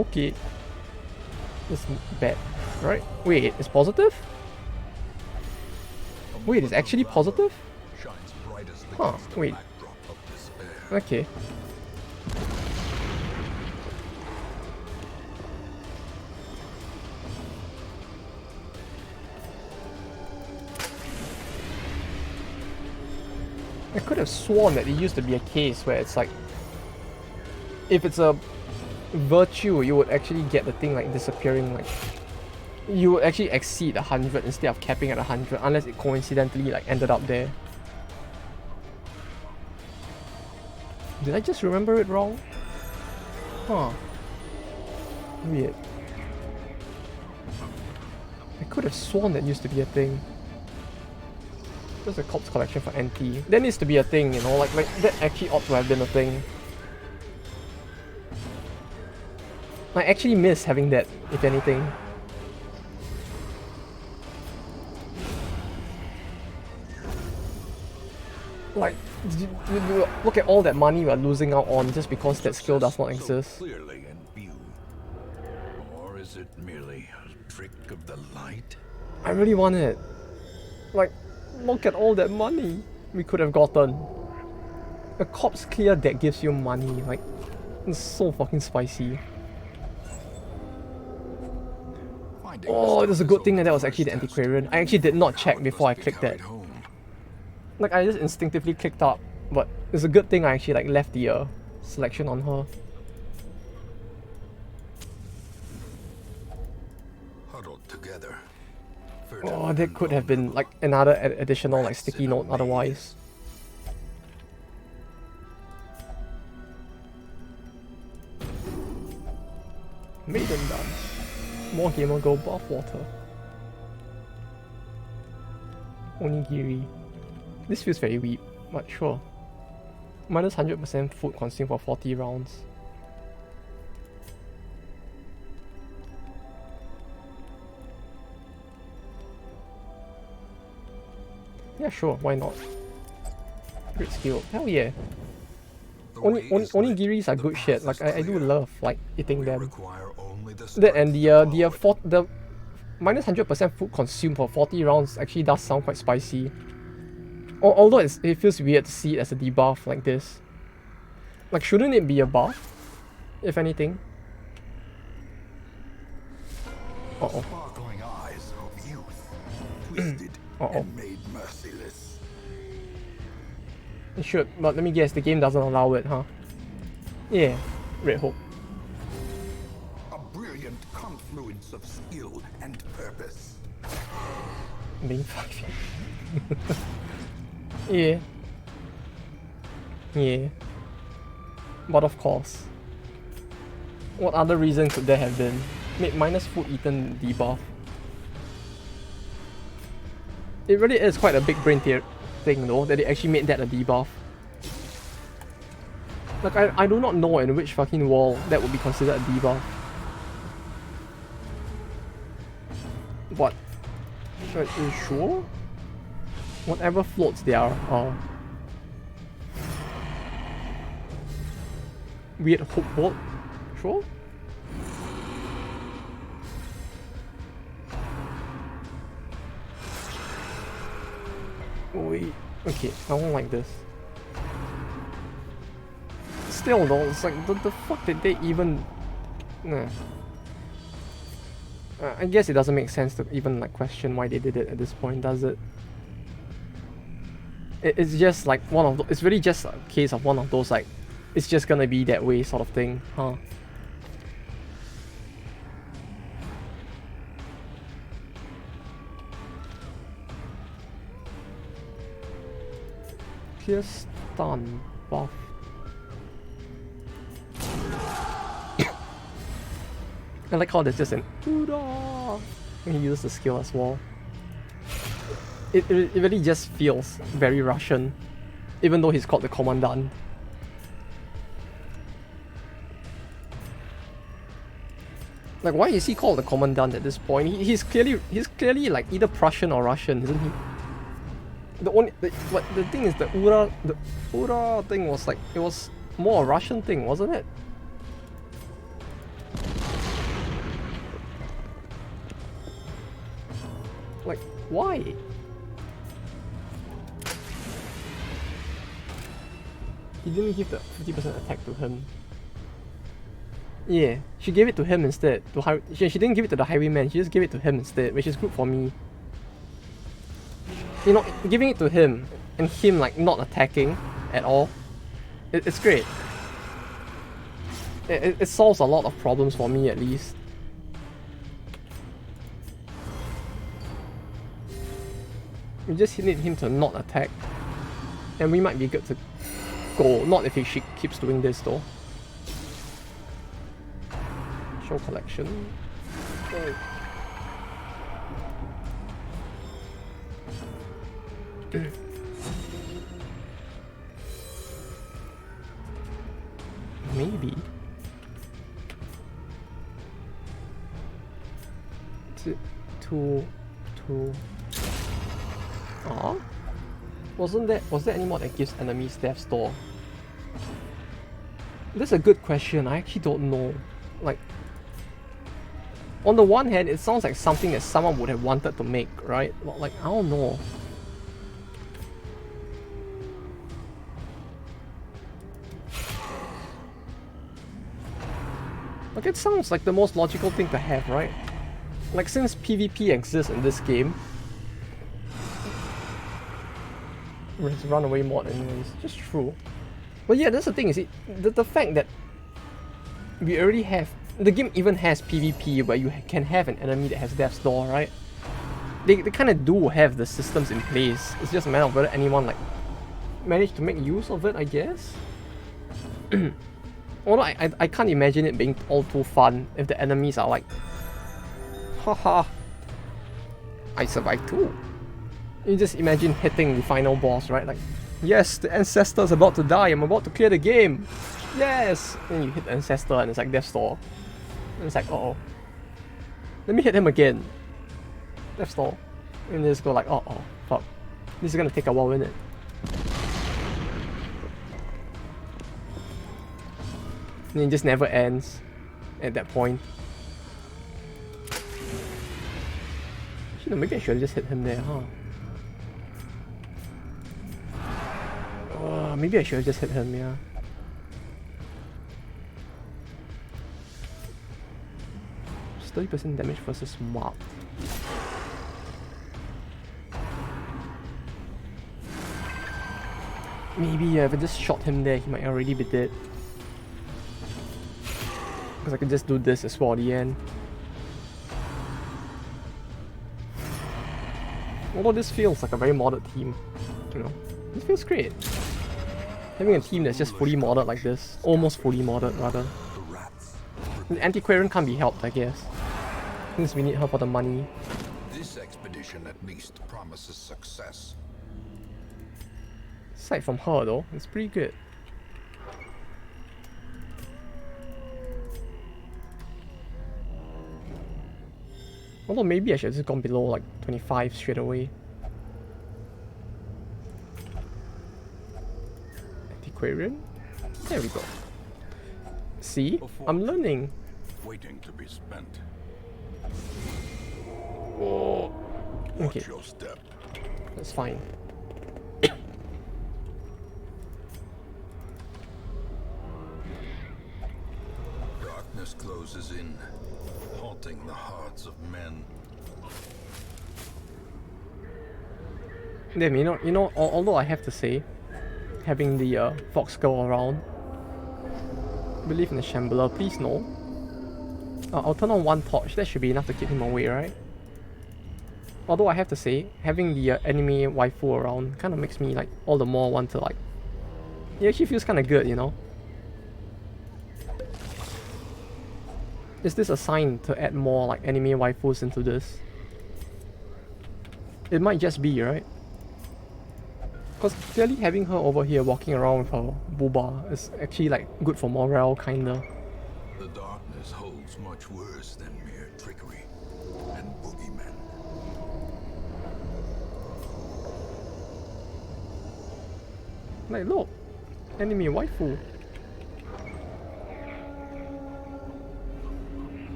Okay. This is bad, right? Wait, it's positive? Wait, it's actually positive? shines brightest Huh, against the wait. backdrop of despair. Okay. I could have sworn that it used to be a case where it's like, if it's a virtue, you would actually get the thing like disappearing, like you would actually exceed 100 instead of capping at 100, unless it coincidentally like ended up there. Did I just remember it wrong? Huh. Weird. I could have sworn that used to be a thing. There's a corpse collection for NT. There needs to be a thing, you know, like that actually ought to have been a thing. I actually miss having that, if anything. Like, look at all that money we're losing out on just because that skill does not exist. So clearly in view. Or is it merely trick of the light? I really want it. Like, look at all that money we could have gotten. A corpse clear that gives you money, like, it's so fucking spicy. Oh, it was a good thing that was actually the antiquarian. I actually did not check before I clicked that. Like, I just instinctively clicked up, but it's a good thing I actually like left the selection on her. Huddled together. Oh, there could have been like another additional like sticky note otherwise. Maiden dance. More gamer go bath water. Onigiri. This feels very weak, but sure. Minus 100% food consumed for 40 rounds. Yeah, sure, why not? Great skill. Hell yeah. Onigiris are good shit. Like, I do love like eating them. That and the minus 100% food consumed for 40 rounds actually does sound quite spicy. Although it feels weird to see it as a debuff like this. Like, shouldn't it be a buff? If anything. Uh-oh. Sparkling eyes of youth, twisted and made merciless. It should, but let me guess, the game doesn't allow it, huh? Yeah, Red Hope. A brilliant confluence of skill and purpose. Being 5 Yeah. Yeah. But of course. What other reason could there have been? Made minus food eaten debuff. It really is quite a big brain thing though, that they actually made that a debuff. Like, I do not know in which fucking world that would be considered a debuff. What? Are you sure? Whatever floats there are. Weird hook bolt? Sure? Wait, okay, I don't like this. Still though, it's like, the fuck did they even... Nah. I guess it doesn't make sense to even like question why they did it at this point, does it? It's just like one of those, it's really just a case of one of those like, it's just gonna be that way sort of thing, huh? Clear stun buff. I like how there's just an Oodah when he uses the skill as well. It really just feels very Russian, even though he's called the Commandant. Like, why is he called the Commandant at this point? He's clearly like either Prussian or Russian, isn't he? The thing is, the Ura thing was like, it was more a Russian thing, wasn't it? Like, why? He didn't give the 50% attack to him. Yeah, she gave it to him instead. She didn't give it to the highwayman, she just gave it to him instead, which is good for me. You know, giving it to him, and him like not attacking at all, it's great. It solves a lot of problems for me at least. We just need him to not attack, and we might be good to go. Not if he keeps doing this though. Show collection. Oh. Maybe. To. Ah? Was there any mod that gives enemies death store? That's a good question. I actually don't know. Like, on the one hand, it sounds like something that someone would have wanted to make, right? But like, I don't know. Like, it sounds like the most logical thing to have, right? Like, since PvP exists in this game, it's a runaway mod anyways, just true. But yeah, that's the thing, is it the fact that we already have, the game even has PvP where you can have an enemy that has death's door, right? They kind of do have the systems in place. It's just a matter of whether anyone like managed to make use of it, I guess. Although I can't imagine it being all too fun if the enemies are like, haha, I survived too. You just imagine hitting the final boss, right? Like, yes, the ancestor's about to die, I'm about to clear the game. Yes! Then you hit the ancestor and it's like death's door. And it's like, uh oh. Let me hit him again. Death's door. And you just go like, uh oh, fuck. This is gonna take a while, isn't it? And it just never ends at that point. Actually, no, maybe I should have just hit him there, huh? Maybe I should have just hit him, yeah. Just 30% damage versus mark. Maybe if I just shot him there, he might already be dead. Because I can just do this as well at the end. Although this feels like a very modded team, you know, this feels great. Having a team that's just fully modded like this, almost fully modded rather. The antiquarian can't be helped, I guess, since we need her for the money. This expedition at least promises success. Aside from her though, it's pretty good. Although maybe I should have just gone below like 25 straight away. Antiquarian? There we go. See? I'm learning. Waiting to be spent. Oh. Watch Okay, your step. that's fine. Darkness closes in, haunting the hearts of men. Damn, although I have to say, having the fox go around, believe in the shambler, please no. I'll turn on one torch, that should be enough to keep him away, right? Although I have to say, having the enemy waifu around kind of makes me like all the more want to like, it actually feels kind of good, you know? Is this a sign to add more like anime waifus into this? It might just be, right? Because clearly having her over here walking around with her booba is actually like good for morale, kinda. The darkness holds much worse than mere trickery and boogeymen. Like look, enemy waifu.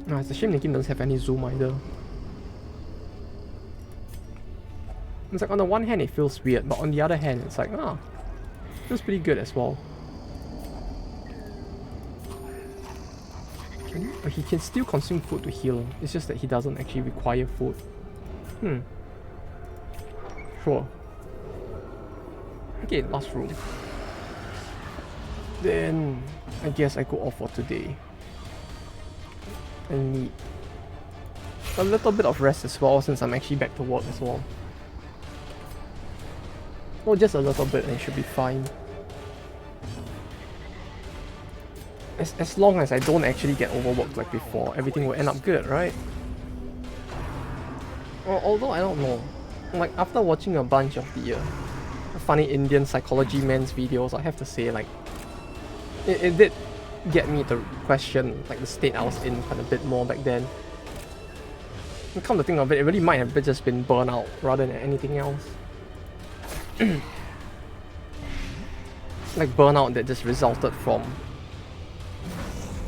Ah, it's a shame the game doesn't have any zoom either. It's like on the one hand it feels weird, but on the other hand it's like, it feels pretty good as well. But he can still consume food to heal, it's just that he doesn't actually require food. Sure. Okay, last room. Then I guess I go off for today. I need a little bit of rest as well since I'm actually back to work as well. Well, just a little bit and it should be fine. As long as I don't actually get overworked like before, everything will end up good, right? Although I don't know. Like after watching a bunch of the funny Indian psychology men's videos, I have to say like it did get me to question like the state I was in quite a bit more back then. And come to think of it, it really might have just been burnout rather than anything else. Like burnout that just resulted from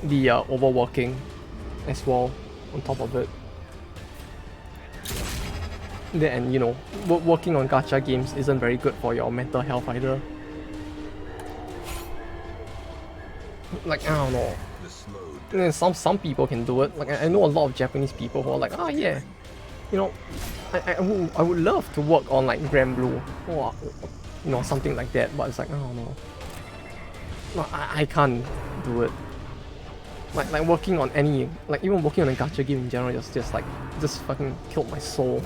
the overworking as well. on top of it. And you know, working on gacha games isn't very good for your mental health either. Like, I don't know. Some people can do it. Like, I know a lot of Japanese people who are like, oh yeah, you know, I would love to work on like Grand Blue or you know, something like that. But it's like, I don't know. No, I can't do it. Like working on any, like even working on a gacha game in general, just fucking killed my soul.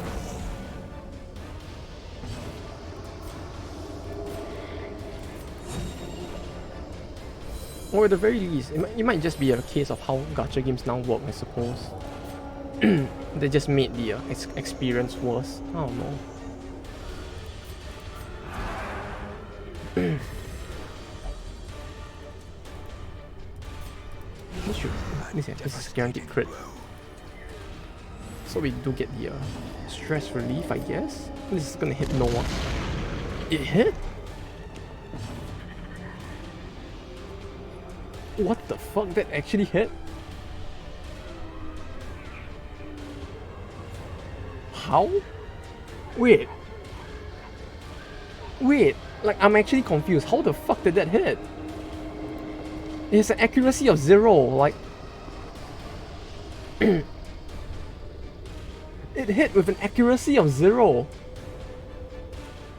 Or at the very least, it might just be a case of how gacha games now work, I suppose. They just made the experience worse. I don't know. This is guaranteed crit. So we do get the stress relief, I guess. This is gonna hit no one. It hit? What the fuck? That actually hit? How? Wait. Like, I'm actually confused. How the fuck did that hit? It has an accuracy of 0. Like, it hit with an accuracy of 0.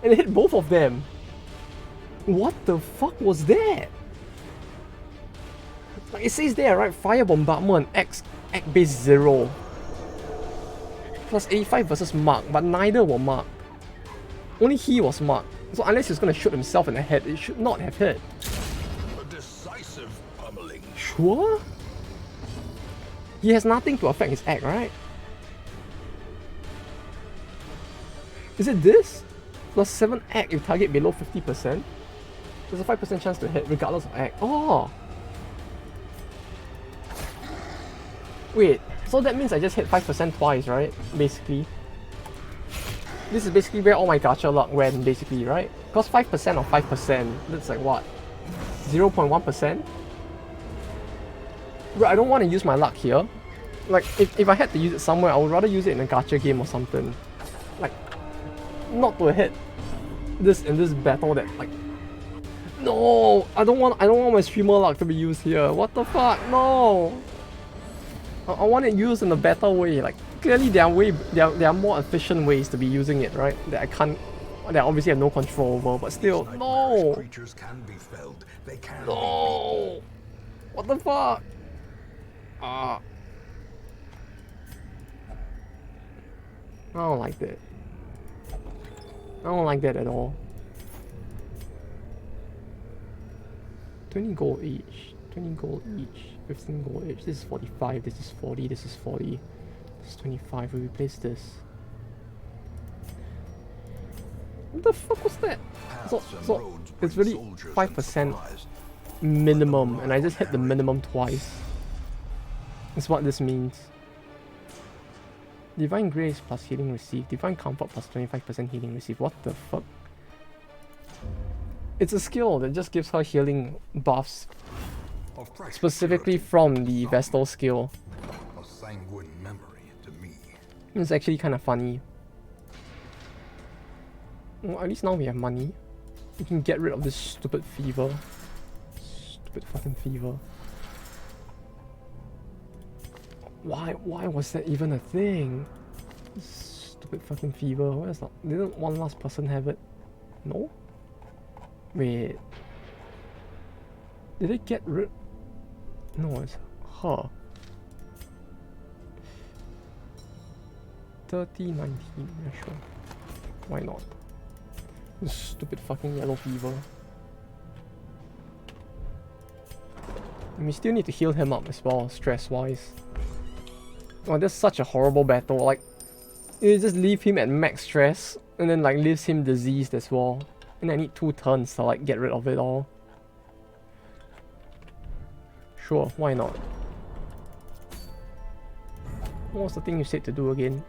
And it hit both of them. What the fuck was that? Like, it says there, right? Fire bombardment, X base 0. Plus 85 versus Mark, but neither were Mark. Only he was Mark. So unless he's gonna shoot himself in the head, it should not have hit. A decisive pummeling. Sure? He has nothing to affect his act, right? Is it this? Plus 7 act if target below 50%? There's a 5% chance to hit regardless of act. Oh! Wait, so that means I just hit 5% twice, right? Basically. This is basically where all my gacha luck went, basically, right? Because 5% of 5%, that's like what? 0.1%? But I don't want to use my luck here. Like, if I had to use it somewhere, I would rather use it in a gacha game or something. Like, not to hit this in this battle that, like... No! I don't want my streamer luck to be used here. What the fuck? No! I want it used in a better way. Like, clearly there are more efficient ways to be using it, right? That I obviously have no control over, but still, no! Creatures can be felled. They can No! What the fuck? I don't like that. I don't like that at all. 20 gold each. 20 gold each. 15 gold each. This is 45. This is 40. This is 40. This is 25. We replace this. What the fuck was that? So it's really 5% minimum, and I just hit the minimum twice. That's what this means. Divine Grace plus healing received. Divine Comfort plus 25% healing received. What the fuck? It's a skill that just gives her healing buffs. Specifically from the Vestal skill. A sanguine memory to me. It's actually kind of funny. Well, at least now we have money. We can get rid of this stupid fever. Stupid fucking fever. Why was that even a thing? Stupid fucking fever. Where's that? Didn't one last person have it? No? Wait. Did it get rid? No, it's her. 3019, yeah, sure. Why not? This stupid fucking yellow fever. And we still need to heal him up as well, stress-wise. Oh, that's such a horrible battle. Like, you just leave him at max stress, and then like leaves him diseased as well. And I need 2 turns to like get rid of it all. Sure, why not? What was the thing you said to do again?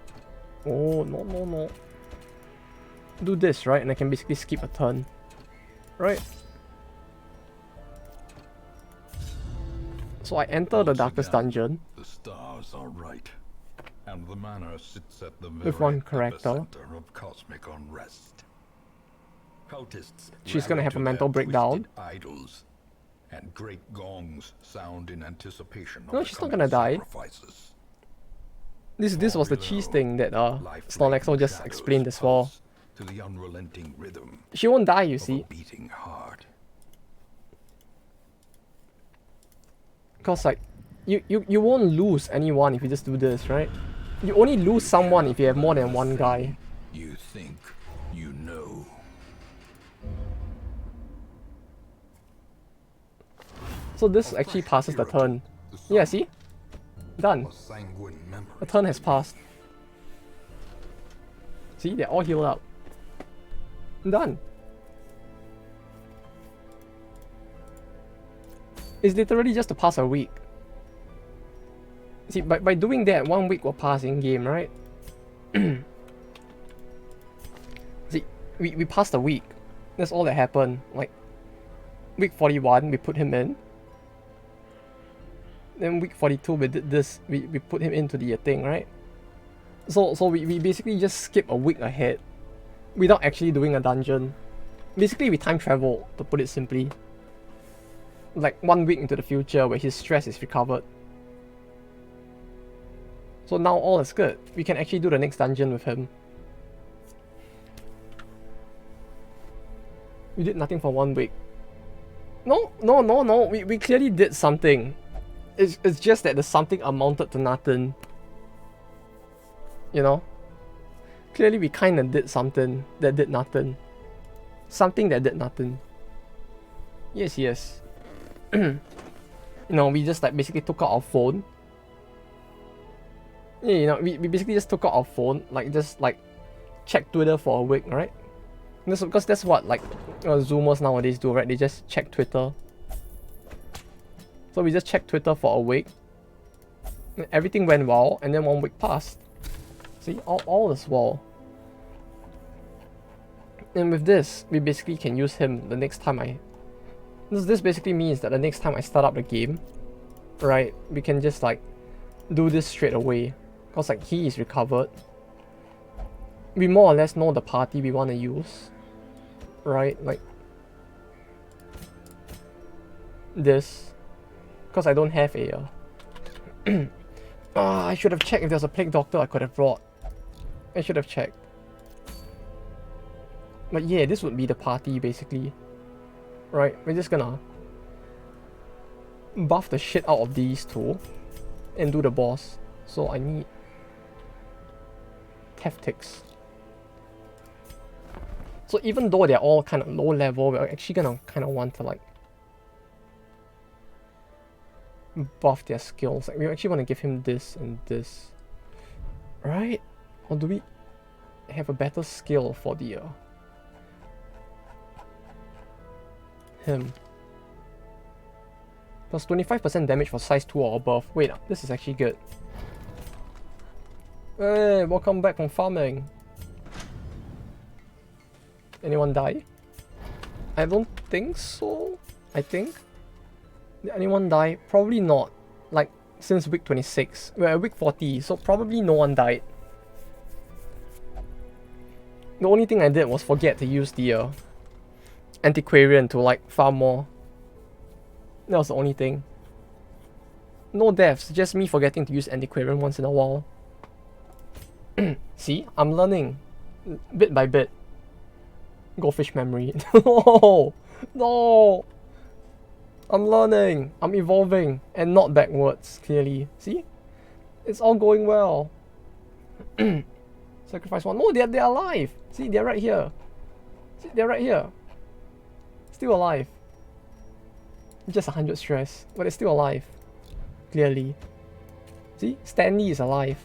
Oh, no. Do this, right? And I can basically skip a turn. Right? So I enter the darkest dungeon. The stars are right. and the manor sits at the With one very character. epicenter of cosmic unrest. Cultists She's gonna rally have to a their mental breakdown. twisted idols, and great gongs sound in anticipation of No, the she's not coming gonna die. sacrifices. This was the cheese thing that Snorlaxo just Shadows explained as well. pulse to the unrelenting rhythm She won't die, you of a see. beating heart. Cause like, you won't lose anyone if you just do this, right? You only lose someone if you have more than one guy. You think you know. So this actually passes the turn. Yeah, see? Done. A sanguine memory. A turn has passed. See, they're all healed up. Done. It's literally just to pass a week. See, by doing that, 1 week will pass in game, right? See, we passed a week. That's all that happened. Like, week 41, we put him in. Then week 42, we did this. We put him into the thing, right? So we basically just skip a week ahead without actually doing a dungeon. Basically, we time travel, to put it simply. Like 1 week into the future where his stress is recovered. So now all is good. We can actually do the next dungeon with him. We did nothing for 1 week. No. We clearly did something. It's just that the something amounted to nothing. You know? Clearly we kinda did something that did nothing. Something that did nothing. Yes. You know, we just like basically took out our phone. Yeah, you know, we basically just took out our phone, like just like check Twitter for a week, right? Because that's what like Zoomers nowadays do, right? They just check Twitter. So we just checked Twitter for a week. Everything went well, and then 1 week passed. See, all is well. And with this, we basically can use him the next time This basically means that the next time I start up the game, right, we can just like do this straight away. Because like he is recovered. We more or less know the party we want to use. Right, like this. Because I don't have a I should have checked if there's a plague doctor I could have brought. I should have checked. But yeah, this would be the party basically. Right, we're just gonna buff the shit out of these two and do the boss. So I need tactics. So even though they're all kind of low level, we're actually gonna kind of want to like buff their skills. Like we actually want to give him this and this, right? Or do we have a better skill for the him? Plus 25% damage for size 2 or above. Wait, this is actually good. Hey, welcome back from farming. Anyone die? I don't think so. I think. Did anyone die? Probably not. Like, since week 26. We're at week 40, so probably no one died. The only thing I did was forget to use the antiquarian to like farm more. That was the only thing. No deaths, just me forgetting to use antiquarian once in a while. See, I'm learning bit by bit. Goldfish memory. No. I'm learning. I'm evolving, and not backwards. Clearly, see, it's all going well. Sacrifice one. No, they're alive. See, they're right here. See, they're right here. Still alive. Just 100 stress, but it's still alive. Clearly. See, Stanley is alive.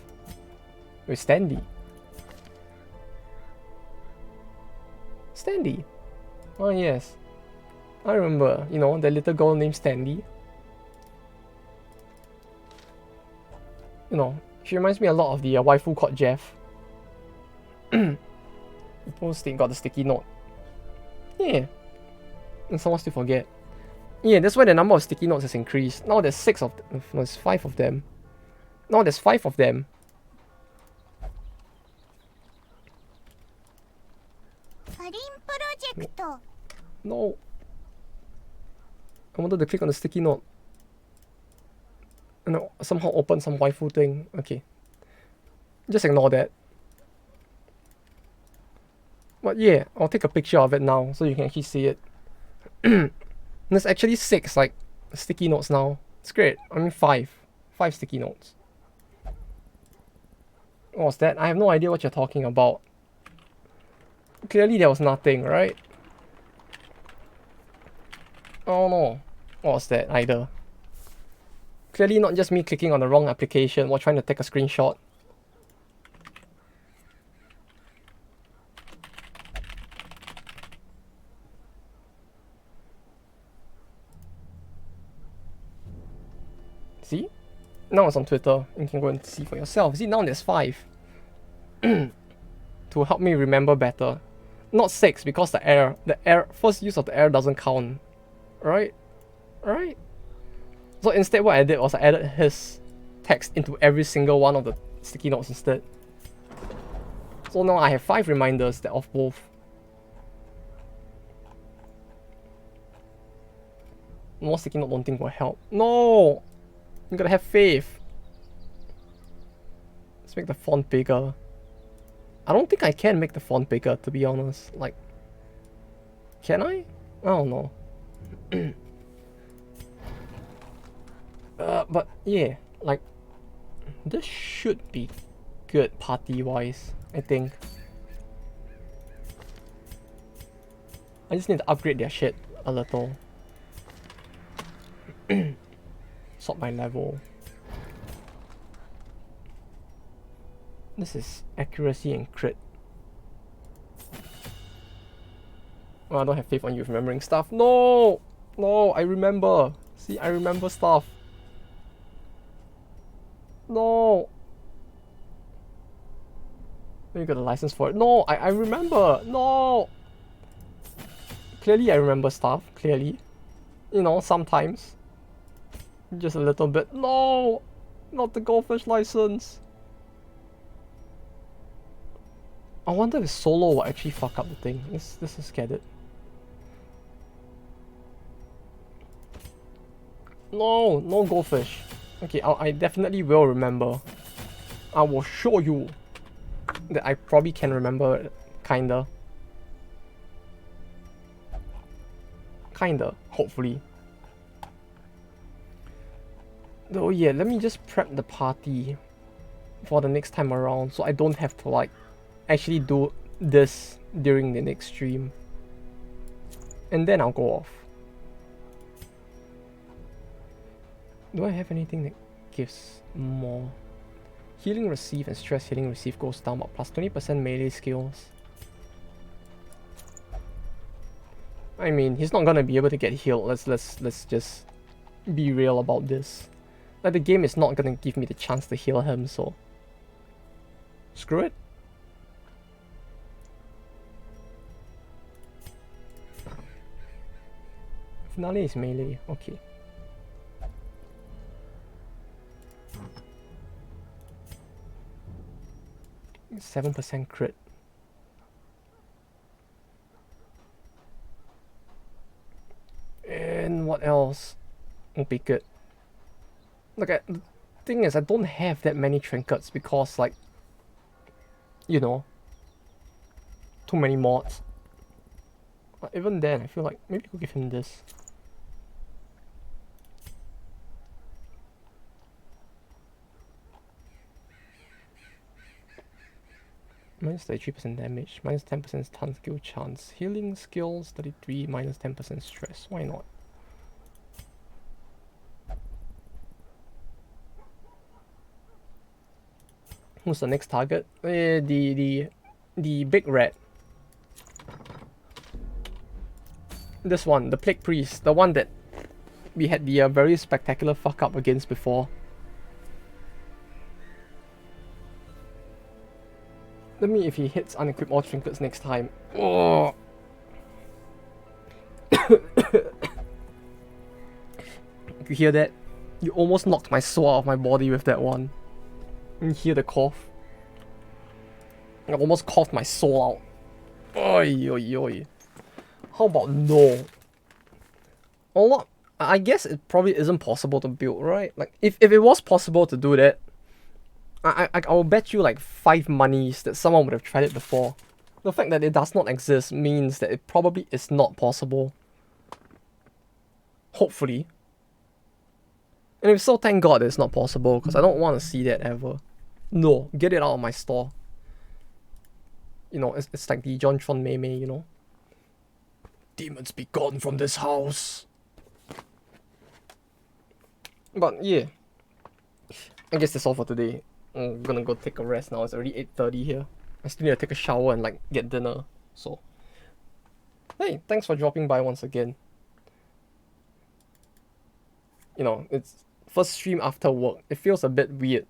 Wait, Stanley. Stanley. Oh yes. I remember, you know, the little girl named Stanley. You know, she reminds me a lot of the waifu called Jeff. Posting got the sticky note. Yeah. And someone still forget. Yeah, that's why the number of sticky notes has increased. Now there's 5 of them. Now there's 5 of them. No. I wanted to click on the sticky note. And somehow open some waifu thing. Okay. Just ignore that. But yeah, I'll take a picture of it now so you can actually see it. There's actually 6 like sticky notes now. It's great. I mean 5. 5 sticky notes. What was that? I have no idea what you're talking about. Clearly there was nothing, right? Oh no. What was that either? Clearly not just me clicking on the wrong application while trying to take a screenshot. See? Now it's on Twitter. You can go and see for yourself. See, now there's 5. To help me remember better. Not 6 because the air first use of the air doesn't count. Right? Right? So instead what I did was I added his text into every single one of the sticky notes instead. So now I have 5 reminders that of both. More sticky note don't think will help. No! You gotta have faith. Let's make the font bigger. I don't think I can make the font bigger, to be honest. Like, can I? I don't know. But yeah, like, this should be good party-wise, I think. I just need to upgrade their shit a little. Sort by level. This is accuracy and crit. Oh, I don't have faith on you remembering stuff. No! No, I remember. See, I remember stuff. No! You got a license for it. No, I remember. No! Clearly I remember stuff. Clearly. You know, sometimes. Just a little bit. No! Not the goldfish license. I wonder if solo will actually fuck up the thing. Let's just get it. No, no goldfish. Okay, I definitely will remember. I will show you that I probably can remember, kinda. Kinda, hopefully. Oh yeah, let me just prep the party for the next time around so I don't have to like actually do this during the next stream. And then I'll go off. Do I have anything that gives more? Healing receive and stress healing receive goes down, but plus 20% melee skills. I mean, he's not gonna be able to get healed. Let's just be real about this. Like, the game is not gonna give me the chance to heal him, so screw it. Finale is melee, okay. It's 7% crit. And what else would be good? Look, the thing is, I don't have that many trinkets because, like, you know, too many mods. But even then, I feel like maybe I could give him this. Minus 33% damage, minus 10% stun skill chance, healing skills 33, minus 10% stress. Why not? Who's the next target? The big rat. This one, the Plague Priest, the one that we had the very spectacular fuck up against before. Let me if he hits unequip all trinkets next time. Oh. You hear that? You almost knocked my soul out of my body with that one. You hear the cough? I almost coughed my soul Oi, oi, oi. How about no? I guess it probably isn't possible to build, right? Like, if it was possible to do that, I will bet you like 5 monies that someone would have tried it before. The fact that it does not exist means that it probably is not possible. Hopefully. And if so, thank God it's not possible, because I don't want to see that ever. No, get it out of my store. You know, it's like the John Tron Mei Mei, you know? Demons be gone from this house. But yeah, I guess that's all for today. I'm gonna go take a rest now. It's already 8:30 here. I still need to take a shower and like get dinner. So, hey, thanks for dropping by once again. You know, it's first stream after work. It feels a bit weird.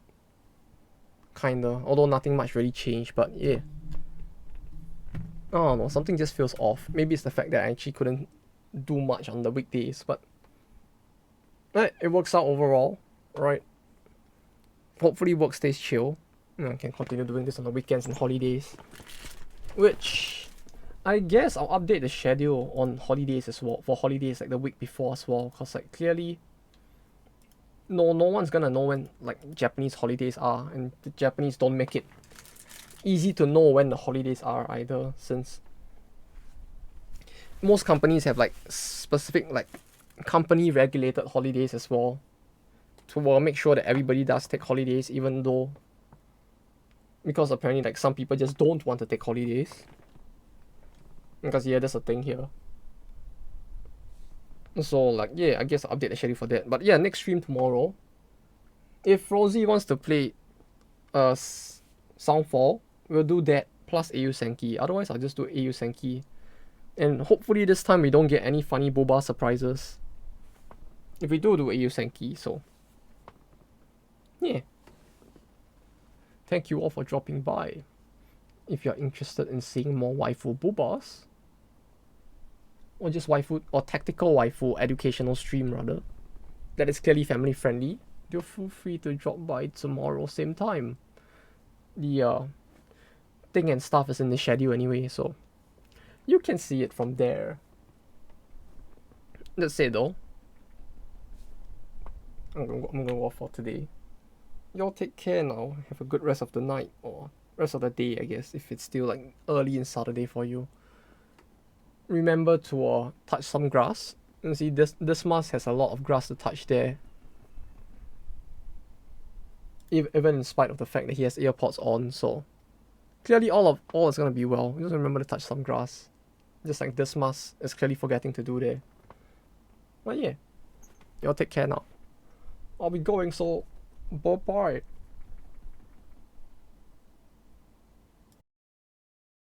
Kinda. Although nothing much really changed, but yeah. I don't know, something just feels off. Maybe it's the fact that I actually couldn't do much on the weekdays, but it works out overall, right? Hopefully work stays chill. You know, I can continue doing this on the weekends and holidays. Which, I guess I'll update the schedule on holidays as well. For holidays like the week before as well. Because like clearly, no one's gonna know when like Japanese holidays are. And the Japanese don't make it easy to know when the holidays are either, since most companies have like specific like company regulated holidays as well, to make sure that everybody does take holidays, even though, because apparently like some people just don't want to take holidays, because yeah, there's a thing here. So like yeah, I guess I'll update the schedule for that. But yeah, next stream tomorrow, if Rosie wants to play Soundfall, we'll do that plus AU Senki. Otherwise I'll just do AU Senki, and hopefully this time we don't get any funny boba surprises. If we do AU Senki, so yeah. Thank you all for dropping by. If you're interested in seeing more waifu boobas, or just waifu or tactical waifu educational stream rather, that is clearly family friendly, do feel free to drop by tomorrow same time. The thing and stuff is in the schedule anyway, so you can see it from there. That's it though. I'm gonna go off for today. Y'all take care now. Have a good rest of the night, or rest of the day, I guess, if it's still like early in Saturday for you. Remember to touch some grass. You see, Dismas has a lot of grass to touch there. Even in spite of the fact that he has Airpods on, so clearly all is gonna be well. Just remember to touch some grass. Just like Dismas is clearly forgetting to do there. But yeah, y'all take care now. I'll be going, so bye bye.